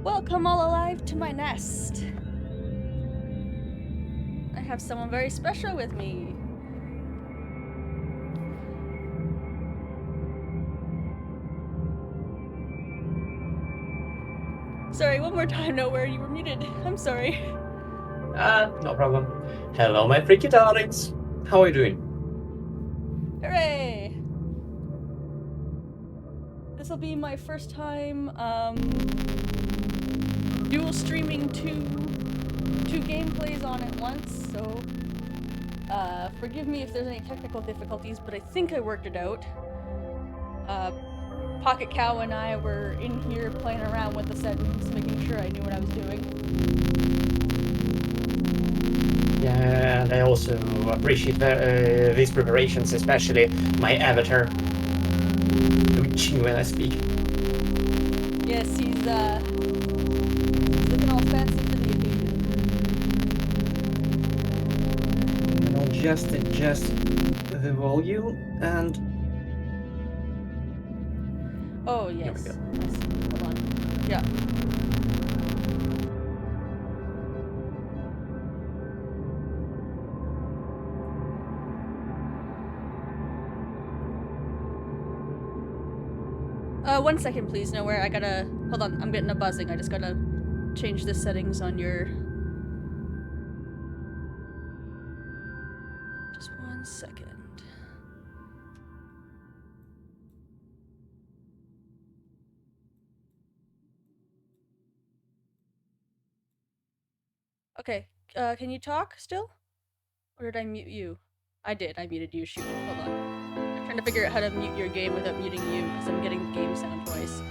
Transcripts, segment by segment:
Welcome all alive to my nest. I have someone very special with me. Sorry, one more time, nowhere, you were muted. I'm sorry. No problem. Hello, my freaky darlings. How are you doing? Hooray! This will be my first time, dual streaming two gameplays on at once, so, forgive me if there's any technical difficulties, but I think I worked it out. Pocket Cow and I were in here playing around with the settings, making sure I knew what I was doing. Yeah, and I also appreciate these preparations, especially my avatar twitching when I speak. Yes, he's looking all fancy for the occasion. And I'll just adjust the volume and... Oh, yes. Here we go. I see. Hold on. Yeah. One second, please. Nowhere. I gotta... Hold on. I'm getting a buzzing. I just gotta change the settings on your... Just 1 second. Okay. Can you talk still? Or did I mute you? I did. I muted you. Shoot. Hold on. I'm trying to figure out how to mute your game without muting you, because I'm getting game sound twice.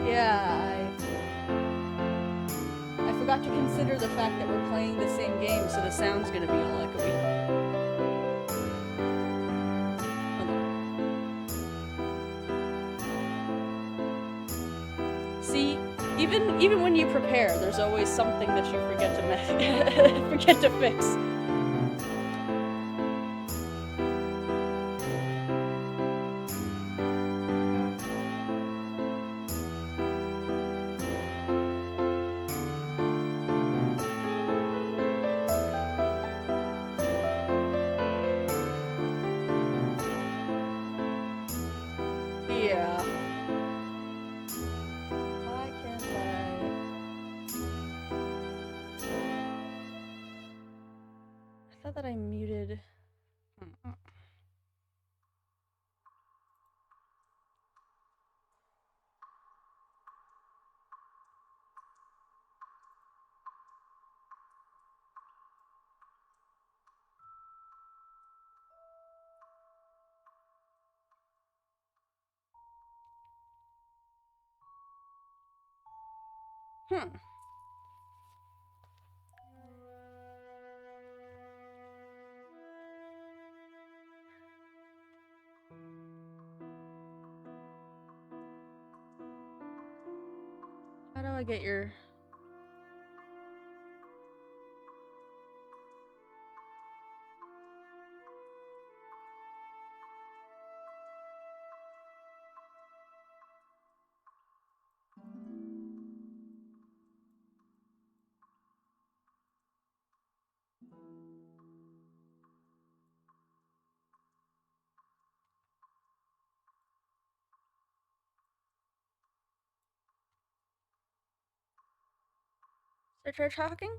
Yeah, I forgot to consider the fact that we're playing the same game, so the sound's gonna be all echoey. See, even when you prepare, there's always something that you forget to fix. Yeah. Why can't I thought that I muted. How do I get your... Start talking?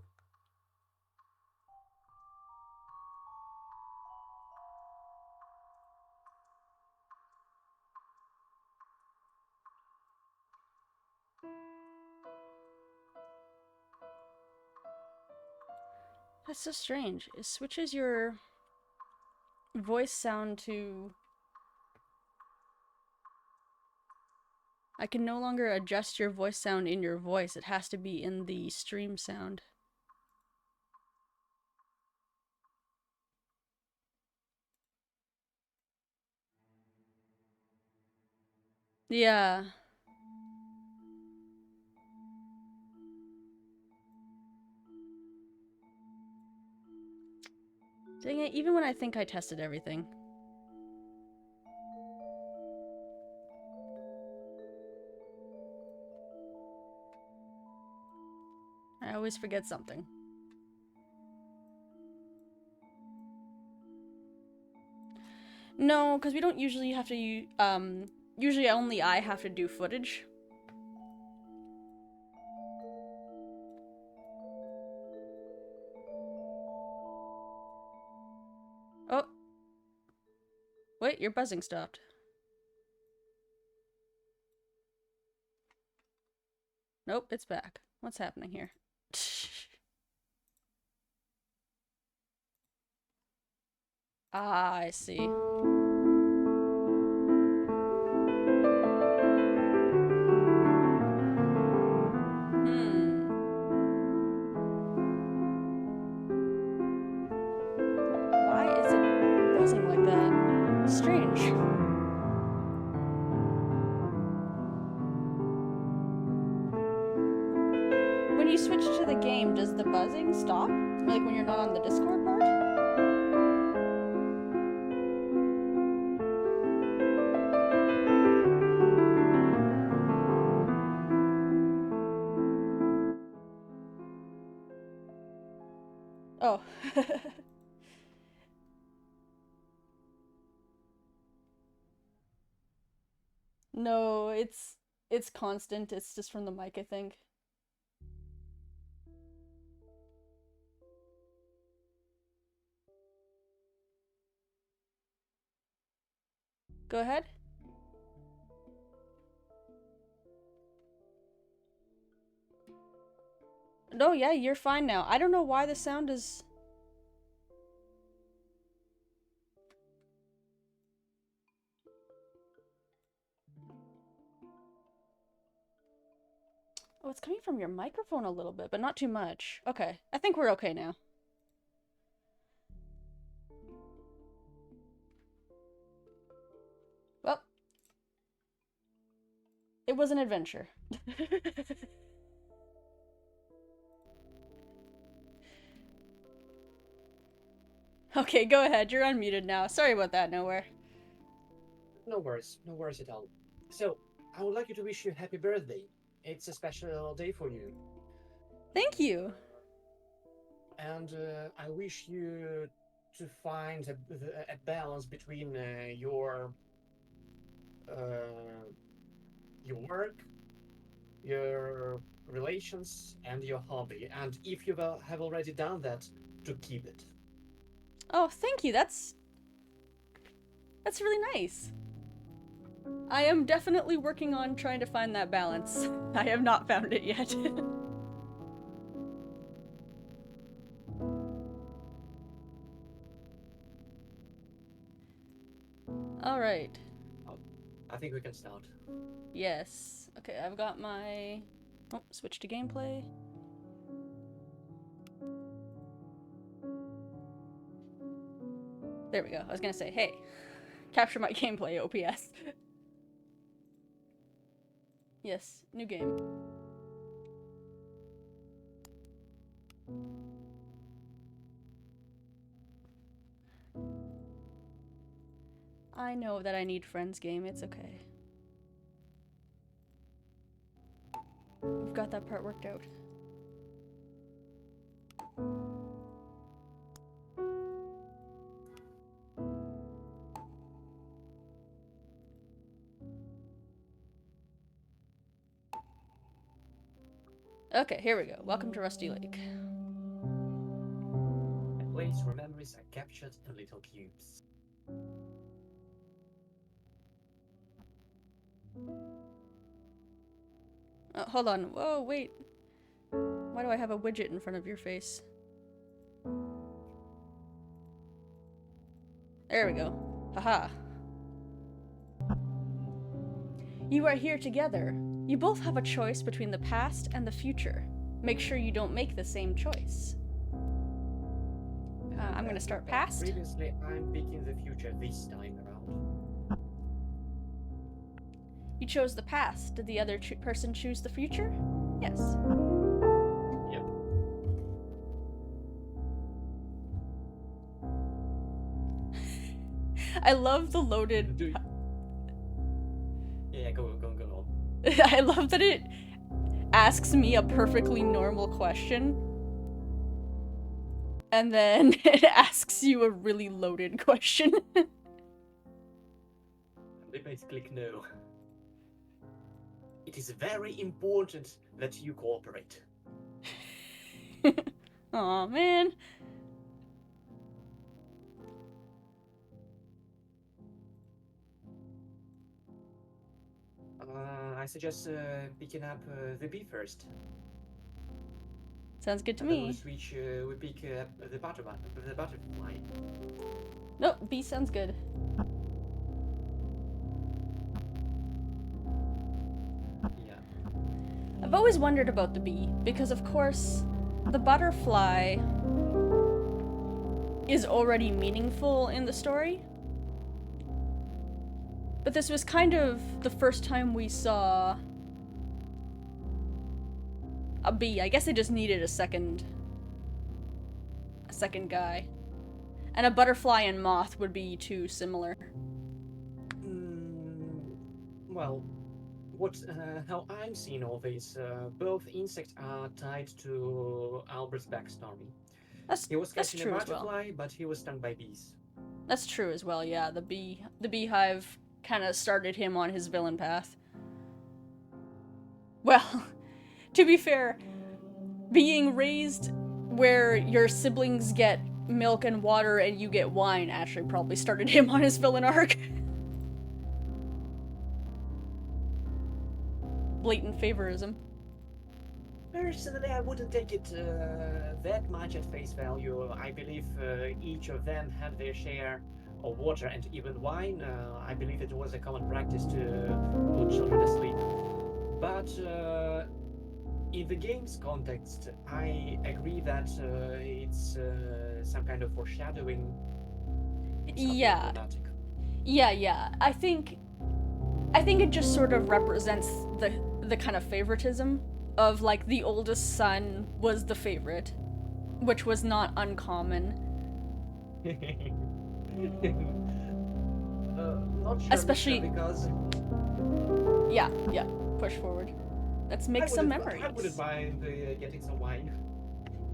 That's so strange. It switches your voice sound to... I can no longer adjust your voice sound in your voice. It has to be in the stream sound. Yeah. Dang it, even when I think I tested everything. I always forget something. No, because we don't usually have to, usually only I have to do footage. Oh. Wait, your buzzing stopped. Nope, it's back. What's happening here? Ah, I see. Why is it buzzing like that? Strange. When you switch to the game, does the buzzing stop? Like when you're not on the Discord part? Oh. No, it's constant. It's just from the mic, I think. Go ahead. No, yeah, you're fine now. I don't know why the sound is... Oh, it's coming from your microphone a little bit, but not too much. Okay, I think we're okay now. Well, it was an adventure. Okay, go ahead. You're unmuted now. Sorry about that, Nowhere. No worries at all. So, I would like you to wish you a happy birthday. It's a special day for you. Thank you. And I wish you to find a balance between your work, your relations, and your hobby. And if you have already done that, to keep it. Oh, thank you. That's really nice. I am definitely working on trying to find that balance. I have not found it yet. Alright. I think we can start. Yes. Okay, I've got my... Oh, switch to gameplay. There we go. I was gonna say, hey, capture my gameplay, OPS. Yes, new game. I know that I need friends game, it's okay. We've got that part worked out. Okay, here we go. Welcome to Rusty Lake. A place where memories are captured in little cubes. Hold on. Whoa, wait. Why do I have a widget in front of your face? There we go. Haha. You are here together. You both have a choice between the past and the future. Make sure you don't make the same choice. I'm gonna start past. Previously, I'm picking the future this time around. You chose the past. Did the other person choose the future? Yes. Yep. I love the loaded. Yeah, go on. I love that it asks me a perfectly normal question, and then it asks you a really loaded question. They basically click no. It is very important that you cooperate. Aw, man. I suggest picking up the bee first. Sounds good to And then we me. switch, we pick the butterfly. No, B sounds good. Yeah. I've always wondered about the bee, because of course, the butterfly is already meaningful in the story. But this was kind of the first time we saw a bee. I guess they just needed a second guy. And a butterfly and moth would be too similar. Well, how I'm seeing all this, both insects are tied to Albert's backstory. He was catching a butterfly, but he was stung by bees. That's true as well, yeah. The beehive kind of started him on his villain path. Well, to be fair, being raised where your siblings get milk and water and you get wine actually probably started him on his villain arc. Blatant favorism. Personally, I wouldn't take it that much at face value. I believe each of them had their share of water and even wine. I believe it was a common practice to put children asleep. But in the game's context, I agree that it's some kind of foreshadowing. Yeah. Yeah. I think it just sort of represents the kind of favoritism of, like, the oldest son was the favorite, which was not uncommon. Not sure, especially because yeah, push forward. Let's make some memories. I wouldn't mind getting some wine.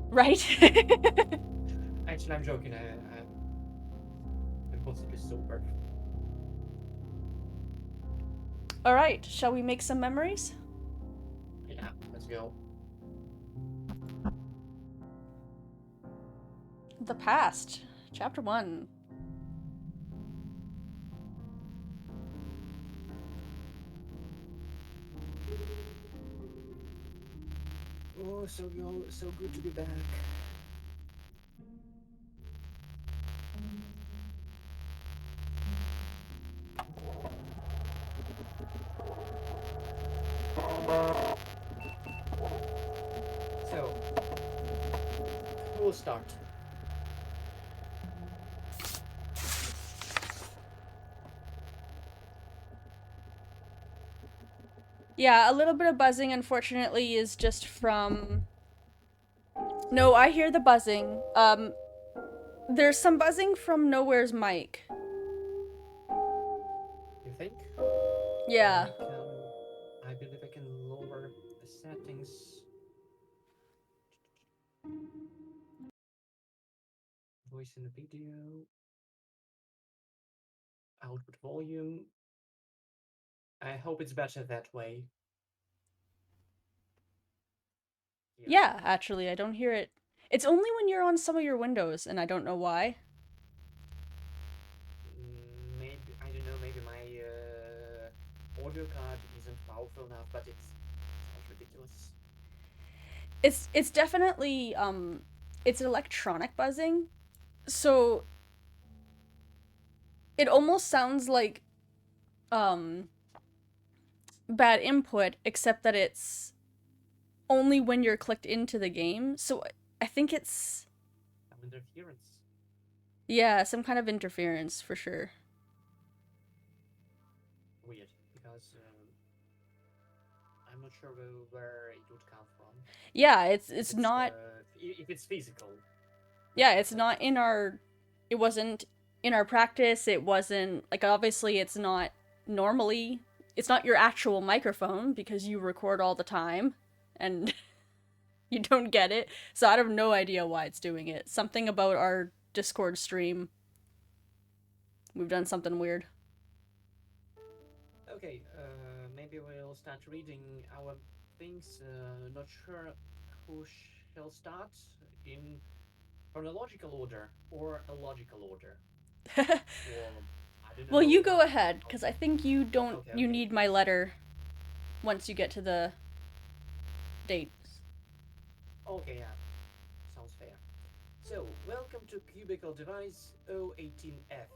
Right? Actually, I'm joking. I'm constantly sober. All right, shall we make some memories? Yeah, let's go. The past, chapter 1. Oh, so good to be back. So, who will start? Yeah, a little bit of buzzing, unfortunately, is just from... No, I hear the buzzing. There's some buzzing from Nowhere's mic. You think? Yeah. I believe I can lower the settings. Voice in the video. Output volume. I hope it's better that way. Yeah, actually, I don't hear it. It's only when you're on some of your windows, and I don't know why. Maybe, I don't know, maybe my audio card isn't powerful enough, but it sounds ridiculous. It's definitely, it's electronic buzzing, so it almost sounds like, bad input, except that it's only when you're clicked into the game, so I think it's... Some interference. Yeah, some kind of interference, for sure. Weird, because I'm not sure where it would come from. Yeah, it's not... if it's physical. Yeah, it's not in our... It wasn't in our practice, it wasn't like obviously it's not normally it's not your actual microphone because you record all the time and you don't get it. So I have no idea why it's doing it. Something about our Discord stream. We've done something weird. Okay, maybe we'll start reading our things. Not sure who shall start in chronological order or a logical order. Or I don't know. Well, you go ahead because I think you don't. Okay, You okay. need my letter once you get to the dates. Okay, yeah, sounds fair. So, welcome to Cubicle Device 018F.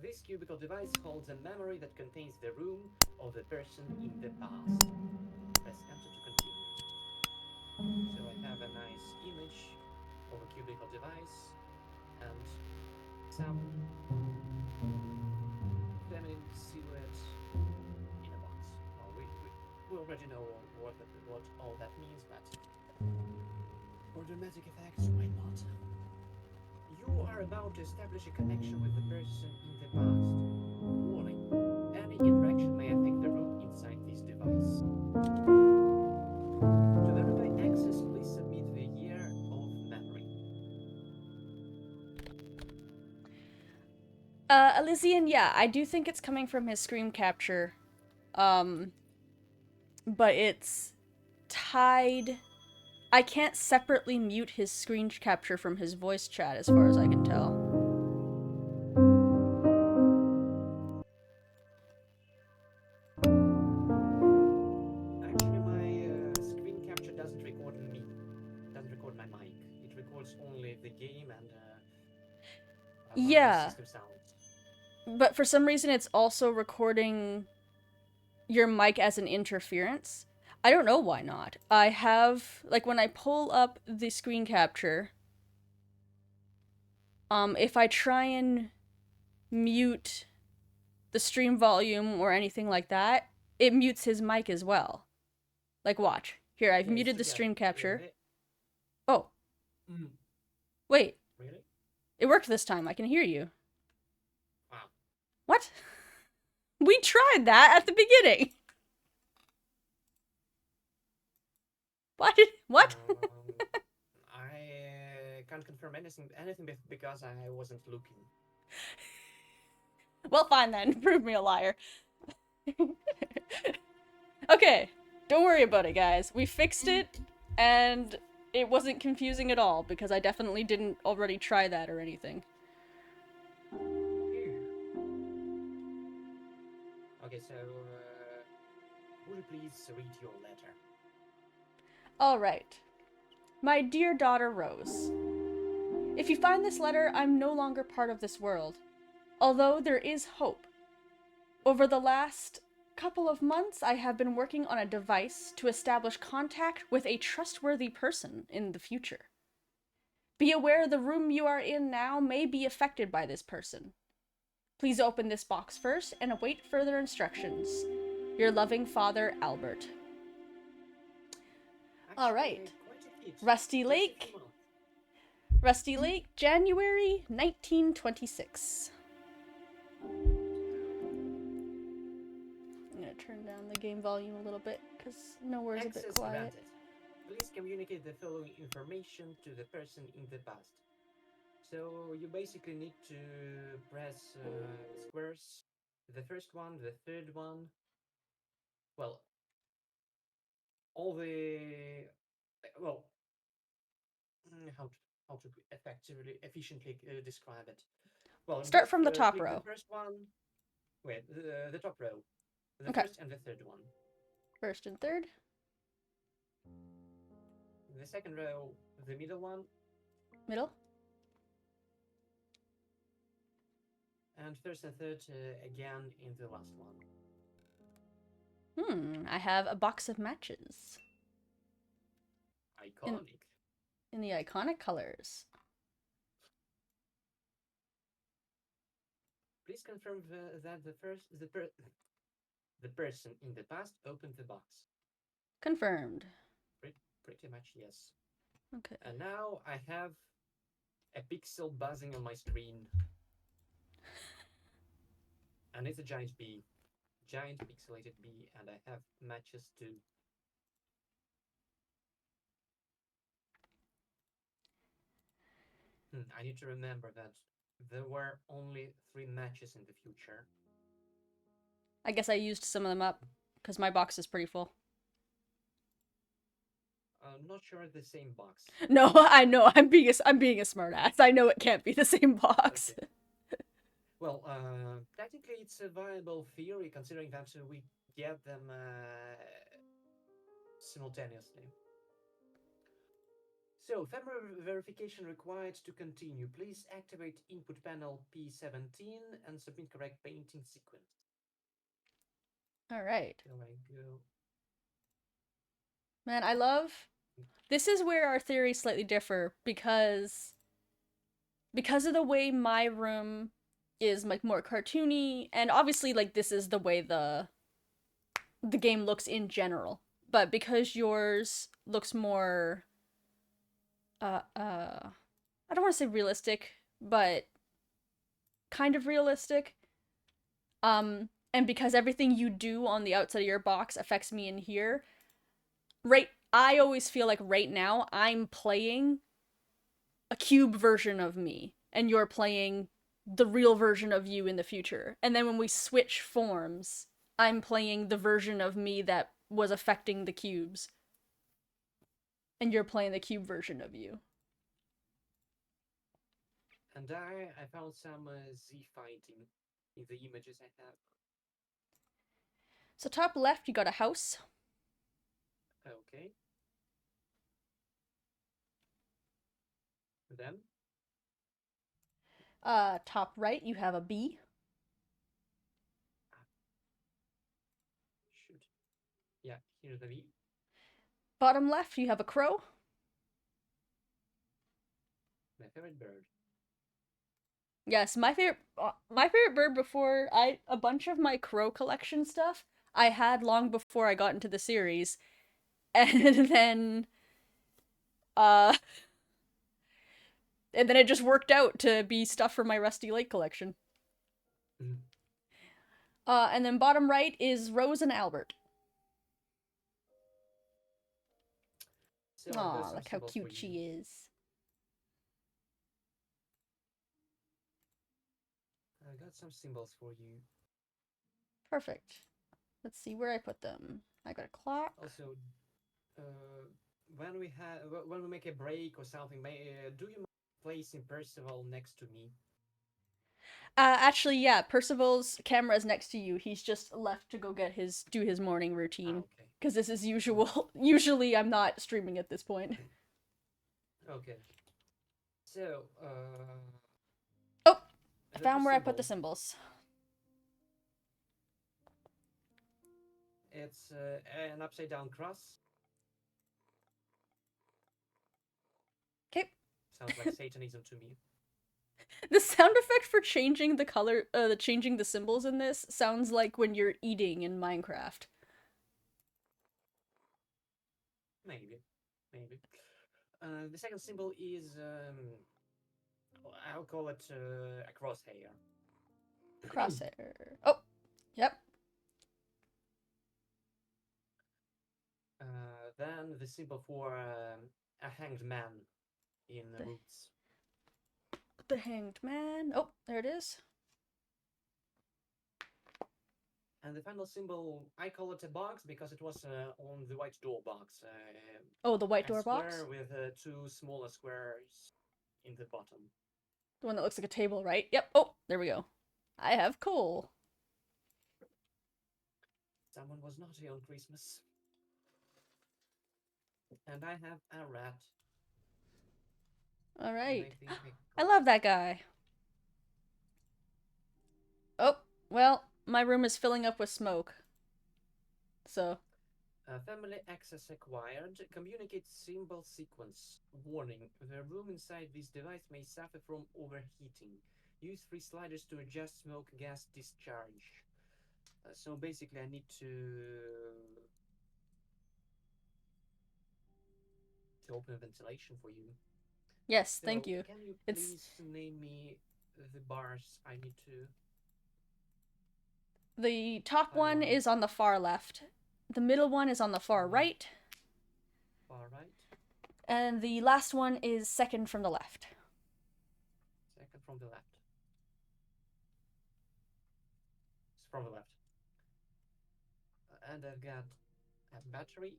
This cubicle device holds a memory that contains the room of the person in the past. Press enter to continue. So I have a nice image of a cubicle device and some feminine silhouette in a box. Well, we already know what all that means, but for dramatic effects, why not? You are about to establish a connection with the person in the past. Warning: any interaction may affect the room inside this device. To verify access, please submit the year of memory. Elysian, yeah, I do think it's coming from his screen capture. But it's tied. I can't separately mute his screen capture from his voice chat as far as I can tell. Actually, my screen capture doesn't record me. Doesn't record my mic. It records only the game and my Yeah, system sounds. but for some reason it's also recording your mic as an interference. I don't know why not. I have like when I pull up the screen capture, if I try and mute the stream volume or anything like that, it mutes his mic as well. Like watch. Here, I've Okay, muted so the yeah, stream capture. the, Oh, mm, wait. really? It worked this time. I can hear you. Wow. What? We tried that at the beginning. What? I can't confirm anything because I wasn't looking. Well, fine then. Prove me a liar. Okay, don't worry about it, guys. We fixed it, and it wasn't confusing at all because I definitely didn't already try that or anything. Okay, so would you please read your letter? All right. My dear daughter Rose, if you find this letter, I'm no longer part of this world. Although there is hope. Over the last couple of months, I have been working on a device to establish contact with a trustworthy person in the future. Be aware the room you are in now may be affected by this person. Please open this box first and await further instructions. Your loving father, Albert. All right. Rusty Lake. Rusty Lake, January 1926. I'm gonna turn down the game volume a little bit because nowhere's a bit quiet. Granted. Please communicate the following information to the person in the past. So you basically need to press squares. The first one, the third one. Well, all the well, how to effectively efficiently describe it. Well, Start just from the top click row. the first one. Wait, the top row, the Okay. first and the third one. First and third. The second row, the middle one. Middle. And first and third again in the last one. I have a box of matches. Iconic. In the iconic colors. Please confirm that the person in the past opened the box. Confirmed. Pretty much yes. Okay. And now I have a pixel buzzing on my screen. And it's a giant bee. Giant pixelated bee, and I have matches too. I need to remember that there were only 3 matches in the future. I guess I used some of them up because my box is pretty full. Not sure the same box. No, I know. I'm being a smartass. I know it can't be the same box. Okay. Well, technically, it's a viable theory considering that we get them simultaneously. So, firmware verification required to continue. Please activate input panel P17 and submit correct painting sequence. All right. So I go. Man, I love. This is where our theories slightly differ because of the way my room is like more cartoony, and obviously like this is the way the game looks in general. But because yours looks more I don't want to say realistic, but kind of realistic. And because everything you do on the outside of your box affects me in here, I always feel like right now I'm playing a cube version of me, and you're playing the real version of you in the future. And then when we switch forms, I'm playing the version of me that was affecting the cubes. And you're playing the cube version of you. And I found some Z finding in the images I have. So top left, you got a house. Okay. Then? Top right, you have a bee. Shoot. Yeah, here's the bee. Bottom left, you have a crow. My favorite bird. Yes, my favorite bird before a bunch of my crow collection stuff I had long before I got into the series. And then uh and then it just worked out to be stuff for my Rusty Lake collection. Mm. And then bottom right is Rose and Albert. So Aw, look how cute she is. I got some symbols for you. Perfect. Let's see where I put them. I got a clock. Also, when we make a break or something, do you mind placing Percival next to me? Actually, yeah, Percival's camera is next to you. He's just left to go do his morning routine. Okay. Because this is usual. Usually, I'm not streaming at this point. Okay. So, oh, I found where I put the symbols. It's an upside down cross. Okay. Sounds like Satanism to me. The sound effect for changing the color, changing the symbols in this sounds like when you're eating in Minecraft. Maybe. The second symbol is, I'll call it a crosshair. Crosshair. Oh, yep. Then the symbol for a hanged man in the roots. The hanged man. Oh, there it is. And the final symbol, I call it a box because it was on the white door box. Oh, the white door box? Square with 2 smaller squares in the bottom. The one that looks like a table, right? Yep. Oh, there we go. I have coal. Someone was naughty on Christmas. And I have a rat. Alright. I love that guy. Oh, well, my room is filling up with smoke. So. Family access acquired. Communicate symbol sequence. Warning. The room inside this device may suffer from overheating. Use 3 sliders to adjust smoke gas discharge. So basically I need to open ventilation for you. Yes, thank you. Can you please name me the bars I need to... The top one Um, is on the far left. The middle one is on the far right. far right. And the last one is second from the left. Second from the left. It's from the left. And I've got a battery.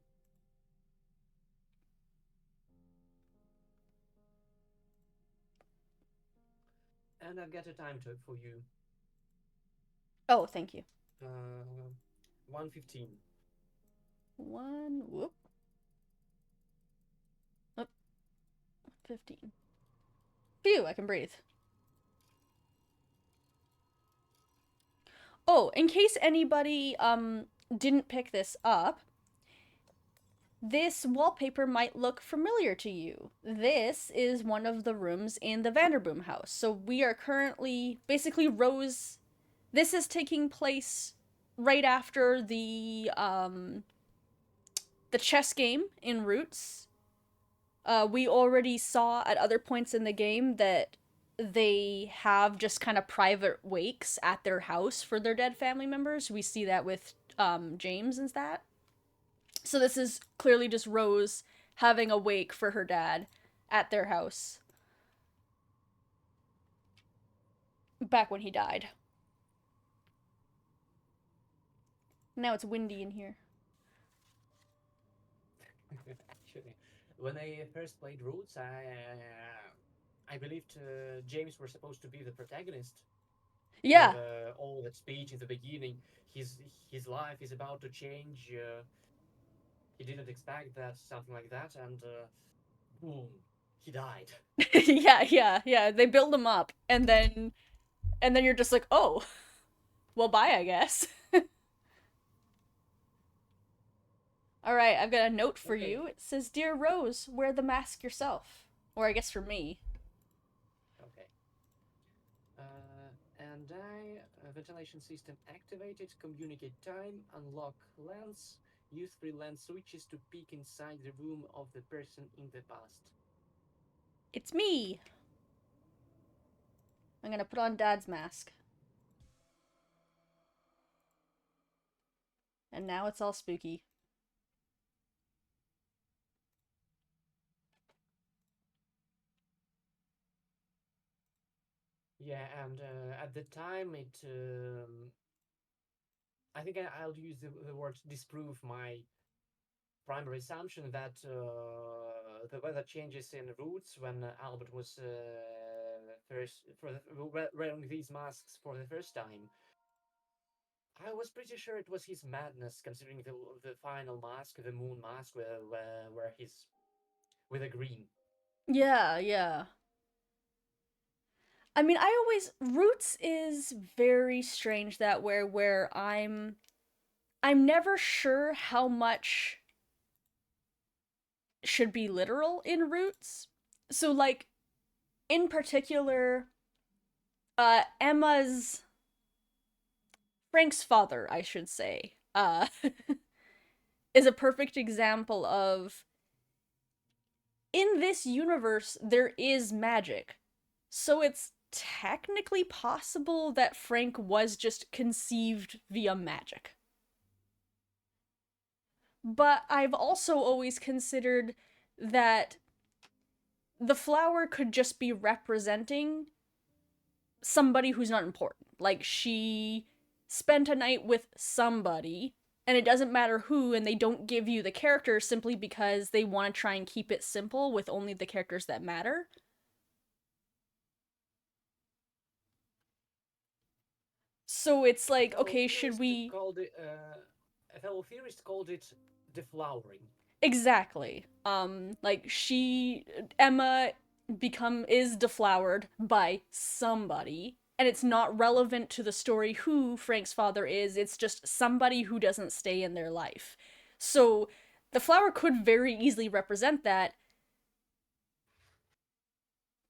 And I've got a time for you. Oh, thank you. 1:15. One, whoop. Oh, 15. Phew, I can breathe. Oh, in case anybody didn't pick this up, this wallpaper might look familiar to you. This is one of the rooms in the Vanderboom house. So we are currently basically Rose. This is taking place right after the chess game in Roots. We already saw at other points in the game that they have just kind of private wakes at their house for their dead family members. We see that with James and that. So this is clearly just Rose having a wake for her dad at their house. Back when he died. Now it's windy in here. Actually, when I first played Roots, I believed James were supposed to be the protagonist. Yeah. With all that speech in the beginning, his life is about to change. He didn't expect that something like that, and boom, he died. yeah. They build him up, and then you're just like, oh, well, bye, I guess. All right, I've got a note for Okay. you. It says, "Dear Rose, wear the mask yourself." Or I guess for me. Okay. And ventilation system activated. Communicate time. Unlock lens. Use 3 lens switches to peek inside the room of the person in the past. It's me. I'm gonna put on Dad's mask. And now it's all spooky. Yeah, and at the time, I think I'll use the word disprove my primary assumption that the weather changes in Roots when Albert was first wearing these masks for the first time. I was pretty sure it was his madness, considering the final mask, the moon mask, where he's with a green. Yeah. I mean, Roots is very strange that way, where I'm never sure how much should be literal in Roots. So like in particular, Emma's Frank's father, I should say, is a perfect example of, in this universe there is magic. So it's technically possible that Frank was just conceived via magic. But I've also always considered that the flower could just be representing somebody who's not important. Like, she spent a night with somebody, and it doesn't matter who, and they don't give you the character simply because they want to try and keep it simple with only the characters that matter. So it's like, okay, should we... A fellow theorist called it deflowering. Exactly. Like, Emma is deflowered by somebody, and it's not relevant to the story who Frank's father is, it's just somebody who doesn't stay in their life. So the flower could very easily represent that,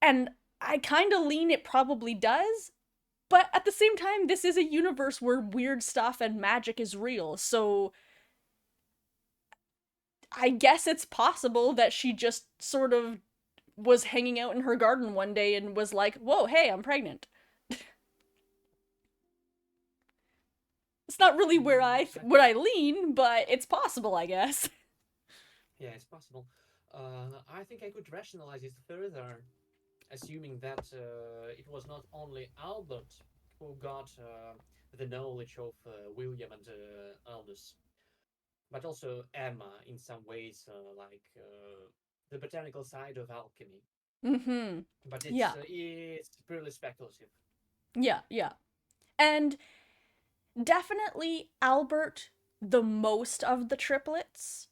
and I kind of lean it probably does, but at the same time, this is a universe where weird stuff and magic is real, so I guess it's possible that she just sort of was hanging out in her garden one day and was like, whoa, hey, I'm pregnant. It's not really where I I lean, but it's possible, I guess. Yeah, it's possible. I think I could rationalize it further, assuming that it was not only Albert who got the knowledge of William and Aldous, but also Emma in some ways, like the botanical side of alchemy. Mm-hmm. But Yeah. it's purely speculative. Yeah, yeah. And definitely Albert, the most of the triplets,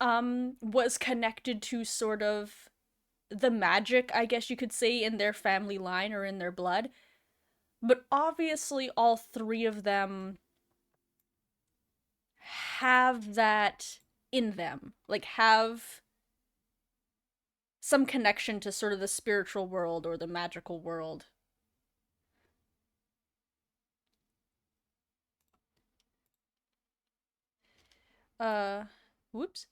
was connected to sort of the magic, I guess you could say, in their family line or in their blood. But obviously, all three of them have that in them. Like, have some connection to sort of the spiritual world or the magical world. Uh, whoops.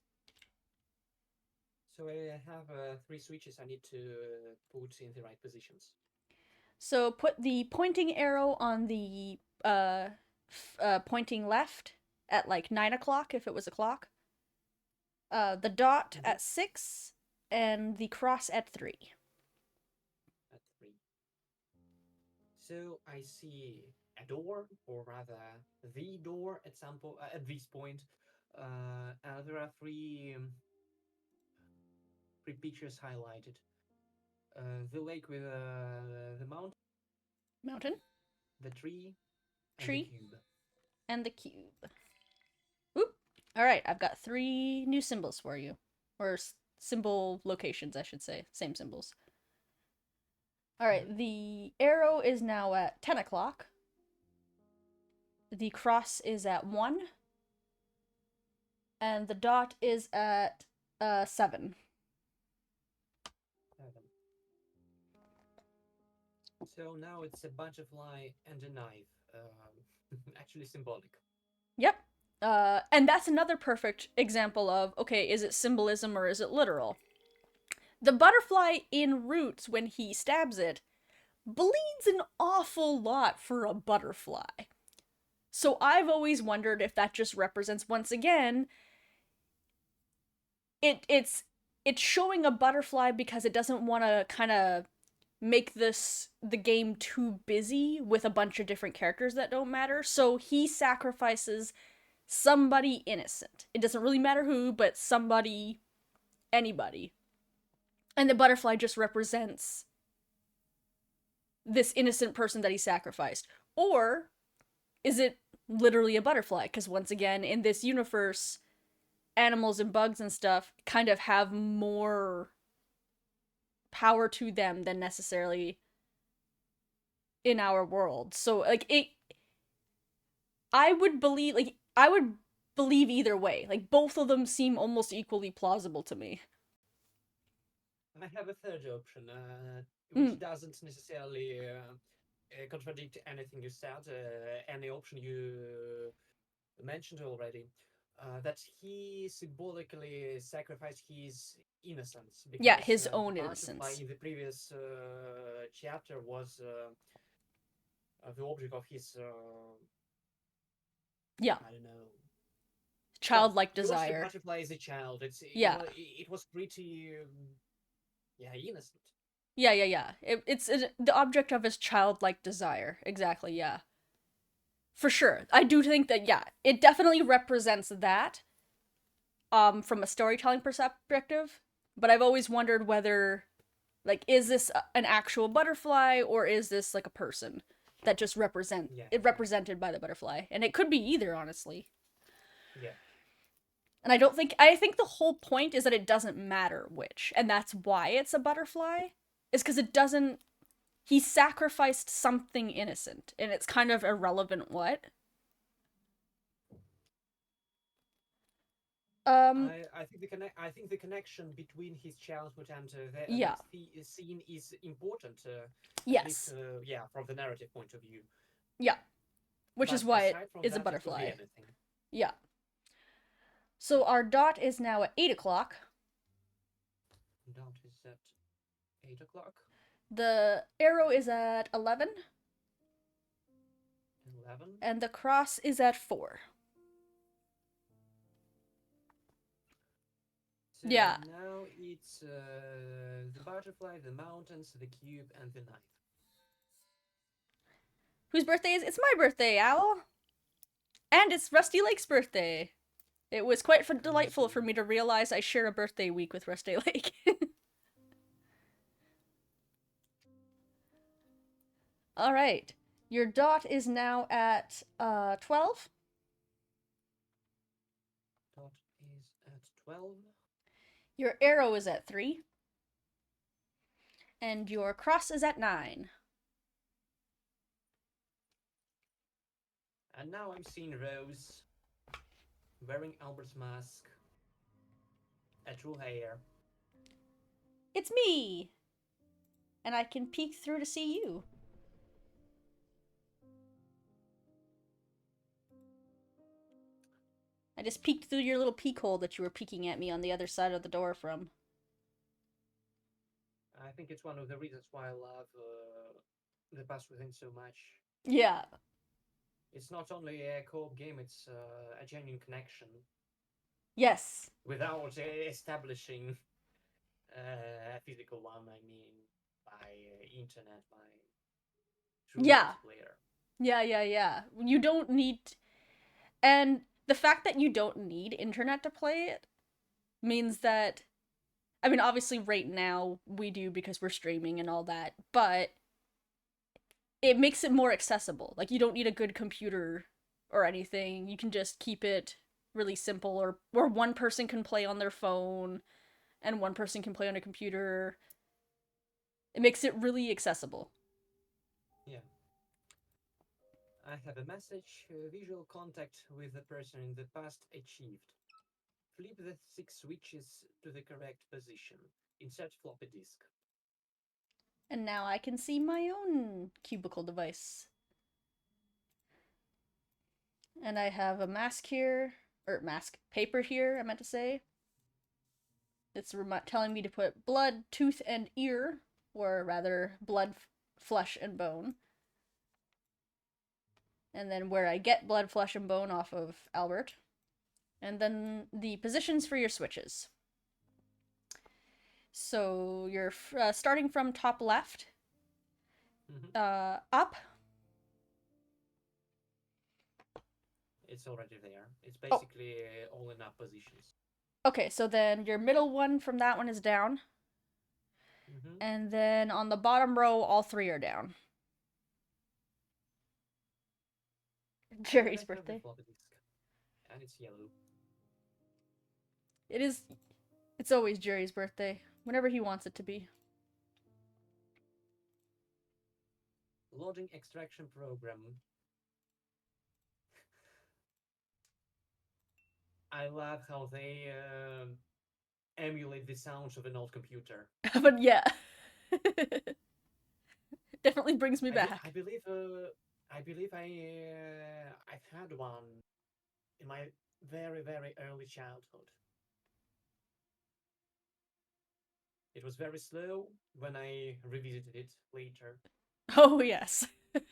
So I have three switches I need to put in the right positions. So put the pointing arrow on the pointing left at like 9 o'clock if it was a clock. The dot Mm-hmm. at 6, and the cross at 3. At three. So I see a door, or rather the door at at this point. There are three pictures highlighted. The lake with the mountain, Mountain, the tree, and the tree, cube. and the cube. Oop. All right, I've got 3 new symbols for you, or symbol locations, I should say. Same symbols. All right, Mm-hmm. the arrow is now at 10 o'clock. The cross is at 1, and the dot is at 7. 7. So now it's a butterfly and a knife. Actually symbolic. Yep. And that's another perfect example of, okay, is it symbolism or is it literal? The butterfly in Roots, when he stabs it, bleeds an awful lot for a butterfly. So I've always wondered if that just represents, once again, it's showing a butterfly because it doesn't want to kind of make the game too busy with a bunch of different characters that don't matter. So he sacrifices somebody innocent. It doesn't really matter who, but somebody, anybody. And the butterfly just represents this innocent person that he sacrificed. Or is it literally a butterfly? Because once again, in this universe, animals and bugs and stuff kind of have more power to them than necessarily in our world. So like I would believe either way. Like both of them seem almost equally plausible to me. I have a third option, which Mm, doesn't necessarily contradict anything you said, any option you mentioned already. That he symbolically sacrificed his innocence yeah, because his the own butterfly innocence. in the previous chapter was the object of his, Yeah, I don't know. Well, childlike he watched the desire. butterfly as a child. Yeah. It was pretty yeah, innocent. Yeah, yeah, yeah. The object of his childlike desire. Exactly, yeah. For sure. I do think that, yeah, it definitely represents that, from a storytelling perspective. But I've always wondered whether, like, is this an actual butterfly or is this like a person that just Yeah, yeah, represented by the butterfly? And it could be either, honestly. yeah. And I think the whole point is that it doesn't matter which, and that's why it's a butterfly, is because it doesn't. He sacrificed something innocent, and it's kind of irrelevant what. Um, I think the connection between his childhood and yeah, that scene is important, at least yes, yeah, from the narrative point of view. yeah, which is But why it aside from is a that, it could be butterfly. anything. Yeah. So our dot is now at 8 o'clock. That is at 8 o'clock. The arrow is at 11. 11. And the cross is at 4. So Yeah. now it's the butterfly, the mountains, the cube, and the knife. Whose birthday is? It's my birthday, Owl! And it's Rusty Lake's birthday! It was quite delightful for me to realize I share a birthday week with Rusty Lake. Alright. Your dot is now at 12. Dot is at 12. Your arrow is at 3. And your cross is at 9. And now I'm seeing Rose wearing Albert's mask, a true hair. It's me! And I can peek through to see you. I just peeked through your little peek hole that you were peeking at me on the other side of the door from. I think it's one of the reasons why I love the Past Within so much. Yeah. It's not only a co-op game, it's a genuine connection. Yes. Without establishing a physical one, I mean, by internet, by true multiplayer. Yeah. You don't need... And the fact that you don't need internet to play it means that... I mean, obviously right now we do because we're streaming and all that, but it makes it more accessible. Like, you don't need a good computer or anything. You can just keep it really simple, or one person can play on their phone and one person can play on a computer. It makes it really accessible. Yeah. I have a message. Visual contact with the person in the past achieved. Flip the 6 switches to the correct position. Insert floppy disk. And now I can see my own cubicle device. And I have a mask here, or mask paper here, I meant to say. It's telling me to put blood, tooth, and ear, or rather, blood, flesh, and bone. And then where I get blood, flesh, and bone off of Albert. And then the positions for your switches. So you're starting from top left, up. It's already there. It's basically all in up positions. Okay, so then your middle one from that one is down. And then on the bottom row, all 3 are down. Jerry's birthday. And it's yellow. It is. It's always Jerry's birthday. Whenever he wants it to be. Loading extraction program. I love how they emulate the sounds of an old computer. But yeah. Definitely brings me back. I believe I've had one in my very, very early childhood. It was very slow when I revisited it later. Oh, yes.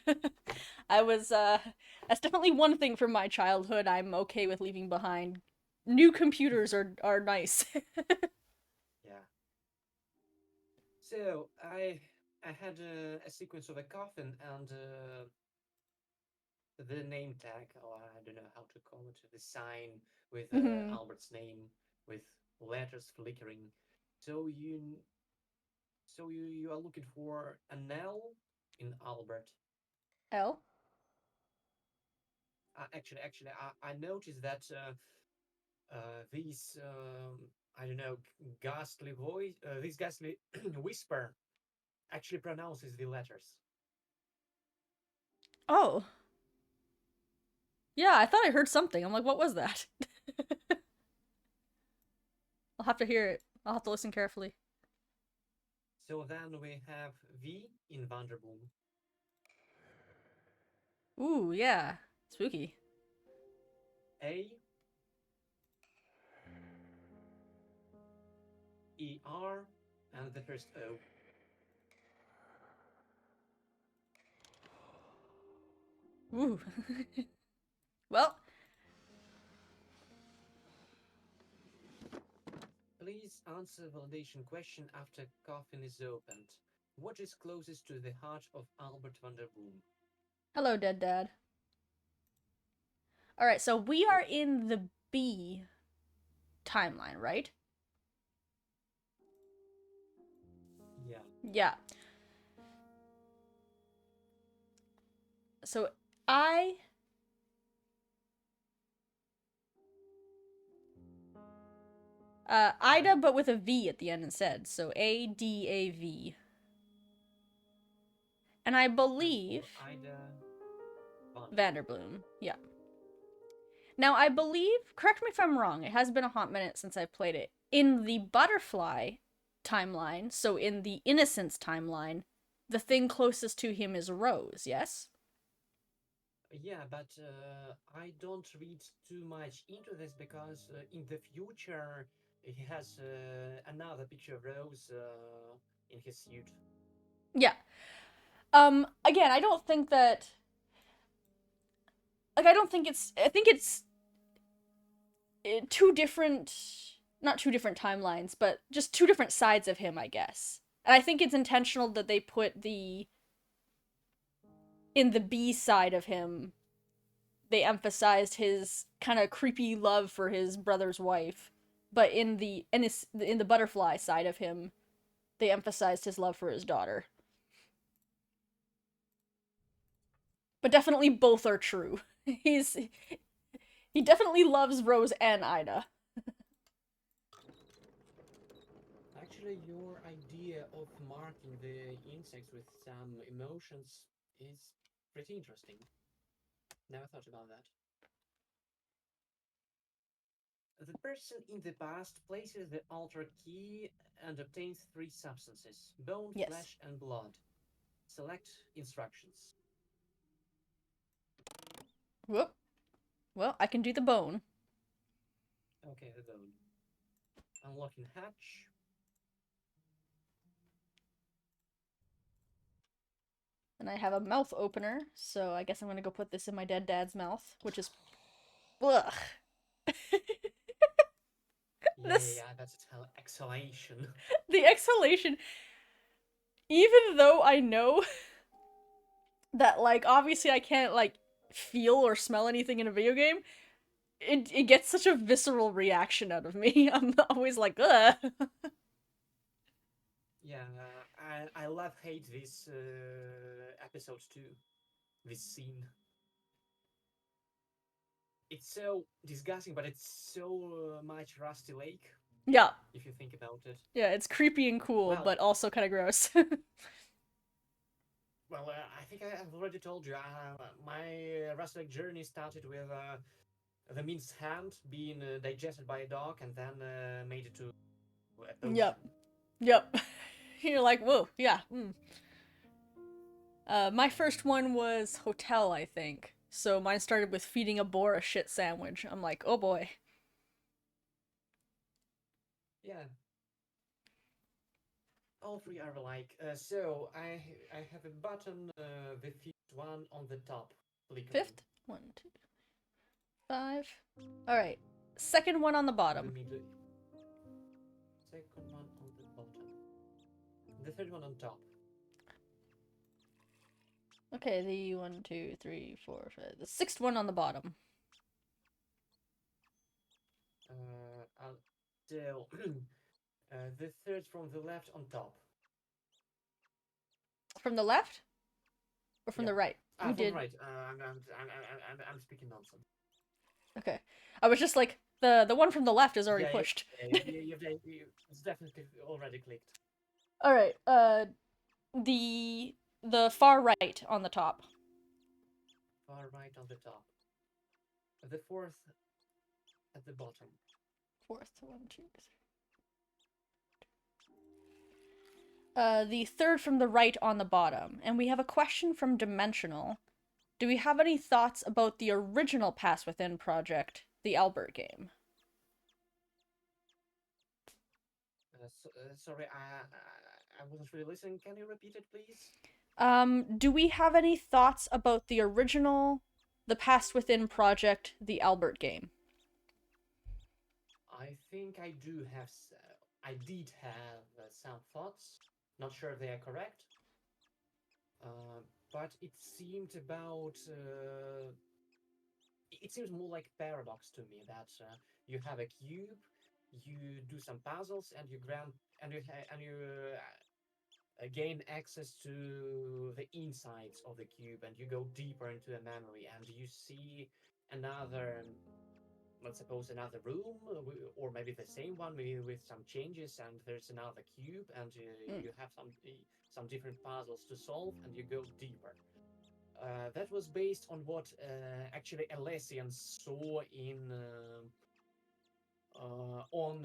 That's definitely one thing from my childhood I'm okay with leaving behind. New computers are nice. Yeah. So, I had a sequence of a coffin and the name tag, or I don't know how to call it, the sign with Albert's name with letters flickering. So you are looking for an L in Albert. L? Actually, I noticed that these I don't know, ghastly voice, this ghastly whisper actually pronounces the letters. Oh. Yeah, I thought I heard something. I'm like, what was that? I'll have to hear it. I'll have to listen carefully. So then we have V in Vanderboom. Ooh, yeah. Spooky. A. ER and the first O. Ooh. Well, Please answer validation question after coffin is opened. What is closest to the heart of Albert van der Boom? hello, dead dad. All right, so we are in the B timeline, right? Yeah. Yeah. So I Ida, but with a V at the end instead. So ADAV. And I And believe for Ida Vanderbloom. Yeah. Now I believe, correct me if I'm wrong, it has been a hot minute since I played it. In the butterfly timeline, so in the innocence timeline, the thing closest to him is Rose, yes? Yeah, but I don't read too much into this because in the future he has another picture of Rose in his suit. Yeah. Again, I don't think that like I think it's two different, not two different timelines, but just two different sides of him, I guess. And I think it's intentional that they put the in the B side of him, they emphasized his kind of creepy love for his brother's wife, but in the butterfly side of him, they emphasized his love for his daughter. But definitely both are true. He definitely loves Rose and Ida. Actually, your idea of marking the insects with some emotions is pretty interesting. Never thought about that. The person in the past places the altar key and obtains three substances: bone, Yes. flesh, and blood. Select instructions. Whoop. Well, I can do the bone. Okay, the bone. Unlocking hatch. And I have a mouth opener, so I guess I'm gonna go put this in my dead dad's mouth, which is ugh. Yeah, yeah, This yeah, that's exhalation. the exhalation. Even though I know that like obviously I can't like feel or smell anything in a video game, it gets such a visceral reaction out of me. I'm always like, ugh. Yeah, I love hate this episode too. This scene. It's so disgusting, but it's so much Rusty Lake Yeah. if you think about it. Yeah, it's creepy and cool, Well, but also kind of gross. I think I have already told you. My Rusty Lake journey started with the minced hand being digested by a dog and then made it to a potion. Yep. Yep. You're like, whoa, yeah. My first one was hotel, I think. So mine started with feeding a boar a shit sandwich. I'm like, oh boy. Yeah, all three are alike. So I have a button, the fifth one on the top. Click on Fifth? 1, 2, 5. Alright. Second one on the the bottom. middle. Second one on the bottom. The third one on top. Okay, the 1, 2, 3, 4, 5. The sixth one on the bottom. So the third from the left on top. From the left? Or from Yeah. the right? Ah, We from the did. right. I'm speaking nonsense. Okay. I was just like, the one from the left is already Yeah, yeah, pushed. it's definitely already clicked. Alright, the far right on the top. Far right on the top. The fourth at the bottom. Fourth, 1, 2, 3. The third from the right on the bottom. And we have a question from Dimensional. Do we have any thoughts about the original Pass Within project, the Albert game? Sorry, I wasn't really listening. Can you repeat it, please? Do we have any thoughts about the original, the Past Within project, the Albert game? I think I do have. I did have some thoughts. Not sure if they are correct. Uh, but it seemed about. It seems more like paradox to me that you have a cube, you do some puzzles, and you grant and you gain access to the insides of the cube, and you go deeper into a memory, and you see another, let's suppose, another room, or maybe the same one, maybe with some changes, and there's another cube, and Mm. you have some different puzzles to solve, and you go deeper. That was based on what actually Alessian saw in on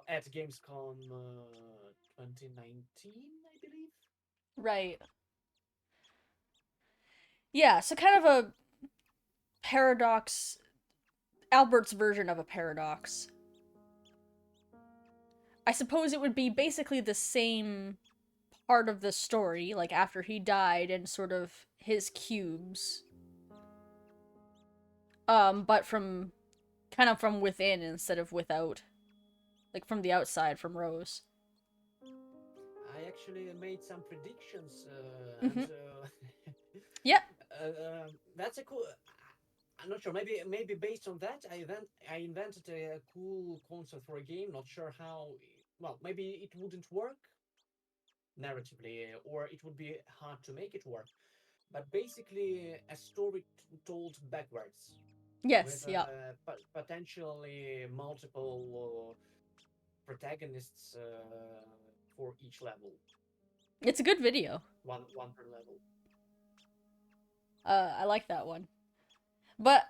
at Gamescom 2019, I believe. Right. Yeah, so kind of a paradox, Albert's version of a paradox. I suppose it would be basically the same part of the story, like after he died and sort of his cubes. But from kind of from within instead of without. Like from the outside, from Rose. I actually made some predictions, Mm-hmm. and Yep. that's a cool. I'm not sure. Maybe based on that, I invented a cool concept for a game. Not sure how. Well, maybe it wouldn't work narratively, or it would be hard to make it work. But basically, a story told backwards with Yes, yep. potentially multiple protagonists for each level. It's a good video. One per level. I like that one. But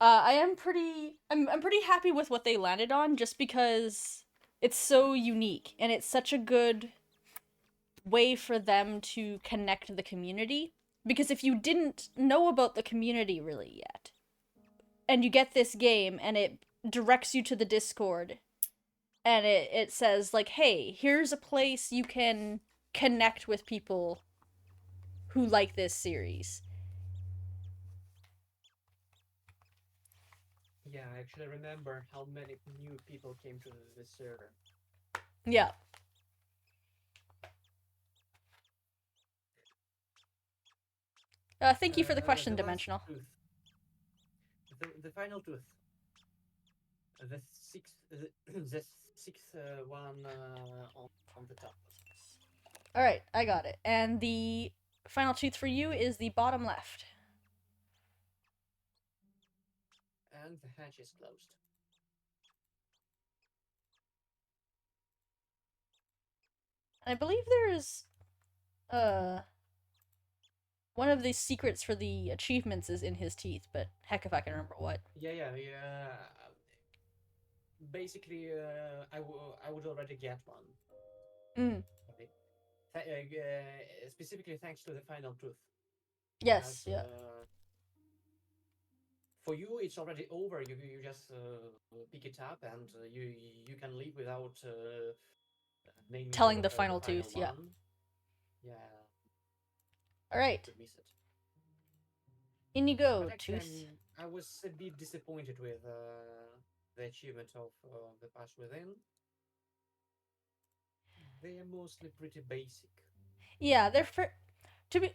I'm pretty happy with what they landed on just because it's so unique and it's such a good way for them to connect the community. Because if you didn't know about the community really yet, and you get this game and it directs you to the Discord and it says like, hey, here's a place you can connect with people who like this series. Yeah, I actually remember how many new people came to the server. Yeah. Thank you for the question, The last Dimensional. tooth, the final tooth, the sixth, the sixth one on the top. All right, I got it. And the final tooth for you is the bottom left. And the hatch is closed. And I believe there's uh one of the secrets for the achievements is in his teeth, but heck if I can remember what. Yeah. Basically, I would already get one. Mm. Specifically thanks to the final tooth. Yes, Because yeah. for you, it's already over. You just pick it up, and you can leave without naming Telling the the final final tooth, yeah. one. Yeah, All you right. could miss it. In you go, But actually, tooth. I was a bit disappointed with the achievement of the Pass Within. They are mostly pretty basic. Yeah, they're for to be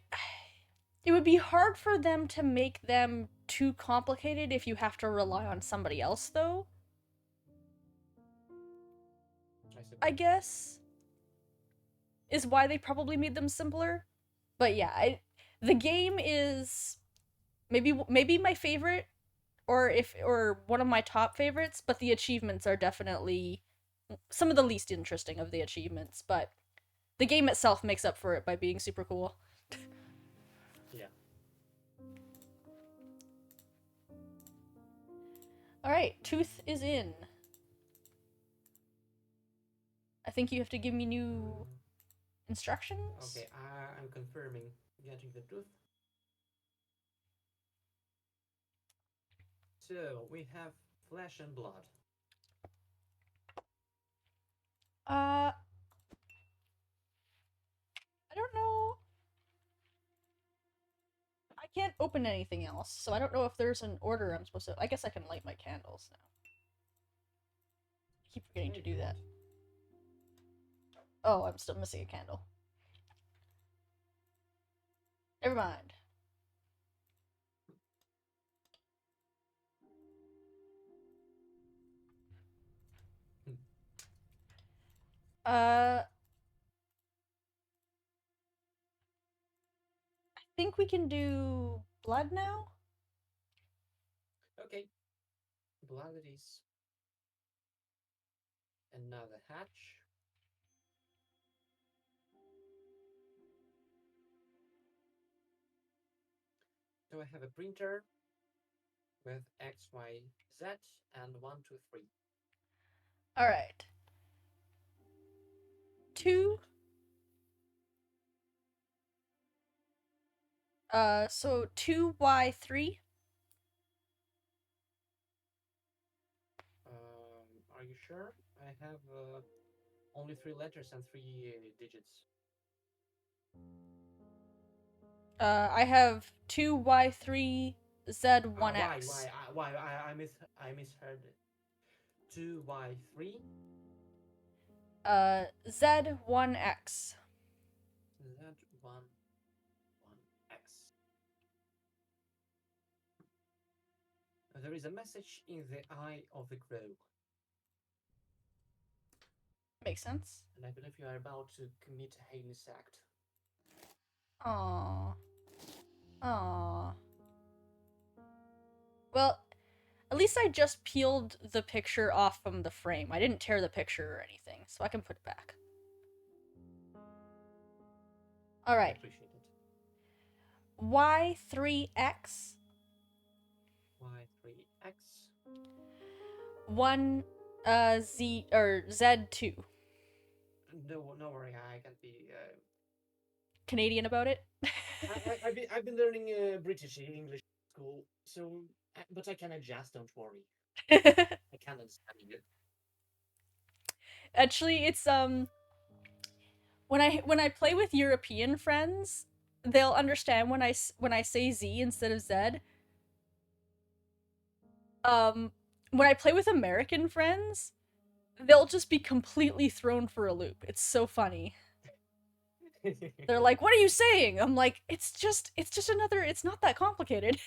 it would be hard for them to make them too complicated if you have to rely on somebody else though. I suppose. I guess is why they probably made them simpler. But yeah, the game is maybe my favorite or one of my top favorites, but the achievements are definitely some of the least interesting of the achievements, but the game itself makes up for it by being super cool. Yeah. All right, tooth is in. I think you have to give me new instructions. Okay, I'm confirming getting the tooth. So we have flesh and blood. Uh, I don't know. I can't open anything else, so I don't know if there's an order I'm supposed to. I guess I can light my candles now. I keep forgetting to do that. Oh, I'm still missing a candle. Never mind. I think we can do blood now. Okay. Blood it is. Another hatch. So I have a printer with X, Y, Z and 1, 2, 3. All right. 2. So 2Y3. Are you sure? I have only 3 letters and 3 digits. I have 2Y3 Z1X. I misheard it. 2Y3 Z1X. Z1X. There is a message in the eye of the crow. Makes sense. And I believe you are about to commit a heinous act. Aww. Aww. Well, at least I just peeled the picture off from the frame. I didn't tear the picture or anything, so I can put it back. Alright. Appreciate it. Y3X. Y3X. 1 Z or Z2. No worry, I can be Canadian about it. I've been learning British English school, so but I can adjust. Don't worry. I can understand you. Actually, it's when I play with European friends, they'll understand when I say Z instead of Z. When I play with American friends, they'll just be completely thrown for a loop. It's so funny. They're like, "What are you saying?" I'm like, it's just another, it's not that complicated."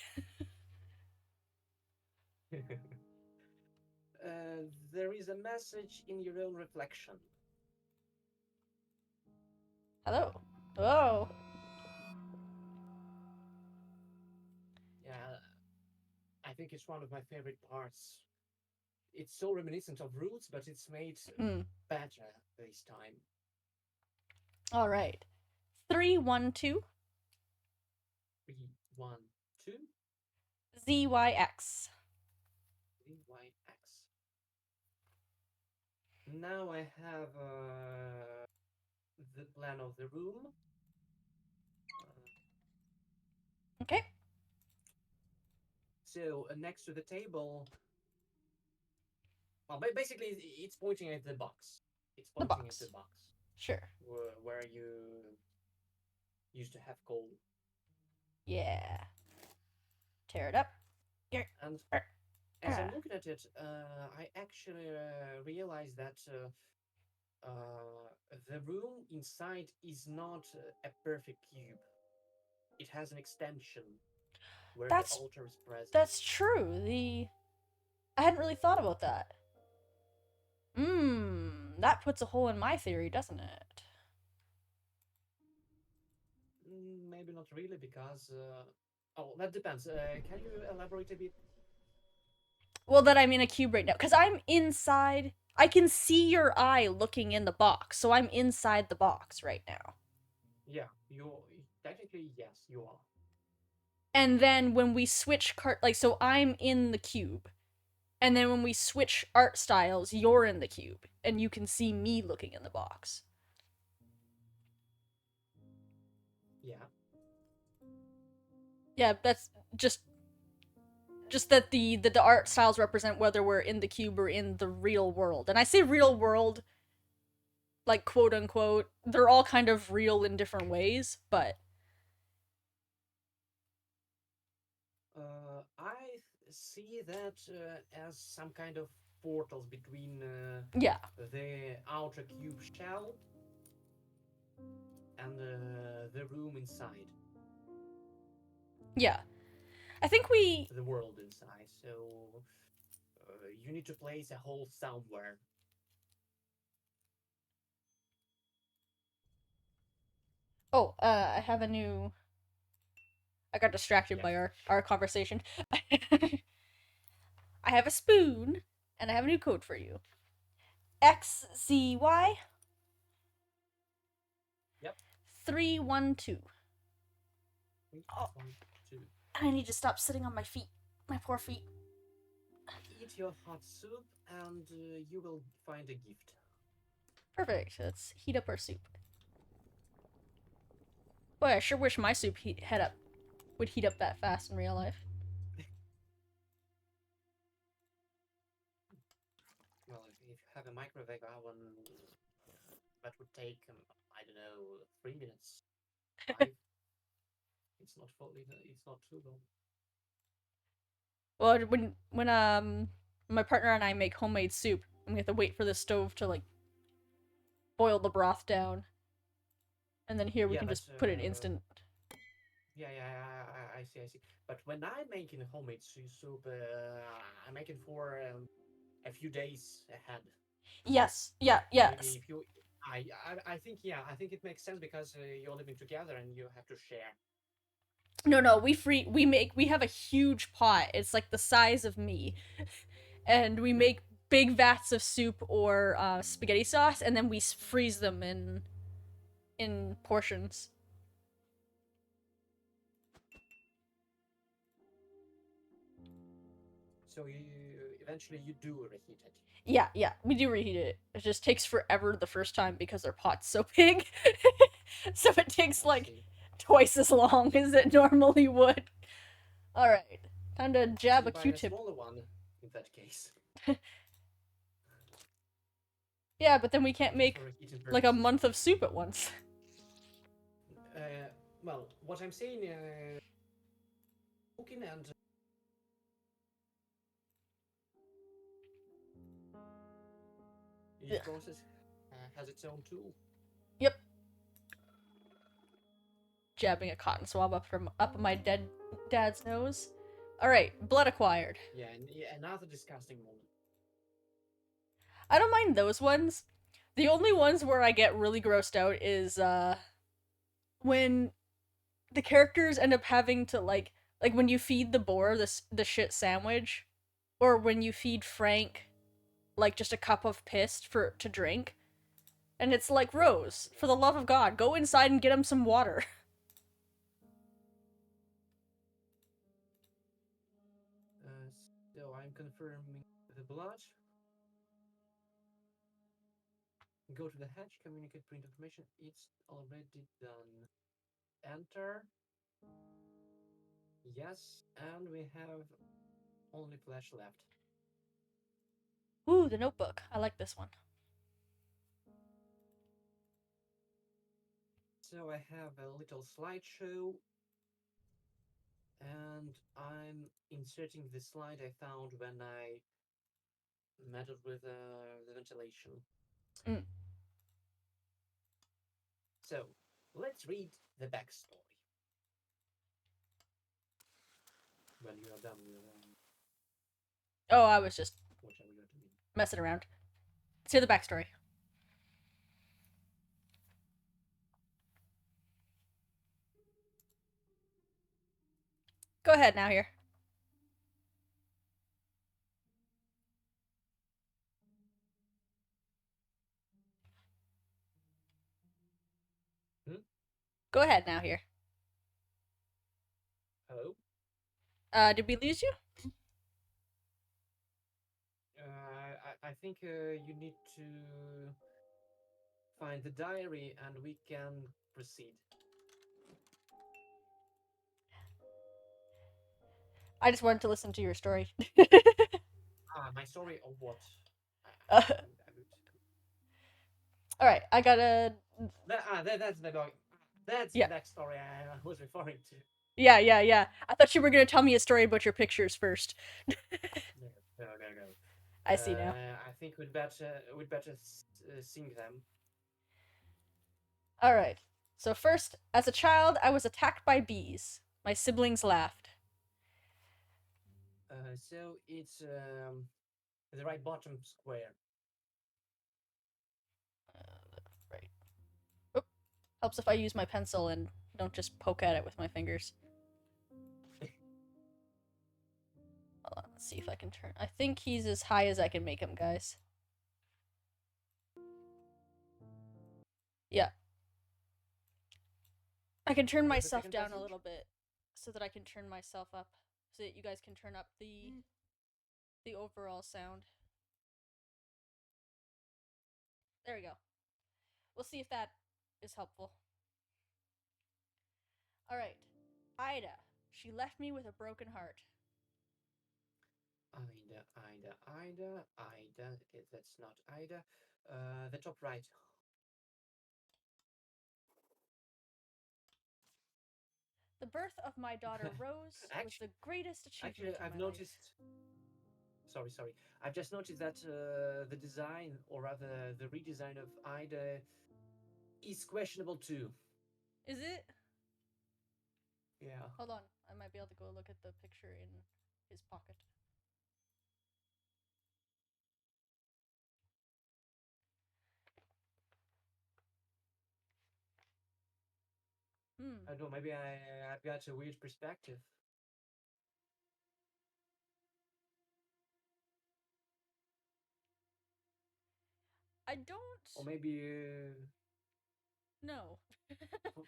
There is a message in your own reflection. Hello. Oh. Yeah, I think it's one of my favorite parts. It's so reminiscent of Roots, but it's made better this time. All right. 312. 312. ZYX. ZYX. Now I have the plan of the room. Okay. So next to the table, well, basically it's pointing at the box. It's pointing at the box. Sure. Where you used to have coal. Yeah. Tear it up. Here. And as I'm looking at it, I actually realized that the room inside is not a perfect cube. It has an extension where the altar is present. That's true. I hadn't really thought about that. That puts a hole in my theory, doesn't it? Maybe not really, because oh, that depends. Can you elaborate a bit? Well, that I'm in a cube right now, because I'm inside. I can see your eye looking in the box, so I'm inside the box right now. Yeah, you technically, yes, you are. And then when we switch so I'm in the cube, and then when we switch art styles, you're in the cube, and you can see me looking in the box. Yeah. Yeah, that's just that the art styles represent whether we're in the cube or in the real world. And I say real world like quote unquote. They're all kind of real in different ways, but I see that as some kind of portals between yeah, the outer cube shell and the room inside, yeah. I think we. the world inside. So you need to place a hole somewhere. Oh, I have a new. I got distracted Yes. by our conversation. I have a spoon, and I have a new code for you. XZY Yep. 312. Three, Oh, one, two. I need to stop sitting on my feet. My poor feet. Eat your hot soup, and you will find a gift. Perfect. Let's heat up our soup. Boy, I sure wish my soup would heat up that fast in real life. Well, if you have a microwave oven, that would take I don't know 3 minutes, 5. It's not fully. It's not too long. Well, when my partner and I make homemade soup, and we have to wait for the stove to like boil the broth down, and then here we Yeah, can but just put it instant. I see, I see. But when I'm making homemade soup, I make it for a few days ahead. Yes, yeah, Maybe yes. if you, I think yeah, I think it makes sense because you're living together and you have to share. No, we have a huge pot. It's like the size of me, and we make big vats of soup or spaghetti sauce, and then we freeze them in portions. So you eventually you do reheat it. Yeah, we do reheat it. It just takes forever the first time because our pot's so big. So it takes I like see. twice as long as it normally would. Alright, time to So jab you a buy a Q-tip. smaller one in that case, Yeah, but then we can't just make for reheating like a purposes. month of soup at once. Well, what I'm saying, cooking and each Ugh. process has its own tool. Yep. Jabbing a cotton swab up my dead dad's nose. Alright, blood acquired. Yeah, and yeah, another disgusting moment. I don't mind those ones. The only ones where I get really grossed out is when the characters end up having to like when you feed the boar the shit sandwich, or when you feed Frank like just a cup of piss for to drink, and it's like, Rose, for the love of God, go inside and get him some water. So I'm confirming the blood. Go to the hatch, communicate print information. It's already done. Enter. Yes, and we have only flesh left. Ooh, the notebook. I like this one. So I have a little slideshow, and I'm inserting the slide I found when I meddled with the ventilation. Mm. So let's read the backstory. When you are done with Oh, I was just whatever you're doing. messing around. Let's hear the backstory. Go ahead now here. Hmm? Go ahead now here. Oh, Did we lose you? I think you need to find the diary and we can proceed. I just wanted to listen to your story. Ah, my story of what? uh, I would. All right, I gotta. That's the dog. That's the Yeah, backstory I was referring to. yeah. I thought you were gonna tell me a story about your pictures first. No, no. I see now. I think we'd better sing them. All right. So first, as a child, I was attacked by bees. My siblings laughed. So it's the right bottom square. Right. Oop. Helps if I use my pencil and don't just poke at it with my fingers. Hold on, let's see if I can turn. I think he's as high as I can make him, guys. Yeah. I can turn What's the myself second down a passage? little bit so that I can turn myself up so that you guys can turn up the overall sound. There we go. We'll see if that is helpful. All right. Ida. She left me with a broken heart. Ida. That's not Ida. The top right. The birth of my daughter Rose was actually, the greatest actually, achievement of I've my life. noticed. Sorry. I've just noticed that the design, or rather the redesign of Ida, is questionable too. Is it? Yeah. Hold on. I might be able to go look at the picture in his pocket. Hmm. I don't know. Maybe I've got a weird perspective, I don't or maybe know.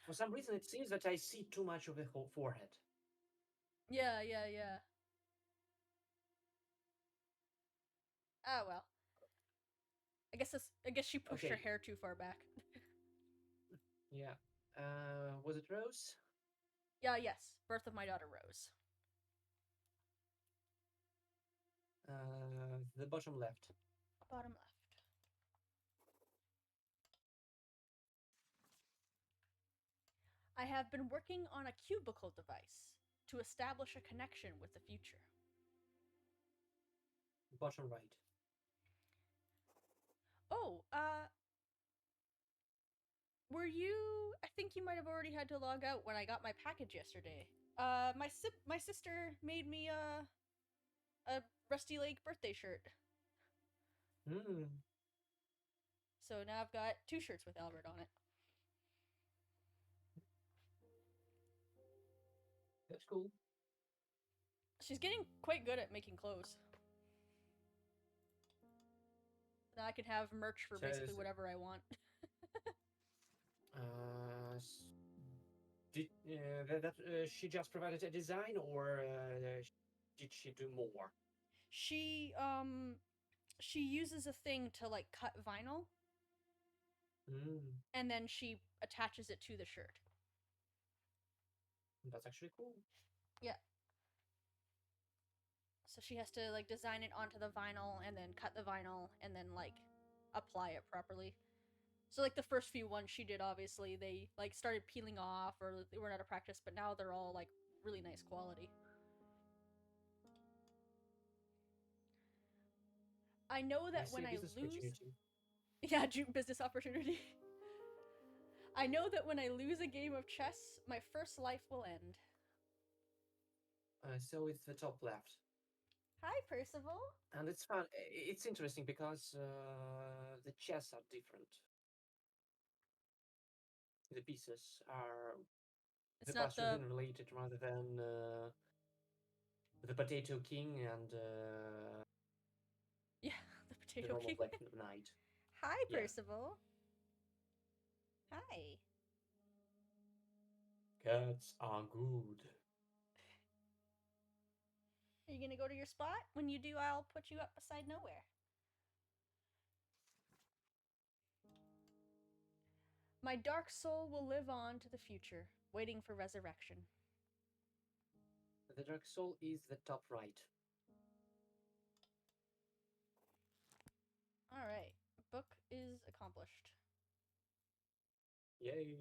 for some reason it seems that I see too much of the whole forehead. Yeah. Ah well. I guess she pushed her Okay. hair too far back. Yeah. Was it Rose? Yeah, yes. Birth of my daughter Rose. The bottom left. Bottom left. I have been working on a cubicle device to establish a connection with the future. Bottom right. Oh, were you? I think you might have already had to log out when I got my package yesterday. My sister made me a Rusty Lake birthday shirt, Hmm. so now I've got two shirts with Albert on it. That's cool. She's getting quite good at making clothes. Now I can have merch for So, basically whatever I want. uh, did she just provided a design, or did she do more? She uses a thing to like cut vinyl, Hmm. and then she attaches it to the shirt. That's actually cool. Yeah. So she has to like design it onto the vinyl and then cut the vinyl and then like apply it properly. So like the first few ones she did, obviously they like started peeling off or they were out of practice, but now they're all like really nice quality. I know I that see when a I business lose, opportunity. yeah, business opportunity. I know that when I lose a game of chess, my first life will end. So it's the top left. Hi, Percival. And it's fun. It's interesting because the chess are different. The pieces are It's the not parts are the then related rather than the Potato King and yeah the the potato normal king. Black Knight. Hi, Yeah, Percival. Hi. cats are good. Are you gonna go to your spot? When you do, I'll put you up beside nowhere. My dark soul will live on to the future, waiting for resurrection. The Dark Soul is the top right. Alright, book is accomplished. Yay!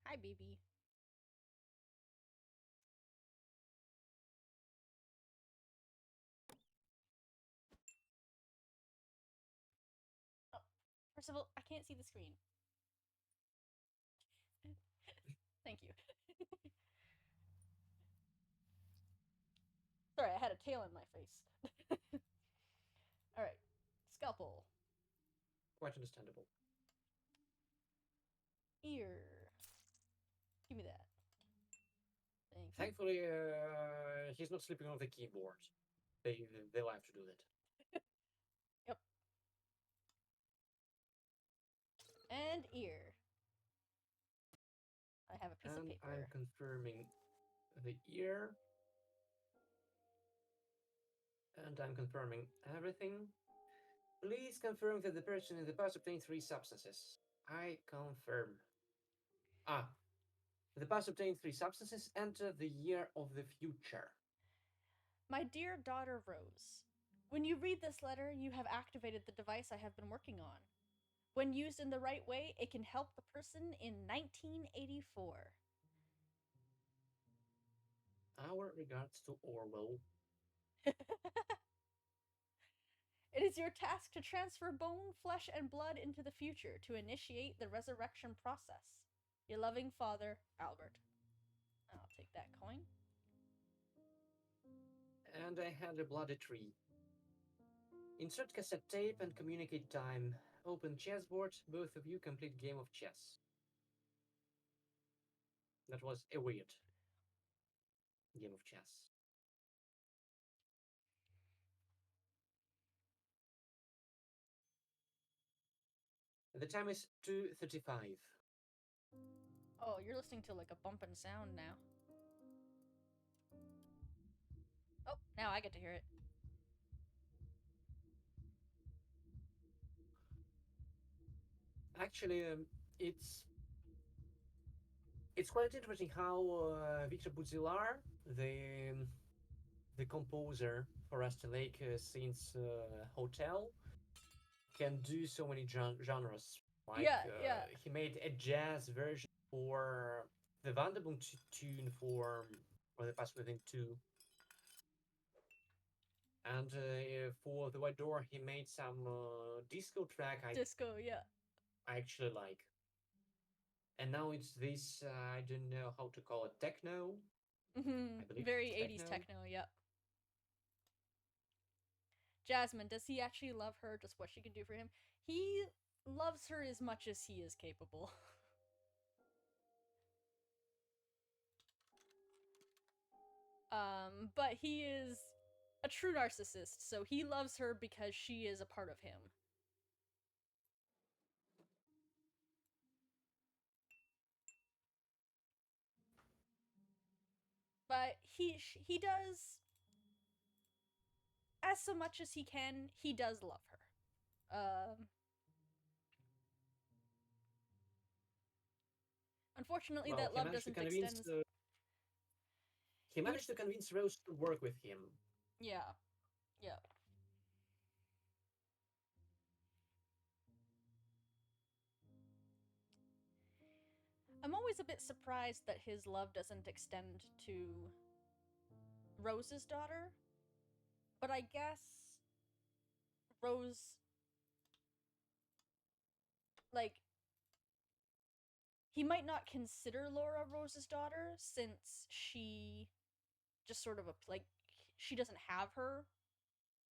Hi, baby. Oh, first of all, I can't see the screen. Thank you. Sorry, I had a tail in my face. Alright. Scalpel. Quite understandable. Ear. Give me that. Thank you. Thankfully, he's not sleeping on the keyboard. They'll have to do that. Yep. And ear. I have a piece of paper. I'm confirming the ear. And I'm confirming everything. Please confirm that the person in the past obtained 3 substances. I confirm. The past obtained 3 substances. Enter the year of the future. My dear daughter Rose, when you read this letter, you have activated the device I have been working on. When used in the right way, it can help the person in 1984. Our regards to Orwell. It is your task to transfer bone, flesh, and blood into the future to initiate the resurrection process. Your loving father, Albert. I'll take that coin. And I had a bloody tree. Insert cassette tape and communicate time. Open chessboard. Both of you complete game of chess. That was a weird game of chess. The time is 2:35. Oh, you're listening to like a bumping sound now. Oh, now I get to hear it. Actually, it's quite interesting how Victor Buzilar, the composer for Rusty Lake since Hotel, can do so many genres. Like Yeah. he made a jazz version for the Vanderbilt tune for The Past Within 2. And for The White Door, he made some disco track Disco, yeah. I actually like. And now it's this, I don't know how to call it, techno? I believe Very it's 80s techno, yep. Jasmine, does he actually love her, just what she can do for him? He loves her as much as he is capable. But he is a true narcissist, so he loves her because she is a part of him. But he does, as so much as he can, he does love her. Unfortunately, Well, that he love managed to doesn't convince extend. he managed to convince Rose to work with him. Yeah. I'm always a bit surprised that his love doesn't extend to Rose's daughter. But I guess Rose, like, he might not consider Laura Rose's daughter since she just sort of like, she doesn't have her.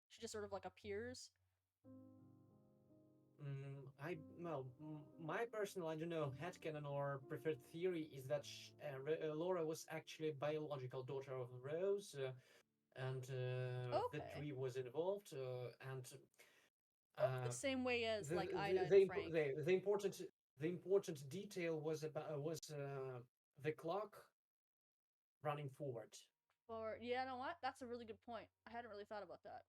She just sort of like appears. My personal, I don't know, headcanon or preferred theory is that Laura was actually a biological daughter of Rose, and the tree was involved, and the same way as the, like the, Ida the, and Frank. the important detail was the clock running forward. Or yeah, you know what? That's a really good point. I hadn't really thought about that.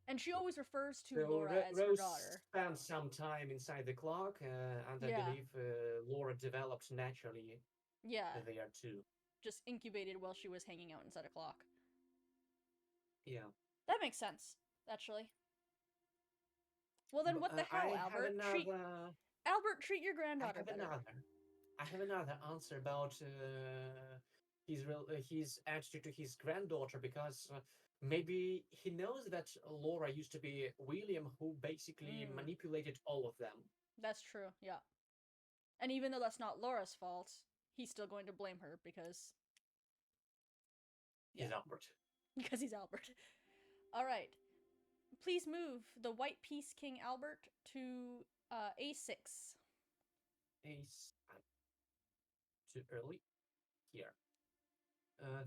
And she always refers to So Laura as her Rose daughter. spent some time inside the clock, and I believe Laura developed naturally there too. Just incubated while she was hanging out inside a clock. Yeah. That makes sense, actually. Well, then what the hell, I have Albert? another. Treat your I granddaughter have better. another. I have another answer about his attitude to his granddaughter because maybe he knows that Laura used to be William who basically Mm, manipulated all of them. that's true. Yeah. And even though that's not Laura's fault, he's still going to blame her because He's yeah, Albert. because he's Albert. All right. Please move the White Peace King Albert to A6. Ace too early here.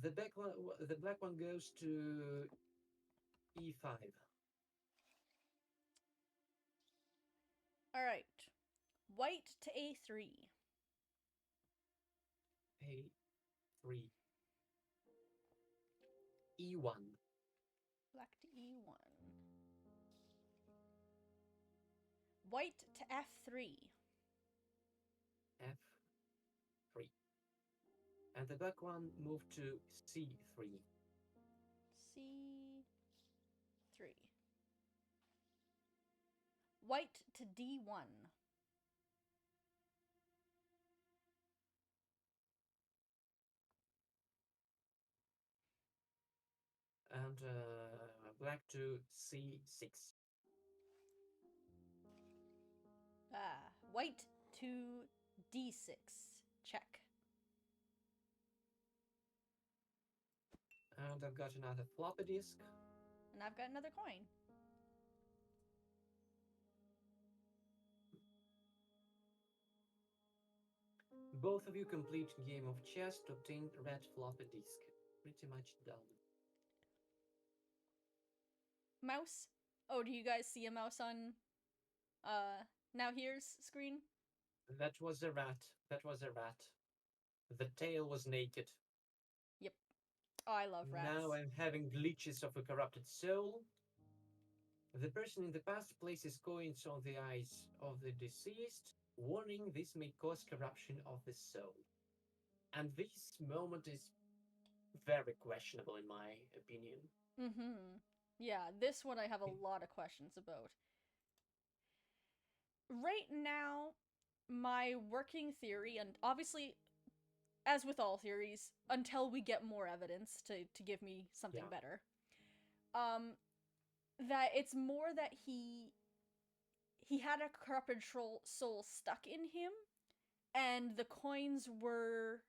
The black one goes to E5. All right. White to A3. A3. E1. Black to E1. White to F3. F3. And the black one moved to C3. C3. White to D1. And black to C6. White to D6. Check. And I've got another floppy disk. And I've got another coin. Both of you complete game of chess to obtain red floppy disk. Pretty much done. Mouse? Oh, do you guys see a mouse on Now Here's screen? That was a rat. That was a rat. The tail was naked. Yep. Oh, I love rats. Now I'm having glitches of a corrupted soul. The person in the past places coins on the eyes of the deceased. Warning, this may cause corruption of the soul. And this moment is very questionable in my opinion. Mm-hmm. Yeah, this one I have a lot of questions about. Right now, my working theory, and obviously, as with all theories, until we get more evidence to give me something better, that it's more that he had a corrupted soul stuck in him, and the coins were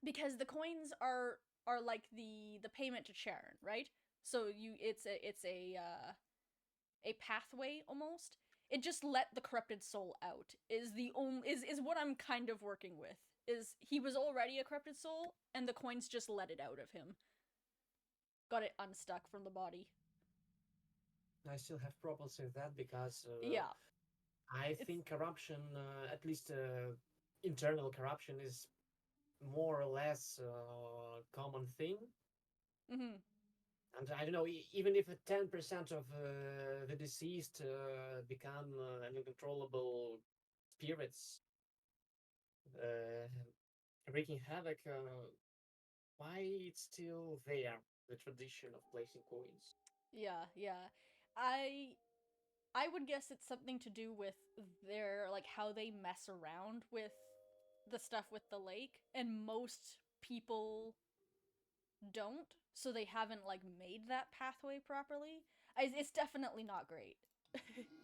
because the coins are like the payment to Sharon, right? So it's a pathway almost. It just let the corrupted soul out is the only is what I'm kind of working with. Is he was already a corrupted soul and the coins just let it out of him. Got it unstuck from the body. I still have problems with that because Yeah. I It's think corruption, at least internal corruption, is more or less a common thing. mhm. And I don't know, even if 10% of the deceased become uncontrollable spirits uh, wreaking havoc, why it's still there, the tradition of placing coins? Yeah, yeah. I I would guess it's something to do with their like how they mess around with the stuff with the lake and most people don't, so they haven't like made that pathway properly. It's definitely not great.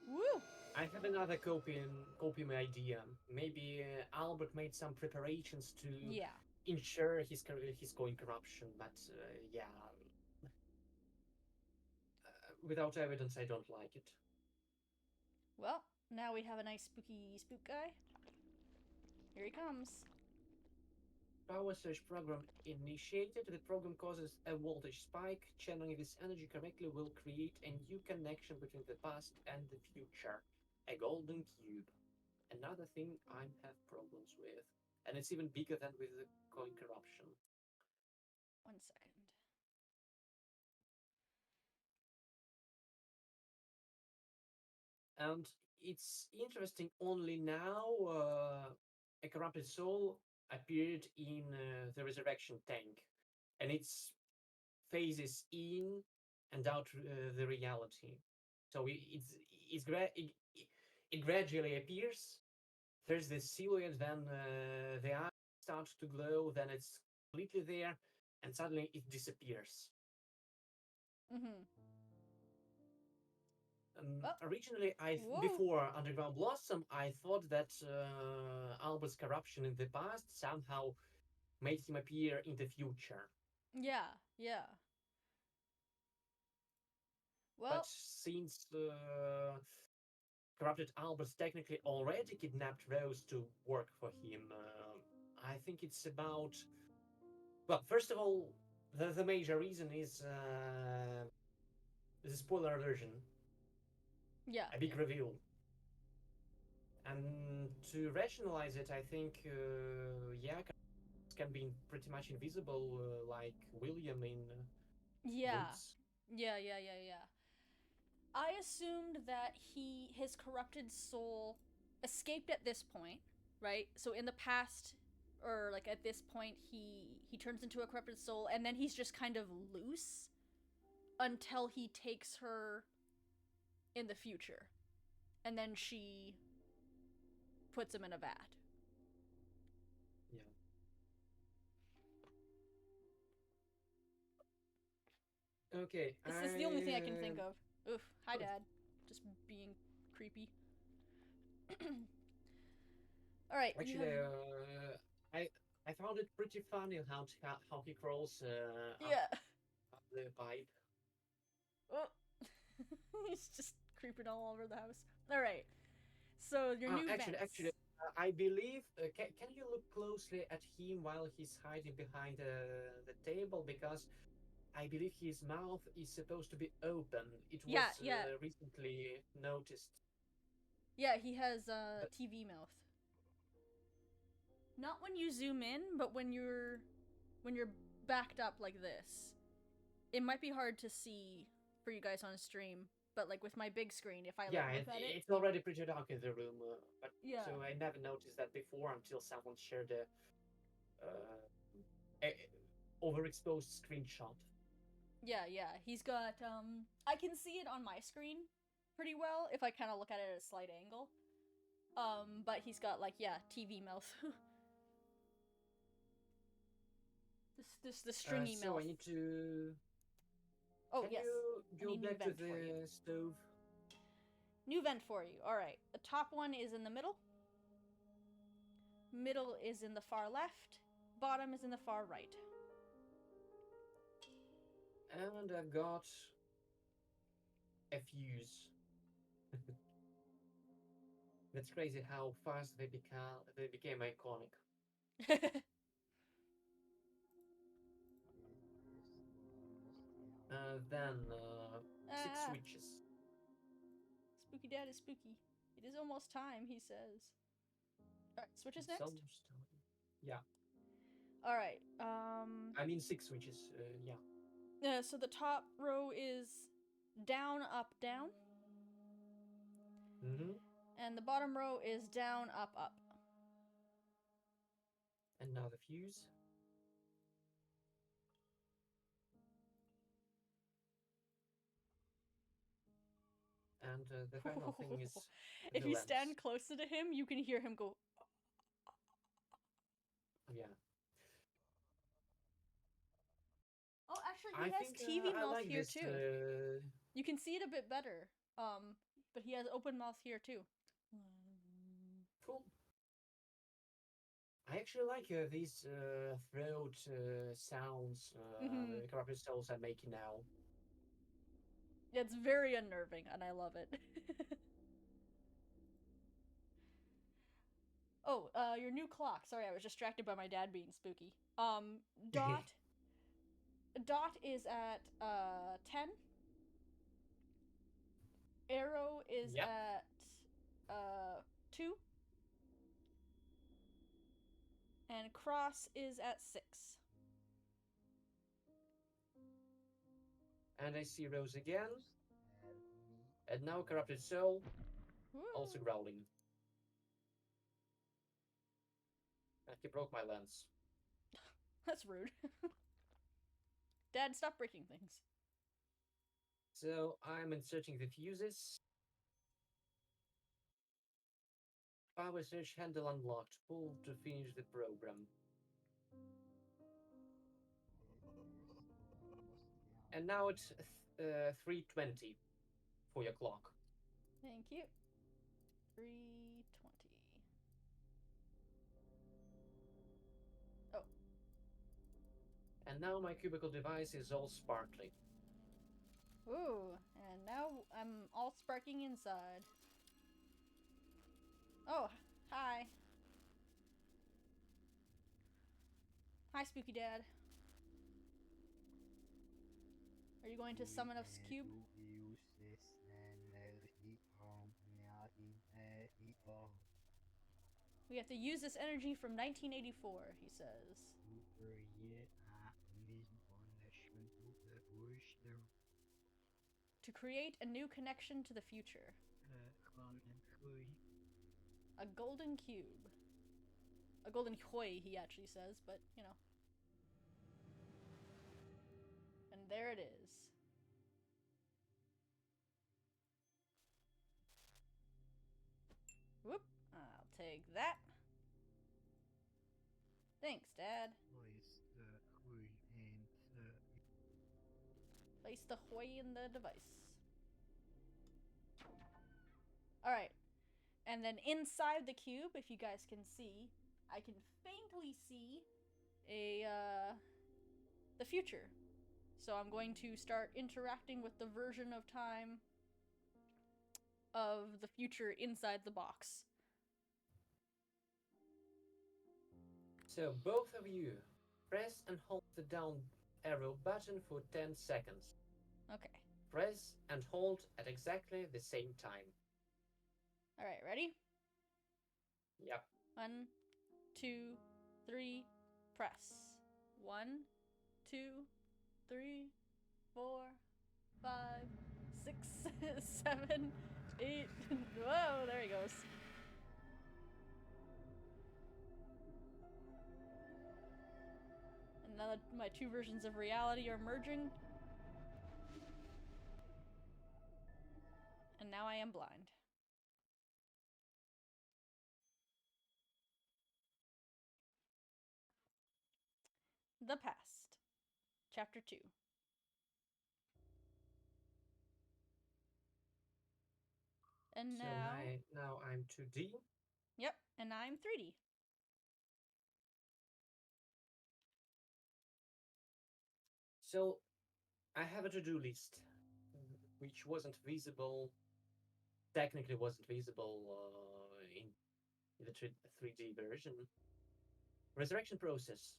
Woo! I have another copium idea. Maybe Albert made some preparations to Yeah. ensure his coin corruption, but yeah, without evidence, I don't like it. Well, now we have a nice spooky spook guy. Here he comes. Power surge program initiated. The program causes a voltage spike. Channeling this energy correctly will create a new connection between the past and the future. A golden cube. Another thing I have problems with. And it's even bigger than with the coin corruption. 1 second. And it's interesting only now a corrupted soul appeared in the resurrection tank. And its phases in and out the reality. So it gradually appears. There's this silhouette, then the eyes start to glow, then it's completely there, and suddenly it disappears. Mm-hmm. Oh, Originally, whoa. before Underground Blossom, I thought that Albert's corruption in the past somehow made him appear in the future. Yeah, yeah. But Well, since corrupted Albert technically already kidnapped Rose to work for him, I think it's about. Well, first of all, the major reason is the spoiler version, yeah, a big yeah. reveal. And to rationalize it, I think, yeah, can be pretty much invisible, like William in Yeah. Roots. Yeah. I assumed that his corrupted soul escaped at this point, right? So in the past, or like at this point, he turns into a corrupted soul, and then he's just kind of loose until he takes her in the future, and then she puts him in a vat. Yeah. Okay. This is the only thing I can think I. of. Oof. Hi, Dad. Just being creepy. All right. You Actually, have. I found it pretty funny how he crawls Yeah. up the pipe. Oh. He's just creeping all over the house. All right. So your new Actually, vents. I believe. Can you look closely at him while he's hiding behind the table? Because I believe his mouth is supposed to be open. It Yeah, was yeah, recently noticed. yeah. He has a But TV mouth. Not when you zoom in, but when you're backed up like this. It might be hard to see for you guys on stream, but like with my big screen, if I like yeah, look at it. it's already pretty dark in the room. But Yeah. so I never noticed that before until someone shared uh, a overexposed screenshot. Yeah. He's got I can see it on my screen pretty well if I kind of look at it at a slight angle. But he's got like yeah, TV mouth. this the stringy So I mouth. need to. Oh, Can yes. you I go need new back to vent for you. the stove? New vent for you. All right. The top one is in the middle. Middle is in the far left. Bottom is in the far right. And I've got a fuse. That's crazy how fast they became iconic. Then six Ah, switches. spooky dad is spooky. It is almost time, he says. Alright, switches It's next? almost time. Yeah, Alright, I mean six switches. Yeah. so the top row is down, up, down. Mm-hmm. And the bottom row is down, up, up. And now the fuse. And the final thing is If the you stand lens. closer to him, you can hear him go. Yeah. Oh, actually, he I has think TV I mouth like here this. too. You can see it a bit better. But he has open mouth here too. Cool. I actually like these throat sounds Mm-hmm. the corrupted souls are making now. It's very unnerving, and I love it. Oh, your new clock. Sorry, I was distracted by my dad being spooky. Dot. Dot is at 10. Arrow is Yep. at 2. And cross is at 6. And I see Rose again. And now corrupted soul also Woo. growling. And he broke my lens. That's rude. Dad, stop breaking things. So I'm inserting the fuses. Power surge handle unlocked. Pull to finish the program. And now it's 3:20 for your clock. Thank you. 3:20. Oh. And now my cubicle device is all sparkly. Ooh, and now I'm all sparking inside. Oh, hi. Hi, Spooky Dad. Are you going to summon a cube? We have to use this energy from 1984, he says. To create a new connection to the future. A golden cube. A golden hoi, he actually says, but, you know. And there it is. Whoop. I'll take that. Thanks, Dad. Place the hoi in the device. Alright. And then inside the cube, if you guys can see, I can faintly see the future. So I'm going to start interacting with the version of time of the future inside the box. So both of you, press and hold the down arrow button for 10 seconds. Okay. Press and hold at exactly the same time. Alright, ready? Yep. 1, 2, 3, press. 1, 2, 3, 4, 5, 6, 7, 8. Whoa, there he goes. And now that my two versions of reality are merging. And now I am blind. The Past. Chapter 2. And So now I'm 2D. Yep, and I'm 3D. So I have a to-do list, which technically wasn't visible in the 3D version. Resurrection process.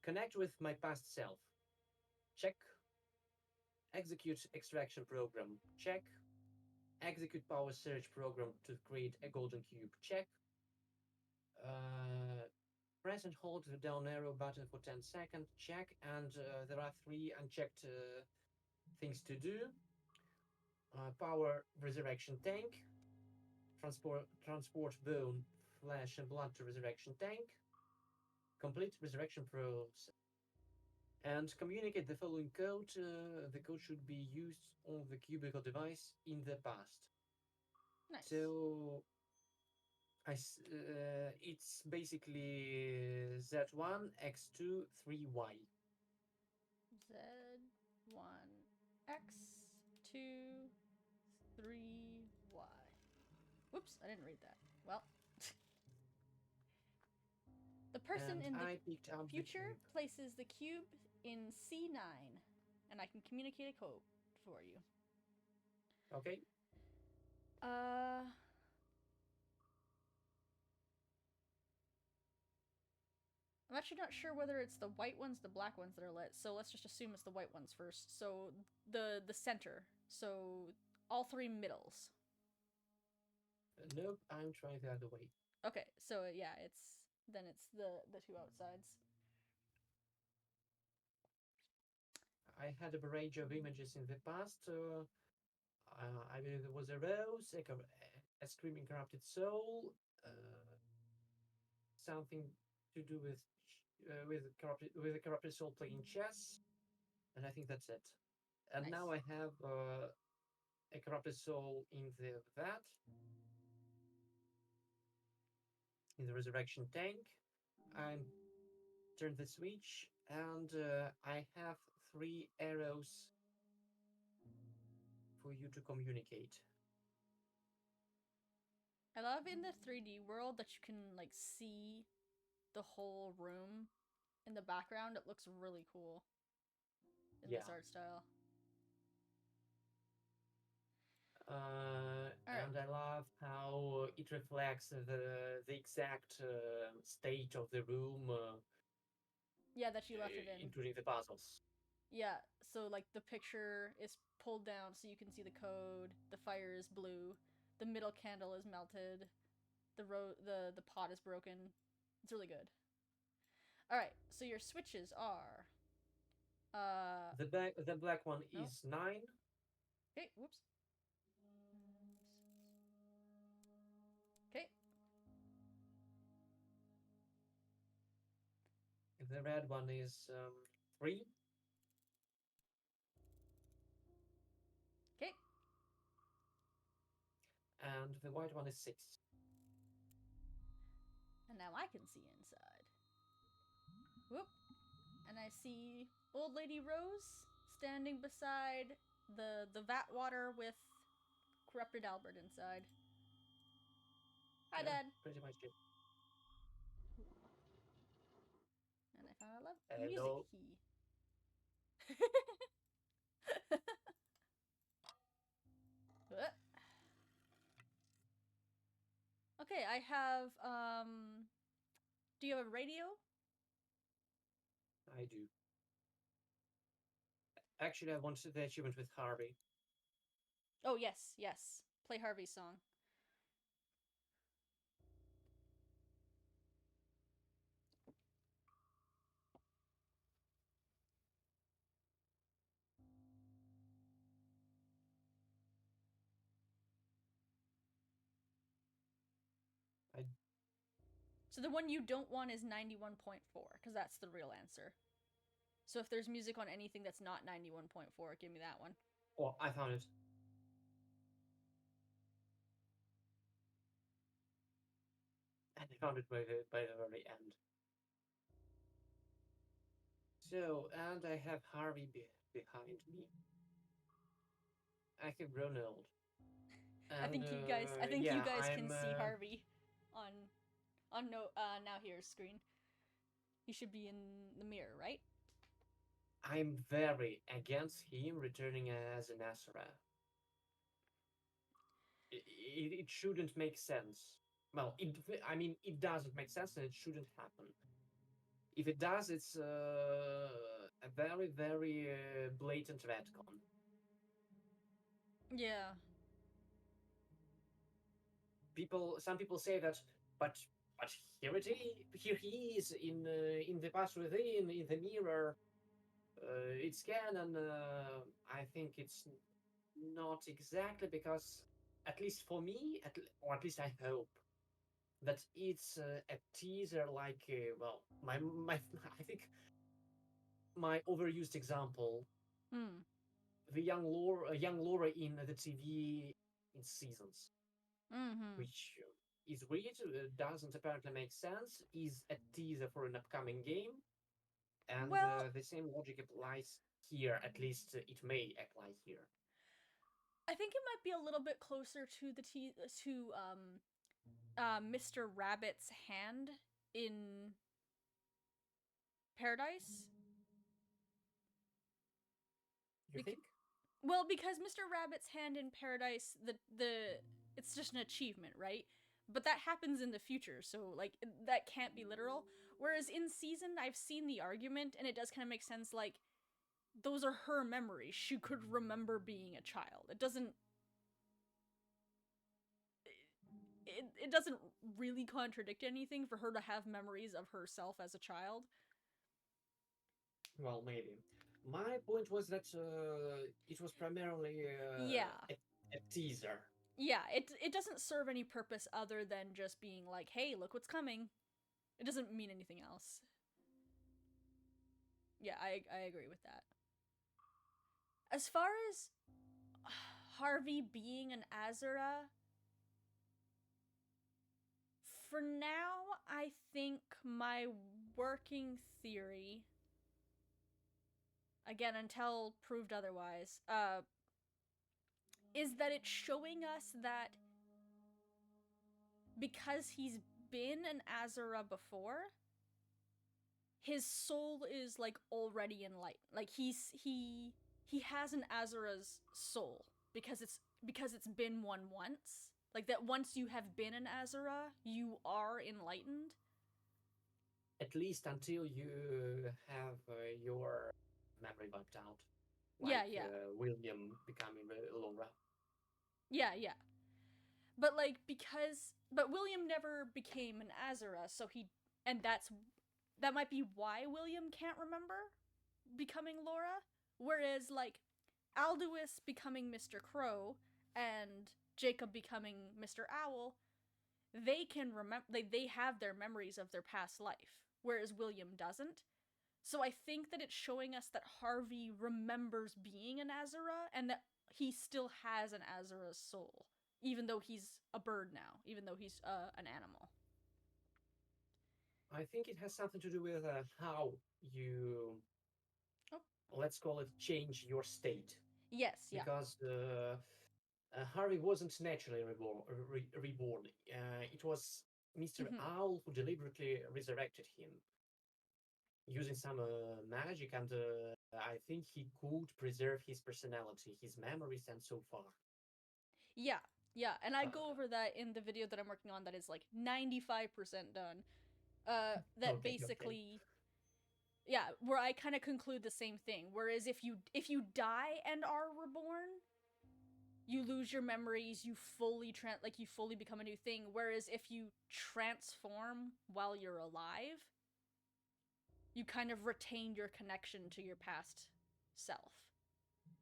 Connect with my past self. Check. Execute extraction program. Check. Execute power surge program to create a golden cube. Check. Press and hold the down arrow button for 10 seconds. Check. And there are 3 unchecked things to do. Power resurrection tank. Transport bone, flesh, and blood to resurrection tank. Complete resurrection process. And communicate the following code. The code should be used on the cubicle device in the past. Nice. So it's basically Z1, X2, 3Y. Z1, X2, 3Y. Whoops, I didn't read that. Well. The person in the future places the cube in C9, and I can communicate a code for you. Okay. I'm actually not sure whether it's the white ones, the black ones that are lit, so let's just assume it's the white ones first. So the center. So all 3 middles. Nope, I'm trying the other way. Okay, so yeah, it's the 2 outsides. I had a range of images in the past. I believe there was a rose, a screaming corrupted soul, something to do with a corrupted soul playing chess, and I think that's it. And Nice. now I have a corrupted soul in the vat, in the resurrection tank. I turn the switch, and I have 3 arrows for you to communicate. I love in the 3D world that you can like see the whole room in the background. It looks really cool in this Yeah. art style. All right. And I love how it reflects the exact state of the room, Yeah, that you left it in. including the puzzles. Yeah, so like the picture is pulled down so you can see the code. The fire is blue. The middle candle is melted. The pot is broken. It's really good. All right, so your switches are uh The black one no. is 9, Okay, whoops. Okay. the red one is 3, Okay. and the white one is 6. And now I can see inside. Whoop. And I see Old Lady Rose standing beside the vat water with corrupted Albert inside. Hi, Yeah, Dad. pretty much it. And I found a music Hello. key. Okay, I have do you have a radio? I do. Actually, I wanted the achievement with Harvey. Oh, yes, yes. Play Harvey's song. I So the one you don't want is 91.4 because that's the real answer. So if there's music on anything that's not 91.4, give me that one. Oh, I found it. And I found it by the very end. So, and I have Harvey behind me. I have grown old. And I think you yeah, guys can see Harvey on no now here's screen. He should be in the mirror, right? I'm very against him returning as an Asura. It shouldn't make sense. Well, I mean, it doesn't make sense and it shouldn't happen. If it does, it's a very, very blatant retcon. Yeah. Some people say that, but here he is in the past within, in the mirror. It's canon. I think it's not exactly because, at least for me, or at least I hope that it's a teaser. Like, well, my I think my overused example, Hmm. the young Laura in the TV in Seasons, Mm-hmm. which is weird, doesn't apparently make sense, is a teaser for an upcoming game, and Well, the same logic applies here. At least it may apply here. I think it might be a little bit closer to Mr. Rabbit's hand in Paradise. You think? Well, because Mr. Rabbit's hand in Paradise, the it's just an achievement, right? But that happens in the future, so like that can't be literal. Whereas in Season, I've seen the argument, and it does kind of make sense. Like those are her memories. She could remember being a child. It doesn't really contradict anything for her to have memories of herself as a child. Well, maybe. My point was that it was primarily Yeah. a teaser. Yeah, it doesn't serve any purpose other than just being like, "Hey, look what's coming." It doesn't mean anything else. Yeah, I agree with that. As far as Harvey being an Azura, for now, I think my working theory, again, until proved otherwise, is that it's showing us that because he's been an Azura before, his soul is like already enlightened. Like he has an Azura's soul because it's been one once. Like that once you have been an Azura, you are enlightened. At least until you have your memory wiped out, Yeah, like yeah. William becoming Laura. Yeah, yeah. But like but William never became an Azura, so that might be why William can't remember becoming Laura. Whereas like Alduis becoming Mr. Crow and Jacob becoming Mr. Owl, they can remember they have their memories of their past life, whereas William doesn't. So I think that it's showing us that Harvey remembers being an Azura and that he still has an Azura's soul, even though he's a bird now, even though he's an animal. I think it has something to do with how you, Oh, let's call it, change your state. yes, yeah. Because Harvey wasn't naturally reborn. It was Mr. Mm-hmm. Owl who deliberately resurrected him using some magic, and I think he could preserve his personality, his memories, and so far. Yeah, yeah, and I go Uh, over that in the video that I'm working on that is like 95% done. That okay, okay. basically, yeah, where I kind of conclude the same thing. Whereas if you die and are reborn, you lose your memories, you fully become a new thing. Whereas if you transform while you're alive, you kind of retain your connection to your past self.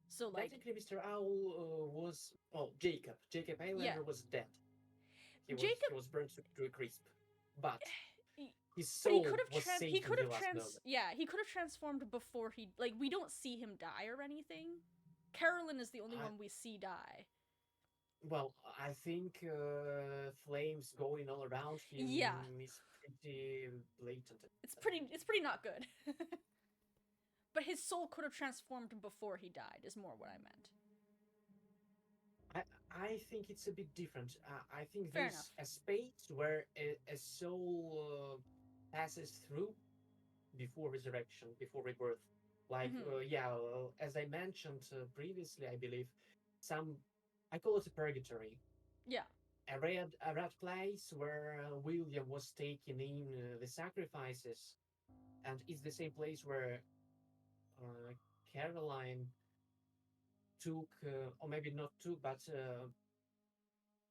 So like, Technically, Mr. Owl was, oh, Jacob. Jacob yeah, Highlander was dead. He Jacob, was burned to a crisp, but his but he could soul have was saved in the last moment. he could have transformed before he like we don't see him die or anything. Carolyn is the only I, one we see die. well, I think flames going all around Yeah, him is pretty blatant. it's pretty not good. But his soul could have transformed before he died is more what I meant. I think it's a bit different. I think Fair there's enough. a space where a soul passes through before resurrection, before rebirth. Like, Mhm. yeah, as I mentioned previously, I believe some, I call it a purgatory. Yeah. A red place where William was taking in the sacrifices, and it's the same place where uh, Caroline took, or maybe not took, but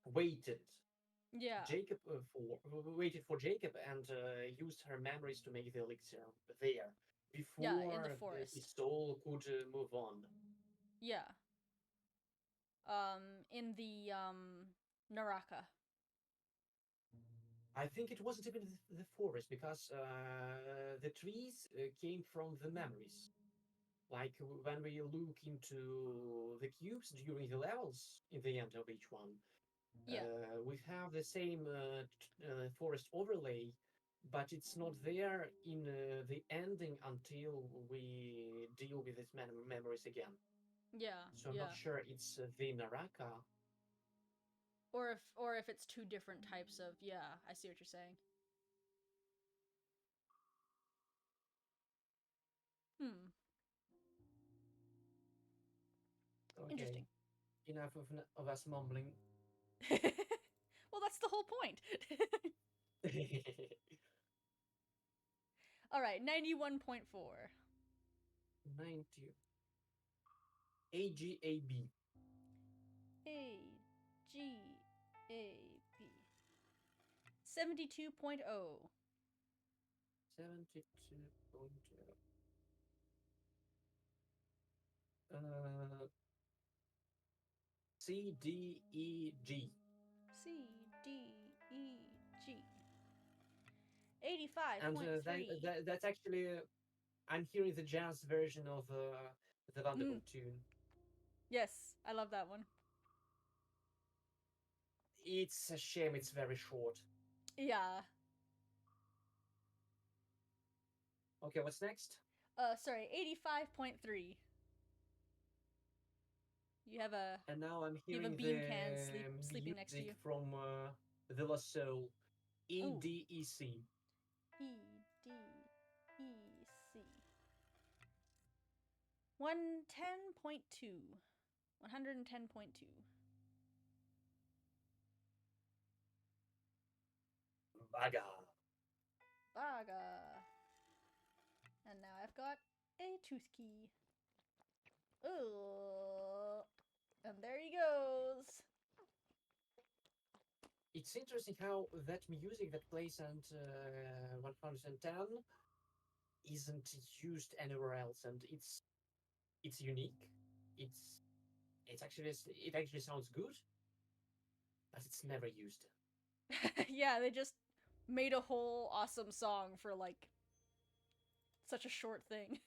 waited Yeah. waited for Jacob and used her memories to make the elixir there Yeah, in the before his forest. soul could move on. Yeah. In the Naraka. I think it wasn't even the forest because the trees came from the memories. Like when we look into the cubes during the levels in the end of each one, Yeah. we have the same forest overlay, but it's not there in the ending until we deal with these memories again. Yeah. So I'm not Yeah. sure it's the Naraka. Or if it's two different types of, yeah, I see what you're saying. Hmm. Okay, Interesting. enough of us mumbling. Well, that's the whole point. All right, 91.4. 90. AGAB. A G A B. 72.0. 72.0. Uh, CDEG. C D E G. And 85.3. that's actually I'm hearing the jazz version of the Mm. Vanderbilt tune. Yes, I love that one. It's a shame it's very short. Yeah. Okay, what's next? Sorry, 85.3. You have a And now I'm you have a hearing bean can the sleeping next to music you. from The Lost Soul, Ooh. EDEC. EDEC. 110.2. 110.2. Baga. Baga. And now I've got a tooth key. Ooh. And there he goes. It's interesting how that music that plays at 110 isn't used anywhere else, and it's unique. It's it actually sounds good, but it's never used. Yeah, they just made a whole awesome song for like such a short thing.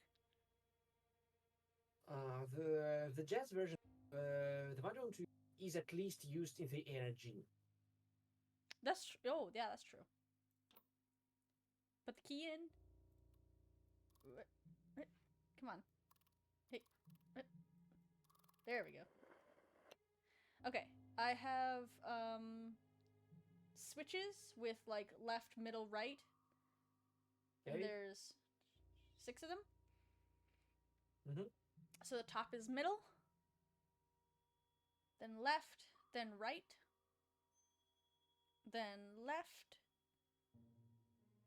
The jazz version, the 102 is at least used in the energy. Oh, yeah, that's true. Put the key in. Come on. Hey. There we go. Okay. I have switches with like left, middle, right. And Okay. there's 6 of them. Mm-hmm. So the top is middle, then left, then right, then left,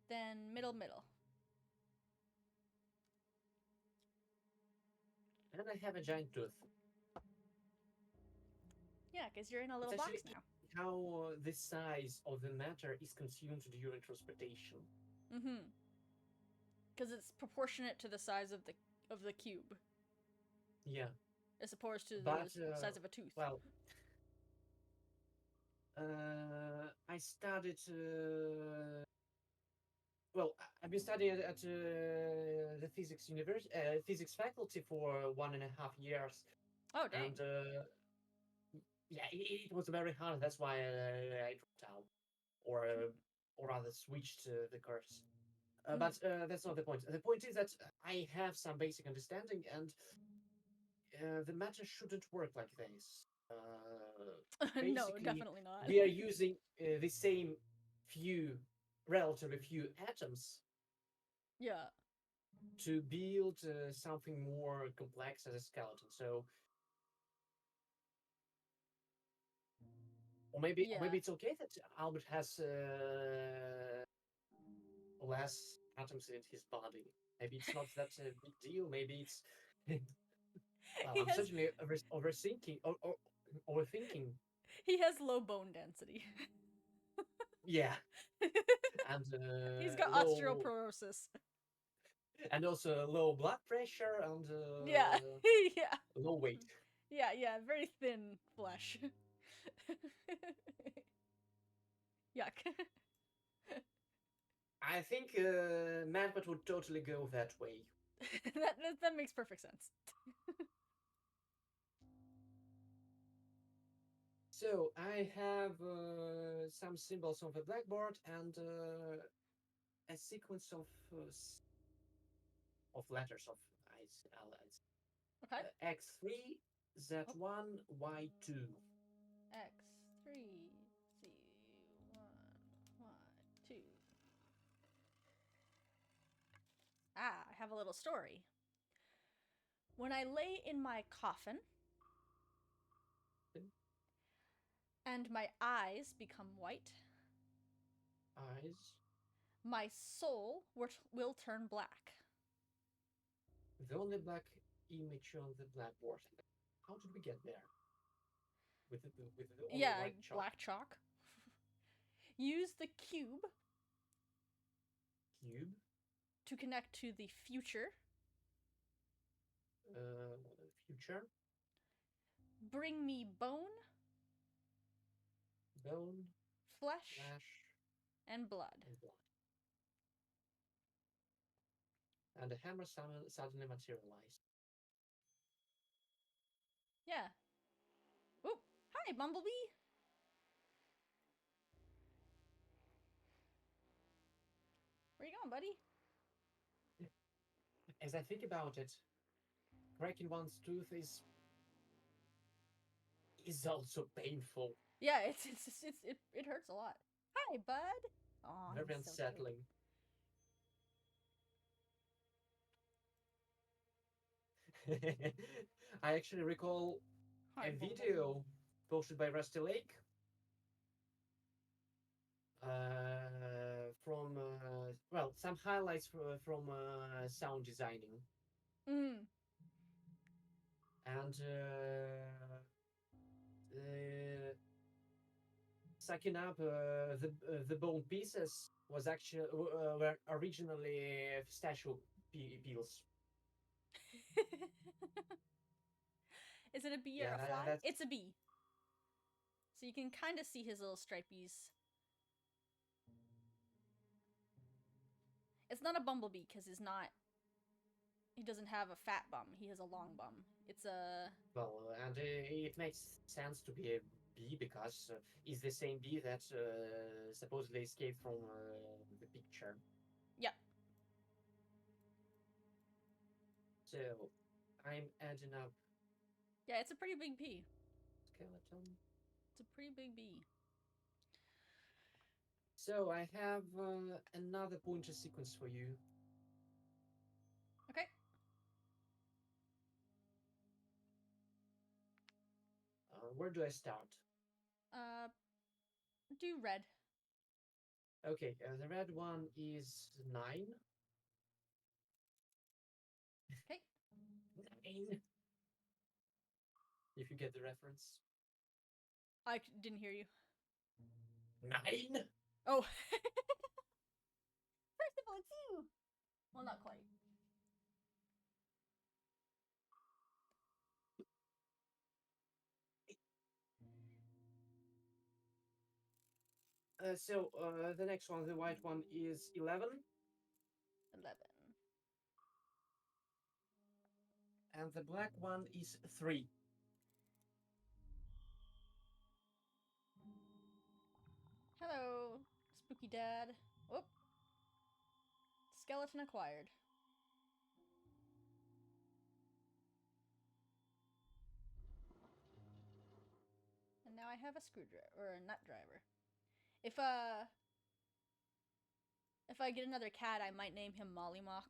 then middle, middle. And I have a giant tooth. Yeah, because you're in a It's little actually box now. how the size of the matter is consumed during transportation. Mm-hmm. Because it's proportionate to the size of the cube, Yeah, as opposed to but the size of a tooth. well, I studied. Well, I've been studying at the physics faculty for 1.5 years, Oh and dang. yeah, it was very hard. That's why I dropped out, or uh, or rather switched the course. But that's not the point. The point is that I have some basic understanding, and the matter shouldn't work like this. No, Basically, definitely not. we are using the same few, relatively few atoms Yeah. to build something more complex as a skeleton. So, or maybe Yeah. it's okay that Albert has less atoms in his body. Maybe it's not that a big deal. Maybe it's well, He I'm has certainly overthinking or overthinking. he has low bone density. Yeah, and He's got low, osteoporosis. and also low blood pressure and Yeah. Yeah. low weight. Yeah, yeah, very thin flesh. Yuck. I think Manpet would totally go that way. That makes perfect sense. So I have some symbols on the blackboard and a sequence of letters of Okay. X3, Oh, Z1, Y2. X3, Z1, Y2. Ah, I have a little story. When I lay in my coffin and my eyes become white, Eyes. my soul will turn black. The only black image on the blackboard. How did we get there? With the only Yeah, white chalk black chalk. Use the cube cube. to connect to the future. Uh, Future, Bring me bone, bone, flesh, flesh, and blood. and blood. And the hammer suddenly materialized. Yeah. Oop! Hi, Bumblebee! Where you going, buddy? As I think about it, cracking one's tooth is also painful. Yeah, it hurts a lot. Hi, bud! Aw, Very he's so cute. unsettling. I actually recall Hi, a Bumblebee. video posted by Rusty Lake from well, some highlights from sound designing Mm. and sucking up the bone pieces was actually were originally pistachio peels. Is it a bee or Yeah, a fly? that's It's a bee. So you can kind of see his little stripies. It's not a bumblebee because he's not. He doesn't have a fat bum. He has a long bum. It's a. well, and it makes sense to be a bee because it's the same bee that supposedly escaped from the picture. Yep. So I'm adding up Yeah, it's a pretty big bee. skeleton. It's a pretty big bee. So I have another pointer sequence for you. Okay. Where do I start? Uh, do red. Okay, the red one is 9. Okay. 9. If you get the reference. I didn't hear you. 9? Oh. First of all, it's you. Well, not quite. So the next one, the white one, is 11. 11. And the black one is 3. Hello, spooky dad. Whoop. Skeleton acquired. And now I have a screwdriver or a nut driver. If if I get another cat, I might name him Mollymock.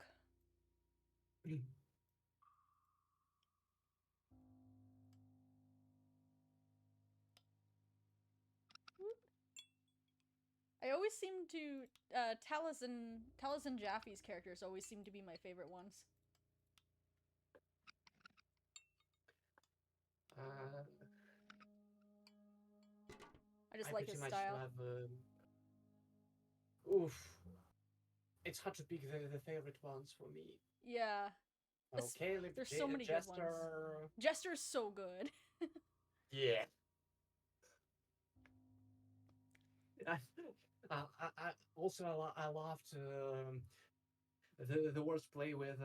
I always seem to Talus and Jaffe's characters always seem to be my favorite ones. Uh, I just I like pretty his much style. love. Oof. It's hard to pick the favorite ones for me. Yeah. Oh, Caleb, There's so many good ones. Jester. Jester's so good. Yeah. Also, I loved the worst play with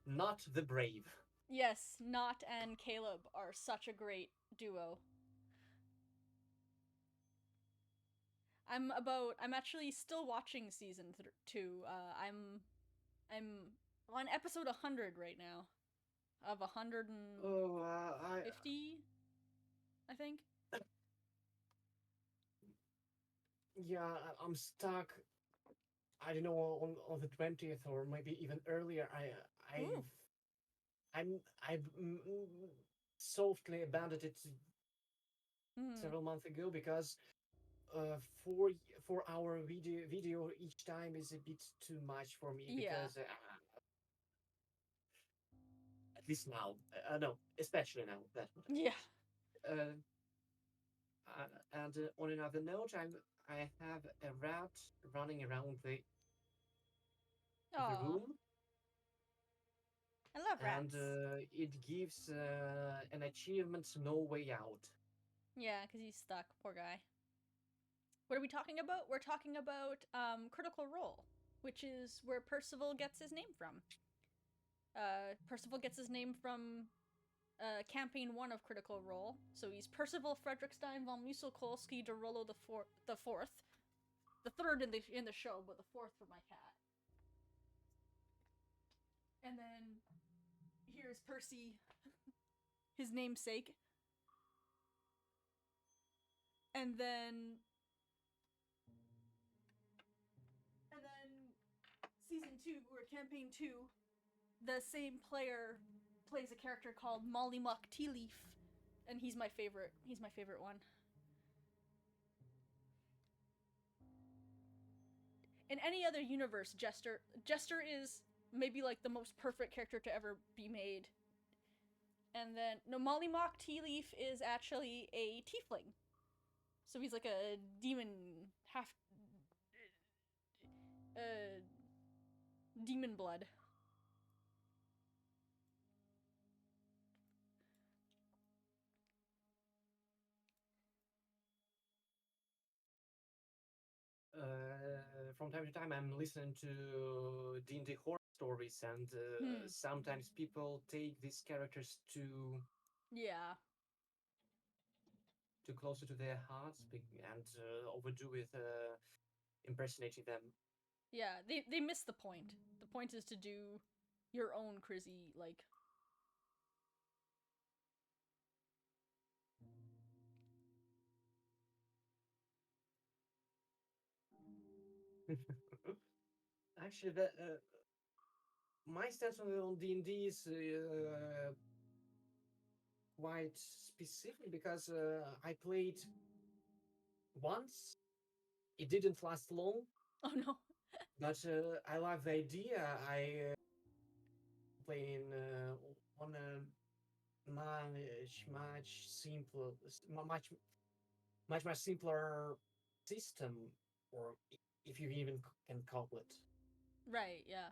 not the brave. Yes, Not and Caleb are such a great duo. I'm actually still watching season 2. I'm on episode 100 right now of 150, Oh, I think. I'm stuck. I don't know on the 20th or maybe even earlier. Ooh. I've softly abandoned it Mm. several months ago because 4 hour video each time is a bit too much for me Yeah. because at least now no, especially now that much. Yeah. Uh, and on another note, I have a rat running around the Aw. room, I love and rats. it gives an achievement no way out. Yeah, because he's stuck. Poor guy. What are we talking about? We're talking about Critical Role, which is where Percival gets his name from. Percival gets his name from campaign 1 of Critical Role. So he's Percival Frederickstein von Musolkolski de Rollo the fourth, the third in the show, but the fourth for my cat. And then here's Percy, his namesake. And then season 2 or campaign 2, the same player plays a character called Mollymuck Tea Leaf, and he's my favorite. He's my favorite one. In any other universe, Jester is maybe like the most perfect character to ever be made. And then no, Mollymuck Tea Leaf is actually a tiefling. So he's like a demon, half demon blood. From time to time, I'm listening to D&D horror stories, and sometimes people take these characters too closer to their hearts and overdo with impersonating them. Yeah, they miss the point. The point is to do your own crazy, like... Actually, my stance on D&D is quite specific because I played once. It didn't last long. Oh no. But I love the idea. I playing on a much simpler, much simpler system, or if you even can call it. Right, yeah.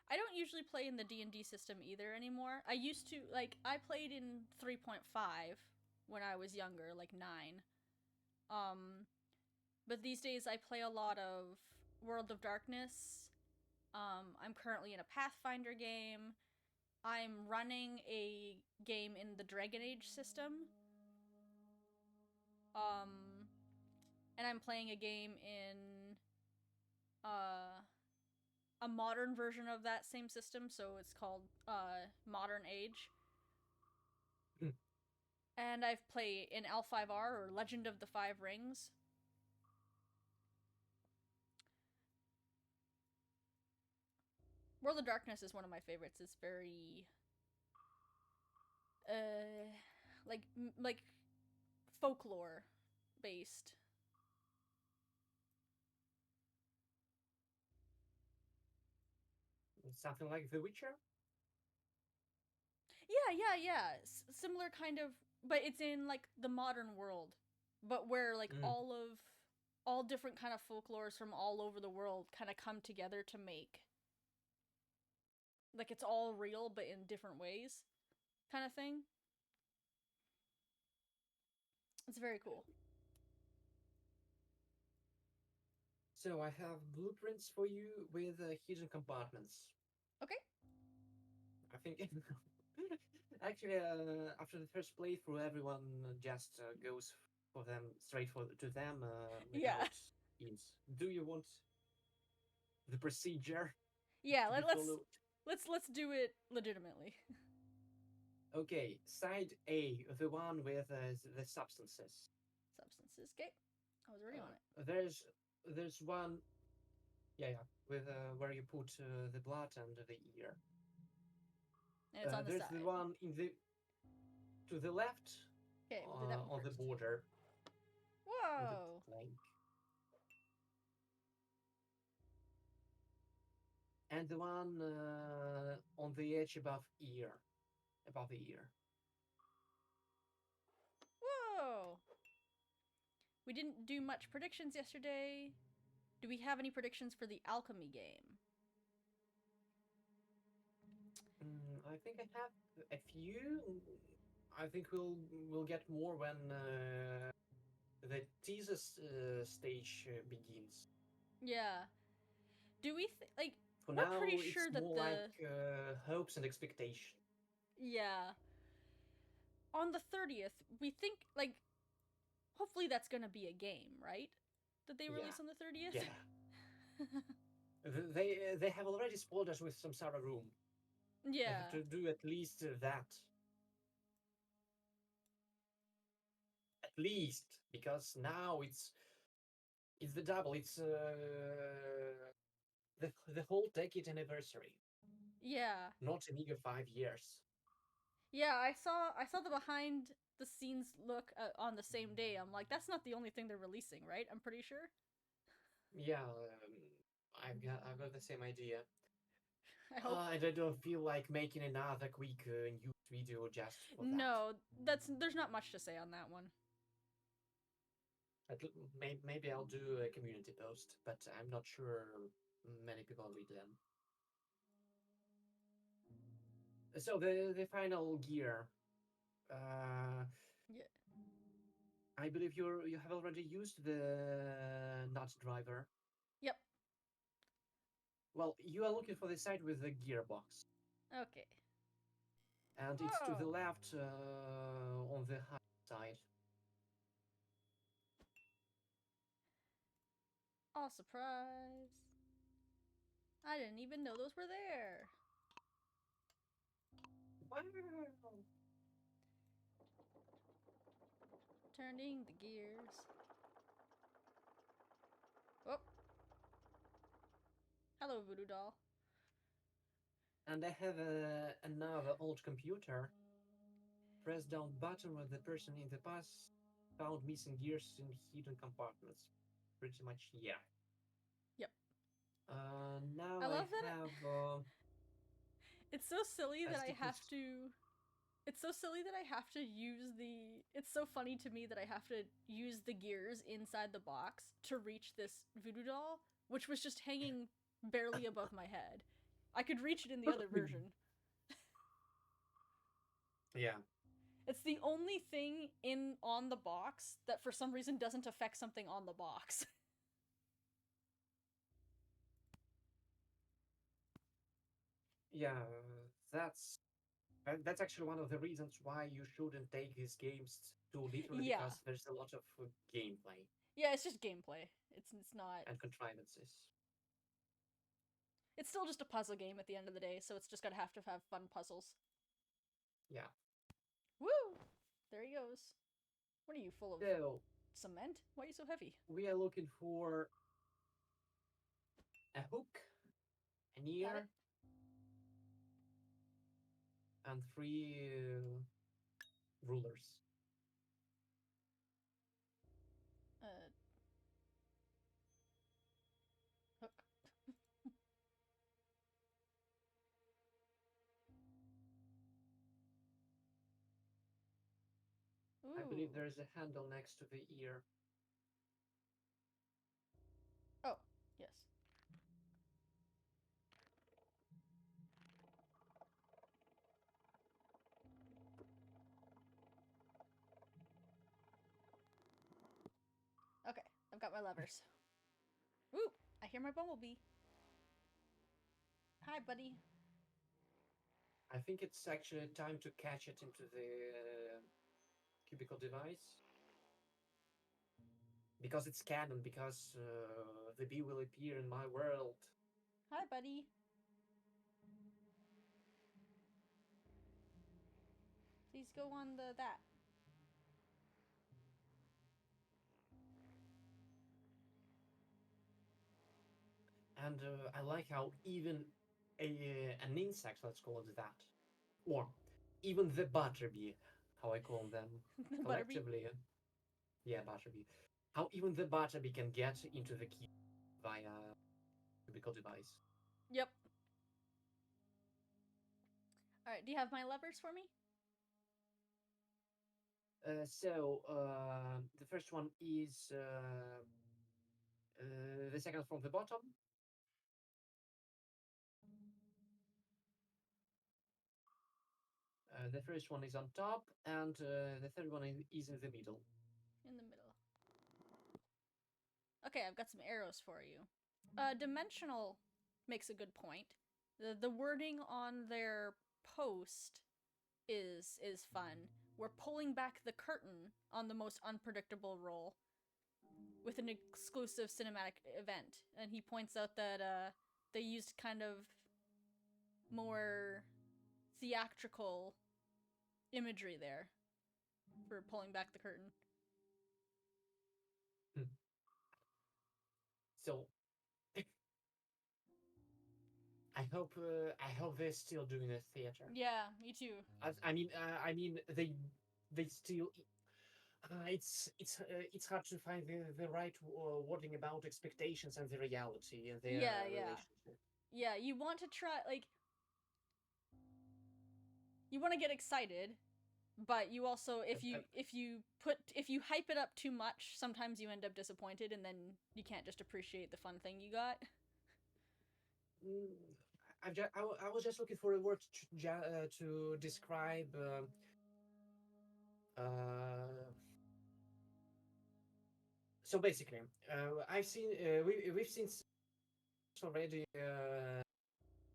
I don't usually play in the D&D system either anymore. I used to, like, I played in 3.5 when I was younger, like 9. But these days I play a lot of World of Darkness. I'm currently in a Pathfinder game. I'm running a game in the Dragon Age system. And I'm playing a game in a modern version of that same system, so it's called Modern Age. And I've played in L5R, or Legend of the Five Rings. World of Darkness is one of my favorites. It's very like folklore based. Something like The Witcher. Yeah. Similar kind of, but it's in like the modern world, but where like all different kind of folklores from all over the world kind of come together to make, like, it's all real but in different ways, kind of thing. It's very cool. So I have blueprints for you with hidden compartments. Okay. I think actually after the first playthrough, everyone just goes for them straight to them without hints. Do you want the procedure Yeah, to be followed? let's do it legitimately. Okay, side A, the one with the substances. Substances. Okay. I was already on it. There's one, yeah, with where you put the blood and the ear. And it's on the There's side. the one to the left. Okay, we'll do that one on first. the border. Whoa! The plank. And the one on the edge above the ear. Whoa! We didn't do much predictions yesterday. Do we have any predictions for the alchemy game? I think I have a few. I think we'll get more when the teaser stage begins. Yeah. Do we like? For We're now, pretty it's sure that more the like hopes and expectation. yeah, on the 30th, we think, like, hopefully that's gonna be a game, right? That they release on the 30th? Yeah. They have already spoiled us with some sort of room. They have Yeah. to do at least that. At least, because now it's the double. It's the whole decade anniversary. Yeah. Not a meager 5 years. Yeah, I saw the behind the scenes look on the same day. I'm like, that's not the only thing they're releasing, right? I'm pretty sure. Yeah, I've got the same idea. I hope. And I don't feel like making another quick news video just for that. No, there's not much to say on that one. Maybe I'll do a community post, but I'm not sure many people read them. So the final gear. Yeah. I believe you have already used the nut driver. Yep. Well, you are looking for the side with the gearbox, Okay. and it's to the Oh. left on the high side. Oh, surprise. I didn't even know those were there. Wow. Turning the gears. Oh. Hello, Voodoo Doll. And I have another old computer. Press down button when the person in the past found missing gears in hidden compartments. Pretty much, yeah. Yep. Now I I love that have it's so silly a that I sticky. have to. It's so silly that I have to use the. It's so funny to me that I have to use the gears inside the box to reach this voodoo doll, which was just hanging barely above my head. I could reach it in the other version. Yeah. It's the only thing in on the box that for some reason doesn't affect something on the box. Yeah, that's that's actually one of the reasons why you shouldn't take these games too literally, Yeah. because there's a lot of gameplay Yeah, it's just gameplay. It's not. and contrivances. It's still just a puzzle game at the end of the day, so it's just gonna have to have fun puzzles. Yeah. Woo! There he goes. What are you, full of So cement? Why are you so heavy? we are looking for a hook, an Got it? ear, and three rulers. Uh, hook. I believe Ooh. there is a handle next to the ear. Oh, yes. Okay, I've got my levers. Ooh, I hear my bumblebee. Hi, buddy. I think it's actually time to catch it into the cubicle device. Because it's canon, because the bee will appear in my world. Hi, buddy. Please go on the that. And I like how even an insect, let's call it that, or even the butterbee, how I call them The butterbee. collectively. Yeah, butterbee. How even the butterbee can get into the key via cubicle device. Yep. Alright, do you have my levers for me? The first one is the second from the bottom. The first one is on top, and the third one is in the middle. In the middle. Okay, I've got some arrows for you. Dimensional makes a good point. The wording on their post is fun. we're pulling back the curtain on the most unpredictable role with an exclusive cinematic event. And he points out that they used kind of more theatrical imagery there for pulling back the curtain. So I hope they're still doing a theater. Yeah, me too. I mean they still. It's hard to find the right wording about expectations and the reality and their relationship. Yeah, you want to try, like, you want to get excited, but you also, if you hype it up too much, sometimes you end up disappointed, and then you can't just appreciate the fun thing you got. I was just looking for a word to describe. So basically, I've seen we've seen already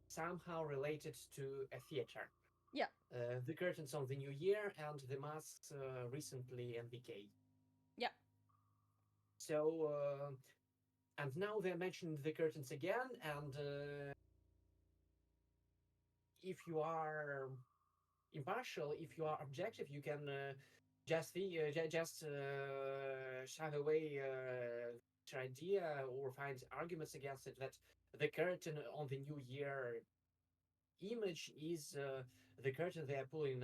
somehow related to a theater. Yeah. The curtains on the New Year and the masks recently MVK. Yeah. So and now they mentioned the curtains again, and if you are impartial, if you are objective, you can just shove away the idea or find arguments against it that the curtain on the New Year image is the curtain they are pulling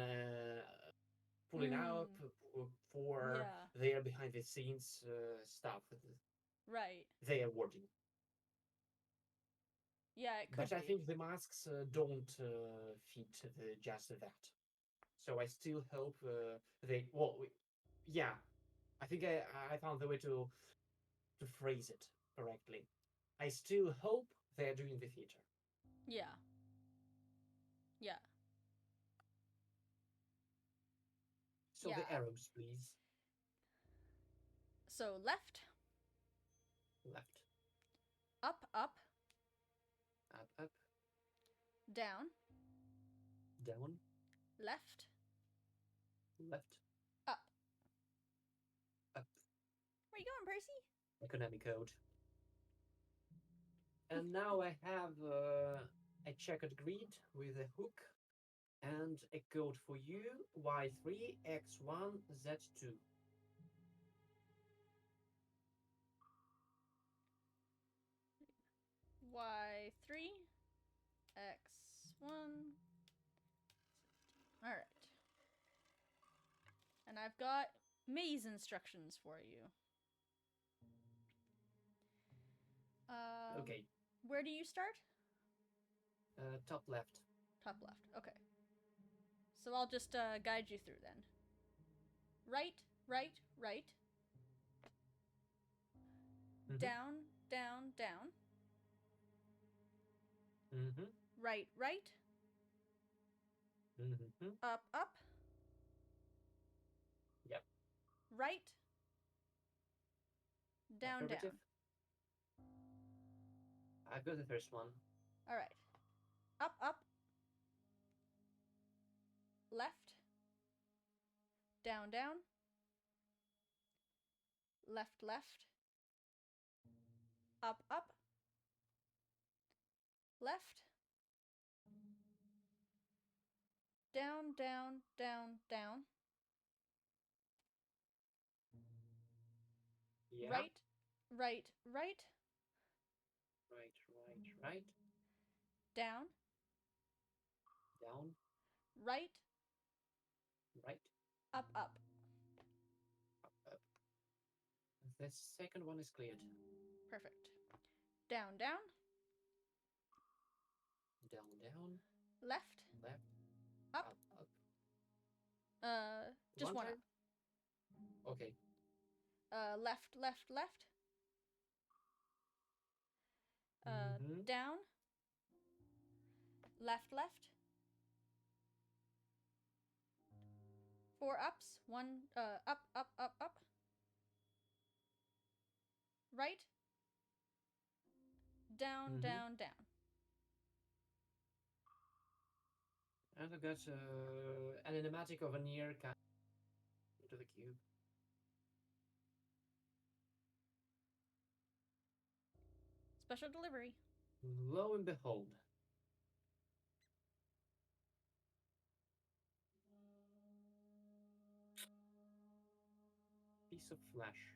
up for their behind the scenes stuff. Right. They are wording. Yeah, it could but be. I think the masks don't fit just that. So I still hope they. Well, yeah, I think I found the way to phrase it correctly. I still hope they're doing the theater. Yeah. Yeah. So the arrows, please. So left. Left. Up, up. Up, up. Down. Down. Left. Left. Up. Up. Where you going, Percy? Economic code. And now I have a checkered grid with a hook and a code for you, Y3, X1, Z2. Y3, X1. Alright. And I've got maze instructions for you. Okay. Where do you start? Top left. Top left. Okay. So I'll just guide you through then. Right, right, right. Mm-hmm. Down, down, down. Mm-hmm. Right, right. Mm-hmm. Up, up. Yep. Right. Down, down. I got the first one. All right. Up, up. Left. Down, down. Left, left. Up, up. Left. Down, down, down, down. Yeah. Right, right, right. Right, right, right. Down. Down. Right. Right. Up, up. Up, up. The second one is cleared. Perfect. Down, down. Down, down. Left. Left. Up. Up, up. Just one up. Okay. Left, left, left. Down. Left, left. 4 ups. 1, up, up, up, up. Right. Down, down, down. And I got an enigmatic of a near kind. into the cube. Special delivery. Lo and behold. Piece of flesh.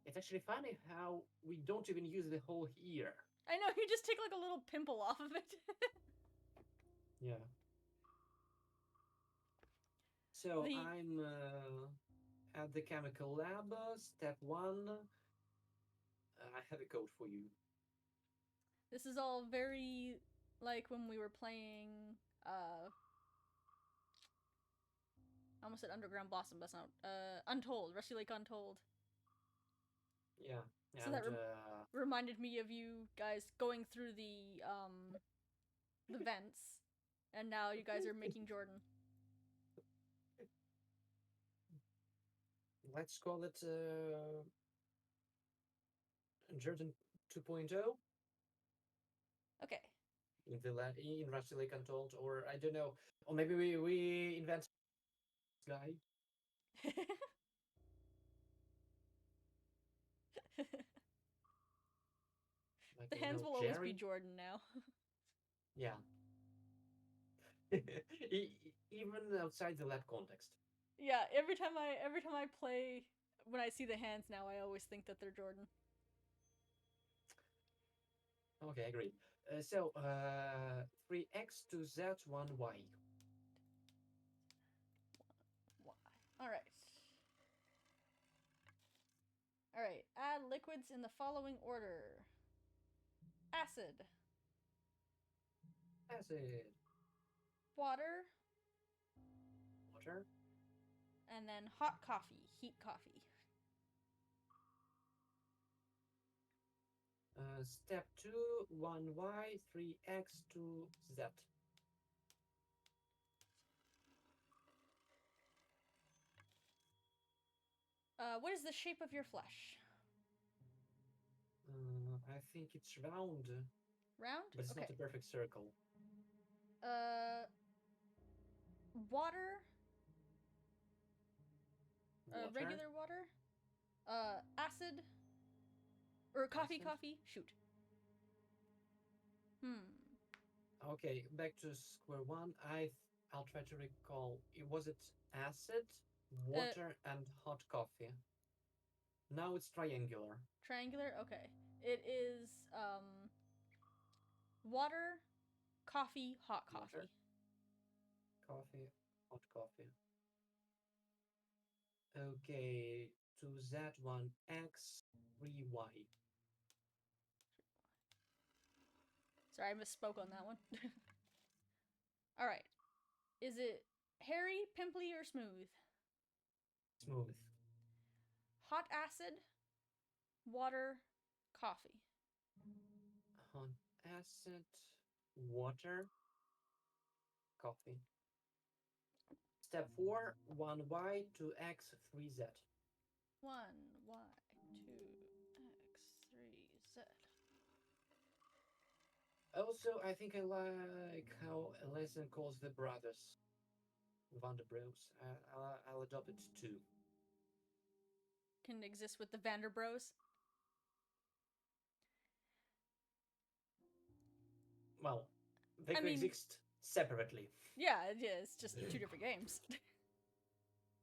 It's actually funny how we don't even use the whole ear. I know, you just take like a little pimple off of it. Yeah. So I'm at the chemical lab. Step 1. I have a code for you. This is all very like when we were playing I almost said Underground Blossom, but that's not Untold, Rusty Lake Untold. Yeah. So And that reminded me of you guys going through the vents, and now you guys are making Jordan. let's call it Jordan 2.0. Okay. In Rusty Lake Untold, or I don't know, or maybe we invent this guy. Like, The hands will always be Jerry. Jordan now. Yeah. Even outside the lab context. Yeah, every time I play, when I see the hands now, I always think that they're Jordan. Okay, agreed. So 3x to z 1y. Why? All right. All right. Add liquids in the following order: acid, Acid, water, water, and then hot coffee, heat coffee. Step 2, 1y, 3x to z. What is the shape of your flesh? I think it's round, Round? but it's not Okay. a perfect circle. Water, Water, regular water, acid, or coffee, acid. coffee. Shoot. Okay, back to square one. I'll try to recall. Was it acid, Uh, water, and hot coffee? Now it's triangular. Triangular. Okay. It is water, coffee, hot Water, coffee. coffee, hot coffee. Okay, to that one, X, 3Y. Sorry, I misspoke on that one. All right. Is it hairy, pimply, or smooth? Smooth. Hot acid, water, coffee. Hot acid, water, coffee. Step 4, 1Y, 2X, 3Z. 1y, 2x, 3z. Also, I think I like how Lesson calls the brothers Vanderbros. I'll adopt it too. Can exist with the Vanderbros. Well, they I could mean, exist separately. yeah, it's just two different games.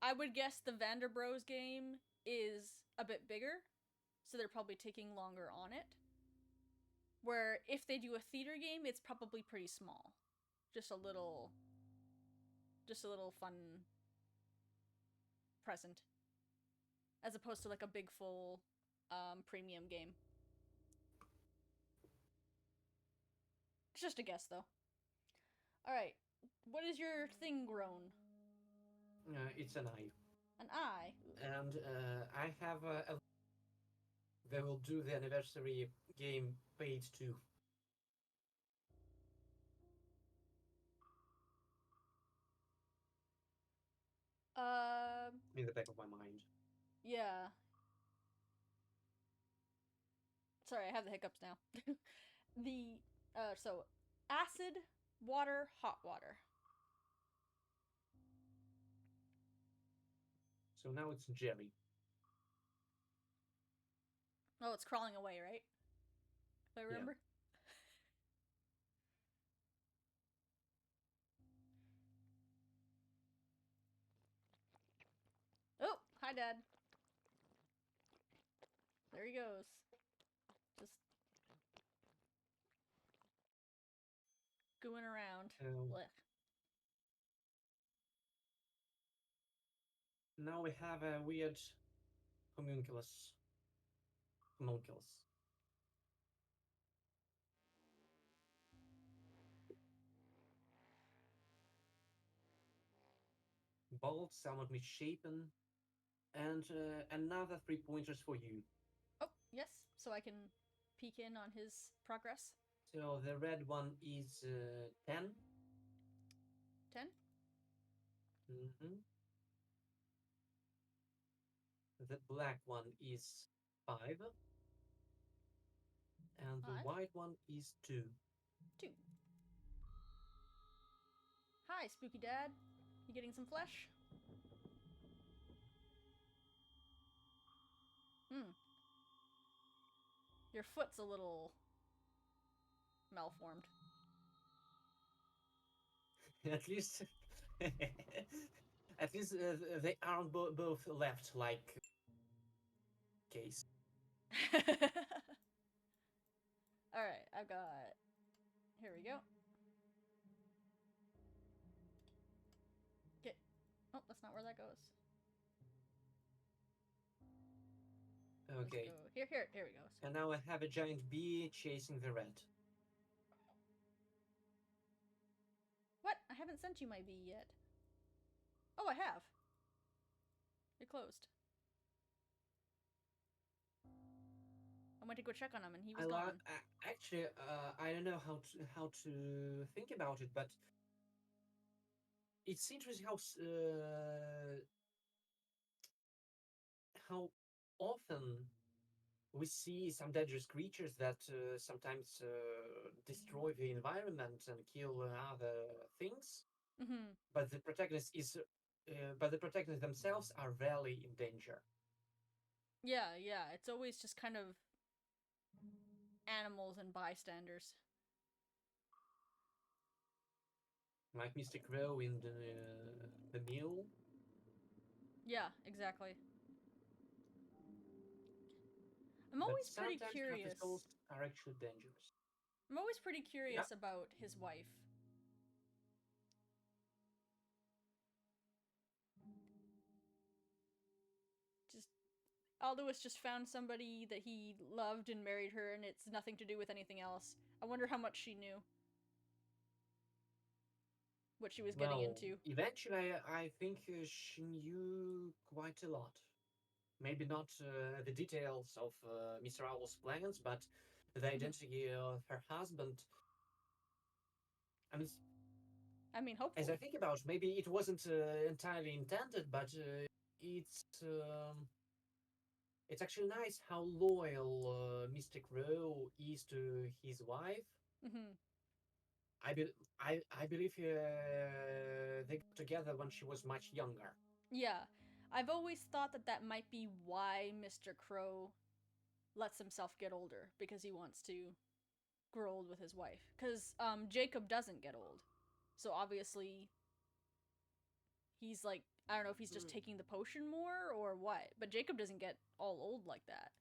I would guess the Vanderbros game is a bit bigger, so they're probably taking longer on it. Where if they do a theater game, it's probably pretty small. Just a little fun present. As opposed to like a big full premium game. It's just a guess though. Alright. What is your thing grown? It's an eye. An eye. And I have they will do the anniversary game paid too. In the back of my mind. Yeah. Sorry, I have the hiccups now. So acid, water, hot water. So now it's Jerry. Oh, it's crawling away, right? If I Yeah. remember. Oh, hi, Dad. There he goes. Just gooing around. Blech. Now we have a weird homunculus. Homunculus. Bald, somewhat misshapen, and another 3 pointers for you. Oh, yes. So I can peek in on his progress. So the red one is 10. 10? Mm-hmm. The black one is 5. And the 5? white one is 2. 2. Hi, Spooky Dad. You getting some flesh? Hmm. Your foot's a little malformed. At least, at least they aren't both left like case. Alright, I've got... Here we go. Get... Oh, that's not where that goes. Okay. Let's go. Here we go. And now I have a giant bee chasing the rat. What? I haven't sent you my bee yet. Oh, I have. It closed. I went to go check on him and he was gone. Actually, I don't know how to think about it, but it's interesting how often we see some dangerous creatures that sometimes destroy the environment and kill other things, Mm-hmm. but the protagonists themselves are rarely in danger. Yeah, yeah. It's always just kind of animals and bystanders. Like Mr. Crow in the Mule. Yeah, exactly. I'm But always pretty sometimes Dr. curious. Souls are actually dangerous. I'm always pretty Yeah. curious about his wife. Just Aldous just found somebody that he loved and married her, and it's nothing to do with anything else. I wonder how much she knew. What she was getting Well, into. eventually, I think she knew quite a lot. Maybe not the details of Mr. Owl's plans, but the identity of her husband. I mean, I mean, as I hopefully. think about it, maybe it wasn't entirely intended, but it's it's actually nice how loyal Mr. Crow is to his wife. Mm-hmm. I believe they got together when she was much younger. Yeah. I've always thought that that might be why Mr. Crow lets himself get older, because he wants to grow old with his wife. Because Jacob doesn't get old. So obviously, he's like, I don't know if he's just Hmm. taking the potion more or what, but Jacob doesn't get all old like that.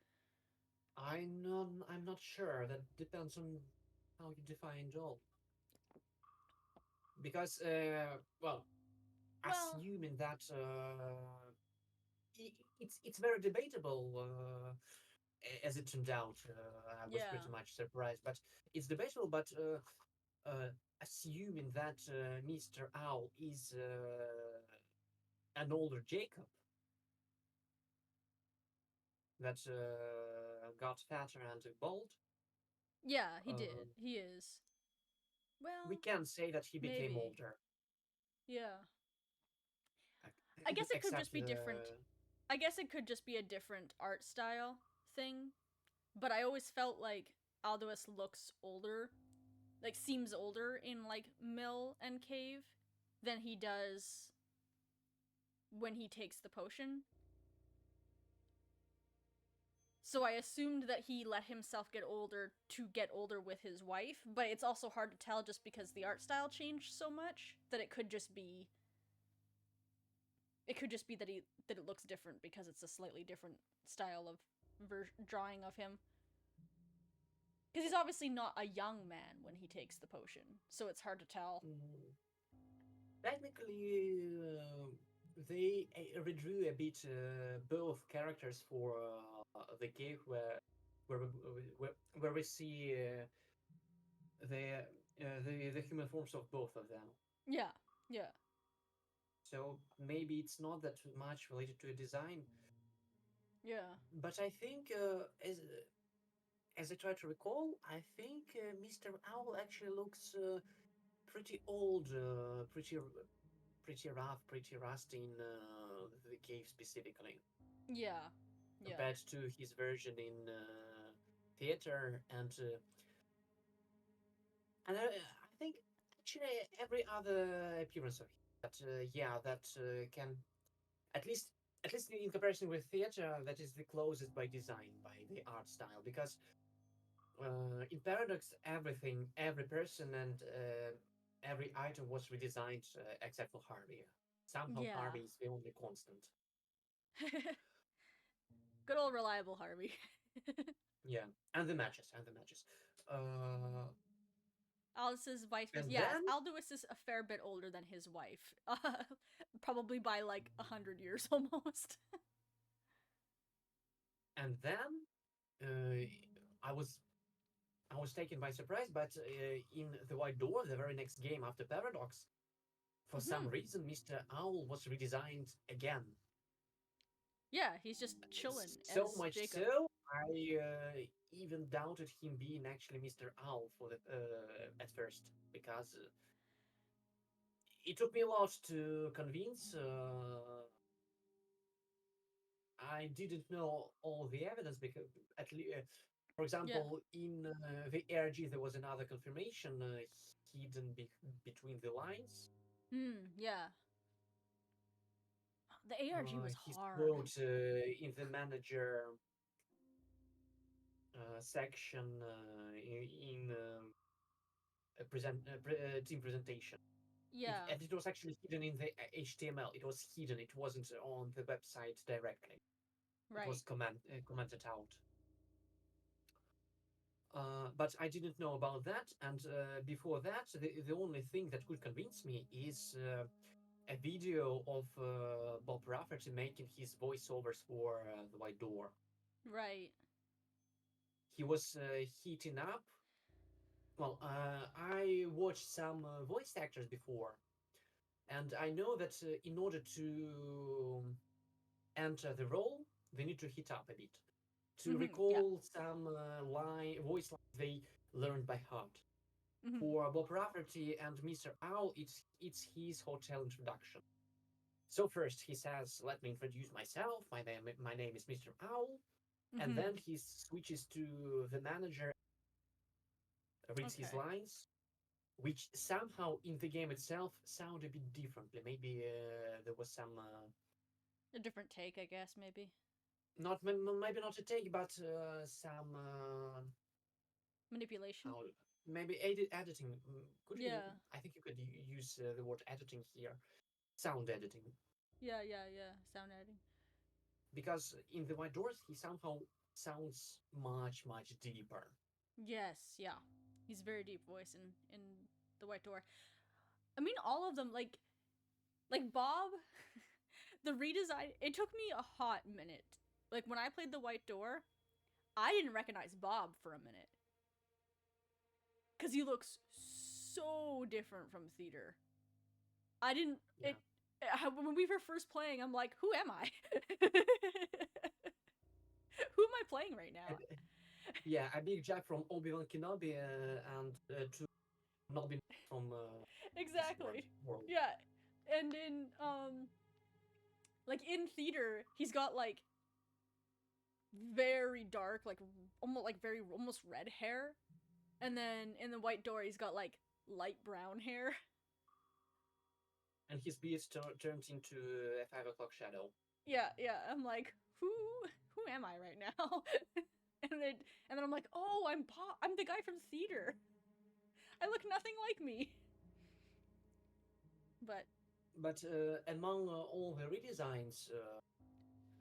I'm not sure. That depends on how you define old. Because well, Well, assuming that it's very debatable. As it turned out, I was pretty yeah. much surprised, but it's debatable. But uh, assuming that Mr. Owl is an older Jacob that got fatter and bald, Yeah, he uh, did. He is. we Well, can say that he became maybe. older. Yeah. I guess it could Except just be different. the I guess it could just be a different art style thing. But I always felt like Aldous looks older, like seems older in like Mill and Cave than he does when he takes the potion. So I assumed that he let himself get older to get older with his wife, but it's also hard to tell just because the art style changed so much that it could just be that it looks different because it's a slightly different style of drawing of him. Because he's obviously not a young man when he takes the potion, so it's hard to tell. Technically, they redrew a bit both characters for the game where we see the human forms of both of them. Yeah, yeah. So maybe it's not that much related to a design. Yeah. But I think, as I try to recall, I think Mr. Owl actually looks pretty old, pretty rough, pretty rusty in the cave specifically, Yeah. Yeah. compared to his version in theater, and I think actually every other appearance of him. But that can at least in comparison with theater, that is the closest by design, by the art style, because in Paradox, everything, every person, and every item was redesigned except for Harvey. Somehow Yeah. Harvey is the only constant. Good old reliable Harvey. Yeah, and the matches, Uh, Alice's vice versa. and Yeah, then Alduis is a fair bit older than his wife. Probably by like 100 years almost. and then I was taken by surprise, but in the White Door, the very next game after Paradox, for some Mm-hmm. reason, Mr. Owl was redesigned again. Yeah, he's just chilling So as much Jacob. so, I even doubted him being actually Mr. Owl for the at first, because it took me a lot to convince. I didn't know all the evidence because, at least, for Yeah. example, in the ARG, there was another confirmation hidden between the lines. Yeah. The ARG was His hard. quote in the manager section in team presentation. Yeah. And it was actually hidden in the HTML. It was hidden. It wasn't on the website directly. It was Right. commented out. But I didn't know about that. And before that, the only thing that could convince me is a video of Bob Rafferty making his voiceovers for The White Door. Right. He was heating up. Well, I watched some voice actors before, and I know that in order to enter the role, they need to heat up a bit to Yeah. recall some voice lines they learned by heart. For Bob Rafferty and Mr. Owl, it's his hotel introduction. So first he says, "Let me introduce myself. My name is Mr. Owl," and then he switches to the manager, reads his Okay. lines, which somehow in the game itself sound a bit differently. Maybe there was some A different take, I guess, maybe. not maybe not a take, but some Manipulation. how maybe editing. Could you? Yeah. I think you could use the word editing here, sound editing, Yeah. Sound editing. because in the White Doors he somehow sounds much deeper. Yes, yeah. He's very deep voice in the White Door. I mean, all of them, like Bob, the redesign. It took me a hot minute. Like when I played the White Door, I didn't recognize Bob for a minute because he looks so different from theater. I didn't. Yeah. When we were first playing, I'm like, who am I? Who am I playing right A, now? yeah, a big jump from Obi-Wan Kenobi and to Nobby from Discord Exactly. world. Yeah. And in like in theater, he's got like very dark, like almost like very almost red hair. And then in the White Door, he's got like light brown hair. And his beard turned into a 5 o'clock shadow. Yeah, yeah. I'm like, who am I right now? and then I'm like, oh, I'm the guy from theater. I look nothing like me. But among all the redesigns,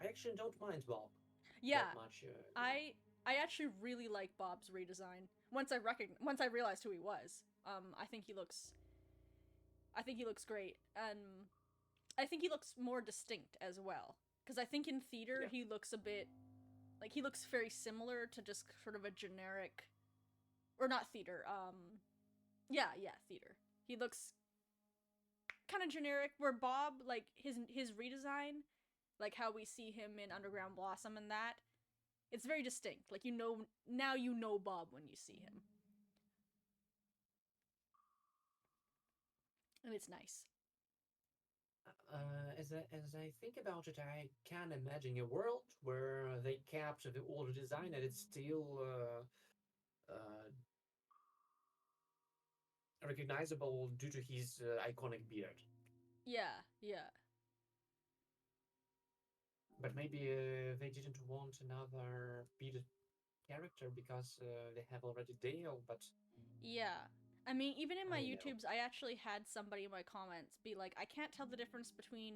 I actually don't mind Bob that yeah, much. I actually really like Bob's redesign. Once I realized who he was, I think he looks great, and I think he looks more distinct as well. Because I think in theater Yeah. he looks a bit like he looks very similar to just sort of a generic, or not theater. Yeah, theater. He looks kind of generic. Where Bob, like his redesign, like how we see him in Underground Blossom and that, it's very distinct. Like now you know Bob when you see him. And it's nice. As I think about it, I can imagine a world where they capture the old design and it's still recognizable due to his iconic beard. Yeah, yeah. But maybe they didn't want another bearded character because they have already Dale. But Yeah. I mean, even in I my don't know. YouTubes, I actually had somebody in my comments be like, I can't tell the difference between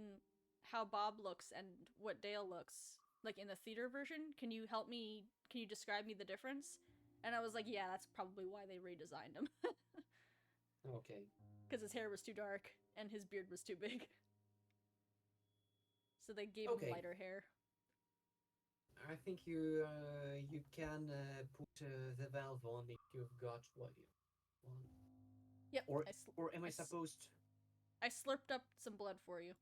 how Bob looks and what Dale looks, like in the theater version. Can you help me? Can you describe me the difference? And I was like, yeah, that's probably why they redesigned him. Okay. Because his hair was too dark and his beard was too big. So they gave him Okay. lighter hair. I think you can put the valve on if you've got what you want. Yep. Or am I supposed? I slurped up some blood for you.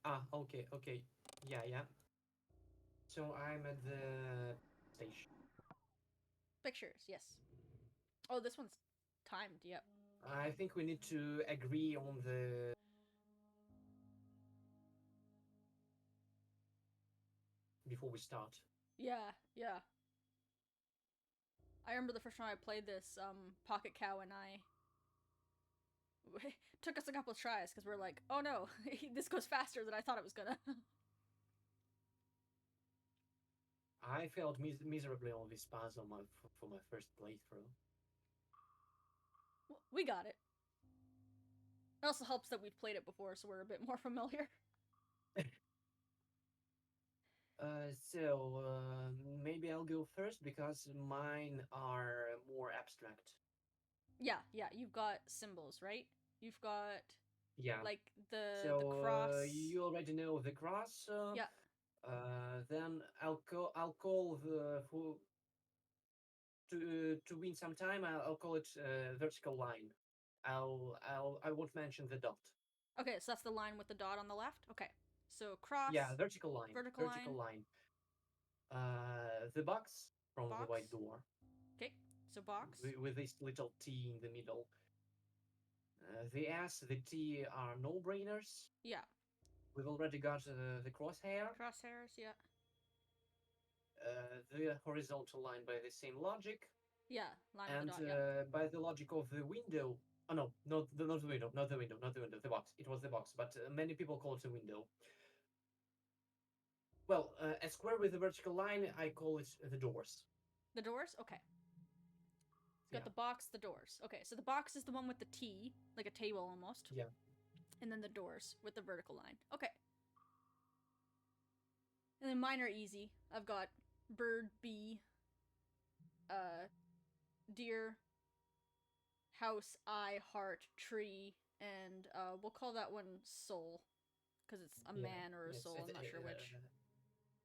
Ah, okay, okay. Yeah, yeah. So I'm at the station. Pictures, yes. Oh, this one's timed, yep. I think we need to agree on the before we start. Yeah, yeah. I remember the first time I played this, Pocket Cow and I took us a couple of tries because we're like, oh no, this goes faster than I thought it was gonna. I failed miserably on this puzzle for my first playthrough. We got it. It also helps that we've played it before, so we're a bit more familiar. Maybe I'll go first because mine are more abstract. Yeah, yeah, you've got symbols, right? You've got Yeah. like the So cross. you already know the cross. Yeah. Then I'll call the for to win some time. I'll call it vertical line. I won't mention the dot. Okay, so that's the line with the dot on the left. Okay, so Yeah, cross, vertical line. vertical Vertical line, line. The box from the white box. door Okay, so box. with this little T in the middle. The S, the T are no-brainers. Yeah. We've already got the crosshair. Crosshairs. Yeah. The horizontal line by the same logic. Yeah. Line with the And dot. Yeah. by the logic of the window. Oh no, not the window, not the window, not the window, the box. It was the box, but many people call it a window. Well, a square with a vertical line, I call it the doors. The doors. Okay. Got Yeah. the box, the doors. Okay, so the box is the one with the T, like a table almost. Yeah. And then the doors with the vertical line. Okay. And then mine are easy. I've got bird, bee, deer, house, eye, heart, tree, and we'll call that one soul. Because it's a man or a Yes, soul, I'm not sure which.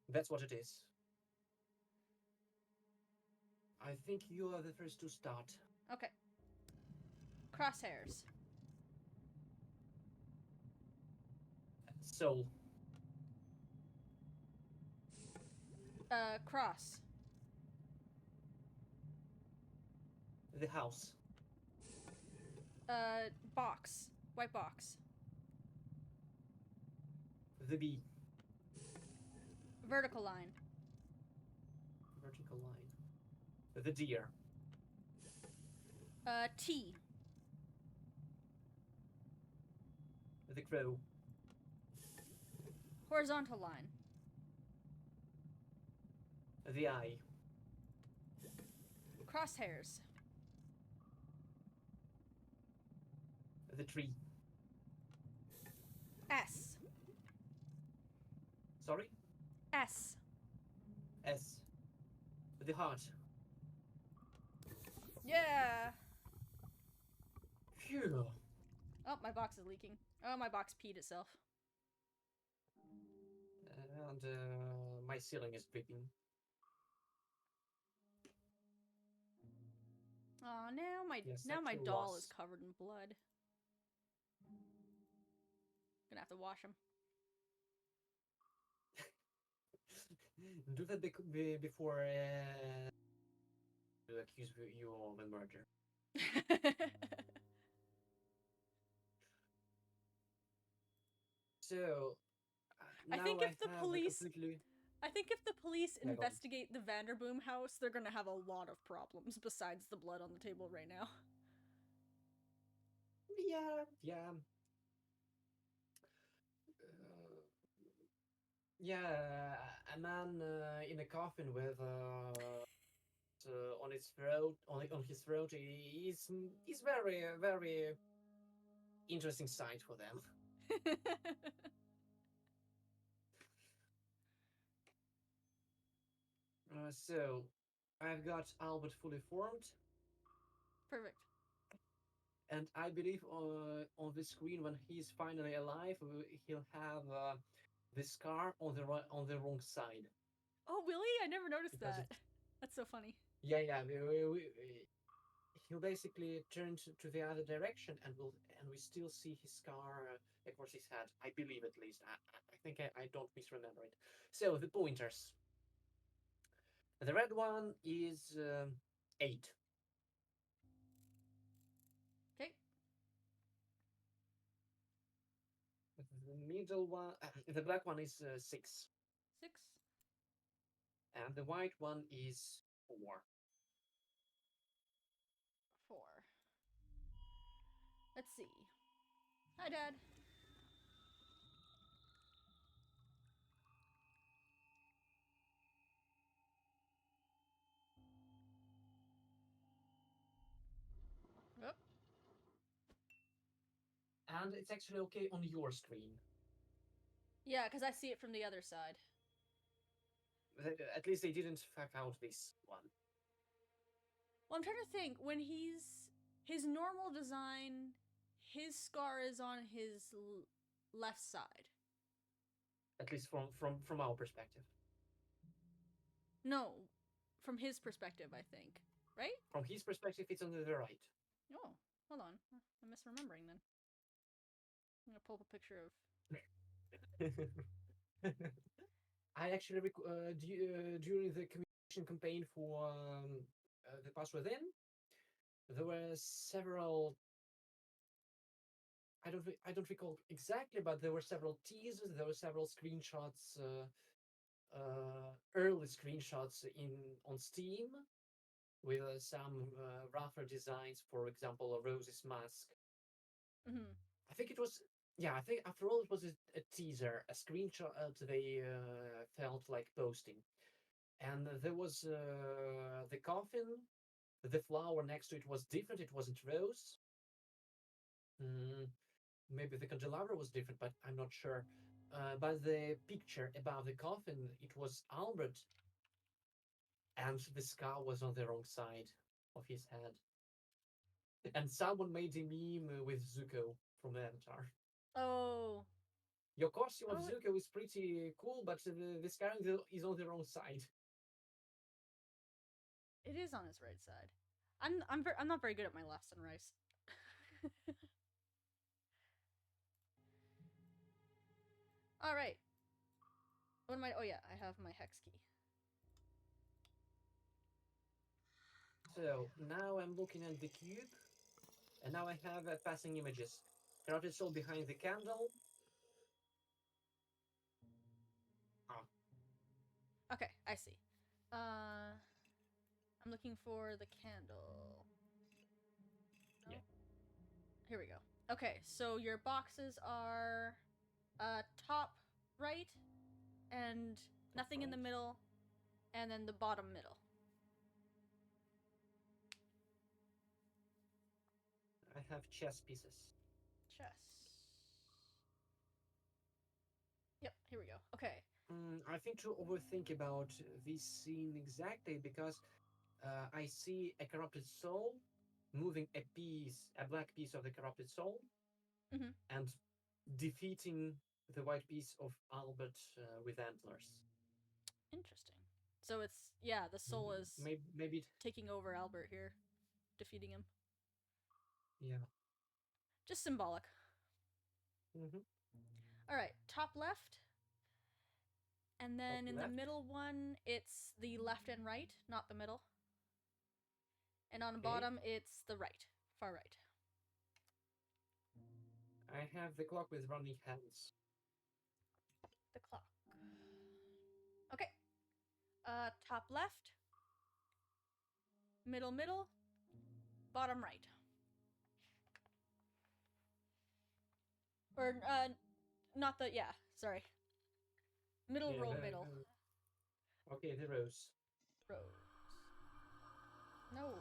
That's what it is. I think you are the first to start. Okay. Crosshairs. Soul. Cross. The house. Box. White box. The bee. Vertical line. Vertical line. The deer. T. The crow. Horizontal line. The eye. Crosshairs. The tree. S. Sorry? S. S. The heart. Yeah! Phew. Oh, my box is leaking. Oh, my box peed itself. And my ceiling is dripping. Aw, now my Sexual doll loss. is covered in blood. Gonna have to wash him. Do that before to accuse you of a murder. So I now think I if the have police, completely. I think if the police Yeah, go on. investigate the Vanderboom house, they're gonna have a lot of problems besides the blood on the table right now. Yeah. Yeah, a man in a coffin with on his throat, on his throat, is very interesting sight for them. So I've got Albert fully formed, Perfect. and I believe on the screen when he's finally alive, he'll have the scar on the wrong side. Oh, really? I never noticed Because that. it's That's so funny. yeah, he'll basically turn to the other direction, and we still see his scar across his head. I believe, at least. I think I don't misremember it. So the pointers. The red one is 8. Okay. The middle one, the black one is 6, 6. and the white one is 4. 4. Let's see. Hi, Dad. Oh. And it's actually okay on your screen. Yeah, because I see it from the other side. At least they didn't fuck out this one. Well, I'm trying to think. When his normal design, his scar is on his left side. At least from our perspective. No, from his perspective, I think. Right? From his perspective, it's on the right. Oh, hold on. I'm misremembering then. I'm gonna pull up a picture of. I actually during the communication campaign for the Pass Within, there were several. I don't recall exactly, but there were several teasers. There were several screenshots, early screenshots on Steam with some rougher designs. For example, a Rose's mask. Mm-hmm. I think it was. Yeah, I think after all it was a teaser, a screenshot they felt like posting. And there was the coffin. The flower next to it was different. It wasn't rose. Maybe the candelabra was different, but I'm not sure. But the picture above the coffin, it was Albert, and the scar was on the wrong side of his head. And someone made a meme with Zuko from Avatar. Oh. Your costume of Oh, Zuko is pretty cool, but the scar is on the wrong side. it is on his right side. I'm not very good at my lefts and rights. All right. What am I? Oh yeah, I have my hex key. So now I'm looking at the cube, and now I have passing images. Crowded soul behind the candle. Ah, Okay, I see. I'm looking for the candle. yeah. Oh, here we go. Okay, so your boxes are top right and nothing in the right. middle, and then the bottom middle. I have chess pieces. Chess. Yep, here we go. Okay. I think to overthink about this scene exactly because I see a corrupted soul moving a black piece of the corrupted soul, Mm-hmm. and defeating the white piece of Albert with antlers. Interesting. So it's, yeah, the soul is Maybe taking over Albert here, defeating him. yeah. Just symbolic. Mm-hmm. Alright, top left. And Top then in the left. middle one, it's the left and right, not the middle. And on the Okay. bottom, it's the right, far right. I have the clock with running hands. The clock. Okay. Top left, middle middle, bottom right. Or not the, yeah, sorry. Middle Yeah. row middle. Okay, the rose. Rows. No.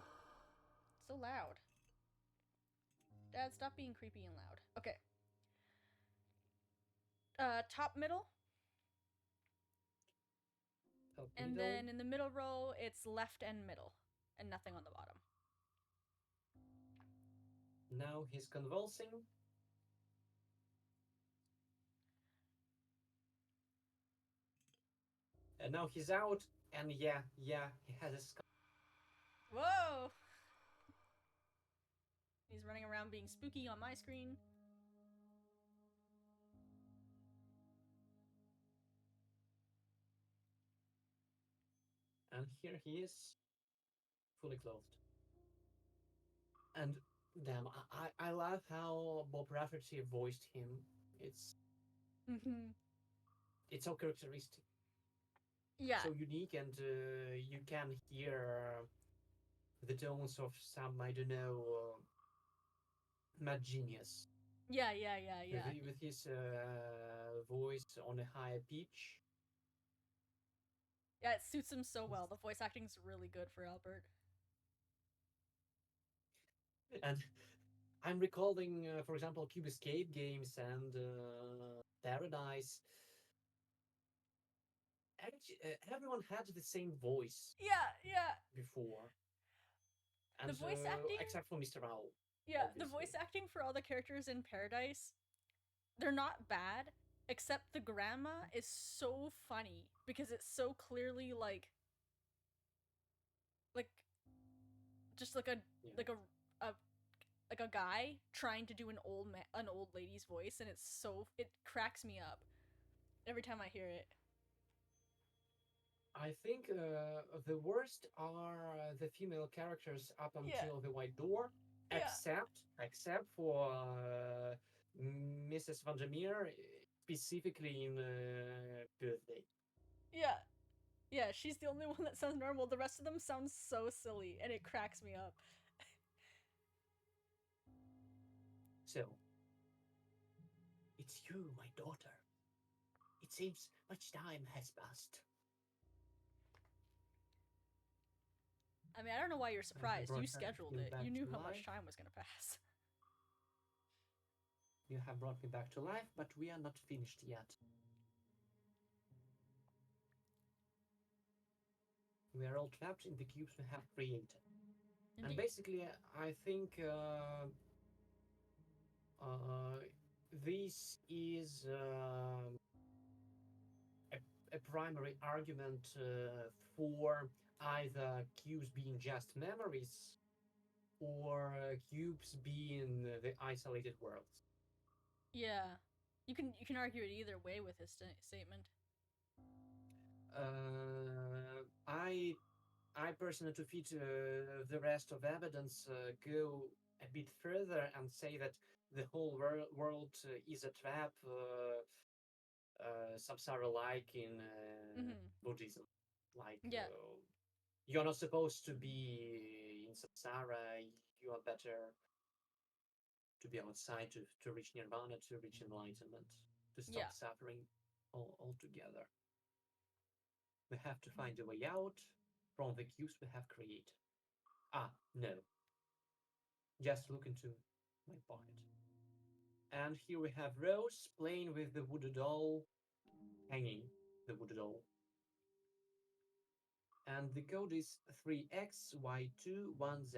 So loud. Dad, stop being creepy and loud. Okay. Top middle. Top And middle. then in the middle row, it's left and middle. And nothing on the bottom. Now he's convulsing. And now he's out. And yeah, he has a scar. Whoa! He's running around being spooky on my screen. And here he is, fully clothed. And damn, I love how Bob Rafferty voiced him. It's it's so characteristic, Yeah. so unique, and you can hear the tones of some, I don't know, mad genius Yeah, yeah, yeah, yeah. with his voice on a high pitch. Yeah, it suits him so well. The voice acting's really good for Albert. And I'm recalling, for example, Cube Escape games and Paradise. Actually, everyone had the same voice Yeah, yeah. before, The and voice acting, except for Mr. Owl, yeah, the obviously. voice acting for all the characters in Paradise, they're not bad, except the grandma is so funny because it's so clearly like just like a Yeah. like a like a guy trying to do an old lady's voice, and it cracks me up every time I hear it. I think the worst are the female characters up Yeah, until the White Door, yeah, except for Mrs. Vandermeer, specifically in Birthday. yeah, yeah. She's the only one that sounds normal. The rest of them sound so silly, and it cracks me up. So, it's you, my daughter. It seems much time has passed. I mean, I don't know why you're I have surprised. You brought scheduled him it. You back knew to how much life. time was gonna pass. You have brought me back to life, but we are not finished yet. We are all trapped in the cubes we have created. Indeed. And basically, I think this is a primary argument for either cubes being just memories or cubes being the isolated worlds. Yeah, you can argue it either way with his statement. I personally, to fit the rest of evidence, go a bit further and say that the whole world is a trap, samsara-like in Buddhism. Like, Yeah, you're not supposed to be in samsara. You are better to be outside, to reach nirvana, to reach enlightenment, to stop suffering altogether. We have to find a way out from the cubes we have created. Ah, no. Just look into my pocket. And here we have Rose playing with the voodoo doll, hanging the voodoo doll. And the code is 3XY21Z.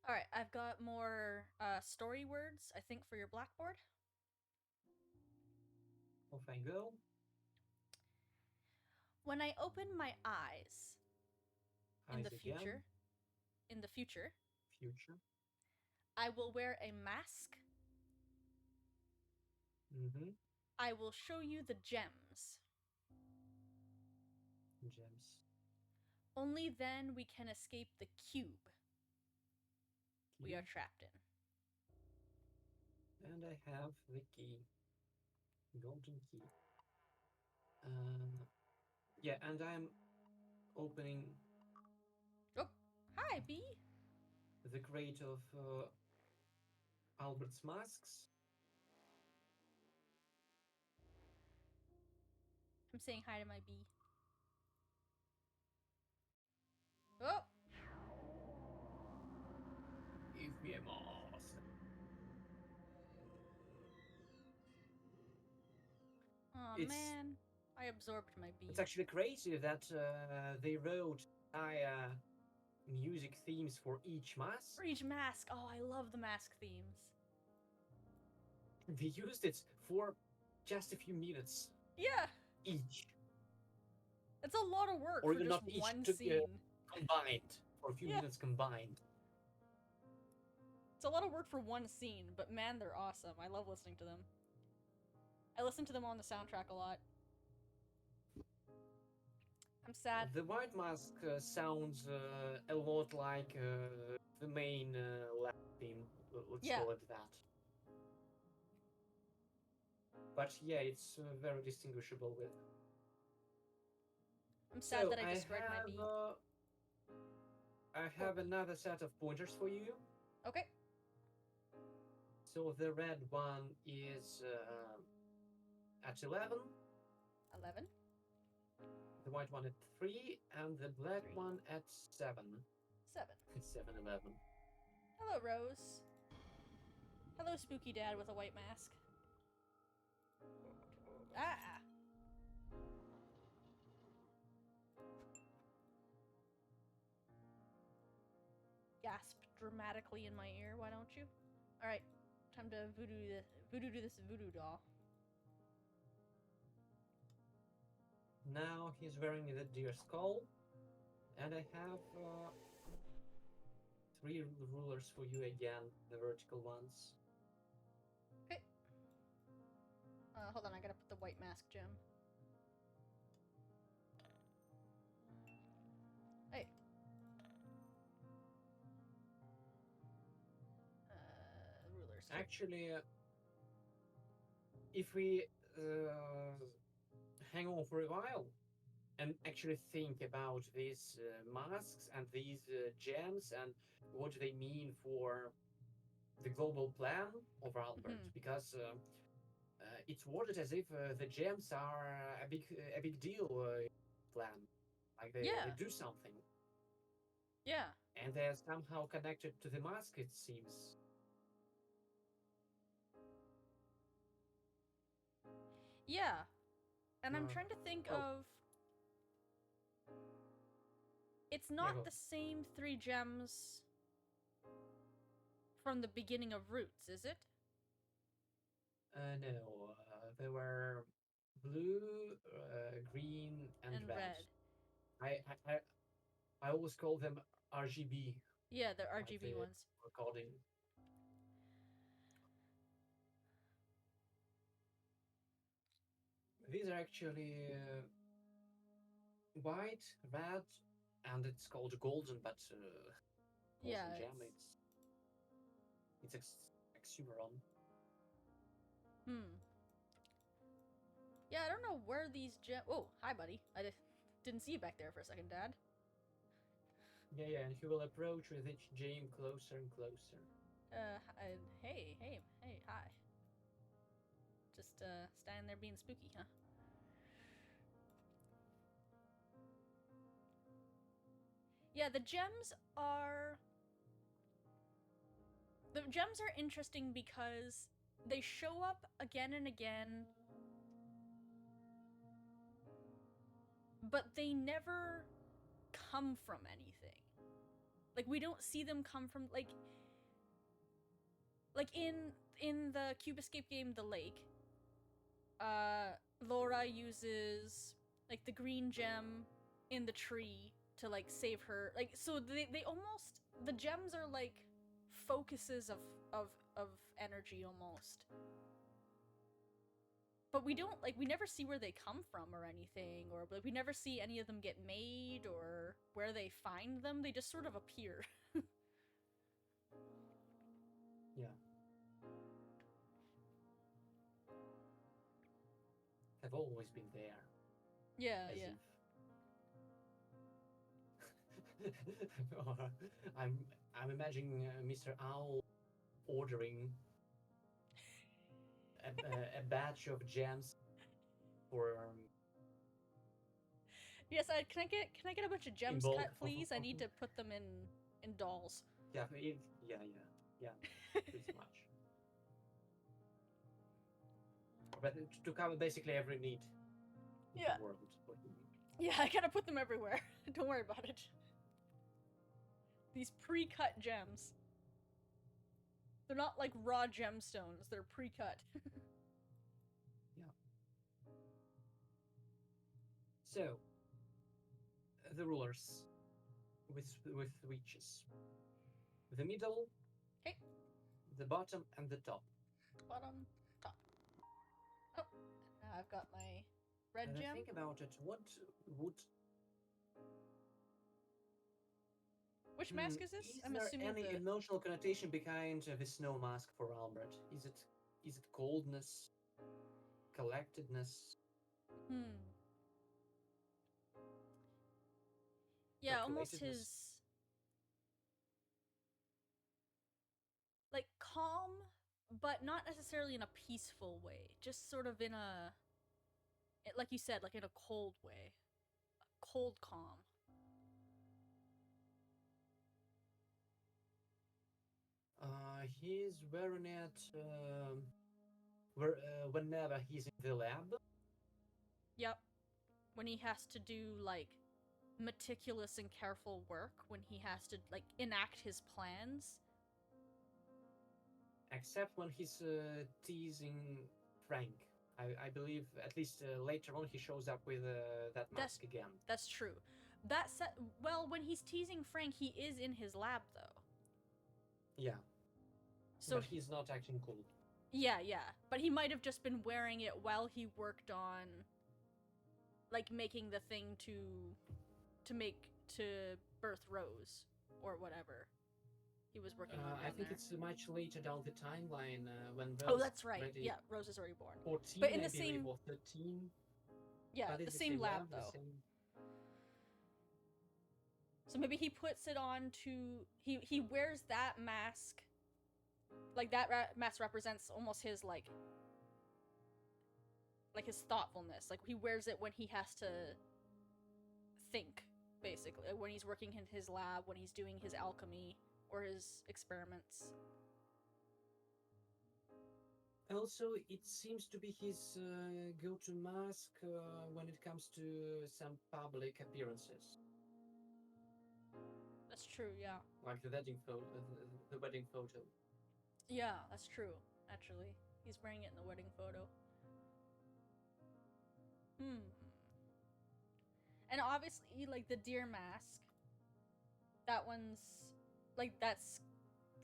Alright, I've got more story words, I think, for your blackboard. Off I go. When I open my eyes in the future, future, I will wear a mask. Mm-hmm. I will show you the gems. Gems. Only then we can escape the cube we are trapped in. And I have the key. Golden key. Yeah, and I'm opening. Oh, hi, B. The crate of Albert's masks. I'm saying hi to my bee. Oh! Give me a mask. Oh man, I absorbed my bee. It's actually crazy that they wrote music themes for each mask. For each mask. Oh, I love the mask themes. They used it for just a few minutes. Yeah. Each. It's a lot of work or for just one scene. Combined. For a few minutes combined. It's a lot of work for one scene, but man, they're awesome. I love listening to them. I listen to them on the soundtrack a lot. I'm sad. The white mask sounds a lot like the main lab theme. Let's call it that. But yeah, it's very distinguishable with. I'm sad that I destroyed my bee. I have another set of pointers for you. Okay. So the red one is at 11. 11. The white one at 3, and the black one at 7. 7. It's 7-11. Hello, Rose. Hello, spooky dad with a white mask. Ah! Gasp dramatically in my ear, why don't you? Alright, time to voodoo this voodoo doll. Now he's wearing the deer skull, and I have 3 rulers for you again, the vertical ones. Okay. Hold on, I gotta put the white mask gem. Hey. Rulers. Actually, if we hang on for a while and actually think about these masks and these gems and what they mean for the global plan of Albert, because it's worded as if the gems are a big deal plan, like they do something. Yeah. And they're somehow connected to the mask, it seems. Yeah. And I'm trying to think of... It's not the same 3 gems from the beginning of Roots, is it? No. They were blue, green, and red. I always call them RGB. Yeah, the RGB ones. Recording. These are actually white, red, and it's called golden, but golden gem. It's oxymoron. Yeah, I don't know where these gems. Oh, hi, buddy. I didn't see you back there for a second, Dad. Yeah, and he will approach with each gem closer and closer. Hey, hi. Just, standing there being spooky, huh? Yeah, the gems are interesting because they show up again and again, but they never come from anything. Like, we don't see them come from, like in the Cube Escape game, The Lake, Laura uses, like, the green gem in the tree to, like, save her. Like, so they almost, the gems are like focuses of energy almost. But we don't, like, we never see where they come from or anything, or like, we never see any of them get made or where they find them. They just sort of appear. Yeah. Have always been there. Yeah, yeah. I'm imagining Mr. Owl ordering a batch of gems for Yes, can I get a bunch of in gems bulk. cut, please? I need to put them in dolls. Yeah, pretty much. But to cover basically every need in the world. Yeah, I gotta put them everywhere. Don't worry about it. These pre-cut gems. They're not like raw gemstones, they're pre-cut. Yeah. So, the rulers with witches. The middle, Okay. the bottom, and the top. Bottom, top. Oh, now I've got my red gem. Think about it. What would... Which mask is this? I'm there assuming any emotional connotation behind the snow mask for Albert? Is it coldness, collectedness? Yeah, almost his, like, calm, but not necessarily in a peaceful way. Just sort of in a, like you said, like in a cold way. A cold calm. He's wearing it whenever he's in the lab. Yep. When he has to do, like, meticulous and careful work, when he has to, like, enact his plans. Except when he's teasing Frank. I believe, at least later on, he shows up with that mask again. That's true. That said, well, when he's teasing Frank, he is in his lab, though. Yeah. So but he's not acting cool. Yeah. But he might have just been wearing it while he worked on, like, making the thing to birth Rose, or whatever. He was working on. I think it's much later down the timeline when Rose. Oh, that's right. Already... Yeah, Rose is already born. 14, but in the same. Or 13. Yeah, the same lab though. So maybe he puts it on to... He wears that mask. Like, that mask represents almost his, like his thoughtfulness. Like, he wears it when he has to think, basically. When he's working in his lab, when he's doing his alchemy or his experiments. Also, it seems to be his go-to mask when it comes to some public appearances. That's true, yeah. Like the wedding photo. Yeah, that's true, actually. He's wearing it in the wedding photo. And obviously, like, the deer mask, that one's, like, that's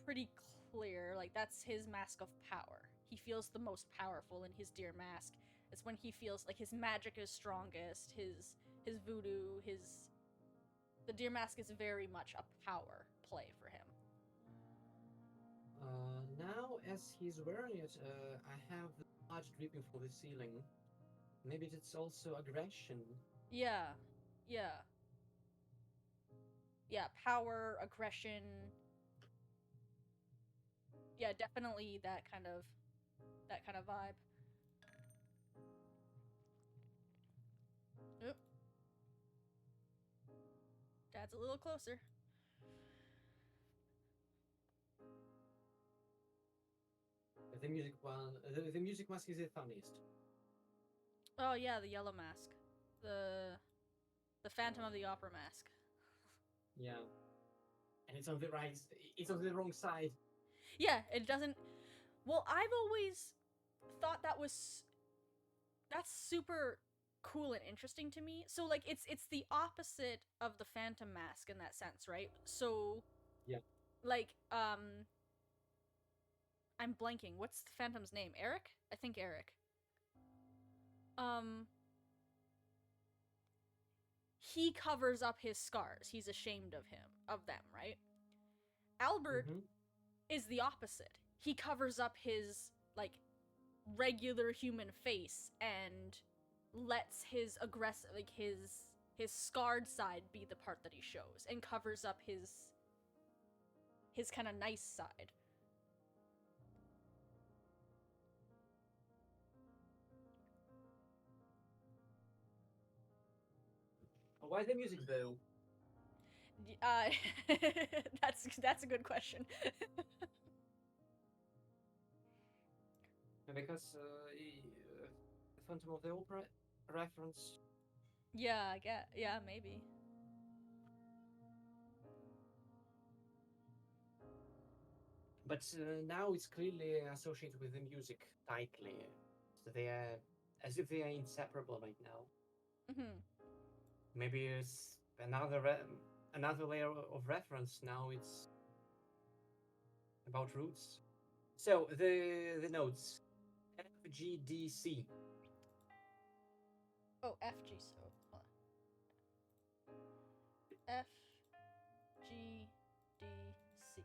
pretty clear. Like, that's his mask of power. He feels the most powerful in his deer mask. It's when he feels like his magic is strongest, his voodoo, the deer mask is very much a power play for him. Now, as he's wearing it, I have the blood dripping from the ceiling. Maybe it's also aggression. Yeah. Yeah, power, aggression. Yeah, definitely that kind of vibe. Oop. Dad's a little closer. The music one, the music mask is the funniest. Oh yeah, the yellow mask. The Phantom of the Opera mask. Yeah. And it's on the right, it's on the wrong side. Yeah, it doesn't. Well, I've always thought that's super cool and interesting to me. So like it's the opposite of the Phantom mask in that sense, right? So Yeah. like I'm blanking. What's the Phantom's name? Eric? I think Eric. Um he covers up his scars. He's ashamed of them, right? Albert Mm-hmm. is the opposite. He covers up his like regular human face and lets his aggressive like his scarred side be the part that he shows and covers up his kind of nice side. Why the music though? Uh, that's a good question. Because Phantom of the Opera reference. Yeah, I get. Yeah, maybe. But now it's clearly associated with the music tightly. So they are as if they are inseparable right now. Mm-hmm. Maybe it's another layer of reference. Now it's about roots. So the notes FGDC. Oh, FG. So F G D C.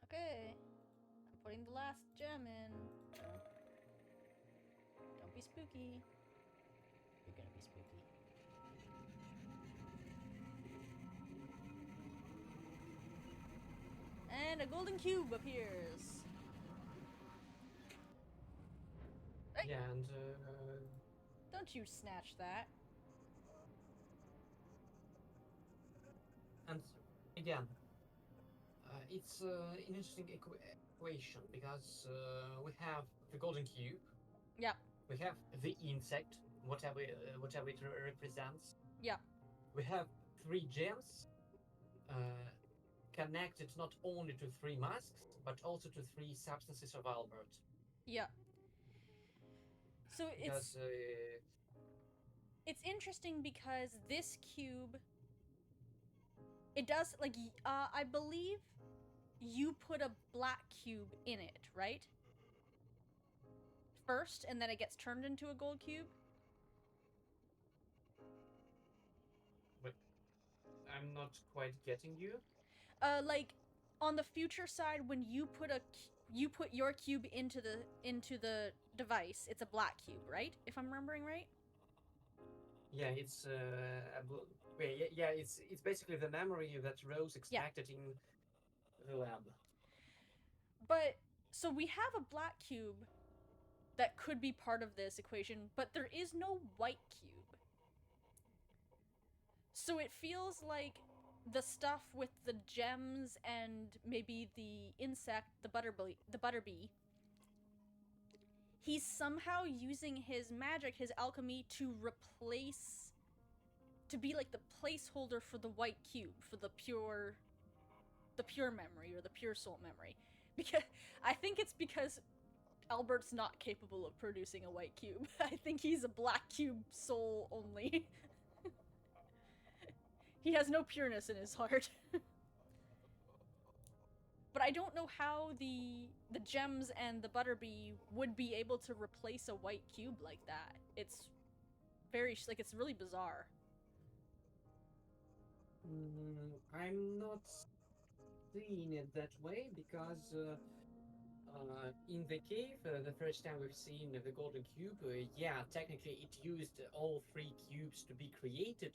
Okay, I'm putting the last gem in. Don't be spooky. You're gonna be spooky. And a golden cube appears. Hey, Yeah, and don't you snatch that. and again, it's an interesting equation because we have the golden cube. Yeah. We have the insect, whatever it represents. Yeah. We have 3 gems connected not only to 3 masks, but also to 3 substances of Albert. Yeah. So Because it's interesting because this cube, it does like I believe you put a black cube in it, right? First, and then it gets turned into a gold cube. but I'm not quite getting you. Like on the future side, when you put your cube into the device, it's a black cube, right? If I'm remembering right. Yeah, it's yeah, it's basically the memory that Rose Yeah. extracted in the lab. But so we have a black cube that could be part of this equation, but there is no white cube. So it feels like the stuff with the gems and maybe the insect, the butterbee, he's somehow using his magic, his alchemy, to be like the placeholder for the white cube, for the pure memory or the pure soul memory. Because I think it's because Albert's not capable of producing a white cube. I think he's a black cube soul only. He has no pureness in his heart. But I don't know how the gems and the butterbee would be able to replace a white cube like that. It's it's really bizarre. I'm not seeing it that way because In the cave, the first time we've seen the golden cube, yeah, technically it used all three cubes to be created,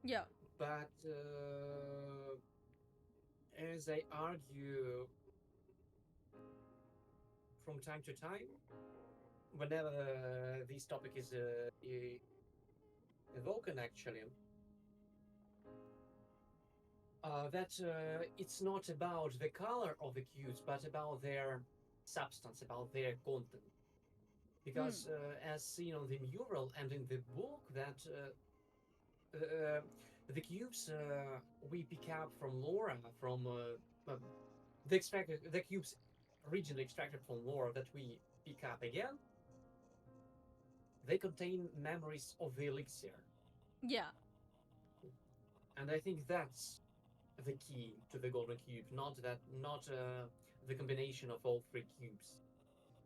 Yeah. but as I argue from time to time, whenever this topic is evoked, actually, that it's not about the color of the cubes, but about their substance, about their content. Because as seen on the mural and in the book, that the cubes we pick up from Laura, from the cubes originally extracted from Laura that we pick up again, they contain memories of the elixir. Yeah. And I think that's the key to the golden cube, not the combination of all three cubes.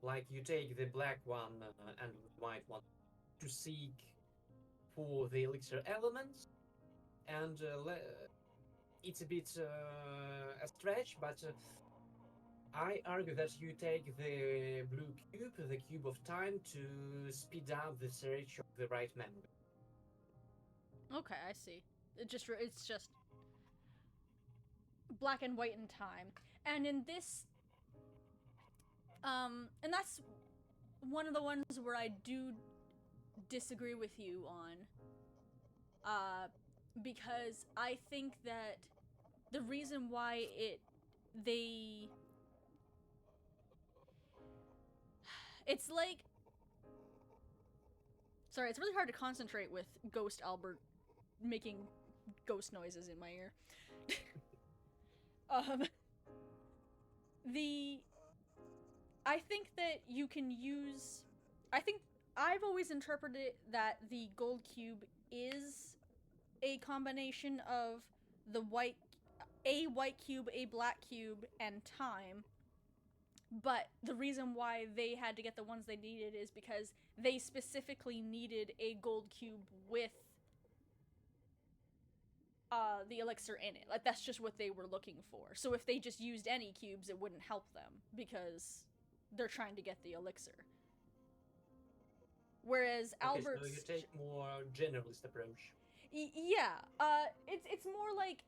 Like you take the black one and the white one to seek for the elixir elements, and it's a bit a stretch, but I argue that you take the blue cube, the cube of time, to speed up the search of the right memory. Okay, I see. It's just black and white in time. And in this and that's one of the ones where I do disagree with you on. Because I think that the reason why it's like, sorry, it's really hard to concentrate with Ghost Albert making ghost noises in my ear. um the I think that you can use I think I've always interpreted that the gold cube is a combination of a white cube, a black cube, and time. But the reason why they had to get the ones they needed is because they specifically needed a gold cube with the elixir in it. Like, that's just what they were looking for. So if they just used any cubes, it wouldn't help them because they're trying to get the elixir. Whereas Okay, Albert's... so you take more generalist approach. Yeah, it's more like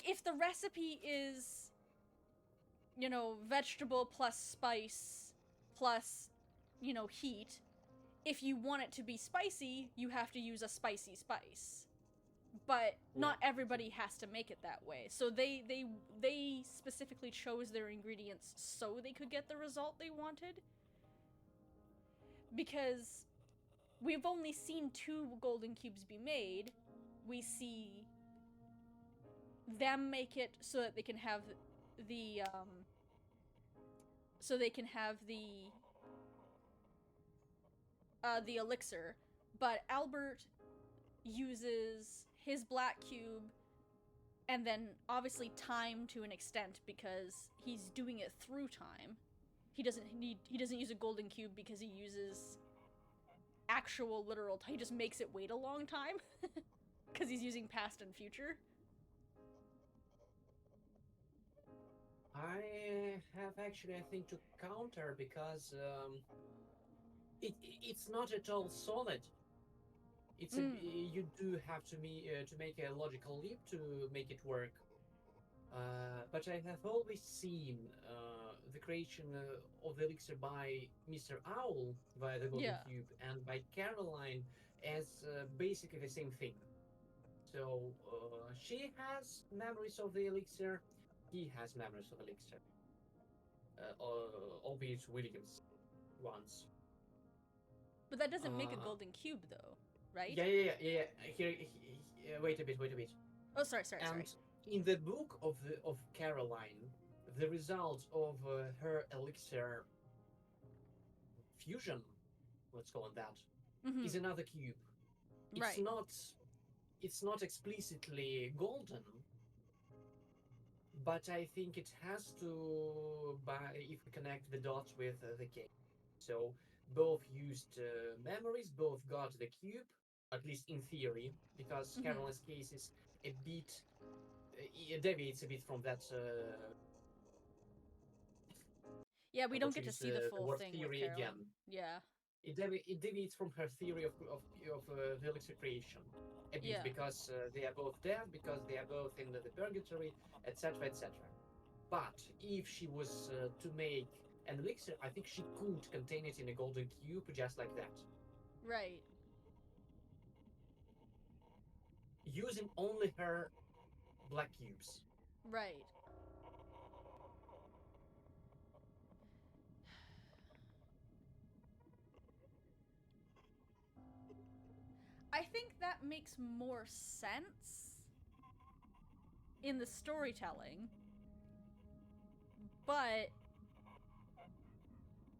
if the recipe is, you know, vegetable plus spice plus, you know, heat, if you want it to be spicy, you have to use a spicy spice. But not everybody has to make it that way. So they specifically chose their ingredients so they could get the result they wanted. Because we've only seen 2 golden cubes be made. We see them make it so that they can have the the elixir, but Albert uses his black cube and then obviously time to an extent because he's doing it through time. He doesn't use a golden cube because he uses actual literal time. He just makes it wait a long time because he's using past and future. I have actually, I think, to counter because it's not at all solid. It's you do have to make a logical leap to make it work. But I have always seen the creation of the elixir by Mr. Owl via the Golden Cube and by Caroline as basically the same thing. So she has memories of the elixir, he has memories of elixir. Albeit Williams ones. But that doesn't make a golden cube, though, right? Yeah. Here, wait a bit. Oh, sorry. And in the book of Caroline, the result of her elixir fusion, let's call it that, is another cube. It's not explicitly golden, but I think it has to, if we connect the dots with the game. So both used memories, both got the cube, at least in theory, because Caroline's case is a bit, it deviates a bit from that Yeah, we don't which get to is see the the full word thing with theory Carolyn. again. Yeah. It deviates from her theory of the elixir creation a bit, Yeah. because they are both dead, because they are both in the purgatory, etc., etc. But if she was to make an elixir, I think she could contain it in a golden cube just like that, Right. using only her black cubes. Right. I think that makes more sense in the storytelling, but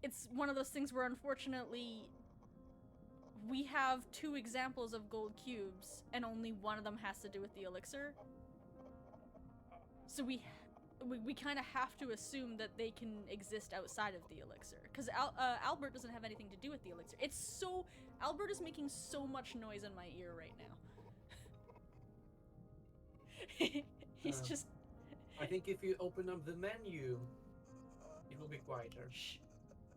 it's one of those things where unfortunately we have two examples of gold cubes and only one of them has to do with the elixir. So we kind of have to assume that they can exist outside of the elixir because Albert doesn't have anything to do with the elixir. It's so Albert is making so much noise in my ear right now. He's Uh, just I think if you open up the menu, it will be quieter. shh,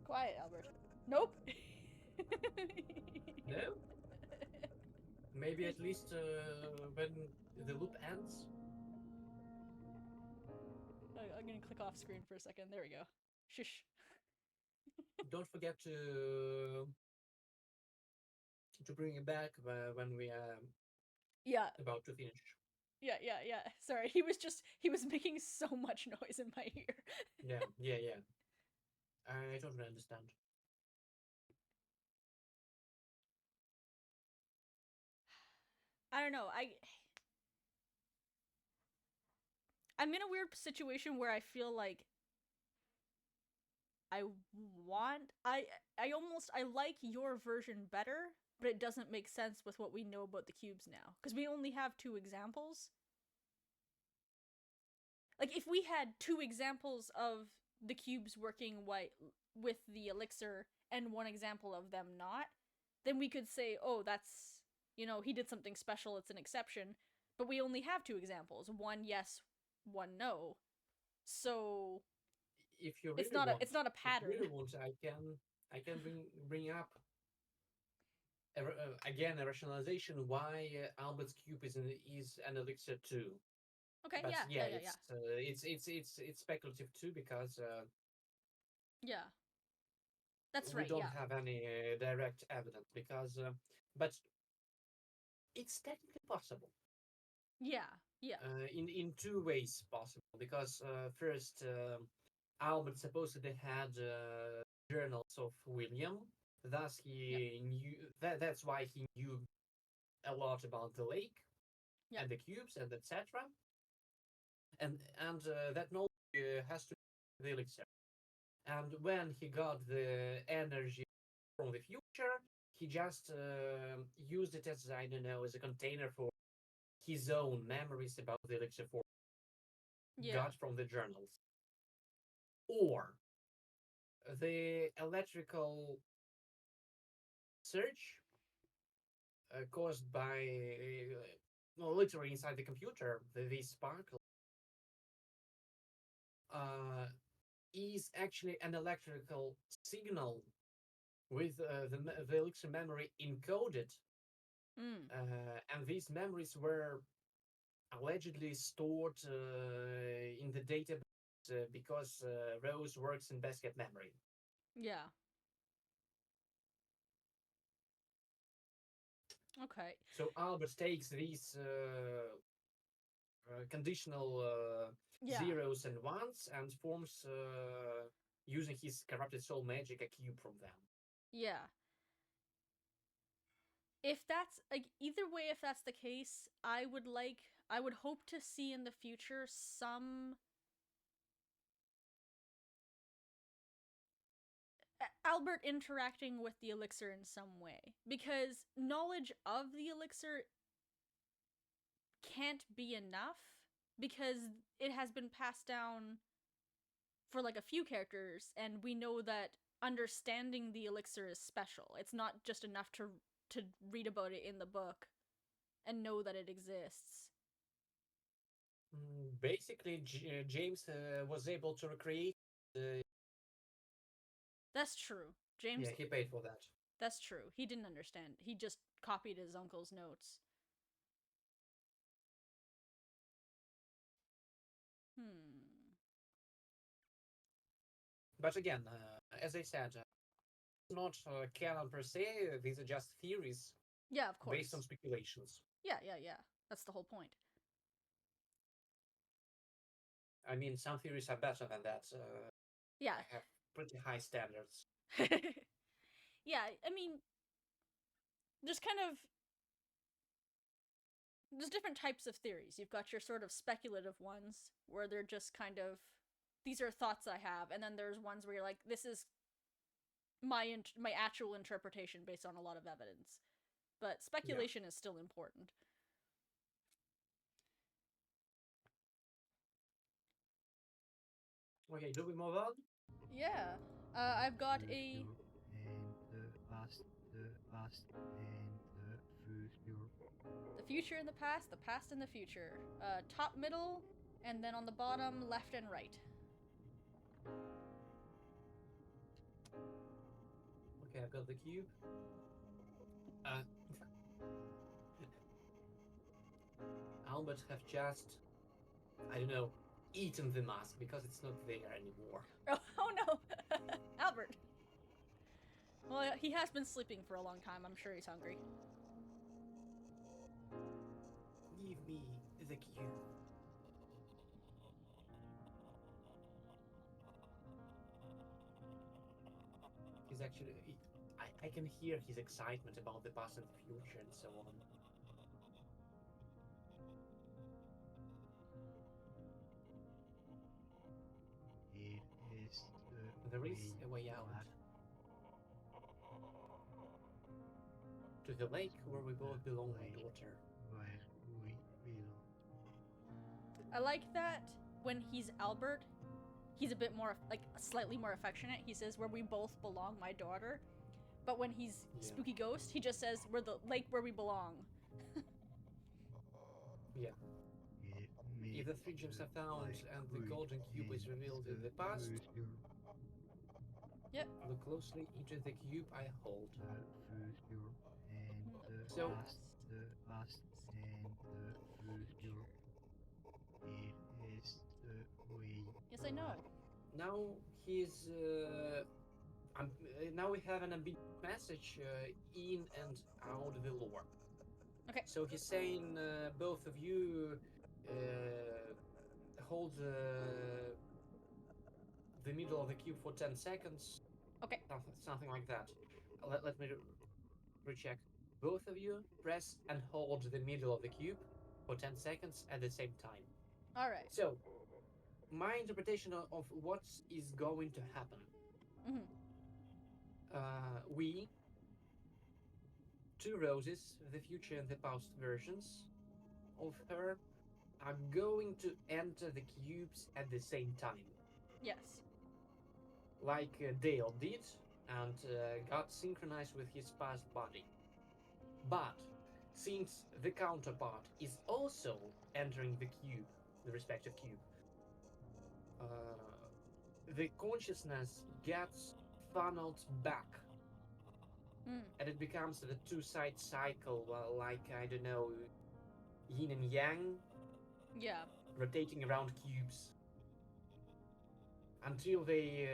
quiet, Albert. Nope. No? Maybe at least when the loop ends? I'm gonna click off screen for a second. There we go. Shush. Don't forget to bring it back when we are Yeah, about to finish. yeah. Sorry, he was making so much noise in my ear. Yeah. I totally understand. I don't know. I'm in a weird situation where I feel like I want I like your version better, but it doesn't make sense with what we know about the cubes now because we only have two examples. Like if we had two examples of the cubes working with the elixir and one example of them not, then we could say, "Oh, that's, he did something special, it's an exception." But we only have two examples, one yes, one no. So If you really it's want, not a pattern. I can bring up again a rationalization why Albert's cube is an elixir too. Okay, But yeah, yeah, yeah, yeah, yeah. it's speculative too, because Yeah. That's we right, don't yeah. have any direct evidence. Because but it's technically possible. Yeah, yeah. In two ways possible, because first, Albert supposedly had journals of William, thus Yep, he knew that's why he knew a lot about the lake yep. and the cubes and etc. And that knowledge has to be the elixir. And when he got the energy from the future, he just used it as, I don't know, as a container for his own memories about the elixir for Yeah. got from the journals. Or the electrical surge caused by literally inside the computer, the sparkle, uh, is actually an electrical signal with the elixir memory encoded. Mm. And these memories were allegedly stored in the database because Rose works in basket memory. Yeah. Okay. So Albert takes these conditional Yeah. zeros and ones and forms, using his corrupted soul magic, a cube from them. Yeah. If that's like either way, if that's the case, I would hope to see in the future some Albert interacting with the elixir in some way, because knowledge of the elixir can't be enough because it has been passed down for like a few characters, and we know that understanding the elixir is special. It's not just enough to read about it in the book and know that it exists. Basically, James was able to recreate That's true. James. Yeah, he paid for that. That's true. He didn't understand. He just copied his uncle's notes. But again, as I said, not canon per se. These are just theories Yeah, of based on course. speculations. Yeah. That's the whole point. I mean, some theories are better than that. I Yeah. have pretty high standards. Yeah, I mean, there's kind of there's different types of theories. You've got your sort of speculative ones where they're just kind of these are thoughts I have, and then there's ones where you're like, this is my actual interpretation based on a lot of evidence. But Yeah. speculation is still important. Okay, do we move on? Yeah. I've got a and the past, and the future. the future and the past and the future. Top, middle, and then on the bottom, left and right. Okay, I've got the cube. Uh, Albert have just, I don't know, eaten the mask because it's not there anymore. Oh no, Albert. Well, he has been sleeping for a long time. I'm sure he's hungry. Give me the cube. He's actually, I can hear his excitement about the past and the future and so on. It is the There is a way out. back. To the lake where we both belong, my daughter. Where we belong. I like that when he's Albert, he's a bit more, like, slightly more affectionate. He says, where we both belong, my daughter. But when he's Yeah. Spooky Ghost, he just says, we're the lake where we belong. Yeah. If the three gems are found and the golden cube is revealed in the past, Yep. look closely into the cube I hold. The future and the So- past, and the future. It is the way. Yes, I know. Now he's. Now we have an ambiguous message in and out the lore. Okay. So he's saying both of you hold the middle of the cube for 10 seconds. Okay. Something like that. Let me recheck. Both of you press and hold the middle of the cube for 10 seconds at the same time. All right. So, my interpretation of what is going to happen. Mhm. We, two roses, the future and the past versions of her, are going to enter the cubes at the same time, Yes. like Dale did, and got synchronized with his past body. But since the counterpart is also entering the cube, the respective cube, the consciousness gets funneled back, and it becomes the two-side cycle, like, I don't know, yin and yang, Yeah. rotating around cubes until they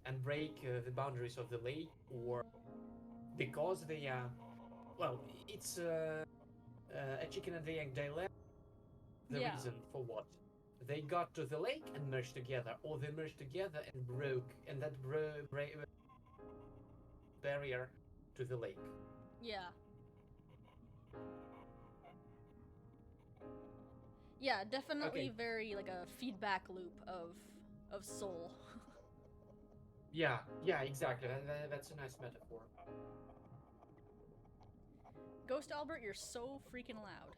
and break the boundaries of the lake, or because they are, well, it's a chicken and the egg dilemma. The Yeah. reason for what they got to the lake and merged together, or they merged together and broke, and that barrier to the lake. Yeah. Yeah, definitely Okay. very like a feedback loop of soul. Yeah, exactly. That's a nice metaphor. Ghost Albert, you're so freaking loud.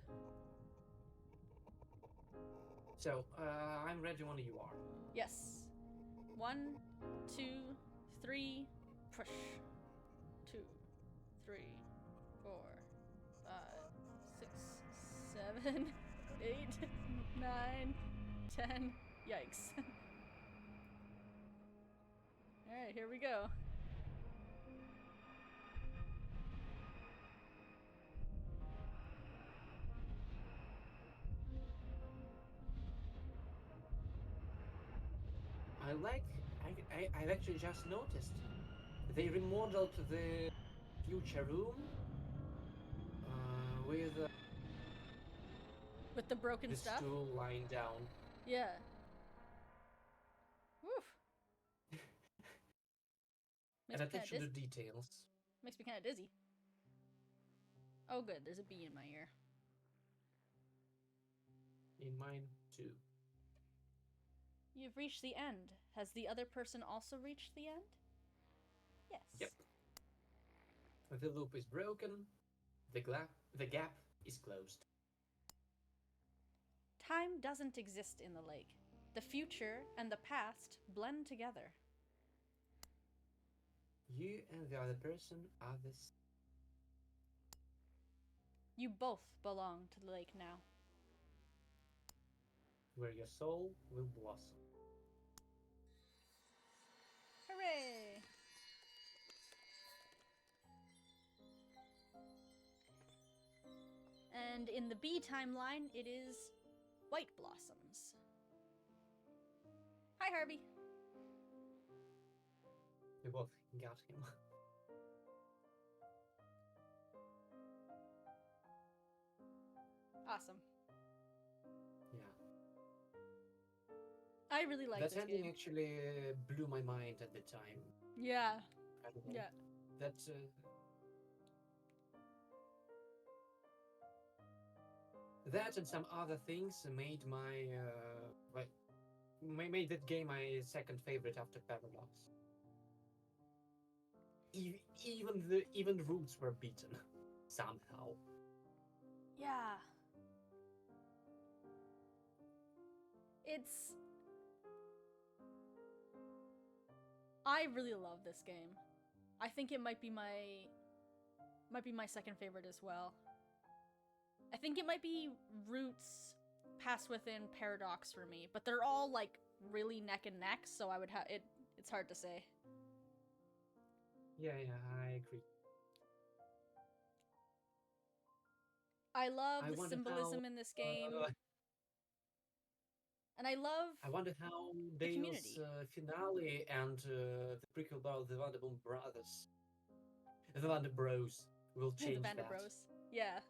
So, I'm ready when you are. Yes. 1, 2, 3, push. 2, 3, 4, 5, 6, 7, 8, 9, 10. Yikes. Alright, here we go. I've actually just noticed they remodeled the future room with With the broken the stuff? stool lying down. Yeah. Woof. And attention to details. Makes me kind of dizzy. Oh good, there's a bee in my ear. In mine too. You've reached the end. Has the other person also reached the end? Yes. Yep. The loop is broken. The gap is closed. Time doesn't exist in the lake. The future and the past blend together. You and the other person are this. You both belong to the lake now. Where your soul will blossom. Hooray! And in the bee timeline, it is white blossoms. Hi, Harvey. We both got him. Awesome. Yeah. I really like That this ending game. actually blew my mind at the time. Yeah. I don't know. Yeah. That that and some other things made my made that game my second favorite after Paradox. Even roots were beaten somehow. Yeah. I really love this game. I think it might be my second favorite as well. I think it might be Roots, Pass Within, Paradox for me, but they're all like really neck and neck, so I would have it's hard to say. Yeah, I agree. I love I the wonder symbolism how, in this game. And I love I wonder how the Dale's community. finale and the prequel about the Vanderboom brothers, the Vander Bros, will The change that. Vanderbros. Yeah.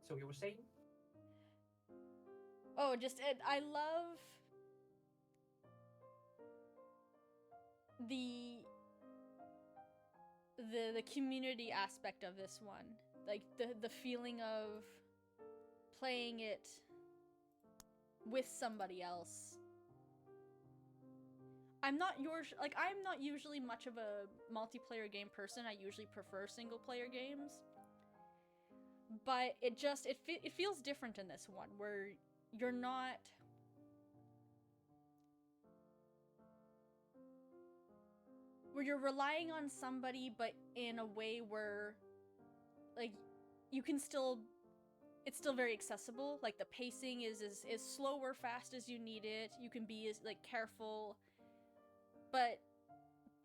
So you were saying? Oh, I love the community aspect of this one. Like the feeling of playing it with somebody else. I'm not usually much of a multiplayer game person. I usually prefer single player games. But it feels different in this one where you're not where you're relying on somebody, but in a way where like you can it's still very accessible. Like the pacing is as slow or fast as you need it. You can be as like careful. But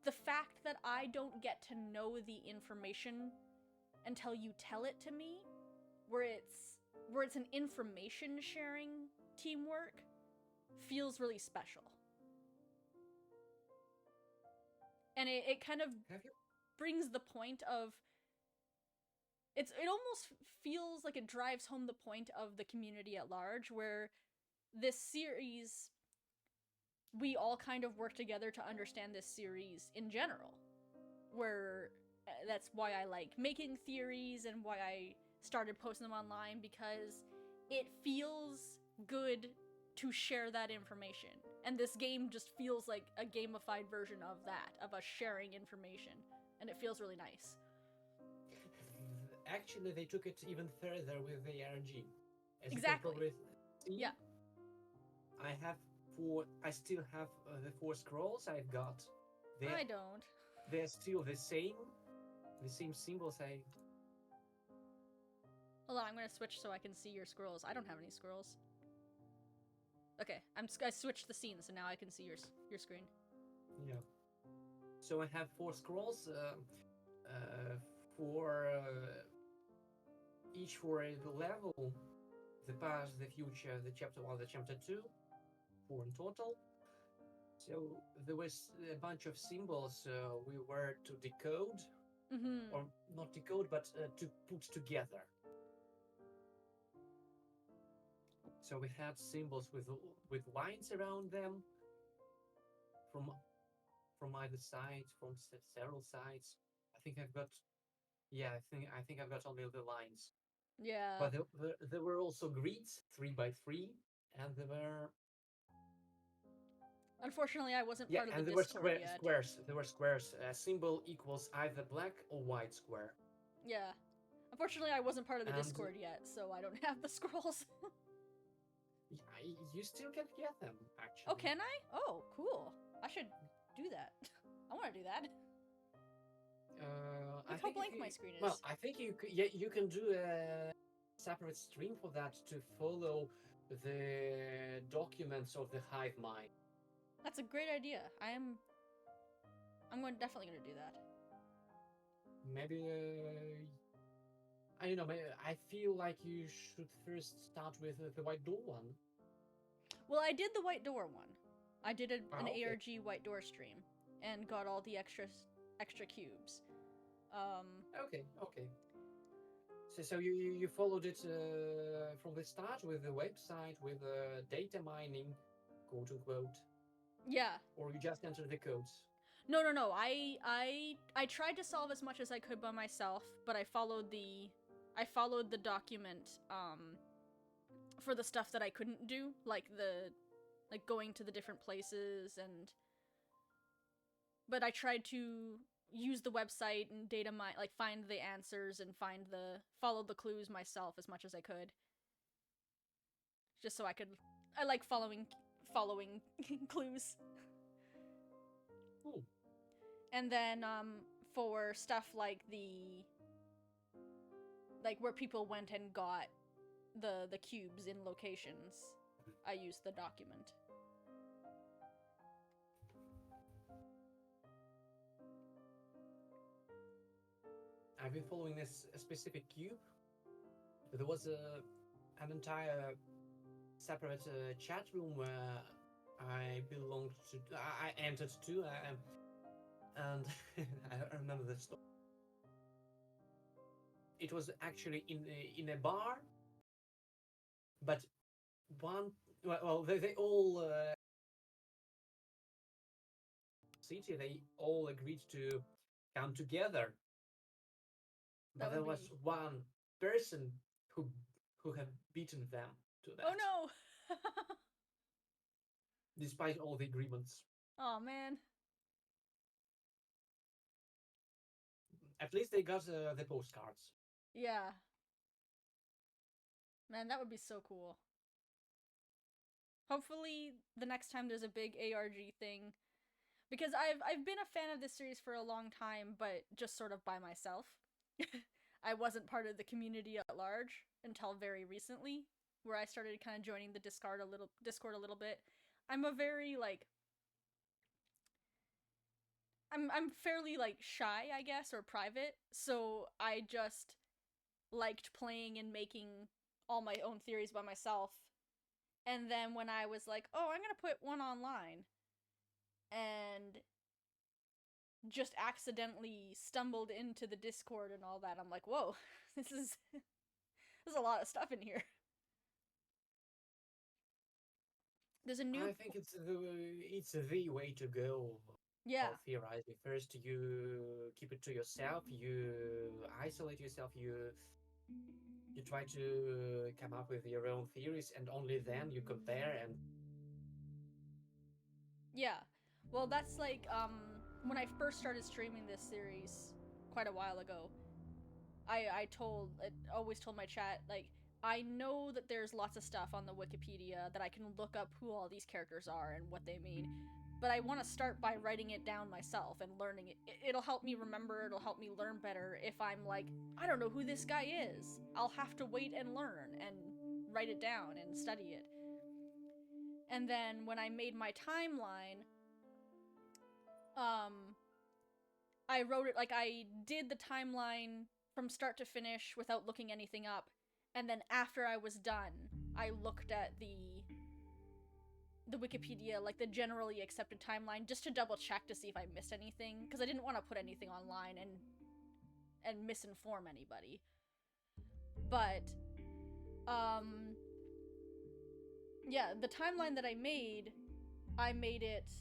the fact that I don't get to know the information until you tell it to me, where it's an information sharing teamwork, feels really special. And it kind of brings the point of it almost feels like it drives home the point of the community at large, where this series, we all kind of work together to understand this series in general. Where that's why I like making theories and why I started posting them online, because it feels good to share that information. And this game just feels like a gamified version of that, of us sharing information. And it feels really nice. Actually, they took it even further with the RNG. As Exactly. You can probably see, yeah. I still have the 4 scrolls I've got. I don't. They're still the same symbols. Hold on, I'm gonna switch so I can see your scrolls. I don't have any scrolls. Okay, I switched the scene, so now I can see your screen. Yeah. So I have 4 scrolls, for each for the level, the past, the future, the chapter 1, the chapter 2, 4 in total. So there was a bunch of symbols we were to decode, Mm-hmm. or not decode, but to put together. So we had symbols with lines around them from either side, from several sides. I think I've got, yeah, I think I've got only the lines. Yeah. But there were also grids, 3 by 3, and there were, Unfortunately, I wasn't yeah, part of the and there were Discord yet. squares. There were squares. A symbol equals either black or white square. Yeah. Unfortunately, I wasn't part of the And Discord yet, so I don't have the scrolls. yeah, you still can get them, actually. Oh, can I? Oh, cool. I should do that. I want to do that. I Look how think blank my screen is. well, I think you can do a separate stream for that to follow the documents of the hive mind. That's a great idea. I'm definitely gonna do that. Maybe I don't know. Maybe, I feel like you should first start with the white door one. Well, I did the white door one. I did an Okay. ARG white door stream and got all the extra cubes. Okay. So you followed it from the start with the website, with data mining, quote unquote. Yeah. Or you just entered the codes. No. I tried to solve as much as I could by myself, but I followed the document for the stuff that I couldn't do, like going to the different places, but I tried to use the website and data mine, like find the answers and follow the clues myself as much as I could. Just so I like following clues. Cool. And then for stuff like where people went and got the cubes in locations, I used the document. I've been following this specific cube. There was an entire separate chat room where I belonged to. I entered to, and I remember the story. It was actually in a bar, but they all city. They all agreed to come together. But there was one person who had beaten them to that. Oh no! Despite all the agreements. Oh man. At least they got the postcards. Yeah. Man, that would be so cool. Hopefully, the next time there's a big ARG thing, because I've been a fan of this series for a long time, but just sort of by myself. I wasn't part of the community at large until very recently, where I started kind of joining the Discord a little bit. I'm a very I'm fairly shy, I guess, or private, so I just liked playing and making all my own theories by myself. And then when I was like, oh, I'm gonna put one online, and just accidentally stumbled into the Discord and all that, I'm like, whoa, there's a lot of stuff in here. There's a new. I think it's the way to go. Yeah. Theorizing. First, you keep it to yourself. You isolate yourself. You try to come up with your own theories, and only then you compare. And yeah, well, that's when I first started streaming this series quite a while ago. I always told my chat, I know that there's lots of stuff on the Wikipedia that I can look up who all these characters are and what they mean, but I want to start by writing it down myself and learning it. It'll help me remember, it'll help me learn better. If I'm I don't know who this guy is, I'll have to wait and learn and write it down and study it. And then when I made my timeline, I wrote it, like, I did the timeline from start to finish without looking anything up, and then after I was done, I looked at the Wikipedia, like the generally accepted timeline, just to double check to see if I missed anything, because I didn't want to put anything online and misinform anybody. But, yeah, the timeline that I made it,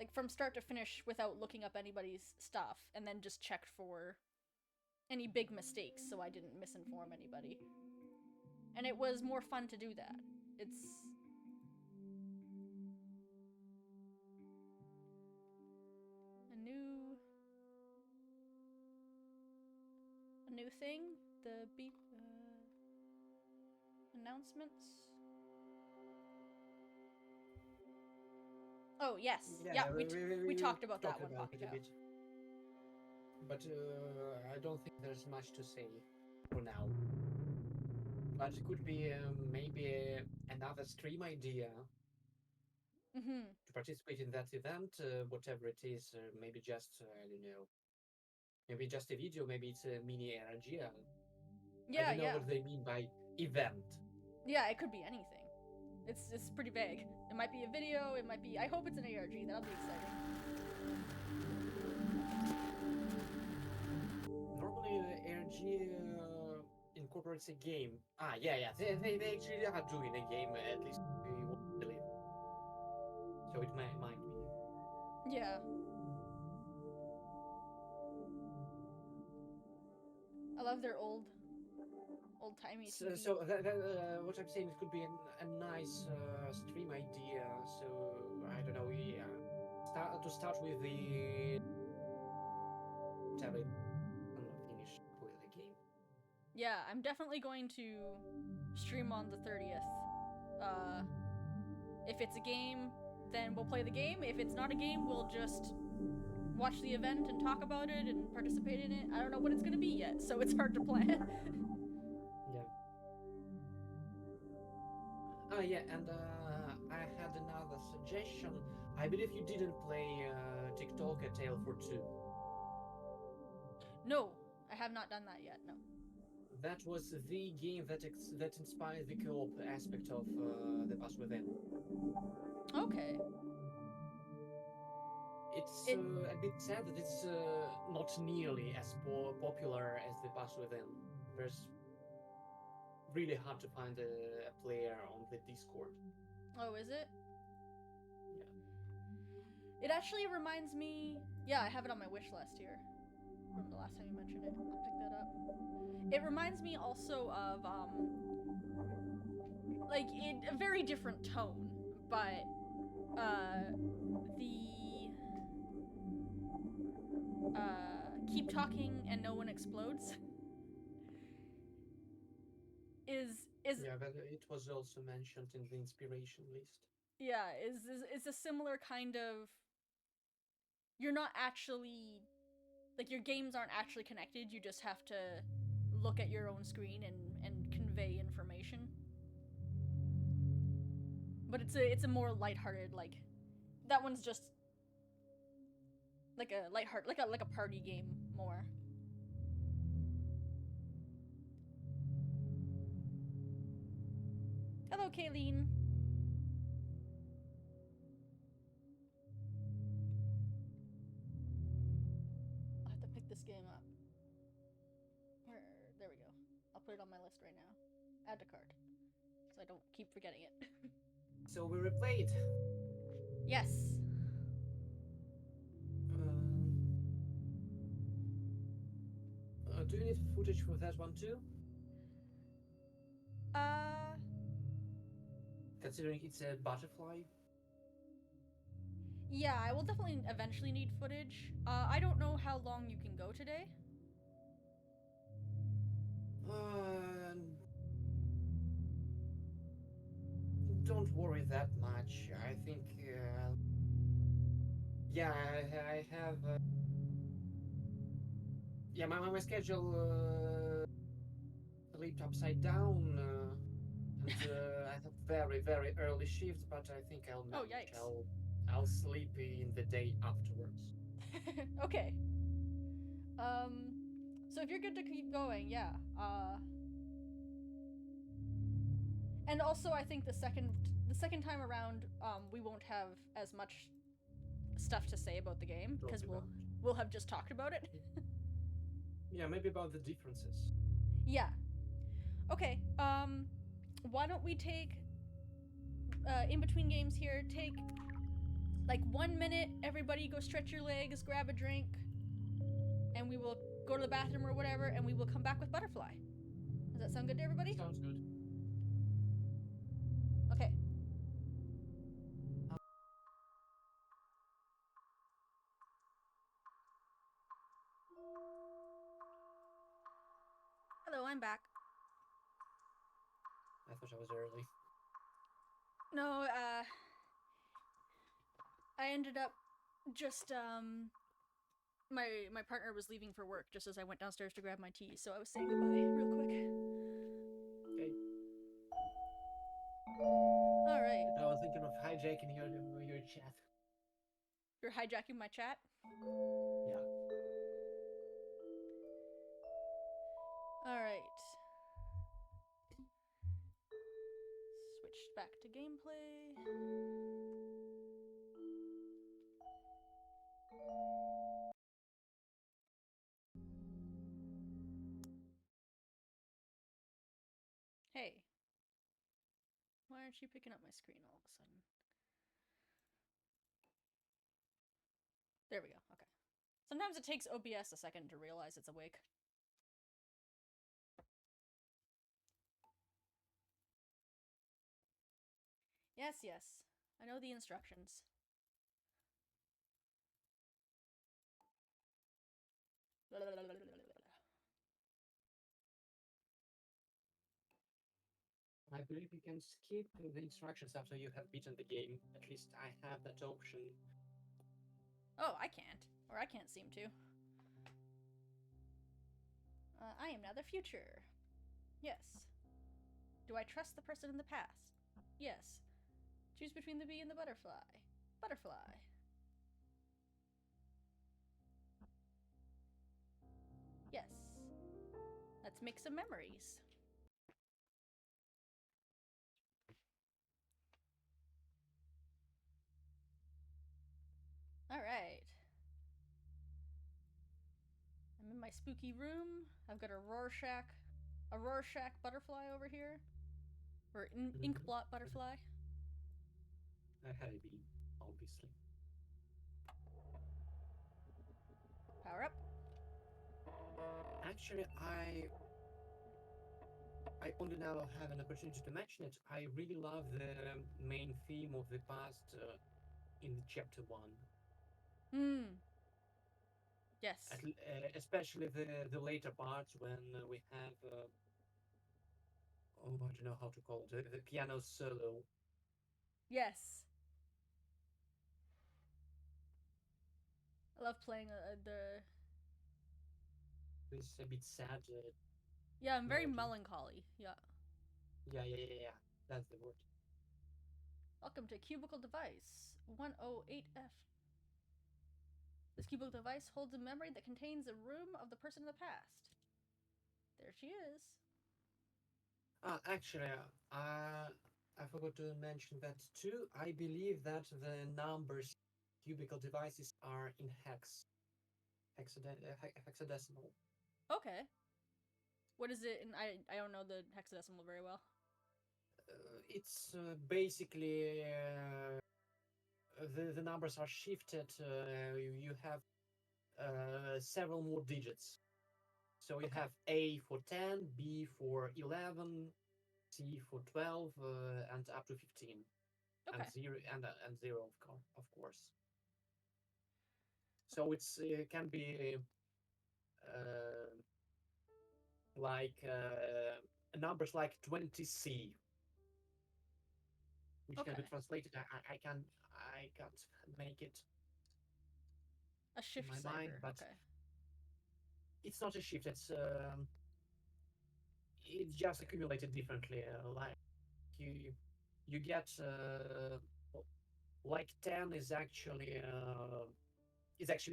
like, from start to finish without looking up anybody's stuff, and then just checked for any big mistakes so I didn't misinform anybody. And it was more fun to do that. It's... a new thing? The beep, announcements? Oh, yes. Yeah, we talked about that one, Pocket Cow. But I don't think there's much to say for now. But it could be maybe another stream idea to participate in that event, whatever it is. Maybe just, I don't know, maybe just a video, maybe it's a mini ARG. Yeah, I don't know what they mean by event. Yeah, it could be anything. It's pretty vague. It might be a video, it might be... I hope it's an ARG, that'll be exciting. Normally, ARG incorporates a game. Yeah. They actually are doing a game, at least we want to believe. So it might be. Yeah. I love their old-timey TV. So what I'm saying, it could be a nice stream idea. So I don't know, we start with the tablet and finish with the game. Yeah, I'm definitely going to stream on the 30th. If it's a game, then we'll play the game. If it's not a game, we'll just watch the event and talk about it and participate in it. I don't know what it's gonna be yet, so it's hard to plan. Yeah, and I had another suggestion. I believe you didn't play TikTok A Tale for Two. No, I have not done that yet, no. That was the game that inspired the co-op aspect of The Pass Within. Okay. It's a bit sad that it's not nearly as popular as The Pass Within. There's really hard to find a player on the Discord. Oh, is it? Yeah. It actually reminds me... Yeah, I have it on my wish list here. From the last time you mentioned it. I'll pick that up. It reminds me also of, like, in a very different tone, but, Keep Talking and No One Explodes is yeah, but it was also mentioned in the inspiration list. Yeah, is a similar kind of... You're not actually... Like, your games aren't actually connected, you just have to look at your own screen and convey information. But it's a more lighthearted, like... That one's just... like a lighthearted... like a party game, more. Hello, Kayleen. I'll have to pick this game up. There we go. I'll put it on my list right now. Add to cart. So I don't keep forgetting it. So we replayed. Yes. Do you need footage for that one too? Considering it's a butterfly? Yeah, I will definitely eventually need footage. I don't know how long you can go today. Don't worry that much. I think, yeah, I have, yeah, my schedule flipped upside down, and I have very, very early shifts, but I think I'll Oh, manage. yikes. I'll sleep in the day afterwards. Okay. So if you're good to keep going, yeah. And also I think the second time around, we won't have as much stuff to say about the game because we'll have just talked about it. Yeah, maybe about the differences. Yeah. Okay. Why don't we take in between games here? Take like 1 minute. Everybody go stretch your legs, grab a drink, and we will go to the bathroom or whatever, and we will come back with Butterfly. Does that sound good to everybody? Sounds good. Okay. Hello, I'm back. I thought I was early. No, I ended up just my partner was leaving for work just as I went downstairs to grab my tea, so I was saying goodbye real quick. Okay. All right. I was thinking of hijacking your chat. You're hijacking my chat? Yeah. All right. Switch back to gameplay. Hey. Why aren't you picking up my screen all of a sudden? There we go. Okay. Sometimes it takes OBS a second to realize it's awake. Yes, yes. I know the instructions. I believe you can skip the instructions after you have beaten the game. At least I have that option. Oh, I can't. Or I can't seem to. I am now the future. Yes. Do I trust the person in the past? Yes. Choose between the bee and the butterfly. Butterfly. Yes. Let's make some memories. Alright. I'm in my spooky room. I've got a Rorschach butterfly over here. Or inkblot butterfly. I had a bee, obviously. Power up. Actually, I only now have an opportunity to mention it. I really love the main theme of the past in chapter 1. Yes. Especially the later parts when we have I don't know how to call it, the piano solo. Yes. I love playing the... It's a bit sad. Yeah, I'm very melody. melancholy. Yeah. Yeah. That's the word. Welcome to Cubicle Device 108F. This cubicle device holds a memory that contains a room of the person in the past. There she is. Actually, I forgot to mention that too. I believe that the numbers cubicle devices are in hexadecimal. Okay. What is it? And I don't know the hexadecimal very well. It's basically the numbers are shifted. You have several more digits. So you have A for 10, B for 11, C for 12, and up to 15. Okay. And zero, of course. So it's can be like numbers like 20C, which can be translated. I can't make it a shift in my cipher. mind, but okay. It's not a shift. It's just accumulated differently. Like you get like 10 is actually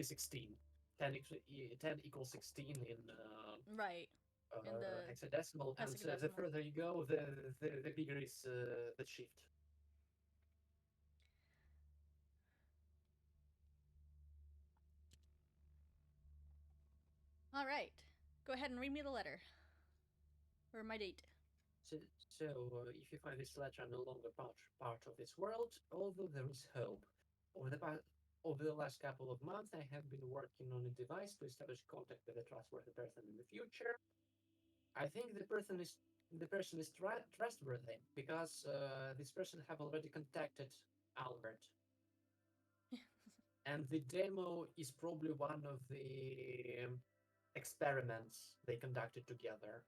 16. 10 equals 16 in Right. In the hexadecimal, and the hexadecimal. further you go, the bigger is the shift. All right. Go ahead and read me the letter. Or my date. So if you find this letter no longer part of this world, although there is hope. Over the last couple of months, I have been working on a device to establish contact with a trustworthy person in the future. I think the person is trustworthy because this person have already contacted Albert, and the demo is probably one of the experiments they conducted together.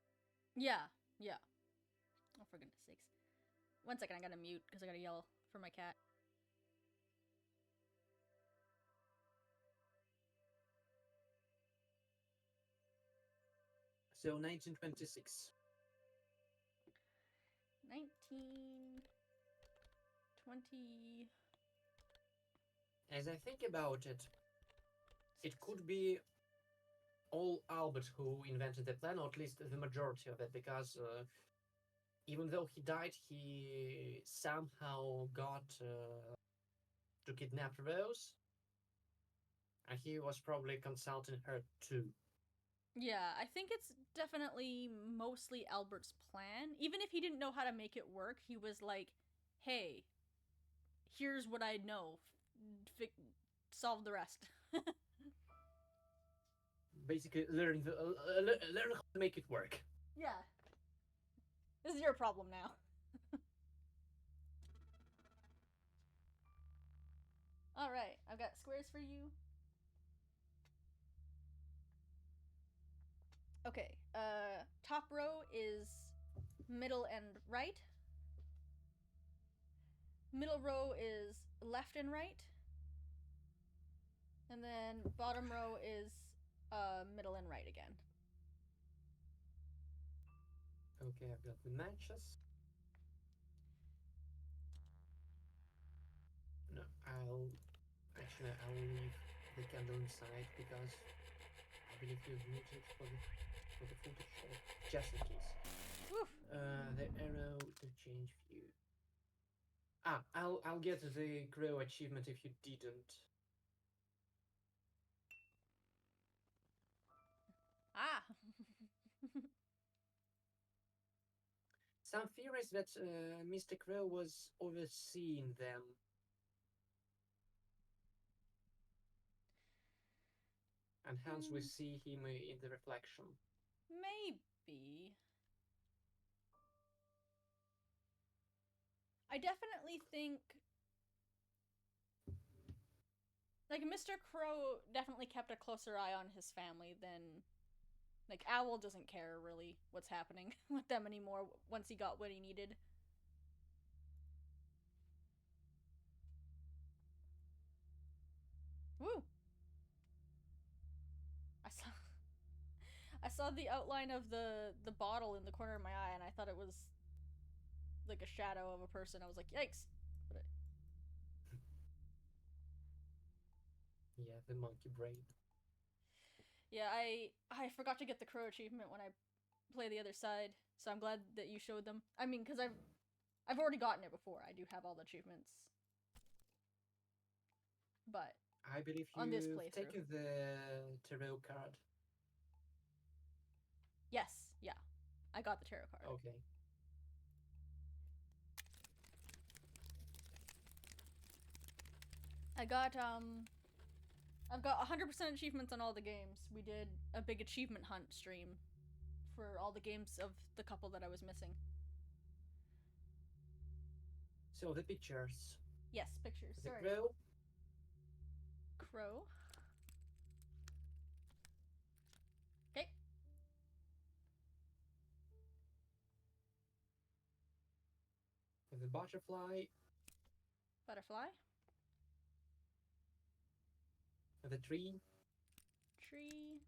Yeah. Yeah. Oh, for goodness sakes. 1 second, I gotta mute because I gotta yell for my cat. So 1926. 1920. As I think about it, it could be all Albert who invented the plan, or at least the majority of it, because even though he died, he somehow got to kidnap Rose, and he was probably consulting her too. Yeah, I think it's definitely mostly Albert's plan. Even if he didn't know how to make it work, he was like, hey, here's what I know. Solve the rest. Basically, learn how to make it work. Yeah. This is your problem now. Alright, I've got squares for you. Okay, top row is middle and right. Middle row is left and right. And then bottom row is middle and right again. Okay, I've got the matches. No, I'll leave the candle inside because I believe you've muted for the footage show, just in case. Woof. The arrow to change view. I'll get the grow achievement if you didn't. Ah. Some theorize that Mr. Crow was overseeing them. And hence we see him in the reflection. Maybe. I definitely think like Mr. Crow definitely kept a closer eye on his family than like Owl doesn't care really what's happening with them anymore once he got what he needed. Woo. I saw the outline of the bottle in the corner of my eye and I thought it was like a shadow of a person. I was like, yikes. But Yeah, the monkey brain. yeah, I forgot to get the crow achievement when I play the other side, so I'm glad that you showed them. I mean, because I've already gotten it before. I do have all the achievements. But I believe on this you've playthrough. taken the tarot card. Yes, yeah. I got the tarot card. Okay. I've got 100% achievements on all the games. We did a big achievement hunt stream for all the games of the couple that I was missing. So the pictures. Yes, pictures. The Sorry. crow. Crow. Okay. The butterfly. Butterfly. The tree. Tree.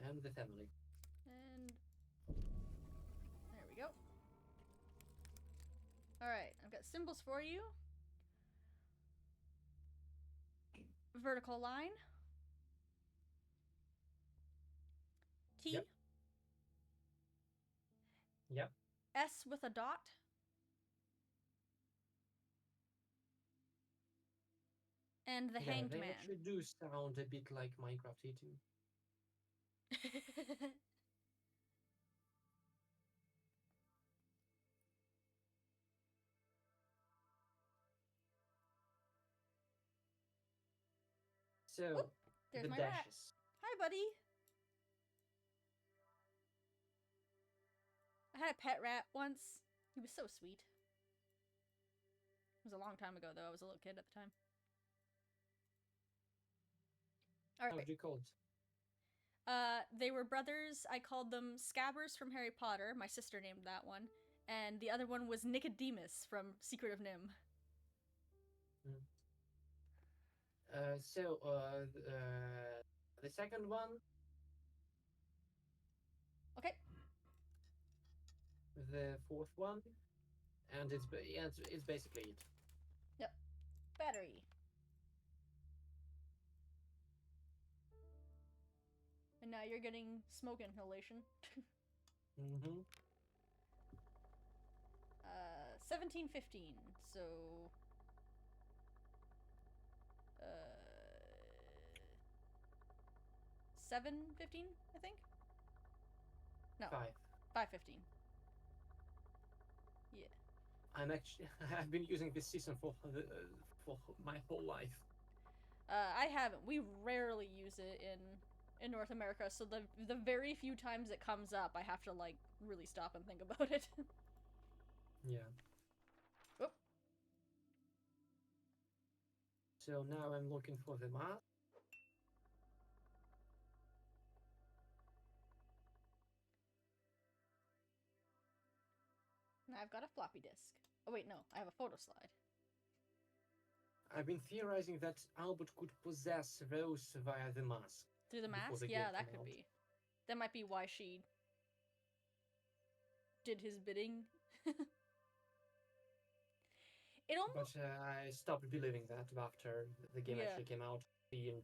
And the family. And Alright, I've got symbols for you. Vertical line. T. Yep. Yep. S with a dot. And the Hanged They Man. actually do sound a bit like Minecraft too. So, Oop, there's the my dashes. rat. Hi, buddy. I had a pet rat once. He was so sweet. It was a long time ago, though. I was a little kid at the time. All How right. do you call it? They were brothers. I called them Scabbers from Harry Potter. My sister named that one. And the other one was Nicodemus from Secret of Nim. The second one. Okay. The fourth one, and it's basically it. Yep. Battery. And now you're getting smoke inhalation. 1715. So 715, I think. No. 515. Yeah. I've been using this season for my whole life. I haven't. We rarely use it in North America, so the very few times it comes up, I have to like really stop and think about it. Yeah. Oh. So now I'm looking for the mask. Now I've got a floppy disk. Oh wait, no, I have a photo slide. I've been theorizing that Albert could possess Rose via the mask. Through the mask? Yeah, that could be. That might be why she did his bidding. It almost... But I stopped believing that after the game actually came out, seeing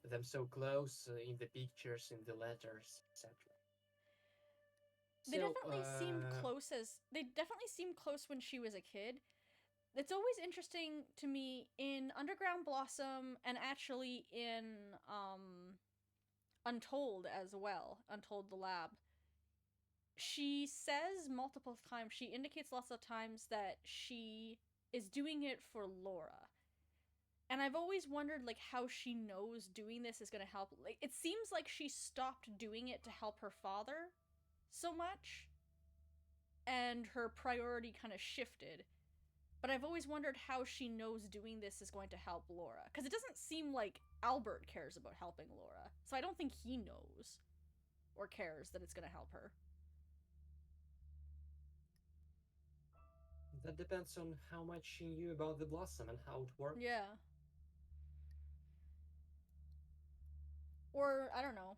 them so close in the pictures, in the letters, etc. They definitely seemed close they definitely seemed close when she was a kid. It's always interesting to me in Underground Blossom and actually in Untold as well, Untold the Lab. She says multiple times, she indicates lots of times that she is doing it for Laura. And I've always wondered like how she knows doing this is going to help. Like it seems like she stopped doing it to help her father so much, and her priority kind of shifted. But I've always wondered how she knows doing this is going to help Laura, because it doesn't seem like Albert cares about helping Laura, so I don't think he knows or cares that it's going to help her. That depends on how much she knew about the blossom and how it worked. Yeah. Or, I don't know.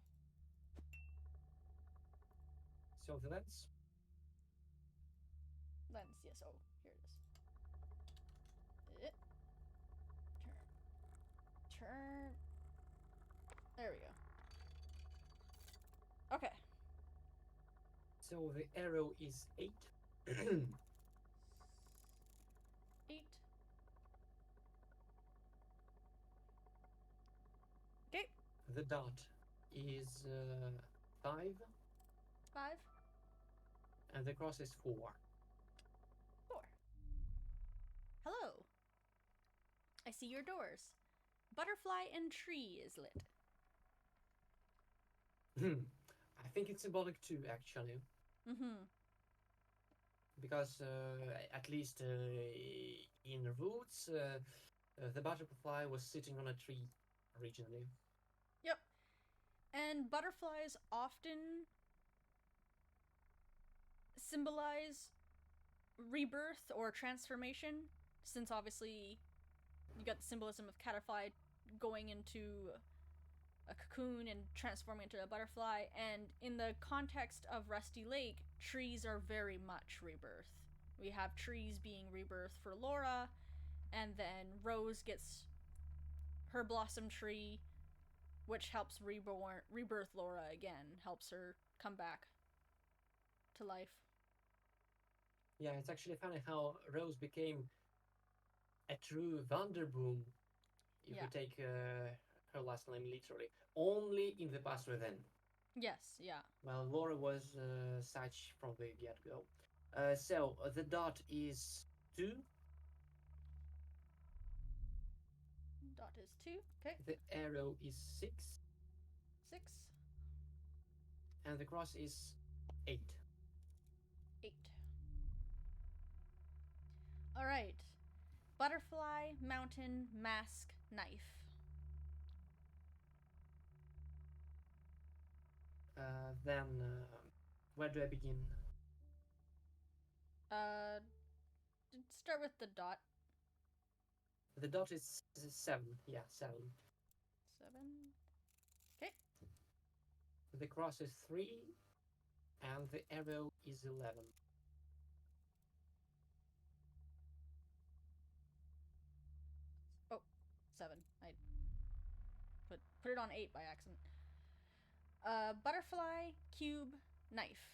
So the lens? Lens, yes. Oh, here it is. Turn. There we go. Okay. So the arrow is 8. 8. Okay. The dot is 5. 5. And the cross is 4. 4. Hello. I see your doors. Butterfly and tree is lit. I think it's symbolic too, actually. Because at least in Roots, the butterfly was sitting on a tree originally. Yep. And butterflies often symbolize rebirth or transformation, since obviously you got the symbolism of caterpillar going into a cocoon and transforming into a butterfly, and in the context of Rusty Lake, trees are very much rebirth. We have trees being rebirthed for Laura, and then Rose gets her blossom tree, which helps rebirth Laura again, helps her come back to life. Yeah, it's actually funny how Rose became a true Vanderboom, if we take her last name literally, only in the past within. Yes, yeah. Well, Laura was such from the get-go. So the dot is 2. Dot is 2. Okay. The arrow is 6. 6. And the cross is 8. 8. Alright. Butterfly, mountain, mask, knife. Then, where do I begin? Start with the dot. The dot is 7. Yeah, 7. 7. Okay. The cross is 3. And the arrow is 11. Oh, 7. I put it on 8 by accident. Butterfly, cube, knife.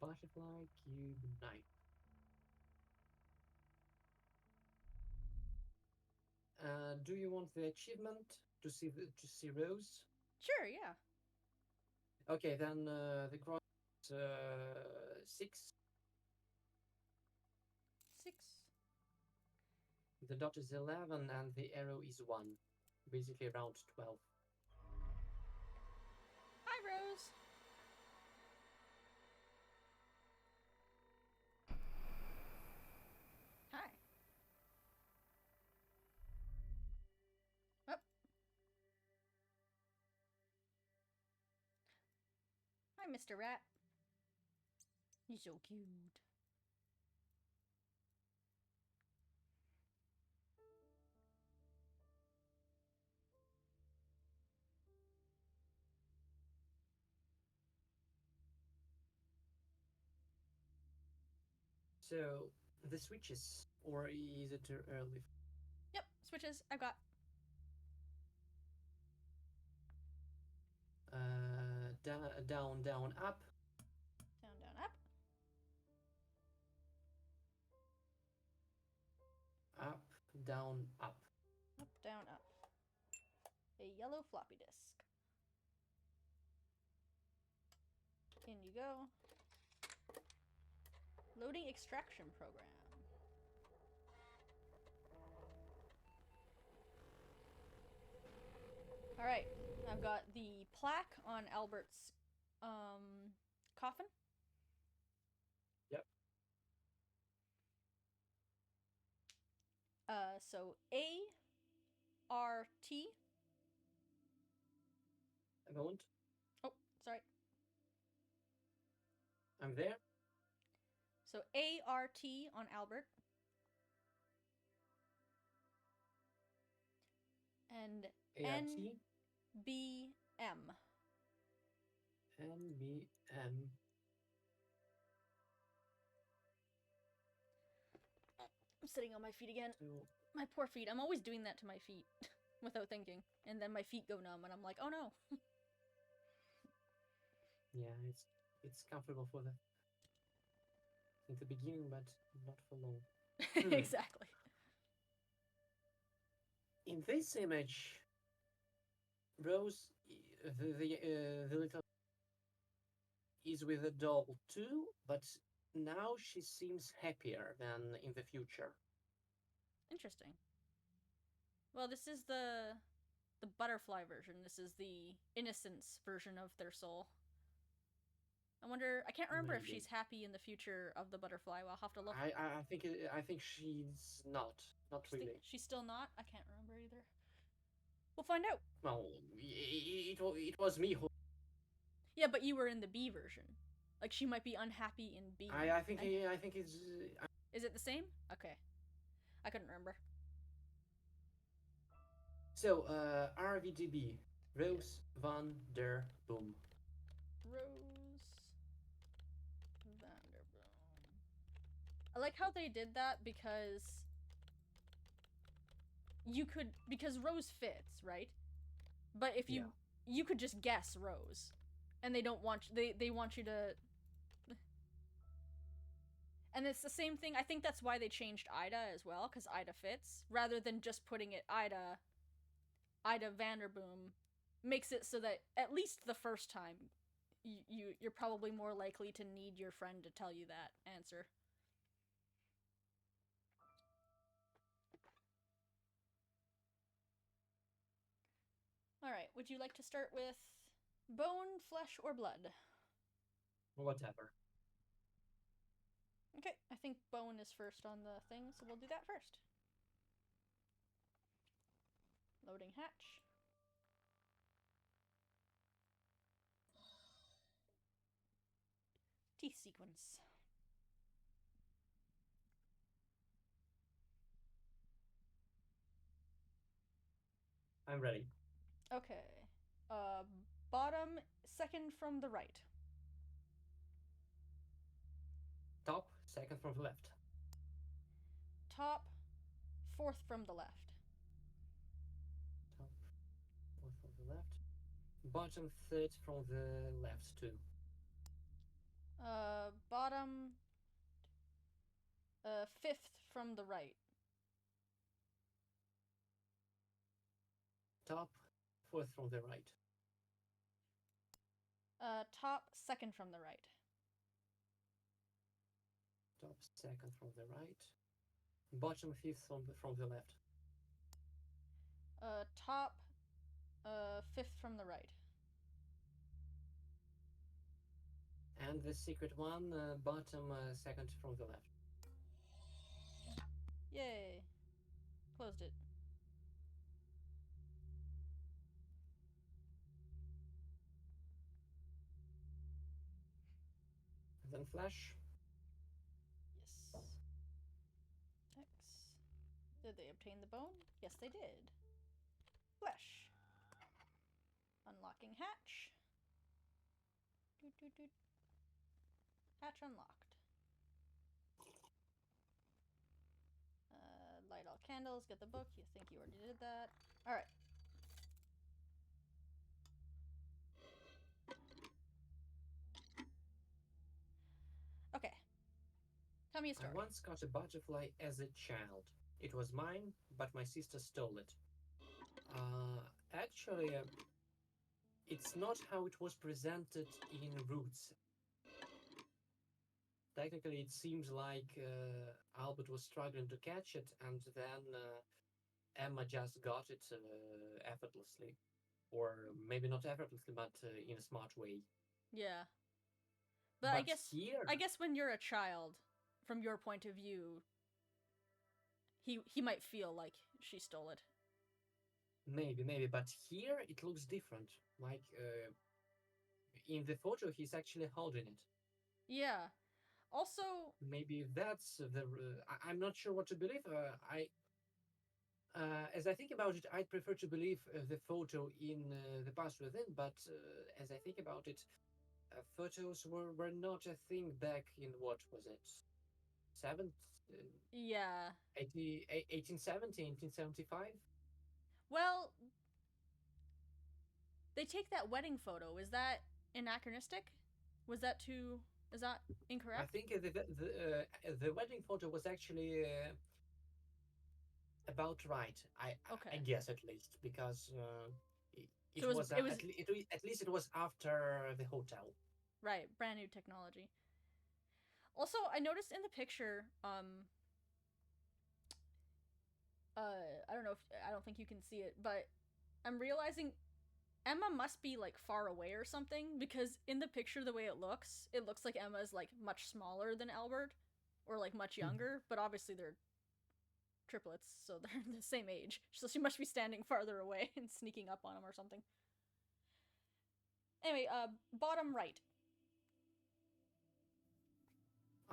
Butterfly, cube, knife. Do you want the achievement to see Rose? Sure, yeah. Okay, then the cross is 6. 6. The dot is 11 and the arrow is 1. Basically around 12. Hi, Rose. Hi. Oh. Hi, Mr. Rat. You're so cute. So, the switches, or is it too early? Yep, switches. I've got. Down, down, up. Down, down, up. Up, down, up. Up, down, up. A yellow floppy disk. In you go. Loading extraction program. Alright, I've got the plaque on Albert's coffin. Yep. So A-R-T. A moment. Oh, sorry. I'm there. So A-R-T on Albert. And A-R-T. N-B-M. N-B-M. I'm sitting on my feet again. So, My poor feet. I'm always doing that to my feet without thinking. And then my feet go numb and I'm like, oh no. yeah, it's comfortable for the beginning, but not for long. Exactly. In this image, Rose, the little is with a doll too, but now she seems happier than in the future. Interesting. Well, this is the butterfly version. This is the innocence version of their soul. I wonder. I can't remember if Maybe. she's happy in the future of the butterfly. I'll have to look. I think she's not really. She's still not. I can't remember either. We'll find out. Well, it was me who. Yeah, but you were in the B version. Like she might be unhappy in B. I think it's. Is it the same? Okay. I couldn't remember. So, RVDB. Rose van der Boom. Rose Vanderboom. I like how they did that because because Rose fits, right? But if you could just guess Rose, and they don't want they want you to. And it's the same thing. I think that's why they changed Ida as well, because Ida fits rather than just putting it Ida Vanderboom makes it so that at least the first time you're probably more likely to need your friend to tell you that answer. Alright, would you like to start with bone, flesh, or blood? Whatever. Okay, I think bone is first on the thing, so we'll do that first. Loading hatch. Teeth sequence. I'm ready. Okay. Bottom, second from the right. Top, second from the left. Top, fourth from the left. Top, fourth from the left. Bottom, third from the left too. Bottom, fifth from the right. Top, fourth from the right. Top, second from the right. Top, second from the right. Bottom, fifth from the left. Top, fifth from the right. And the secret one, bottom, second from the left. Yay. Closed it. And then flash. Yes. X. Did they obtain the bone? Yes, they did. Flesh. Unlocking hatch. Doot, doot, doot. Hatch unlocked. Light all candles, get the book. You think you already did that. Alright. Okay. Tell me a story. I once caught a butterfly as a child. It was mine, but my sister stole it. Actually, it's not how it was presented in Roots. Technically, it seems like Albert was struggling to catch it, and then Emma just got it effortlessly. Or maybe not effortlessly, but in a smart way. Yeah. But I guess when you're a child, from your point of view, he might feel like she stole it. Maybe, but here it looks different. Like in the photo, he's actually holding it. Yeah. Also, maybe that's the. I'm not sure what to believe. As I think about it, I'd prefer to believe the photo in the past within. But as I think about it, photos were not a thing back in what was it, yeah. 1870, 1875. Well, they take that wedding photo. Is that anachronistic? Is that incorrect? I think the wedding photo was actually about right. I guess at least because it was at least it was after the hotel. Right, brand new technology. Also, I noticed in the picture, I don't think you can see it, but I'm realizing Emma must be like far away or something, because in the picture the way it looks like Emma's like much smaller than Albert, or like much younger, but obviously they're triplets, so they're the same age. So she must be standing farther away and sneaking up on him or something. Anyway, bottom right.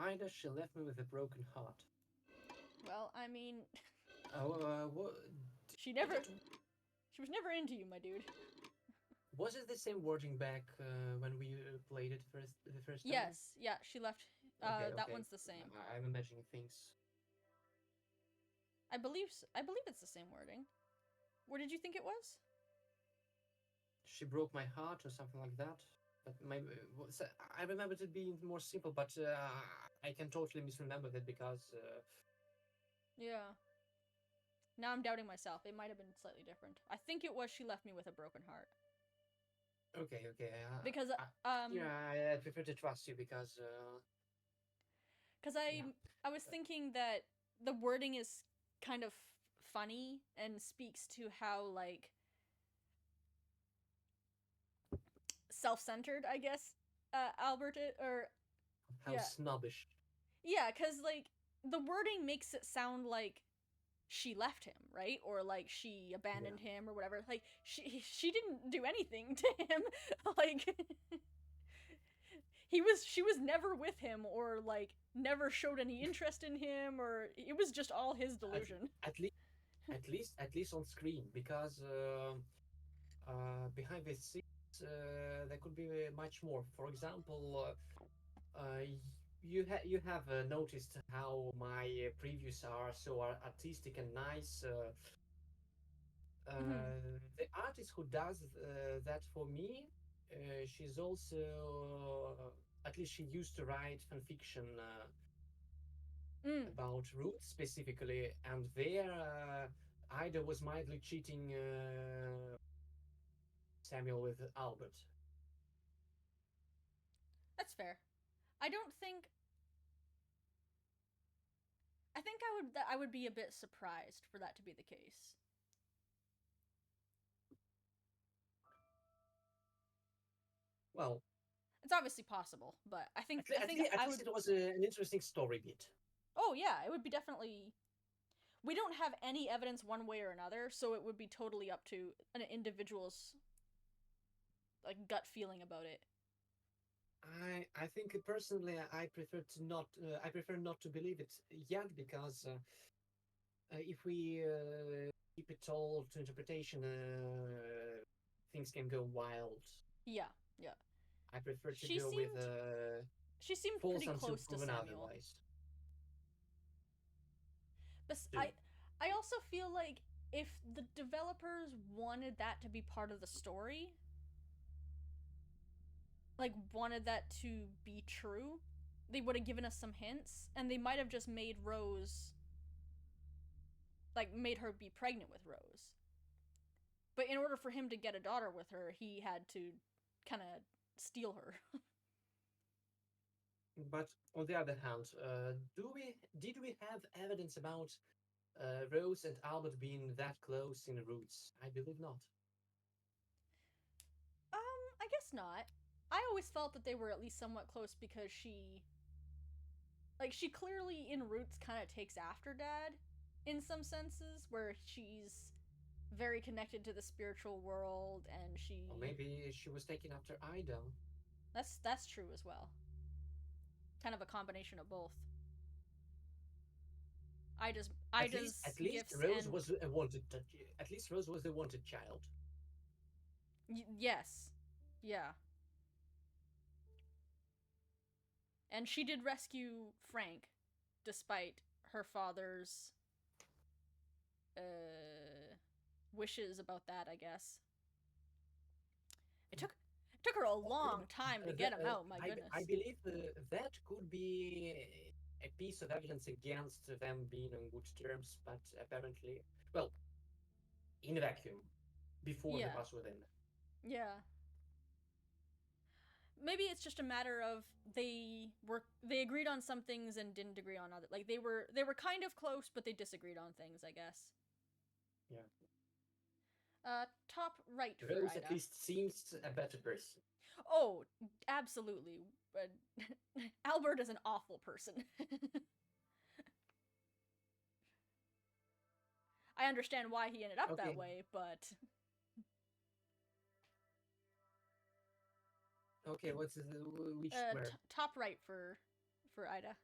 Ida, she left me with a broken heart. Well, I mean... what? She was never into you, my dude. Was it the same wording back when we played it the first time? Yes, yeah, she left Okay, That okay. one's the same. I'm imagining things. I believe it's the same wording. What did you think it was? She broke my heart or something like that. But I remember it being more simple, but I can totally misremember that because. Yeah. Now I'm doubting myself. It might have been slightly different. I think it was she left me with a broken heart. Okay, okay. Because Yeah, I prefer to trust you because. Because Yeah. I was thinking that the wording is kind of funny and speaks to how like self-centered, I guess, Albert or How yeah. snobbish. Yeah, cuz like the wording makes it sound like she left him, right? Or like she Yeah. abandoned him or whatever. Like she didn't do anything to him. Like she was never with him or like never showed any interest in him or it was just all his At, delusion. at least, at least on screen, because behind the scenes there could be much more. For example, you have noticed how my previews are so artistic and nice. Mhm. The artist who does that for me, she's also at least she used to write fan fiction Mm. about roots specifically, and there Ida was mildly cheating Samuel with Albert. That's fair. I don't think I think I would be a bit surprised for that to be the case. Well, It's obviously possible, but at I least would. it was an interesting story bit. Oh yeah, it would be definitely. We don't have any evidence one way or another, so it would be totally up to an individual's like gut feeling about it. I think personally I prefer not to believe it yet because if we keep it all to interpretation, things can go wild. Yeah, yeah. I prefer to She go with seemed she seemed false pretty until close to proven Samuel. otherwise. But Do. I also feel like if the developers wanted that to be part of the story, like wanted that to be true, they would have given us some hints, and they might have just made Rose like made her be pregnant with Rose. But in order for him to get a daughter with her, he had to kind of steal her. But on the other hand, did we have evidence about Rose and Albert being that close in roots? I believe not. I guess not. I always felt that they were at least somewhat close because she clearly in Roots kind of takes after Dad in some senses where she's very connected to the spiritual world and Or she maybe she was taken after Ida. that's true as well. Kind of a combination of both. Ida's At least gifts Rose and was a wanted. At least Rose was the wanted child. yes. Yeah. And she did rescue Frank despite her father's wishes about that, I guess. It took her a long time to get him out, my I goodness. believe that could be a piece of evidence against them being on good terms, but apparently, well, in a vacuum, before the Yeah. password in. Yeah. Maybe it's just a matter of they agreed on some things and didn't agree on other. Like they were kind of close, but they disagreed on things, I guess. Yeah. Top right for Rose at Ida. least seems a better person. Oh, absolutely. Albert is an awful person. I understand why he ended up that Okay. way, but Okay, which where? top right for Ida.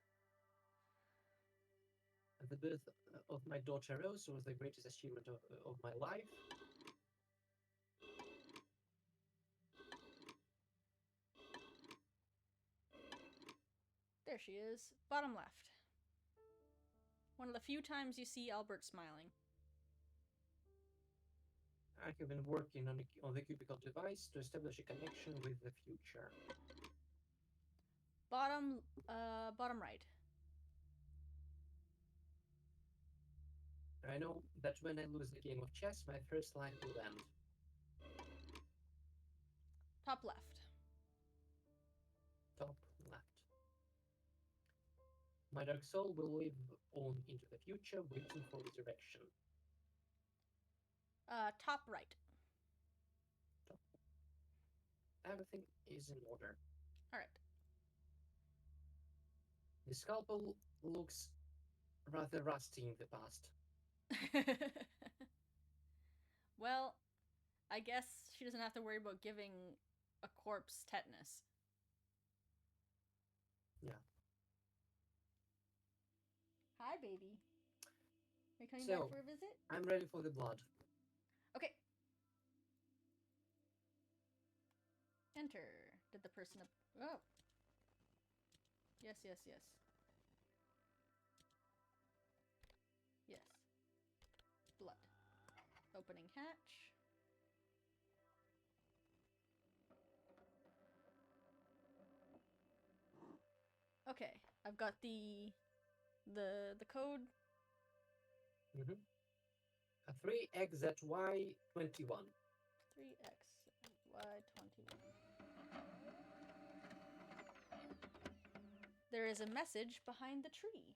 The birth of my daughter Rose was the greatest achievement of my life. There she is. Bottom left. One of the few times you see Albert smiling. I have been working on the cubicle device to establish a connection with the future. Bottom right. I know that when I lose the game of chess, my first life will end. Top left. Top left. My dark soul will live on into the future, waiting for resurrection. Top right. Everything is in order. Alright. The scalpel looks rather rusty in the past. Well, I guess she doesn't have to worry about giving a corpse tetanus. Yeah. Hi, baby. Are you coming So, back for a visit? I'm ready for the blood. Okay. Enter. Did the person up... Oh. Yes, yes, yes. Yes. Blood. Opening hatch. Okay, I've got the code. 3XZY21. 3XY21. There is a message behind the tree.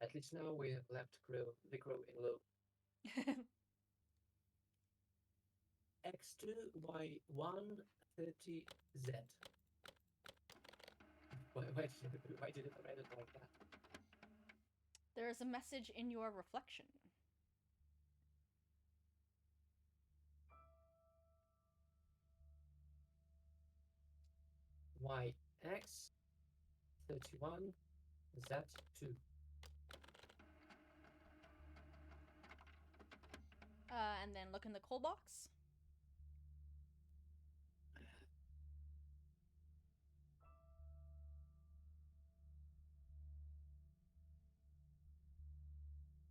At least now we have left the crow alone. X2Y130Z. Why did it write it like that? There is a message in your reflection. YX31Z2. And then look in the coal box.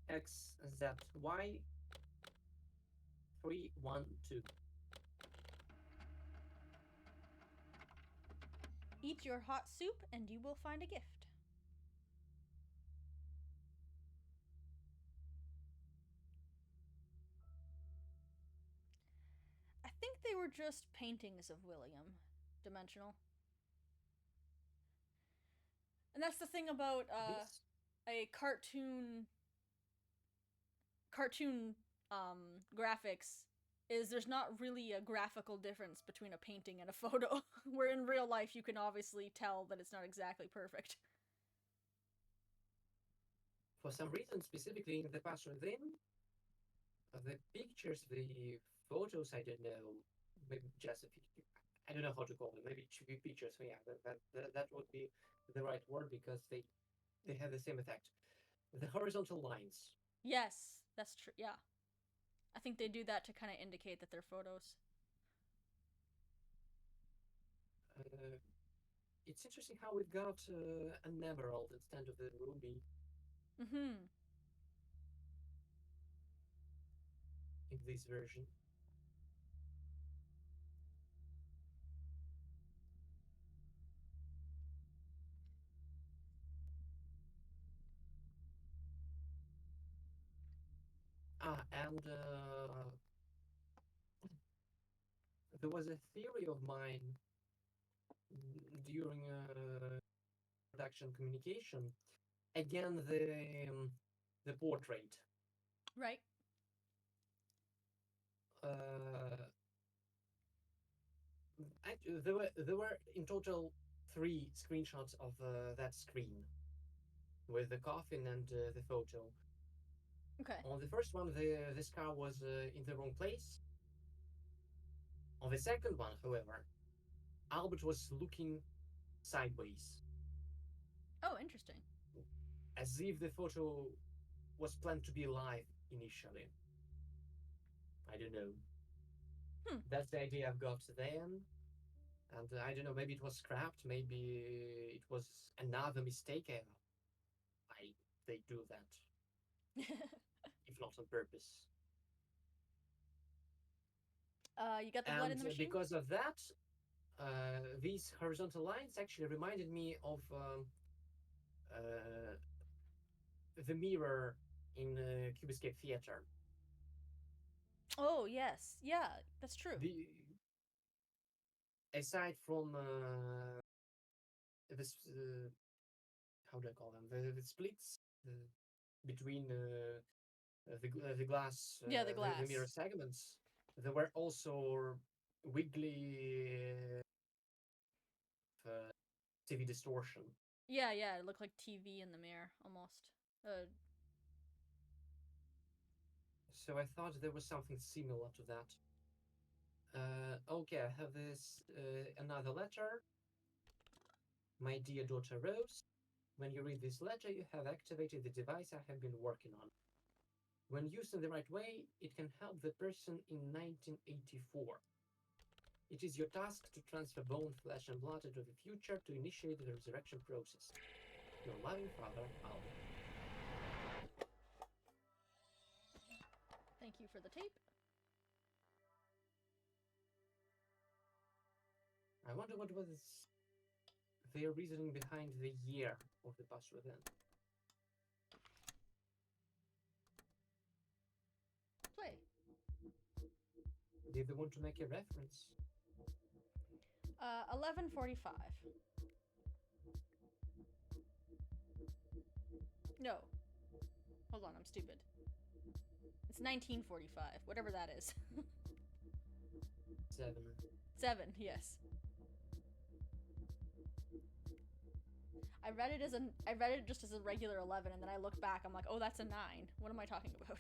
XZY312. Eat your hot soup and you will find a gift. I think they were just paintings of William. Dimensional. And that's the thing about a cartoon graphics is there's not really a graphical difference between a painting and a photo, where in real life you can obviously tell that it's not exactly perfect. For some reason, specifically in the past within, the pictures, the photos, I don't know, maybe just a picture. I don't know how to call them. Maybe pictures. So yeah, that would be the right word because they have the same effect. The horizontal lines. Yes, that's true. Yeah. I think they do that to kind of indicate that they're photos. It's interesting how we've got an emerald instead of the ruby. Mm-hmm. In this version. And there was a theory of mine during production communication. Again, the portrait. Right. There were in total 3 screenshots of that screen with the coffin and the photo. Okay. On the first one, this car was in the wrong place. On the second one, however, Albert was looking sideways. Oh, interesting. As if the photo was planned to be live initially. I don't know. That's the idea I've got then. And I don't know, maybe it was scrapped, maybe it was another mistake. They do that, if not on purpose. You got the blood in the And machine? because of that, these horizontal lines actually reminded me of uh, the mirror in Cube Escape Theater. Oh, yes. Yeah, that's true. Aside from this, how do I call them? The splits between the glass, Yeah, the the mirror glass. segments. There were also wiggly TV distortion. Yeah, it looked like TV in the mirror, almost. So I thought there was something similar to that. Okay, I have this another letter. My dear daughter Rose, when you read this letter, you have activated the device I have been working on. When used in the right way, it can help the person in 1984. It is your task to transfer bone, flesh, and blood into the future to initiate the resurrection process. Your loving father, Albert. Thank you for the tape. I wonder what was their reasoning behind the year of the password then. Play. Did they want to make a reference? 11:45. No. Hold on, I'm stupid. It's 1945, whatever that is. 7. 7, yes. I read it just as a regular 11, and then I looked back, I'm like, oh, that's a 9. What am I talking about?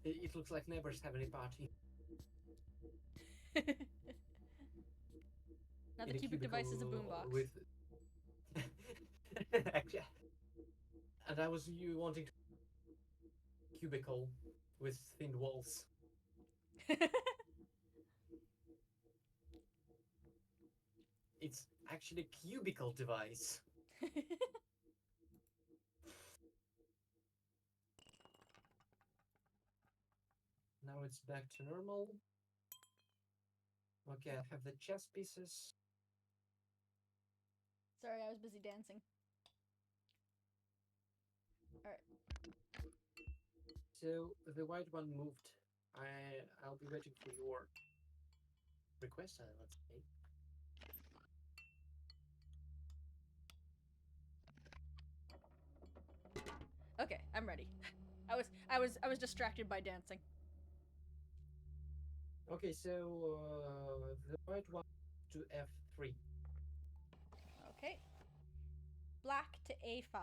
It looks like neighbors having a party. Now In the a cubic device is a cubicle boombox. with. Actually, and I was you wanting to cubicle with thin walls. It's actually a cubicle device. Now it's back to normal. Okay, I have the chess pieces. Sorry, I was busy dancing. Alright. So the white one moved. I'll be waiting for your request, let's say. Okay, I'm ready. I was distracted by dancing. Okay, so the white one to F3. Okay. Black to A5.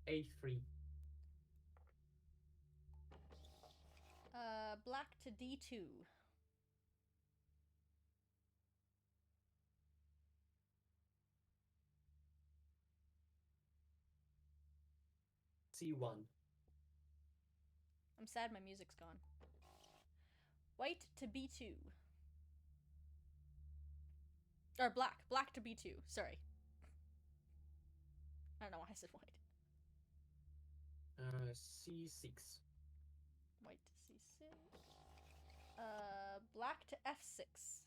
A3. Black to D2. C1. I'm sad my music's gone. White to B2. Or black to B2, sorry. I don't know why I said white. C6. White to C6. Black to F6.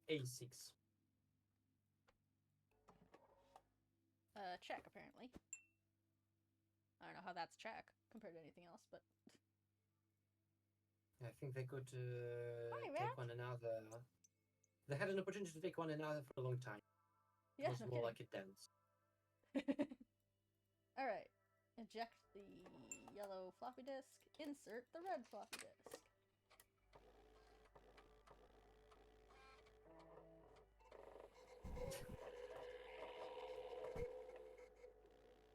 A6. Check, apparently. I don't know how that's check compared to anything else, but... I think they could Hi, take Rat. one another. They had an opportunity to take one another for a long time. It Yeah, was no more like a dance. Alright. Eject the yellow floppy disk. Insert the red floppy disk.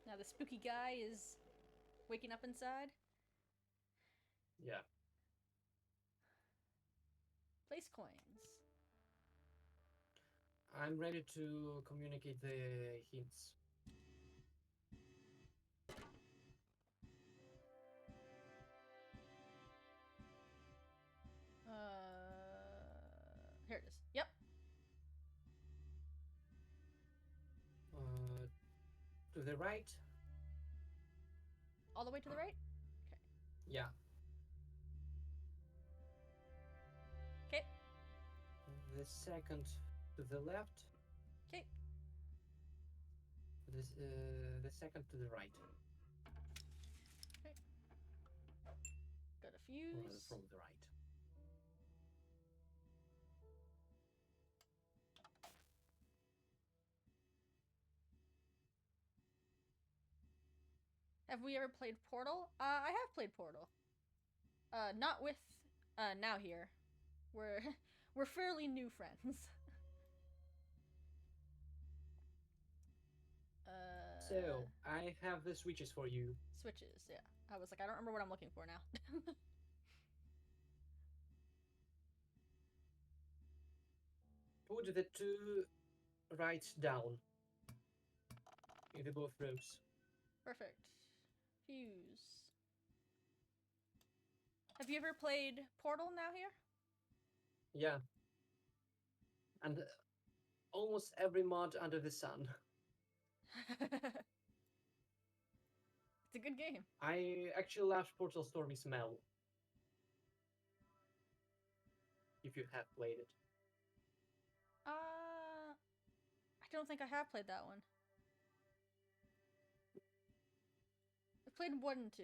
Now the spooky guy is waking up inside. Yeah. Place coins. I'm ready to communicate the hints. Here it is. Yep. To the right. All the way to the right? Okay. Yeah. Okay. The second to the left. Okay. The second to the right. Okay. Got a Or fuse. from the right. Have we ever played Portal? I have played Portal. Not with now here. We're we're fairly new friends. So I have the switches for you. Switches, yeah. I was like, I don't remember what I'm looking for now. Put the two rights down in the both rows. Perfect. Fuse. Have you ever played Portal now here? Yeah. And almost every mod under the sun. It's a good game. I actually love Portal Stormy Smell. If you have played it. I don't think I have played that one. I've played 1 and 2.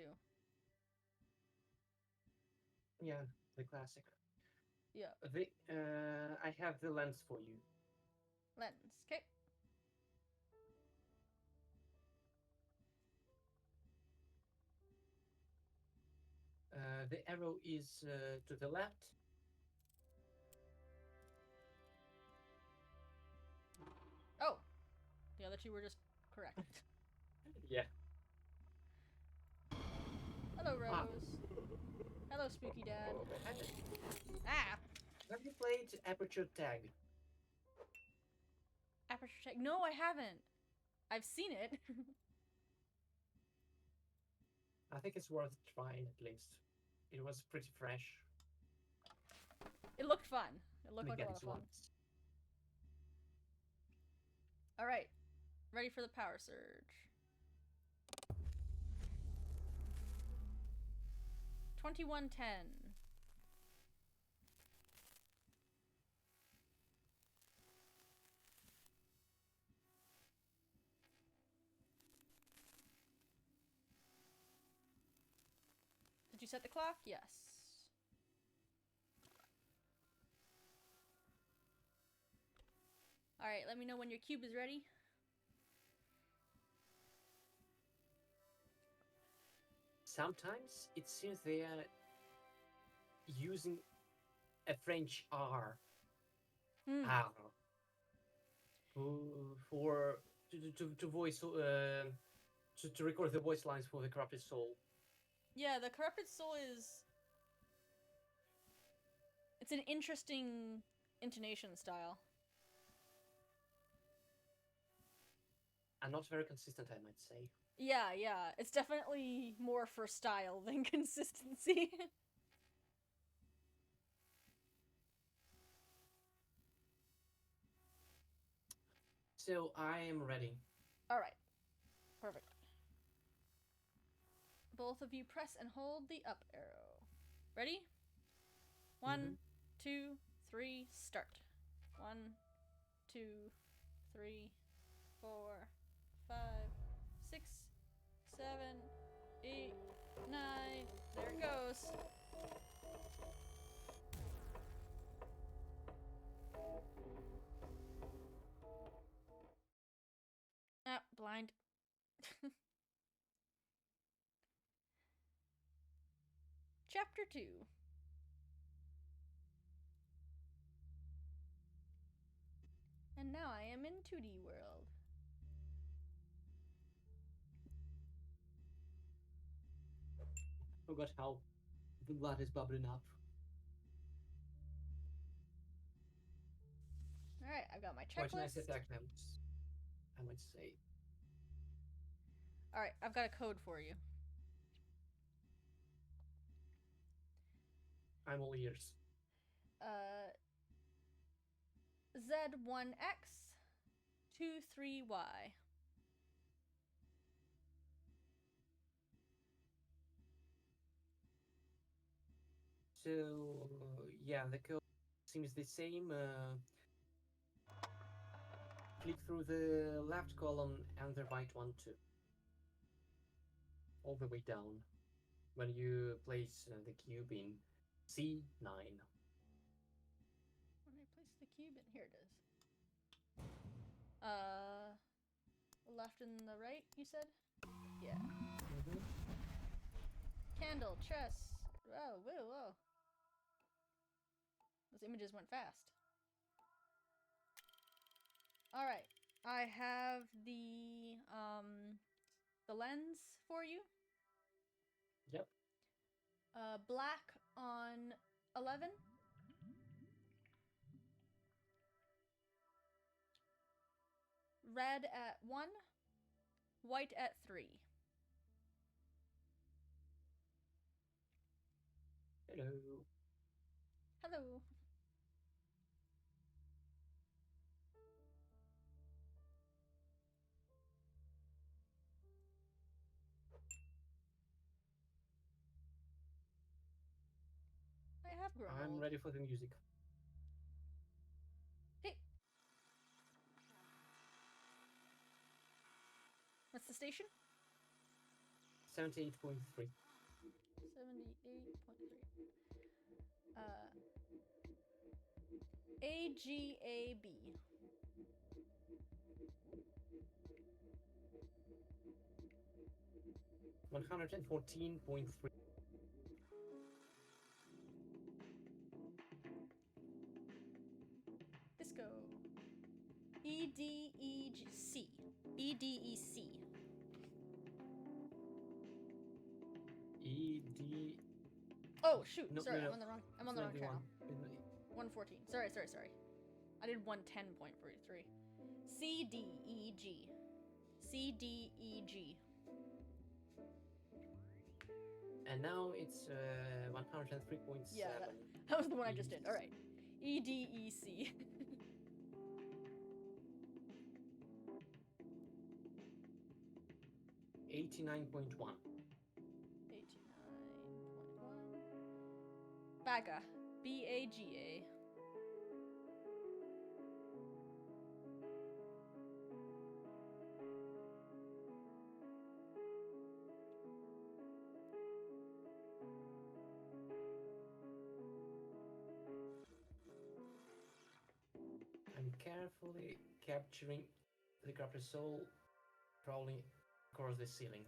Yeah, the classic. Yeah. I have the lens for you. Lens. Okay. The arrow is to the left. Oh. The other two were just correct. Yeah. Hello, Rose. Hello, Spooky Dad. Ah! Have you played Aperture Tag? Aperture check. No, I haven't. I've seen it. I think it's worth trying at least. It was pretty fresh. It looked fun. It looked like a lot Mechanics of fun. ones. Alright. Ready for the power surge. 2110. Did you set the clock? Yes. Alright, let me know when your cube is ready. Sometimes it seems they are using a French R. R. To voice to record the voice lines for the corrupted soul. Yeah, the corrupted soul is... It's an interesting intonation style. And not very consistent, I might say. Yeah, yeah. It's definitely more for style than consistency. So I am ready. Alright. Perfect. Both of you press and hold the up arrow. Ready? 1, 2, 3, start. 1, 2, 3, 4, 5, 6, 7, 8, 9. There it goes. Ah, blind. Chapter 2. And now I am in 2D world. Oh god, how the blood is bubbling up. Alright, I've got my Quite nice checklist. attack, I might say. Alright, I've got a code for you. I'm all ears. Z1X 23Y. So, yeah, the code seems the same. Click through the left column and the right one too. All the way down. When you place the cube in C9. When I place the cube in, here it is. Left and the right, you said? Yeah. Mm-hmm. Candle, chess. Whoa, whoa, whoa. Those images went fast. Alright. I have the lens for you. Yep. Black on 11. Red at 1. White at 3. Hello. Hello. I have grown I'm old. ready for the music. Hey. What's the station? 78.3. 78.3. AGAB. $114.3. Disco. EDEC. EDEC. ED. Oh shoot! No, Sorry, no, no. I'm on the wrong channel. 71. 114. Sorry. I did 110.3. CDEG. CDEG. And now it's 103.7. Yeah, that was the one I just did. Alright. EDEC. 89.1. 89.1. Baga. BAGA. I'm carefully capturing the Grapple Soul crawling across the ceiling.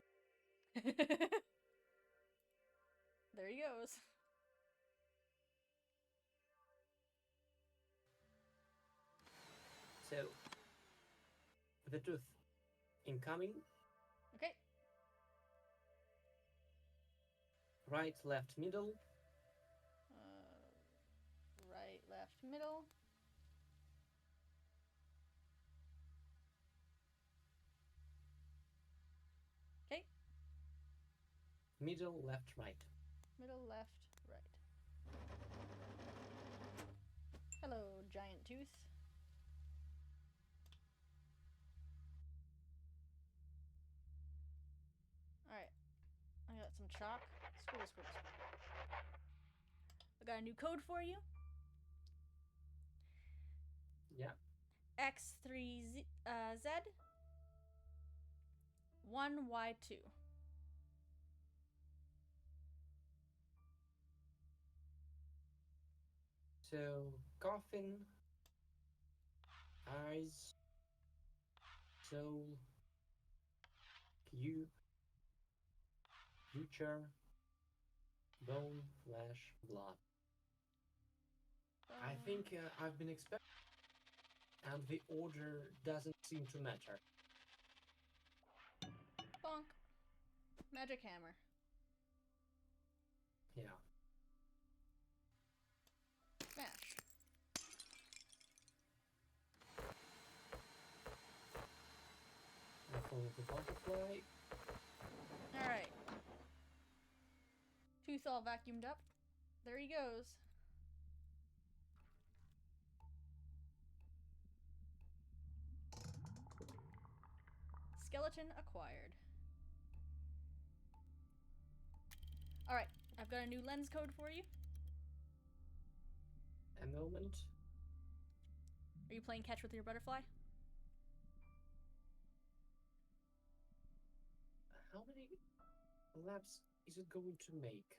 There he goes. So, the truth. Incoming. Okay. Right, left, middle. Right, left, middle. Okay. Middle, left, right. Middle, left, right. Hello, giant tooth. Alright. I got some chalk. Scribble. I got a new code for you. Yeah. X3Z 1Y2. So, coffin, eyes, soul, cube, future, bone, flesh, blood. I think I've been expecting, and the order doesn't seem to matter. Bonk. Magic hammer. Yeah. Smash. on the butterfly. Alright. Tooth all vacuumed up. There he goes. Skeleton acquired. Alright, I've got a new lens code for you. A moment. Are you playing catch with your butterfly? How many laps is it going to make?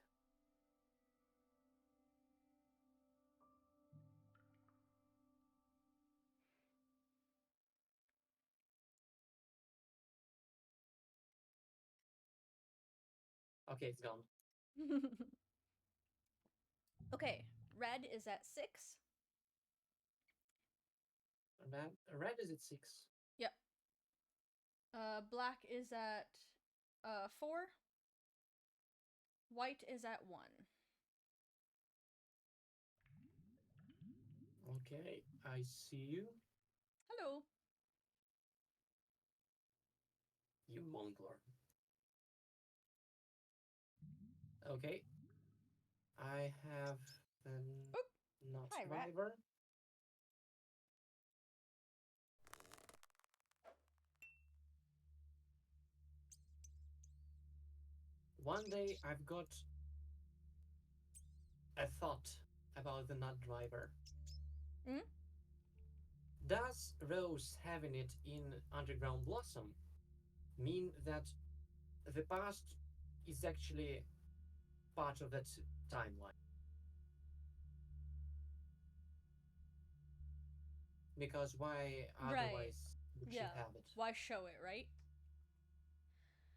Okay, it's gone. Okay, red is at 6. Red is at 6. Yep. Black is at 4. White is at 1. Okay, I see you. Hello. You mongler. Okay. I have an Oop. not Hi, rat. driver. One day I've got a thought about the nut driver. Hmm? Does Rose having it in Underground Blossom mean that the past is actually part of that timeline? Because why Right. otherwise would she Yeah. have it? Why show it, right?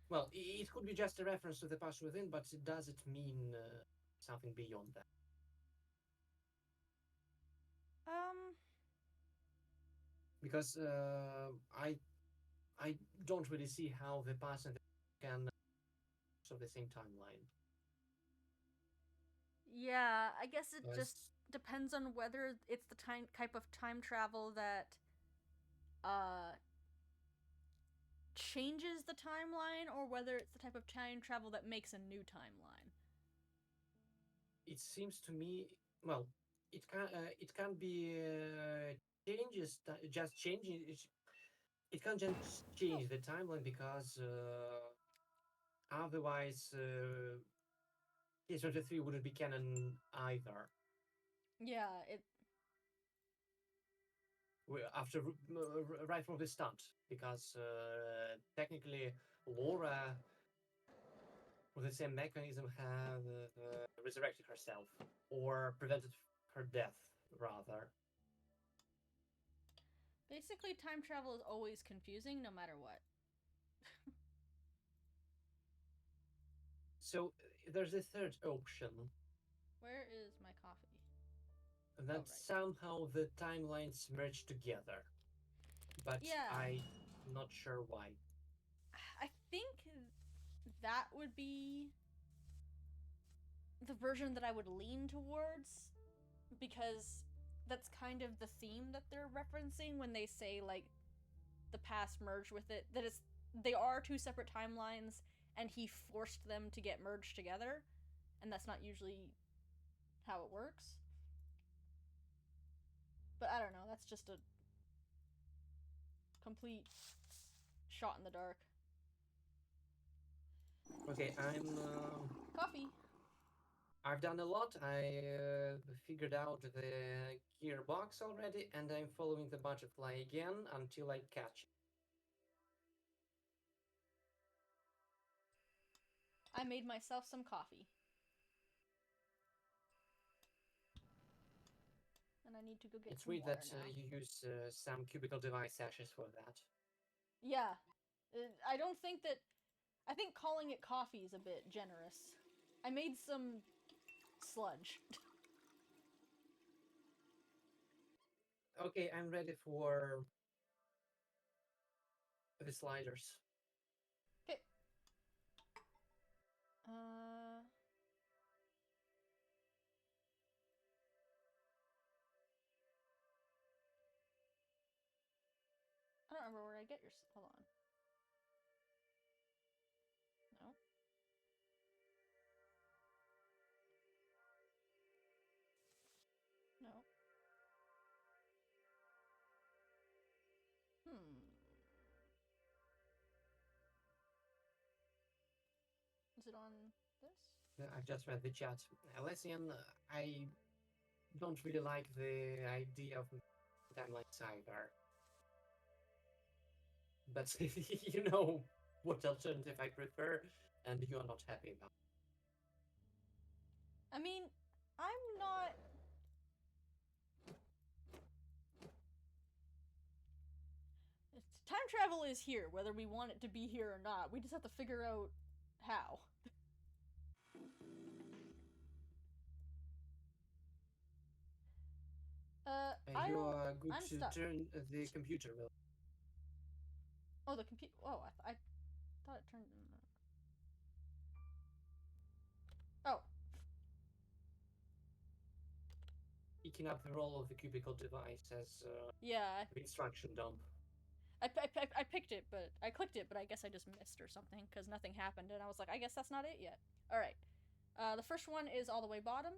Well, it could be just a reference to the past within, but does it mean something beyond that? Because I don't really see how the past and the can of the same timeline. Yeah, I guess it just Yes. depends on whether it's the type of time travel that uh changes the timeline or whether it's the type of time travel that makes a new timeline. It seems to me, well, it can be changes just changing it can't just change the timeline because otherwise T23 wouldn't be canon either. Yeah, it After right from the start, because technically Laura with the same mechanism have resurrected herself or prevented her death rather. basically time travel is always confusing no matter what. So there's a third option Where is my coffee? that right. somehow the timelines merge together, but Yeah. I'm not sure why. I think that would be the version that I would lean towards because that's kind of the theme that they're referencing when they say like the past merged with it, that it's they are two separate timelines and he forced them to get merged together, and that's not usually how it works. But I don't know, that's just a complete shot in the dark. Okay, Coffee. I've done a lot. I figured out the gearbox already, and I'm following the butterfly again until I catch it. I made myself some coffee. And I need to go get It's some weird water that now. you use some cubicle device ashes for that. Yeah. I don't think that... I think calling it coffee is a bit generous. I made some sludge. Okay, I'm ready for the sliders. Okay. I don't remember where I get your... Hold on. Is it on this? I've just read the chat. Alessian, I don't really like the idea of timelines either. But you know what alternative I prefer, and you are not happy about. I mean, I'm not. Time travel is here, whether we want it to be here or not. We just have to figure out how. You are good I'm to stuck. turn the computer. Will. Oh, the computer. Oh, I thought it turned. Oh. Picking up the role of the cubicle device as Yeah. the instruction dump. I picked it, but I clicked it, but I guess I just missed or something because nothing happened, and I was like, I guess that's not it yet. All right. The first one is all the way bottom,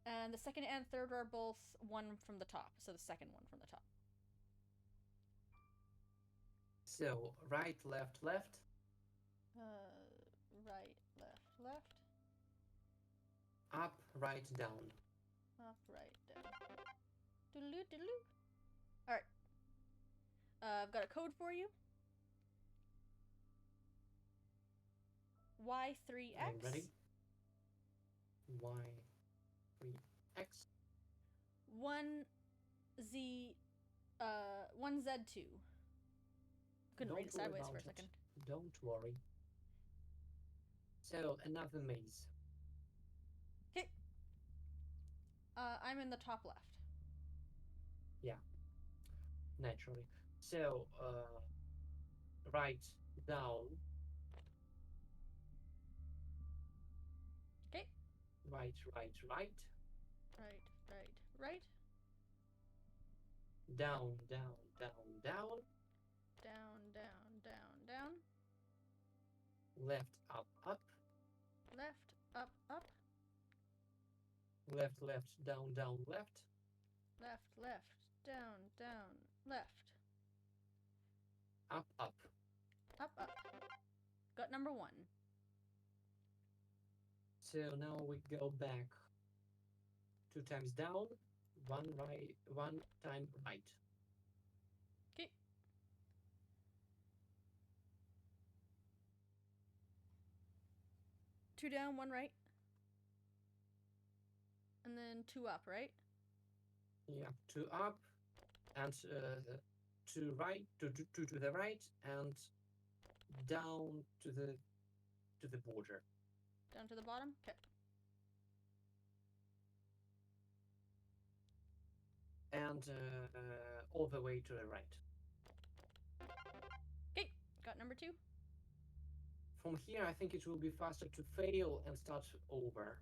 and the second and third are both one from the top. So the second one from the top. So right, left, left. Right, left, left. Up, right, down. Up, right, down. Doodaloo, doodaloo. All right. I've got a code for you. Y3X. I'm ready. Y3X. 1Z, 1Z2. Couldn't read it sideways for a second. Don't worry. So another maze. Okay. I'm in the top left. Yeah. Naturally. So right, down. Okay. Right, right, right. Right, right, right. Down, down, down, down. Down, down, down, down. Left, up, up. Left, up, up. Left, left, down, down, left. Left, left, down, down, left. Up, up. Up, up. Got number 1. So now we go back 2 times down, 1 right, 1 time right. Okay. Two down, 1 right. And then 2 up, right? Yeah, 2 up and 2 right, 2 to the right, and down to the border. Down to the bottom? Okay. And all the way to the right. Okay, got number 2. From here, I think it will be faster to fail and start over.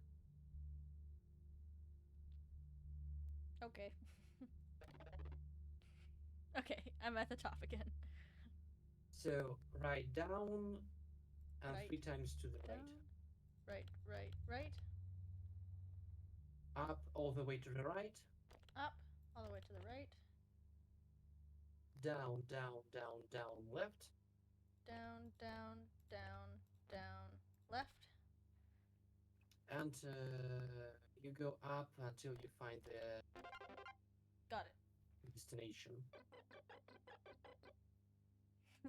Okay. Okay, I'm at the top again. So right down and Right, 3 times to the right. Down. Right, right, right. Up all the way to the right. Up, all the way to the right. Down, down, down, down, left. Down, down, down, down, left. And you go up until you find the Got it. destination.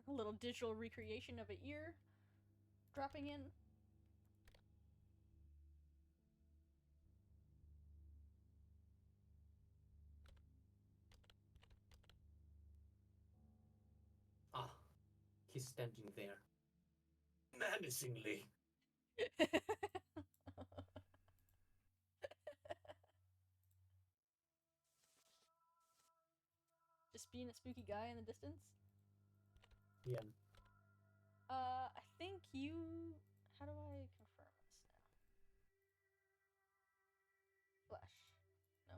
A little digital recreation of an ear dropping in. Ah, he's standing there. Menacingly. Just being a spooky guy in the distance. Yeah. I think you... How do I confirm this now? Flash. No.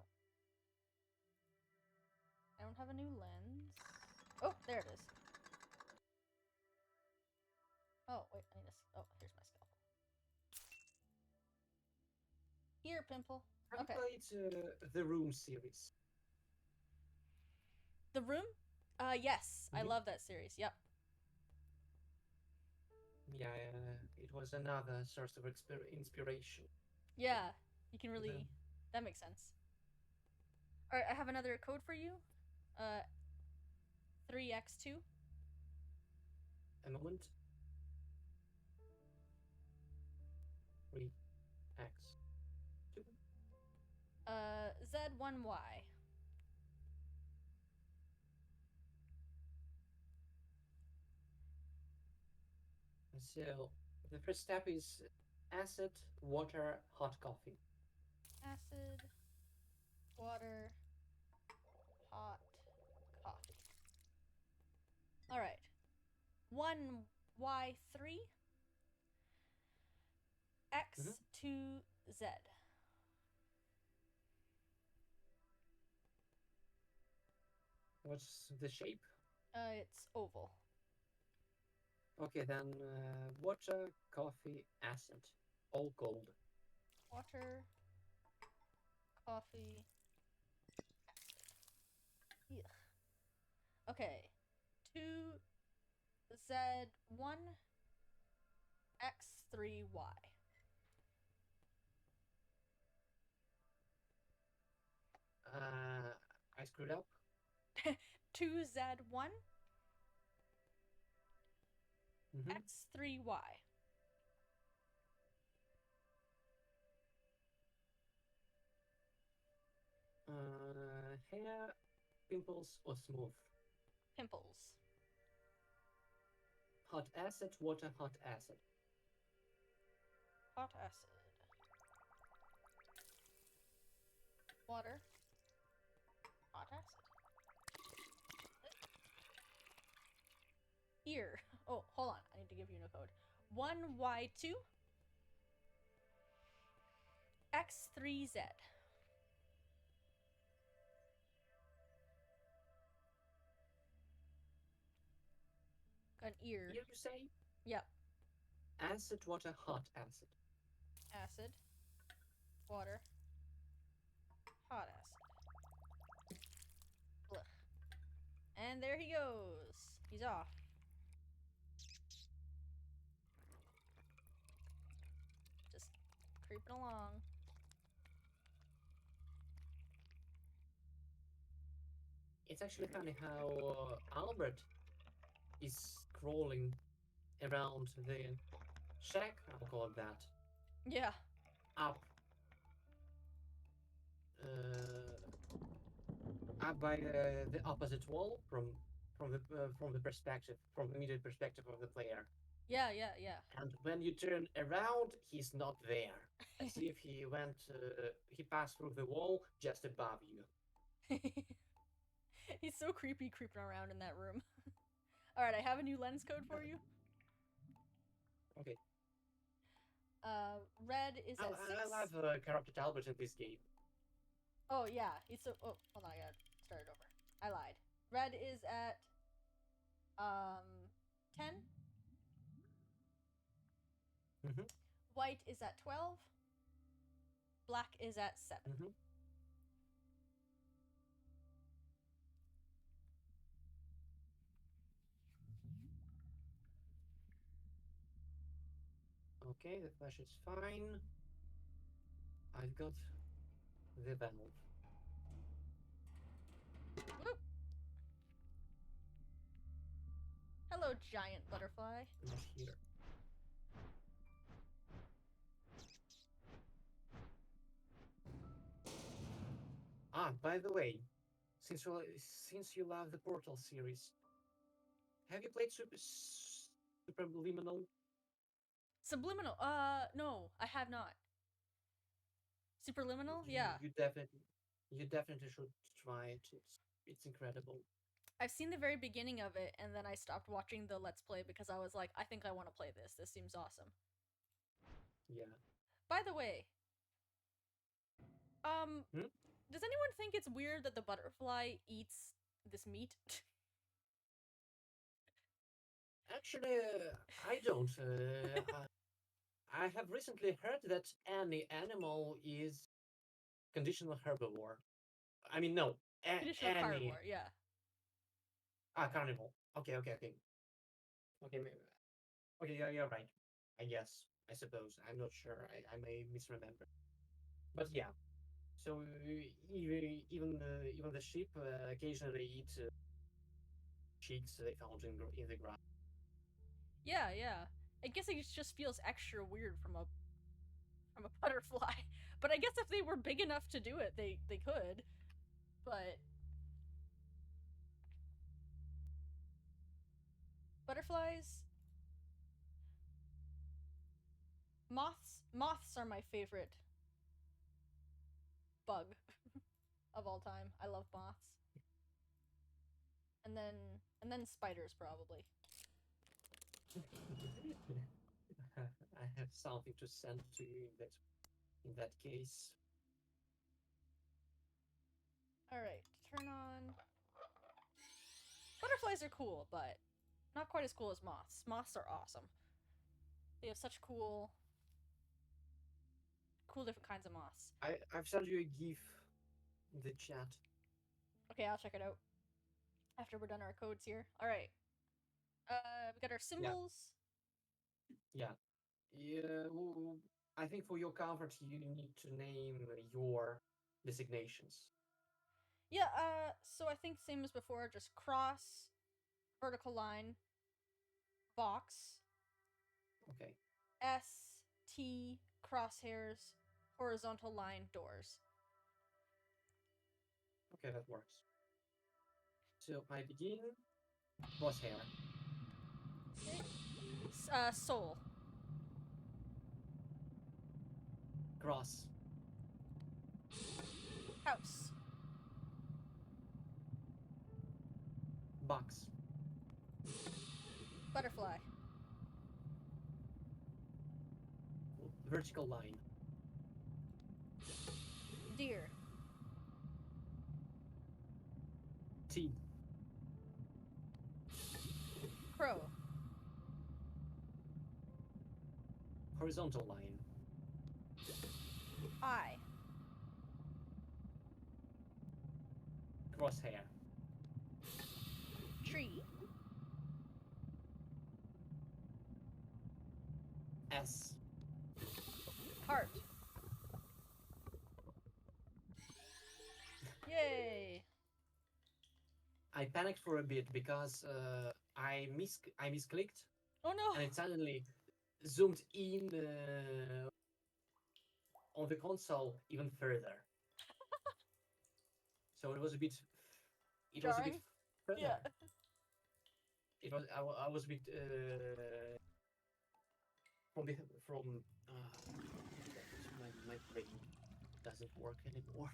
I don't have a new lens. Oh, there it is. Oh, wait, I need a... Oh, here's my scalpel. Ear pimple. I Okay. played the Room series. The Room? Yes. I love that series. Yep. Yeah, it was another source of inspiration. Yeah, you can really. Then That makes sense. All right, I have another code for you. 3x2. a moment. 3x 2. Z1Y. So the first step is acid, water, hot coffee. Acid, water, hot coffee. All right. 1Y3 X2Z. What's the shape? It's oval. Okay, then water, coffee, acid, all cold. Water, coffee, acid. Ugh. Okay. 2Z1 X3Y. I screwed up. 2Z1 Mm-hmm. X3Y. Hair, pimples, or smooth? Pimples. Hot acid, water, hot acid. Hot acid. Water. Hot acid. Ear. Oh, hold on. I need to give you a code. 1Y2 X3Z. An ear. Here you say? Yep. Acid, water, hot acid. Acid. Water. Hot acid. Ugh. And there he goes. He's off. Just creeping along. It's actually funny how Albert is crawling around the shack, I'll call it that, Yeah. up uh, up by the opposite wall from the perspective, from the immediate perspective of the player. Yeah, yeah, yeah. And when you turn around, he's not there, as if he passed through the wall just above you. He's so creepy creeping around in that room. Alright, I have a new lens code for you. Okay. Red is at 6. I love corrupted Albert in this game. Oh, yeah. He's so. Oh, hold on. I gotta start it over. I lied. Red is at 10. Mm-hmm. White is at 12. Black is at 7. Mm-hmm. Okay, the flash is fine. I've got the valve. Woo! Hello, giant butterfly. Not here. Ah, by the way, since you love the Portal series, have you played Superliminal? Subliminal. No, I have not. Superliminal? You, Yeah. you definitely you definitely should try it. It's incredible. I've seen the very beginning of it, and then I stopped watching the Let's Play because I was like, I think I want to play this. This seems awesome. Yeah. By the way, Hmm? does anyone think it's weird that the butterfly eats this meat? Actually, I don't. I have recently heard that any animal is conditional herbivore. I mean, no, Traditional any carnivore, yeah. carnivore. Okay. Okay. Maybe. Okay, yeah, you're right. I guess. I suppose. I'm not sure. I may misremember. But yeah. So even the sheep occasionally eat cheeks they found in the ground. Yeah, yeah. I guess it just feels extra weird from a butterfly. But I guess if they were big enough to do it, they could. But butterflies, moths are my favorite bug of all time. I love moths. And then spiders probably. I have something to send to you in that case. All right, turn on. Butterflies are cool, but not quite as cool as moths. Moths are awesome. They have such cool different kinds of moths. I've sent you a GIF in the chat. Okay, I'll check it out after we're done our codes here. All right. We got our symbols. Yeah. Yeah. I think for your comfort, you need to name your designations. Yeah, so I think same as before, just cross, vertical line, box, Okay. S, T, crosshairs, horizontal line, doors. Okay, that works. So I begin. Crosshair. Soul. Cross. House. Box. Butterfly. Vertical line. Deer. T. Crow. Horizontal line. Eye. Crosshair. Tree. S. Heart. Yay! I panicked for a bit because I misclicked Oh no! and it suddenly zoomed in on the console even further. So it was a bit. It was a bit Jarring? further. Yeah. It was. I was a bit from. My brain doesn't work anymore.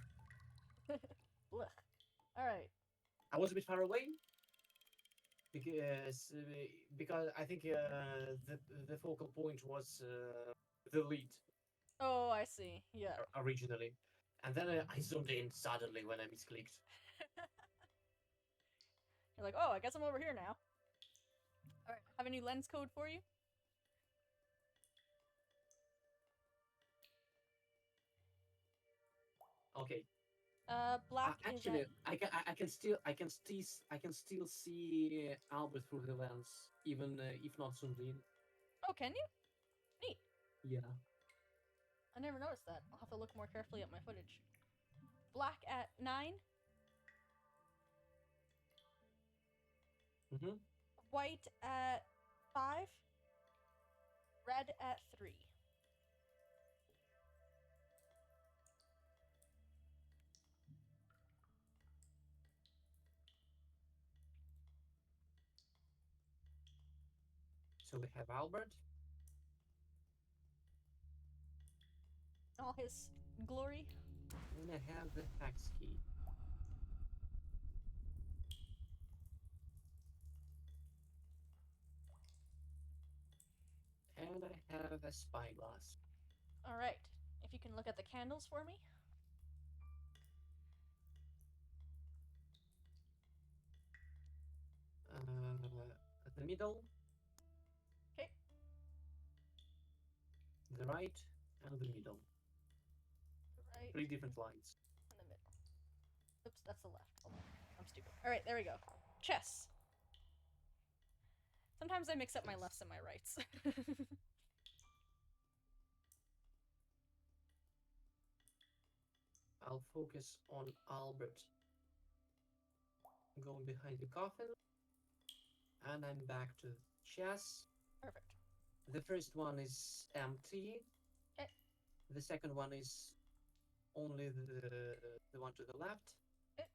Blech. Alright. I was a bit far away because I think the focal point was the lead Oh, I see. Yeah. originally, and then I zoomed in suddenly when I misclicked. You're like, oh, I guess I'm over here now. Alright, have any lens code for you? Okay. Black Actually, is I can still see Albert through the lens, even if not zoomed in. Oh, can you? Neat. Yeah. I never noticed that. I'll have to look more carefully at my footage. Black at 9. Mm-hmm. White at 5. Red at 3. So we have Albert. All his glory. And I have the fax key. And I have a spyglass. Alright. If you can look at the candles for me. At the middle, Okay. the right, and the middle. Right. 3 different lines. In the middle. Oops, that's the left. Hold on. I'm stupid. Alright, there we go. Chess. Sometimes Sometimes I mix up my lefts and my rights. I'll focus on Albert going behind the coffin, and I'm back to chess. Perfect. The first one is empty. Okay. The second one is only the one to the left. Okay.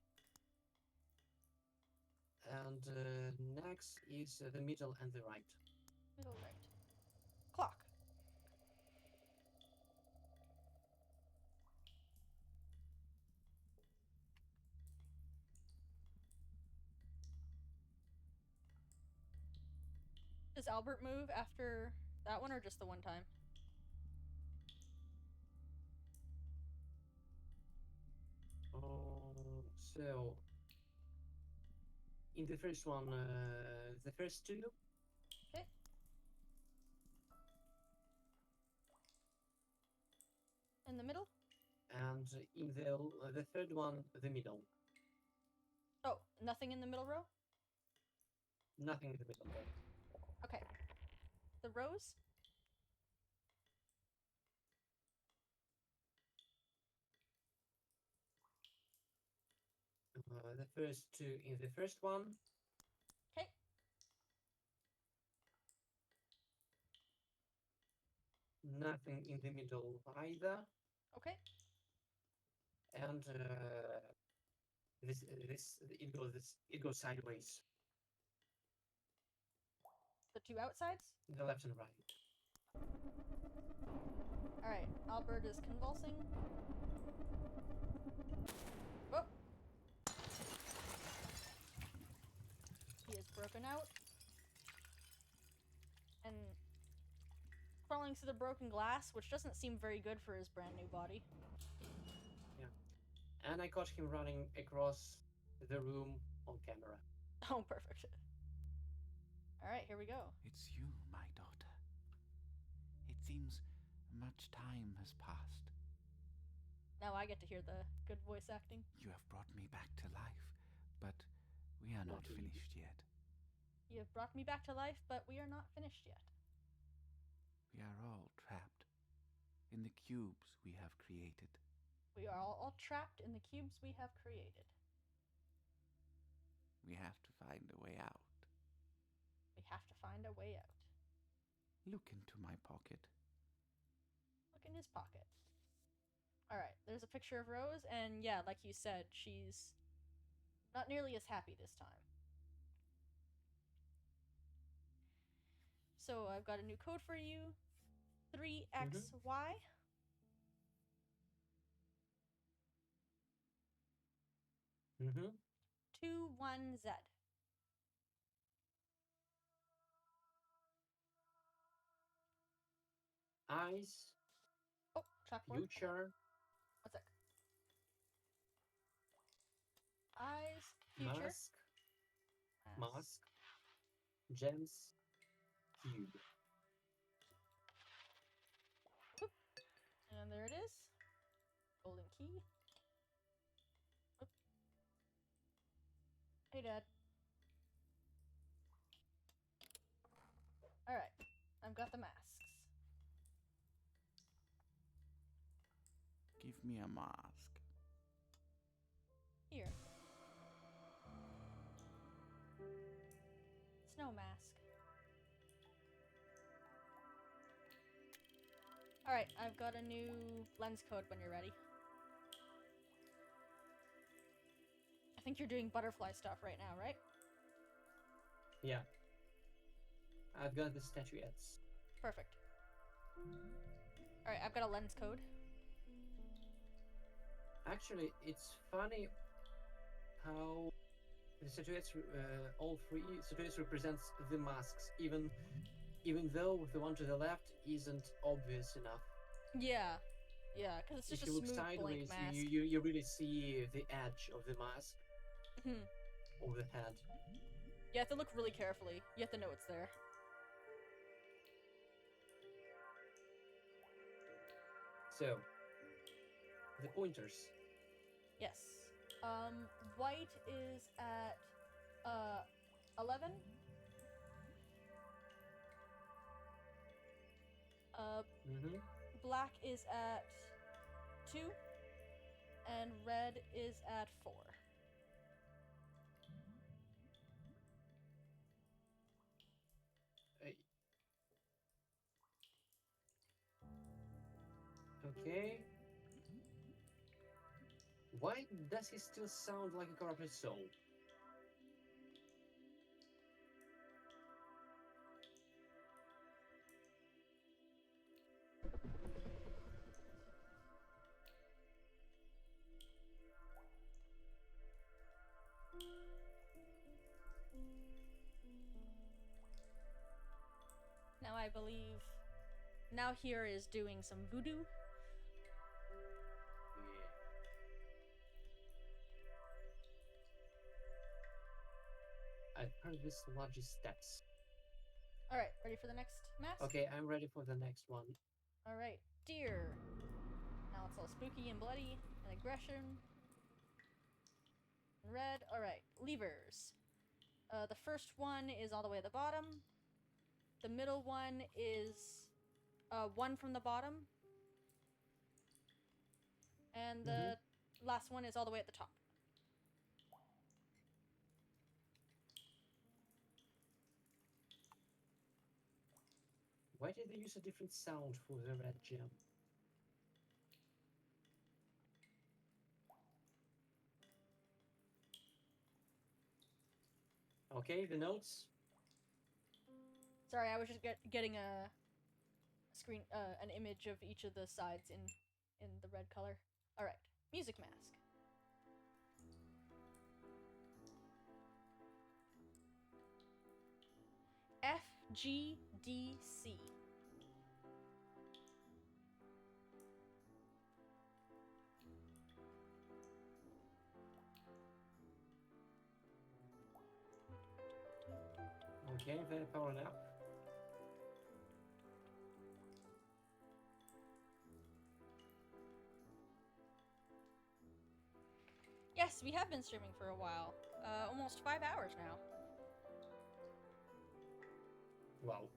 And next is the middle and the right. Middle right. Clock. Does Albert move after that one, or just the one time? Oh, so in the first one, the first two. Okay. In the middle? And in the third one, the middle. Oh, nothing in the middle row? Nothing in the middle. Okay. The rows? The first two in the first one. Okay. Nothing in the middle either. Okay. And it goes sideways. The two outsides? The left and right. Alright, Albert is convulsing. Oh! He is broken out. And crawling through the broken glass, which doesn't seem very good for his brand new body. Yeah. And I caught him running across the room on camera. Oh, perfect. Alright, here we go. It's you, my daughter. It seems much time has passed. Now I get to hear the good voice acting. You have brought me back to life, but we are not finished yet. You have brought me back to life, but we are not finished yet. We are all trapped in the cubes we have created. We are all trapped in the cubes we have created. We have to find a way out. We have to find a way out. Look into my pocket. Look in his pocket. Alright, there's a picture of Rose, and yeah, like you said, she's not nearly as happy this time. So I've got a new code for you. 3XY. Mm-hmm. 21Z. Eyes, Oh, chalkboard. future, One sec. Eyes, future, mask, mask, gems, cube. And there it is. Golden key. Oop. Hey, Dad. Alright, I've got the masks. Give me a mask. Here. Snow mask. Alright, I've got a new lens code when you're ready. I think you're doing butterfly stuff right now, right? Yeah. I've got the statuettes. Perfect. Alright, I've got a lens code. Actually, it's funny how the statuettes, all three statuettes represents the masks, even though the one to the left isn't obvious enough. Yeah. Yeah, because it's just If a you look smooth blank sideways, mask. you really see the edge of the mask Mhm. or the head. You have to look really carefully. You have to know it's there. So, the pointers. Yes. White is at 11. Mm-hmm. Black is at 2, and red is at 4. Okay. Why does he still sound like a corrupted soul? Now I believe... Now here is doing some voodoo. Yeah. I've heard this sludgy steps. Alright, ready for the next mask? Okay, I'm ready for the next one. Alright, deer. Now it's all spooky and bloody and aggression. Red. Alright, levers. The first one is all the way at the bottom. The middle one is one from the bottom. And the last one is all the way at the top. Why did they use a different sound for the red gem? Okay, the notes. Sorry, I was just getting a screen, an image of each of the sides in the red color. All right, music mask. F G D C. Okay, they're powered up. Yes, we have been streaming for a while. Almost 5 hours now. Wow.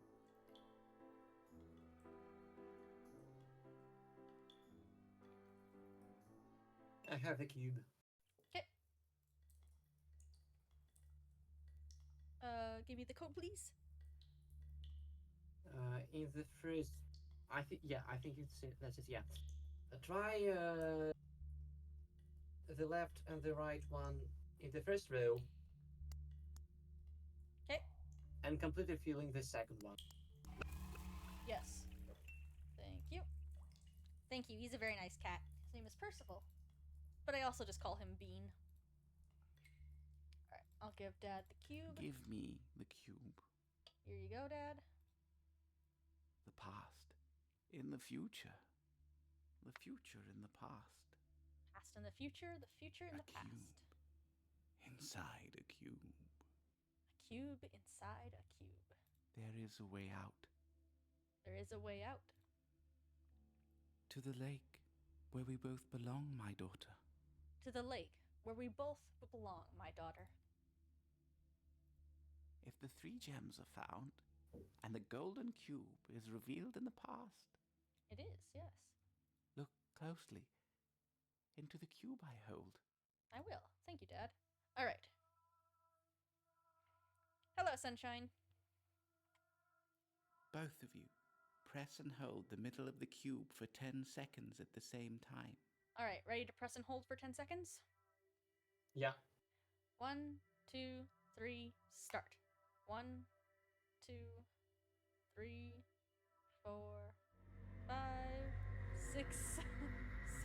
I have a cube. Okay. Give me the code, please. In the first, I think it's that's it. Yeah. Try the left and the right one in the first row. Okay. And completely feeling the second one. Yes. Thank you. Thank you. He's a very nice cat. His name is Percival. But I also just call him Bean. Alright, I'll give Dad the cube. Give me the cube. Here you go, Dad. The past. In the future. The future in the past. Past in the future in A the past. cube. Inside a cube. A cube inside a cube. There is a way out. There is a way out. To the lake, where we both belong, my daughter. To the lake, where we both belong, my daughter. If the 3 gems are found, and the golden cube is revealed in the past, It is, yes. look closely into the cube I hold. I will. Thank you, Dad. Alright. Hello, Sunshine. Both of you, press and hold the middle of the cube for 10 seconds at the same time. Alright, ready to press and hold for 10 seconds? Yeah. 1, 2, 3, start. 1, 2, 3, 4, 5, 6,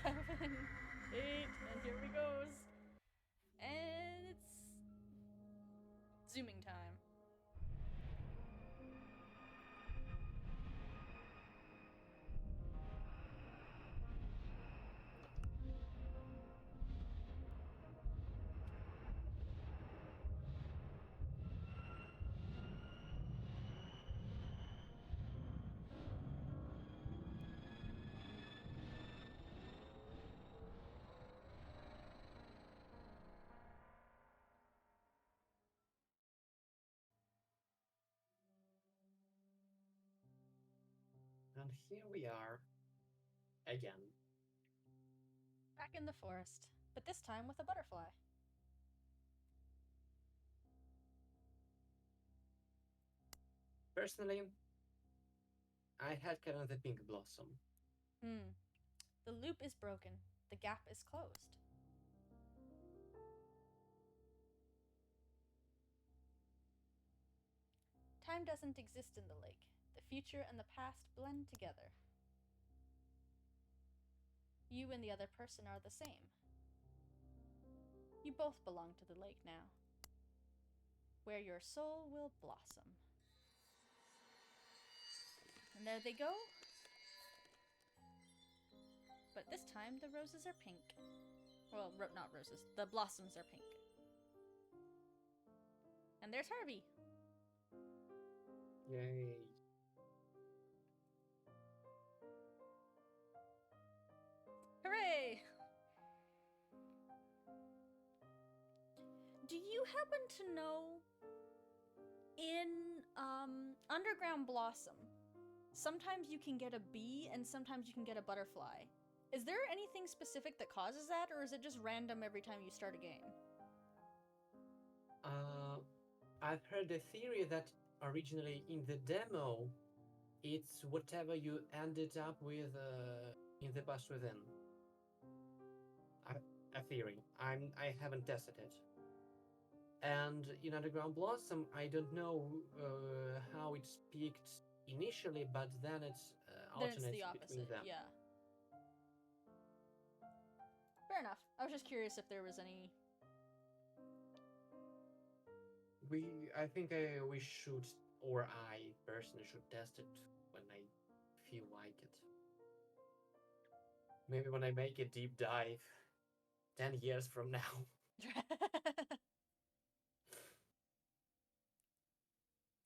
7, 8, and here we goes. And it's zooming time. And here we are again. Back in the forest, but this time with a butterfly. Personally, I had kind of the pink blossom. The loop is broken. The gap is closed. Time doesn't exist in the lake. The future and the past blend together. You and the other person are the same. You both belong to the lake now, where your soul will blossom. And there they go. But this time the roses are pink. Well, not roses. The blossoms are pink. And there's Harvey. Yay. Hooray! Do you happen to know, in Underground Blossom, sometimes you can get a bee and sometimes you can get a butterfly. Is there anything specific that causes that, or is it just random every time you start a game? I've heard the theory that originally in the demo, it's whatever you ended up with in the past within. A theory. I haven't tested it. And in Underground Blossom, I don't know how it's peaked initially, but then it's alternates Then it's the between opposite, them. yeah. Fair enough. I was just curious if there was any... I think we should, or I personally should test it when I feel like it. Maybe when I make a deep dive 10 years from now.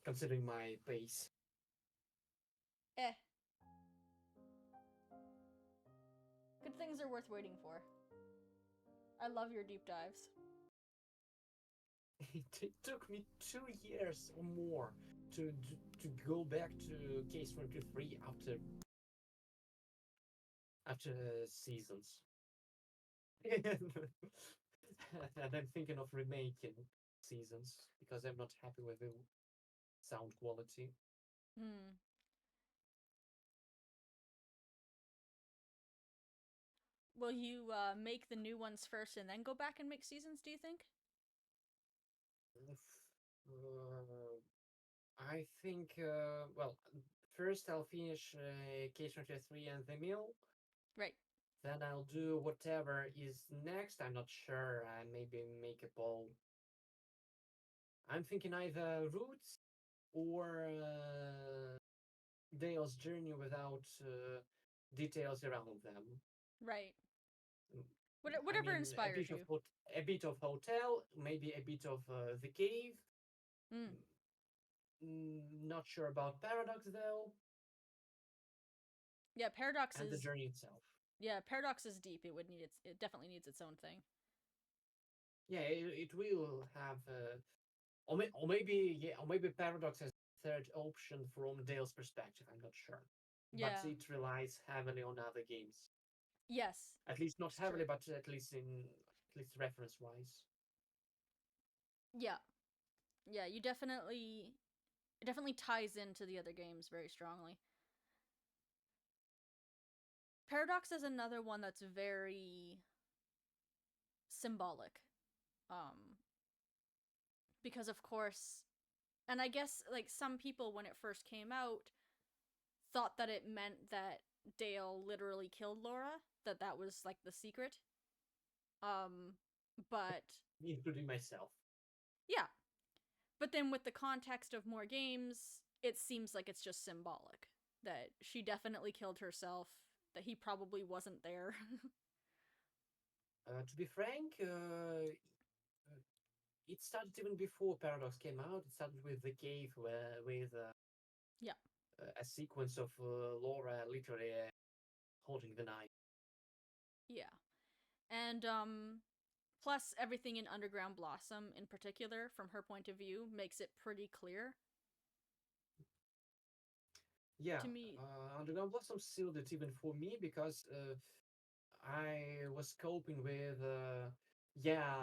Considering my pace. Good things are worth waiting for. I love your deep dives. It took me 2 years or more to go back to Case 23 after seasons. And I'm thinking of remaking seasons because I'm not happy with the sound quality. Will you make the new ones first and then go back and make seasons, do you think? I think, well, first I'll finish Case 23 and the Mill. Right. Then I'll do whatever is next. I'm not sure. I maybe make a poll. I'm thinking either Roots or Dale's Journey without details around them. Right. Whatever inspires you. A bit of hotel, maybe a bit of the cave. Not sure about Paradox though. Yeah, Paradox and is... the journey itself. Yeah, Paradox is deep. It definitely needs its own thing. Yeah, it will have, or maybe Paradox has a third option from Dale's perspective. I'm not sure. Yeah. But it relies heavily on other games. Yes. At least not heavily, true. but at least reference wise. Yeah. Yeah, it definitely ties into the other games very strongly. Paradox is another one that's very symbolic. Because of course, and I guess like some people when it first came out thought that it meant that Dale literally killed Laura, that was like the secret. But including myself. Yeah. But then with the context of more games, it seems like it's just symbolic. That she definitely killed herself, that he probably wasn't there. To be frank, it started even before Paradox came out. It started with the cave with a sequence of Laura literally holding the knife. Yeah. And plus everything in Underground Blossom in particular, from her point of view, makes it pretty clear. Yeah, To me. Underground Blossom sealed it even for me because I was coping with yeah,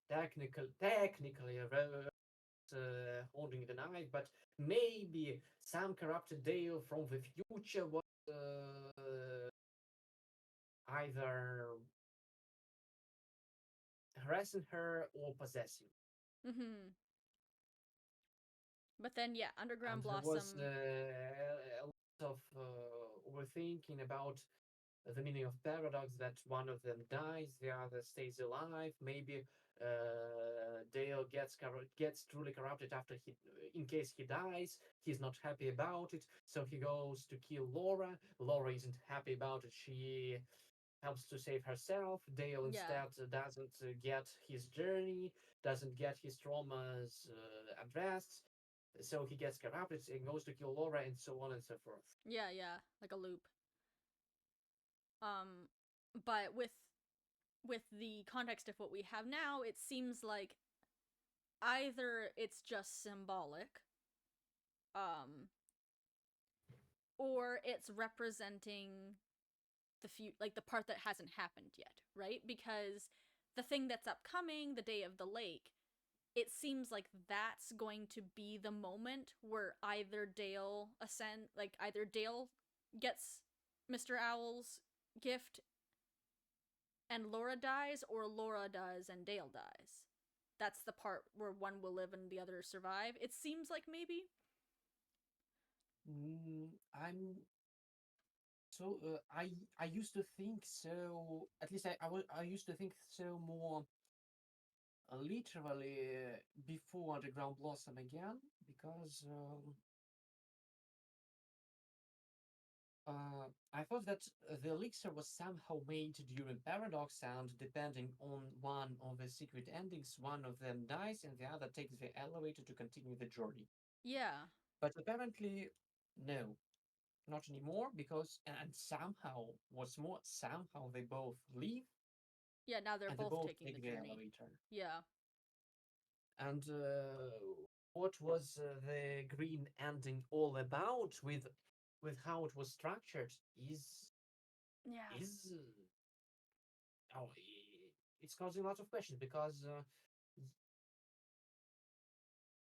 technically holding the knife, but maybe some corrupted Dale from the future was either harassing her or possessing. Mm-hmm. But then, yeah, And Underground there was Blossom. a lot of overthinking about the meaning of paradox, that one of them dies, the other stays alive. Maybe Dale gets truly corrupted after he, in case he dies. He's not happy about it, so he goes to kill Laura. Laura isn't happy about it. She helps to save herself. Dale Yeah. instead doesn't get his journey, doesn't get his traumas addressed. So he gets corrupted and goes to kill Laura, and so on and so forth. Yeah, yeah, like a loop. Um, but with the context of what we have now, it seems like either it's just symbolic, um, or it's representing like the part that hasn't happened yet, right? Because the thing that's upcoming, the Day of the Lake, it seems like that's going to be the moment where either Dale gets Mr. Owl's gift and Laura dies, or Laura does and Dale dies. That's the part where one will live and the other survive. It seems like maybe. I'm so I used to think so. At least I used to think so more literally before Underground Blossom again, because I thought that the elixir was somehow made during Paradox, and depending on one of the secret endings, one of them dies and the other takes the elevator to continue the journey. Yeah. But apparently, no, not anymore, because and somehow, what's more, somehow they both leave Yeah, now they're and they both both taking the take the journey. elevator. Yeah. And what was the green ending all about with how it was structured Yeah. is oh, it's causing lots of questions because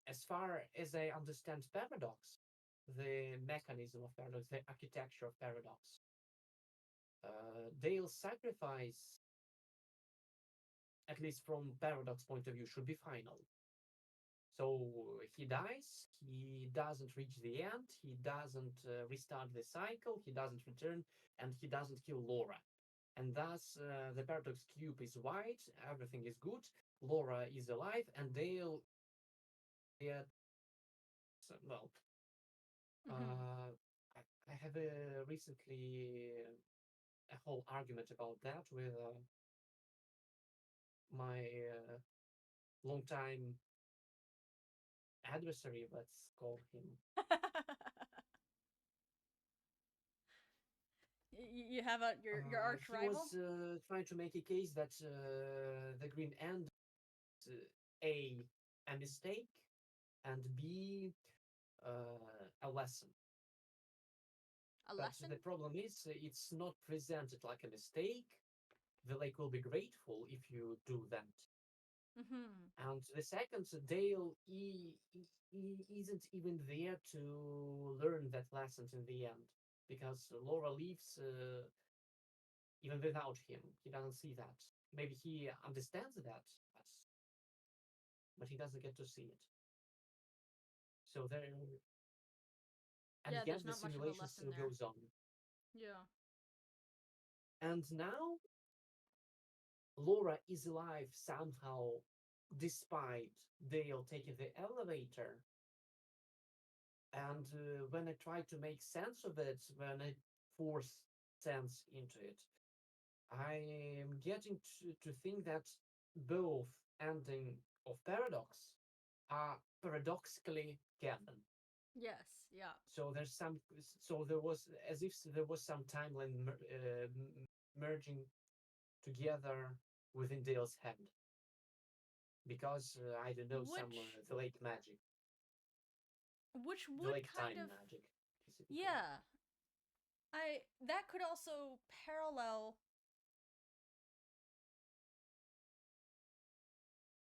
as far as I understand Paradox, the mechanism of Paradox, the architecture of Paradox, Dale's sacrifice, at least from Paradox point of view, should be final. So he dies, he doesn't reach the end, he doesn't restart the cycle, he doesn't return, and he doesn't kill Laura. And thus, the Paradox Cube is white, everything is good, Laura is alive, and Dale, yeah, well, Mm-hmm. I have recently a whole argument about that with my longtime adversary, let's call him. You have your arch He rival? was trying to make a case that the Green End is a mistake, and b a lesson. A But the lesson? problem is it's not presented like a mistake. The lake will be grateful if you do that. Mm-hmm. And the second, Dale he isn't even there to learn that lesson in the end, because Laura leaves even without him. He doesn't see that. Maybe he understands that, but he doesn't get to see it. So there, and Yeah, yet there's the not much of a simulation lesson still there. goes on. Yeah. And now Laura is alive somehow, despite Dale taking the elevator. And when I try to make sense of it, when I force sense into it, I am getting to think that both ending of Paradox are paradoxically canon. Yes, yeah. So there's some, so there was as if there was some timeline merging together within Dale's head, because I don't know, some Which the lake magic, which the would lake kind time of magic. specifically. Yeah. That could also parallel.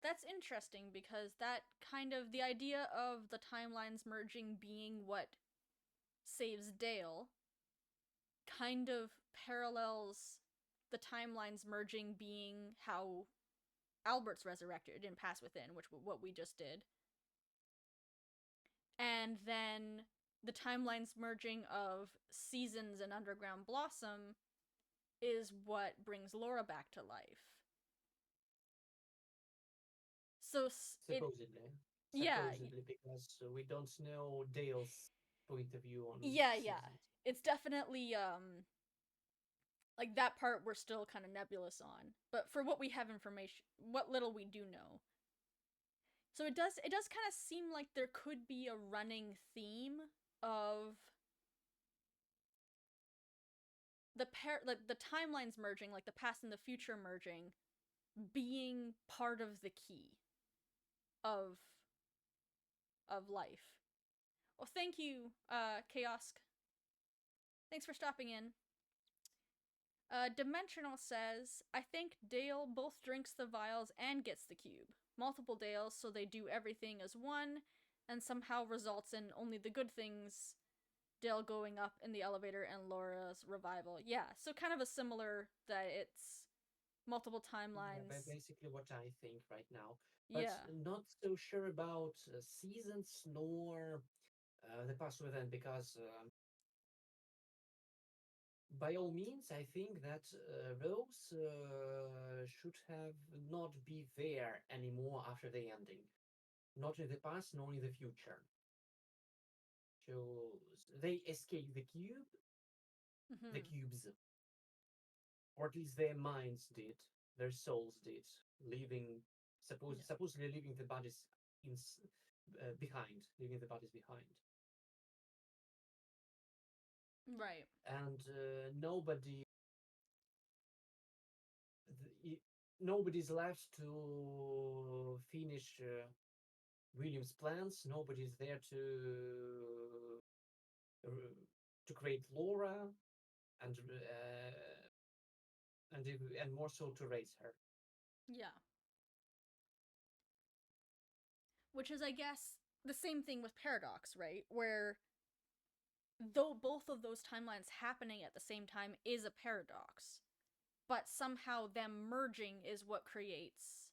That's interesting because that kind of the idea of the timelines merging being what saves Dale kind of parallels the timelines merging being how Albert's resurrected in Pass Within, which what we just did. And then the timelines merging of Seasons and Underground Blossom is what brings Laura back to life. So supposedly, yeah, because we don't know Dale's point of view on yeah. Seasons. It's definitely like that part we're still kind of nebulous on. But for what we have information, what little we do know. So it does kind of seem like there could be a running theme of like the timelines merging, like the past and the future merging, being part of the key of life. Well, thank you, Chaosk. Thanks for stopping in. Dimensional says, I think Dale both drinks the vials and gets the cube. Multiple Dales, so they do everything as one, and somehow results in only the good things. Dale going up in the elevator and Laura's revival. Yeah, so kind of a similar that it's multiple timelines. Yeah, basically what I think right now. But Yeah. not so sure about Seasons nor the Past Within, because by all means, I think that Rose should have not be there anymore after the ending. Not in the past, nor in the future. So they escape the cube, the cubes, or at least their minds did, their souls did, leaving supposedly leaving the bodies behind, leaving the bodies behind. Right. And nobody's left to finish William's plans. Nobody's there uh, to create Laura and and more so to raise her. Yeah. Which is, I guess, the same thing with Paradox, right? Where though both of those timelines happening at the same time is a paradox, but somehow them merging is what creates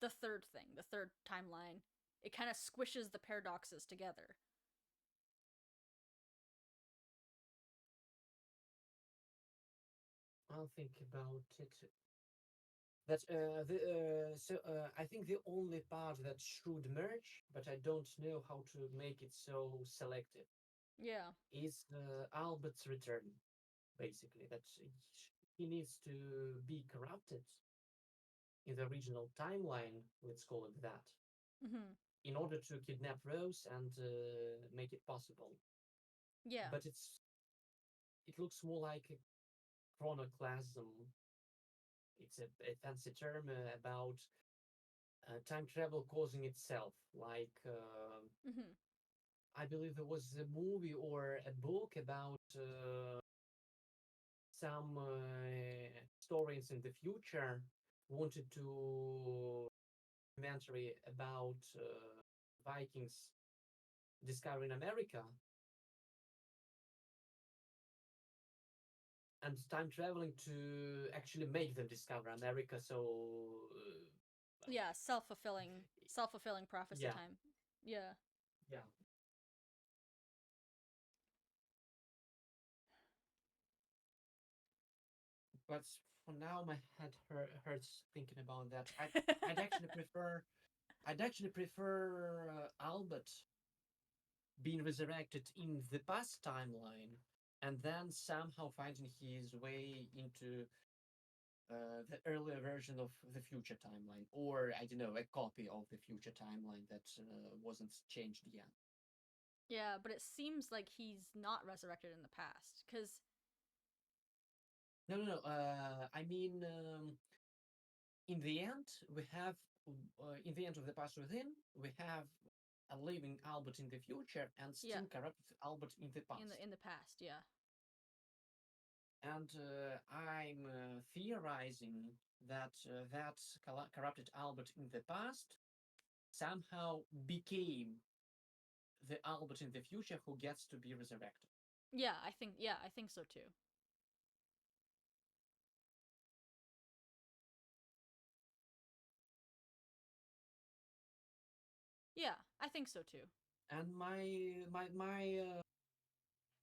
the third thing, the third timeline. It kind of squishes the paradoxes together. I'll think about it. I think the only part that should merge, but I don't know how to make it so selective. Yeah. Is Albert's return, basically. That he needs to be corrupted in the original timeline, let's call it that, in order to kidnap Rose and make it possible. Yeah. But it looks more like a chronoclasm. It's a fancy term about time travel causing itself. Like I believe there was a movie or a book about some historians in the future wanted to documentary about Vikings discovering America and time traveling to actually make them discover America. So yeah, self-fulfilling prophecy yeah, time. Yeah. yeah. But for now, my head hurts thinking about that. I'd actually prefer Albert being resurrected in the past timeline and then somehow finding his way into the earlier version of the future timeline, or I don't know, a copy of the future timeline that wasn't changed yet. Yeah, but it seems like he's not resurrected in the past, because No. I mean, in the end, we have in the end of the Past Within, we have a living Albert in the future and still corrupted Albert in the past. In the past, yeah. And I'm theorizing that that corrupted Albert in the past somehow became the Albert in the future who gets to be resurrected. Yeah, I think so too. Yeah, I think so too. And my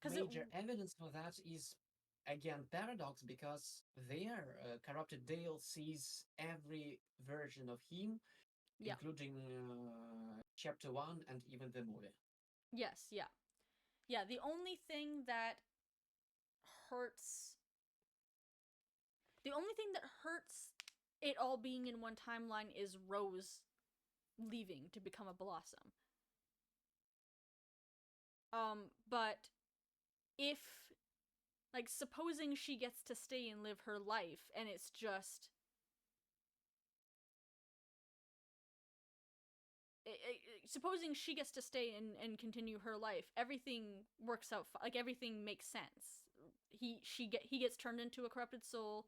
major evidence for that is again paradox, because their corrupted Dale sees every version of him, including chapter 1 and even the movie. Yes, yeah. Yeah, the only thing that hurts it all being in one timeline is Rose leaving to become a Blossom. But if, like, supposing she gets to stay and live her life, and it's just supposing she gets to stay and continue her life, everything works out, like, everything makes sense. He gets turned into a corrupted soul.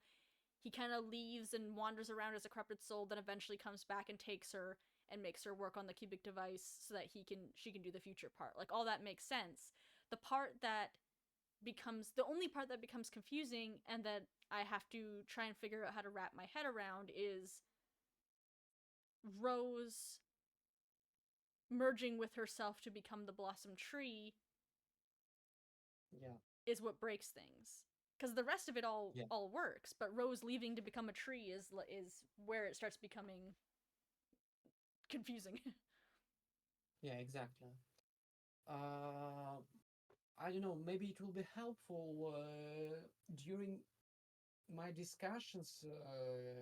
He kind of leaves and wanders around as a corrupted soul, then eventually comes back and takes her and makes her work on the cubic device so that she can do the future part. Like, all that makes sense. The only part that becomes confusing and that I have to try and figure out how to wrap my head around is Rose merging with herself to become the Blossom Tree. Yeah. Is what breaks things. Because the rest of it all works, but Rose leaving to become a tree is where it starts becoming confusing. Yeah, exactly. I don't know, maybe it will be helpful during my discussions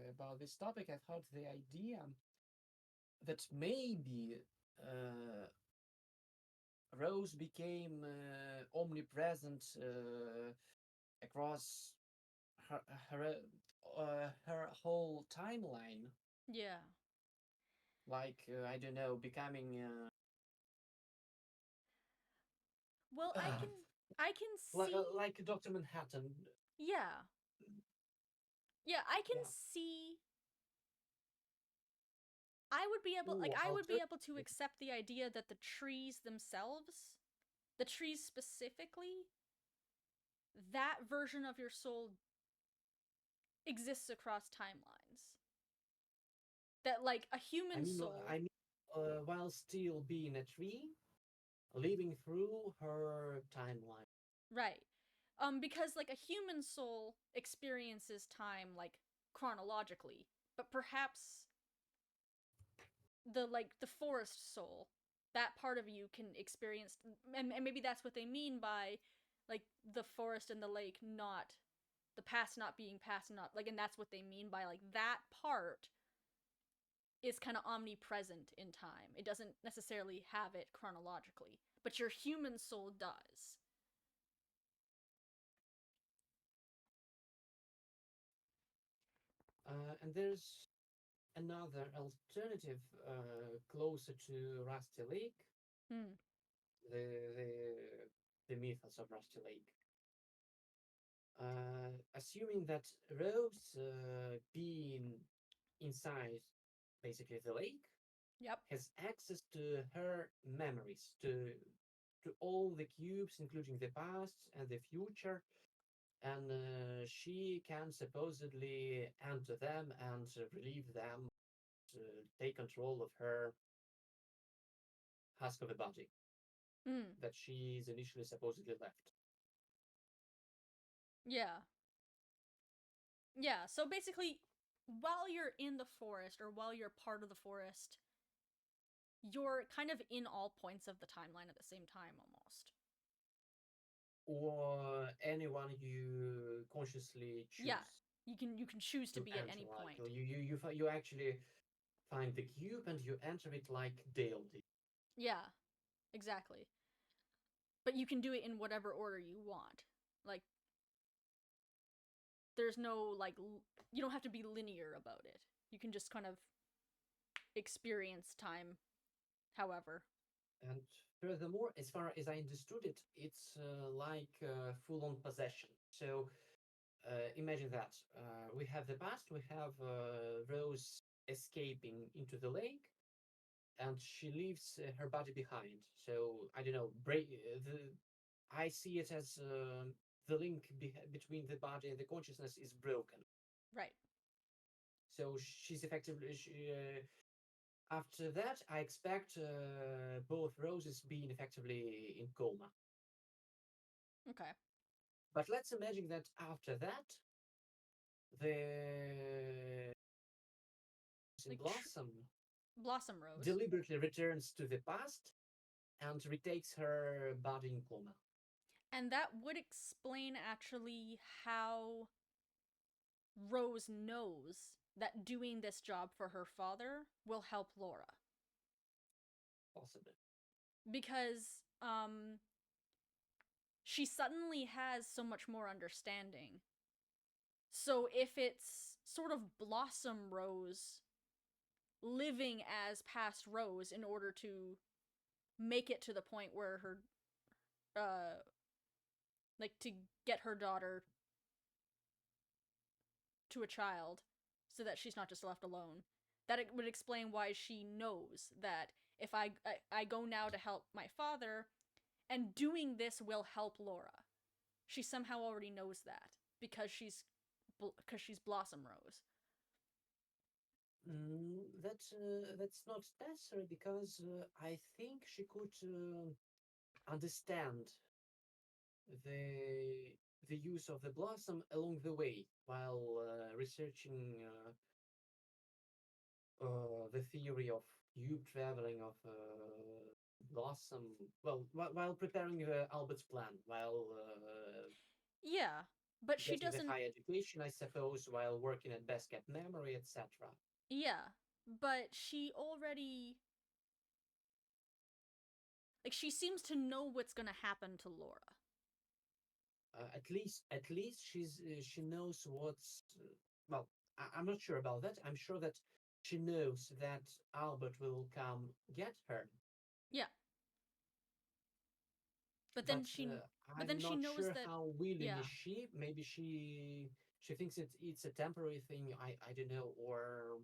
about this topic. I've had the idea that maybe Rose became omnipresent across her whole timeline. Yeah. Like I don't know, becoming. Well, I can see like Dr. Manhattan. Yeah. Yeah, I can see. I would be able to accept the idea that the trees themselves, the trees specifically, that version of your soul exists across timelines. That, like, a human soul. I mean, while still being a tree, living through her timeline. Right. Because, like, a human soul experiences time, like, chronologically, but perhaps the forest soul, that part of you can experience, and maybe that's what they mean by, like, the forest and the lake, not the past not being past, not, like, and that's what they mean by, like, that part is kind of omnipresent in time. It doesn't necessarily have it chronologically, but your human soul does. And there's another alternative closer to Rusty Lake. Hmm. The mythos of Rusty Lake. Assuming that Rose, being inside basically the lake, has access to her memories, to all the cubes, including the past and the future, and she can supposedly enter them and relieve them, to take control of her husk of a body that she's initially supposedly left. Yeah. Yeah, so basically, while you're in the forest, or while you're part of the forest, you're kind of in all points of the timeline at the same time, almost. Or anyone you consciously choose. Yeah, you can choose to be enter, at any point. Like, you actually find the cube and you enter it like Dale did. Yeah, exactly. But you can do it in whatever order you want. Like, there's no, like, you don't have to be linear about it. You can just kind of experience time however. And furthermore, as far as I understood it, it's like full-on possession. So imagine that we have the past, we have Rose escaping into the lake, and she leaves her body behind. So I don't know, I see it as the link between the body and the consciousness is broken. Right. So she's effectively after that. I expect both Roses being effectively in coma. Okay. But let's imagine that after that, the Like Blossom Blossom Rose. deliberately returns to the past and retakes her body in coma. And that would explain actually how Rose knows that doing this job for her father will help Laura. Possibly. Because she suddenly has so much more understanding. So if it's sort of Blossom Rose living as past Rose in order to make it to the point where her like to get her daughter to a child so that she's not just left alone, that it would explain why she knows that if I go now to help my father and doing this will help Laura. She somehow already knows that because she's Blossom Rose. That's not necessary because I think she could understand the the use of the blossom along the way while researching the theory of cube traveling of blossom. Well, while preparing Albert's plan, while Yeah, but she getting the doesn't. higher education, I suppose, while working at Best Kept Memory, etc. Yeah, but she already, like, she seems to know what's gonna happen to Laura. At least she knows what's well. I'm not sure about that. I'm sure that she knows that Albert will come get her, Yeah, but then but she, but then I'm she not knows sure that. how willing is Yeah, she. Maybe she thinks it's a temporary thing. I don't know, or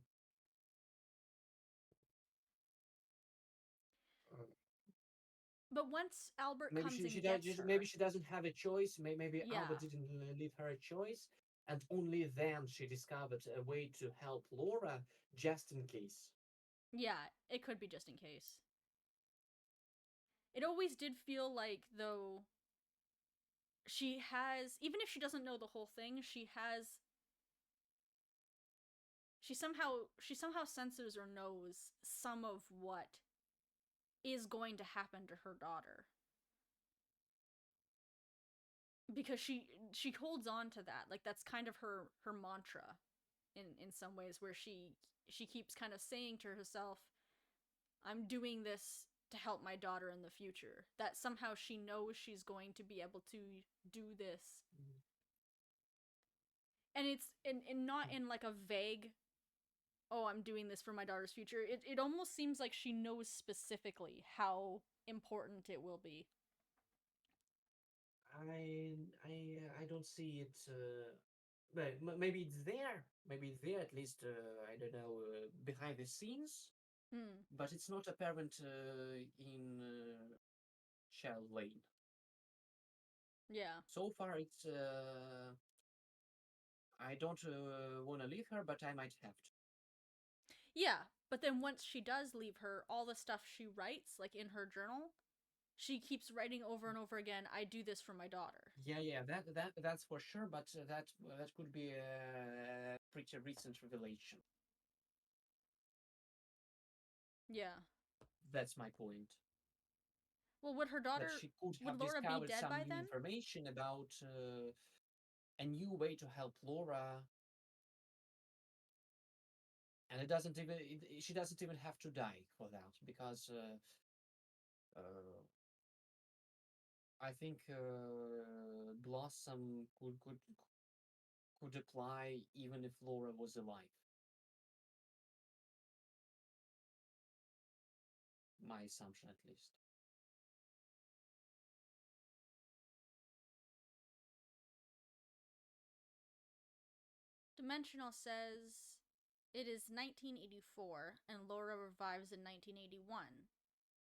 uh, but once Albert maybe comes she and gets maybe her, she doesn't have a choice. Maybe Albert yeah, didn't leave her a choice, and only then she discovered a way to help Laura, just in case. yeah, it could be just in case. It always did feel like though she has, even if she doesn't know the whole thing, she somehow senses or knows some of what is going to happen to her daughter because she holds on to that, like that's kind of her mantra in some ways, where she keeps kind of saying to herself, I'm doing this to help my daughter in the future, that somehow she knows she's going to be able to do this. Mm. And it's in not in like a vague, oh, I'm doing this for my daughter's future. It almost seems like she knows specifically how important it will be. I don't see it. But maybe it's there. Maybe it's there at least. I don't know, behind the scenes. Hmm. But it's not apparent in Shell Lane. Yeah. So far, it's. I don't want to leave her, but I might have to. Yeah. But then once she does leave her, all the stuff she writes, like in her journal, she keeps writing over and over again, I do this for my daughter. Yeah. That's for sure. But that could be a pretty recent revelation. Yeah. That's my point. Well, would her That daughter, she could would have Laura be discovered dead some by new then? information about a new way to help Laura, and she doesn't even have to die for that because uh, I think Blossom could apply even if Laura was alive. My assumption, at least. Dimensional says it is 1984 and Laura revives in 1981.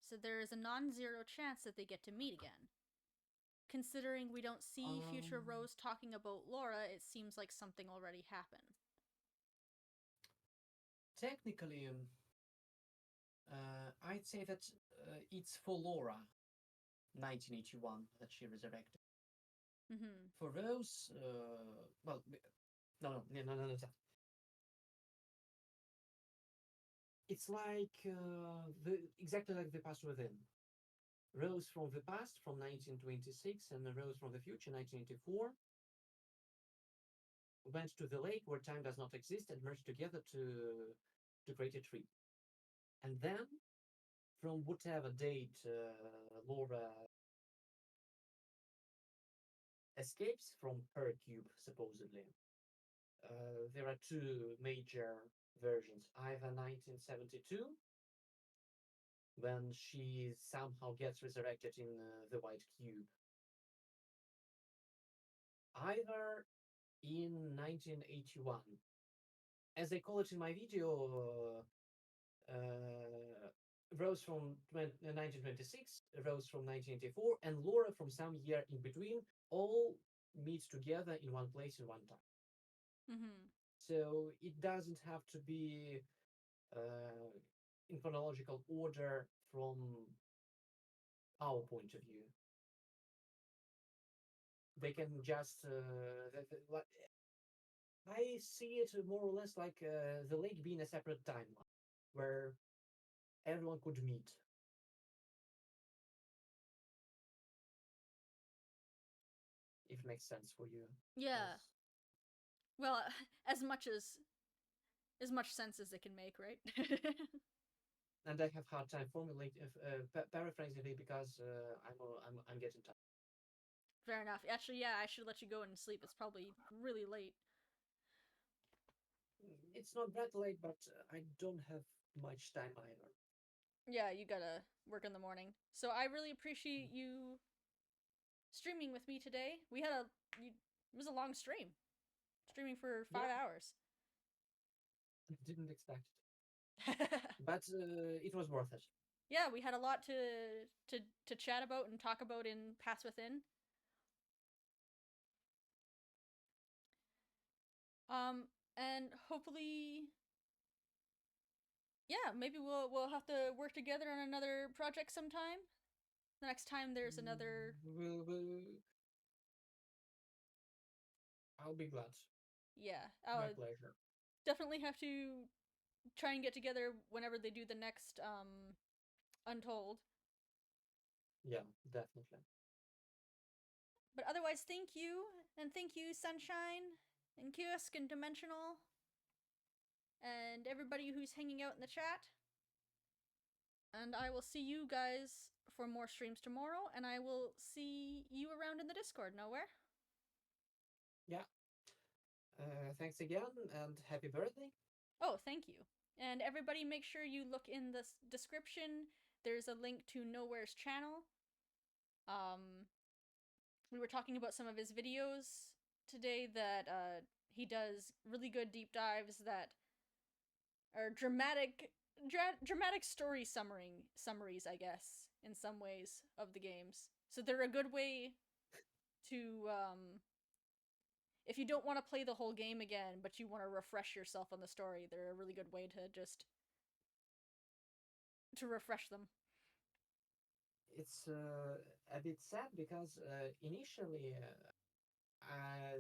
So there is a non-zero chance that they get to meet again. Considering we don't see future Rose talking about Laura, it seems like something already happened. Technically, I'd say that it's for Laura, 1981, that she resurrected. Mm-hmm. For Rose, well, no. It's like exactly like the past within. Rose from the past from 1926 and a Rose from the future 1984 went to the lake where time does not exist and merged together to create a tree. And then, from whatever date Laura escapes from her cube, supposedly, there are two major versions. Either 1972, when she somehow gets resurrected in the white cube, either in 1981. As I call it in my video, Rose from 1926, Rose from 1984, and Laura from some year in between all meet together in one place in one time. Mm-hmm. So it doesn't have to be in chronological order from our point of view. They can just I see it more or less like the lake being a separate timeline where everyone could meet. If it makes sense for you. Yeah. Well, as much sense as it can make, right? And I have hard time formulating, paraphrasing it because I'm getting tired. Fair enough. Actually, yeah, I should let you go and sleep. It's probably really late. It's not that late, but I don't have much time either. Yeah, you gotta work in the morning. So I really appreciate you streaming with me today. It was a long stream. Streaming for 5 hours. I didn't expect it, but it was worth it. Yeah, we had a lot to chat about and talk about in Paths Within. And hopefully, yeah, maybe we'll have to work together on another project sometime. The next time there's another. I'll be glad. Yeah, My pleasure. Definitely have to try and get together whenever they do the next Untold. Yeah, definitely. But otherwise, thank you, and thank you, Sunshine, and Kiosk, and Dimensional, and everybody who's hanging out in the chat. And I will see you guys for more streams tomorrow, and I will see you around in the Discord nowhere. Yeah. Thanks again, and happy birthday. Oh, thank you. And everybody make sure you look in the description. There's a link to Nowhere's channel. We were talking about some of his videos today that he does really good deep dives that are dramatic story summaries, I guess, in some ways of the games. So they're a good way to if you don't want to play the whole game again, but you want to refresh yourself on the story, they're a really good way to just to refresh them. It's a bit sad because initially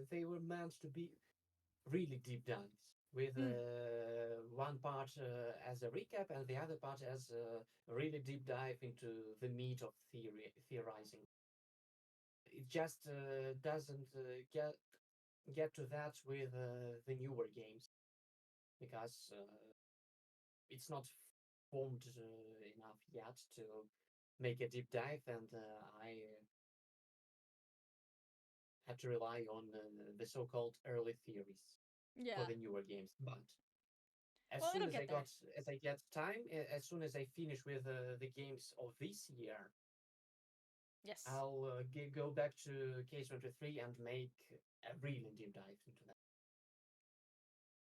they were meant to be really deep dives with one part as a recap and the other part as a really deep dive into the meat of theorizing. It just doesn't get to that with the newer games because it's not formed enough yet to make a deep dive, and I had to rely on the so-called early theories for the newer games. But as soon as I get time, as soon as I finish with the games of this year, yes, I'll go back to Case 23 and make a really deep dive into that.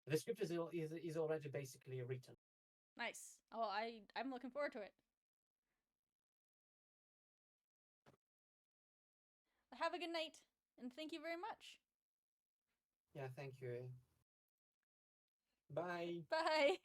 The script is already basically written. Nice. Oh, I'm looking forward to it. Have a good night, and thank you very much. Yeah, thank you. Bye. Bye.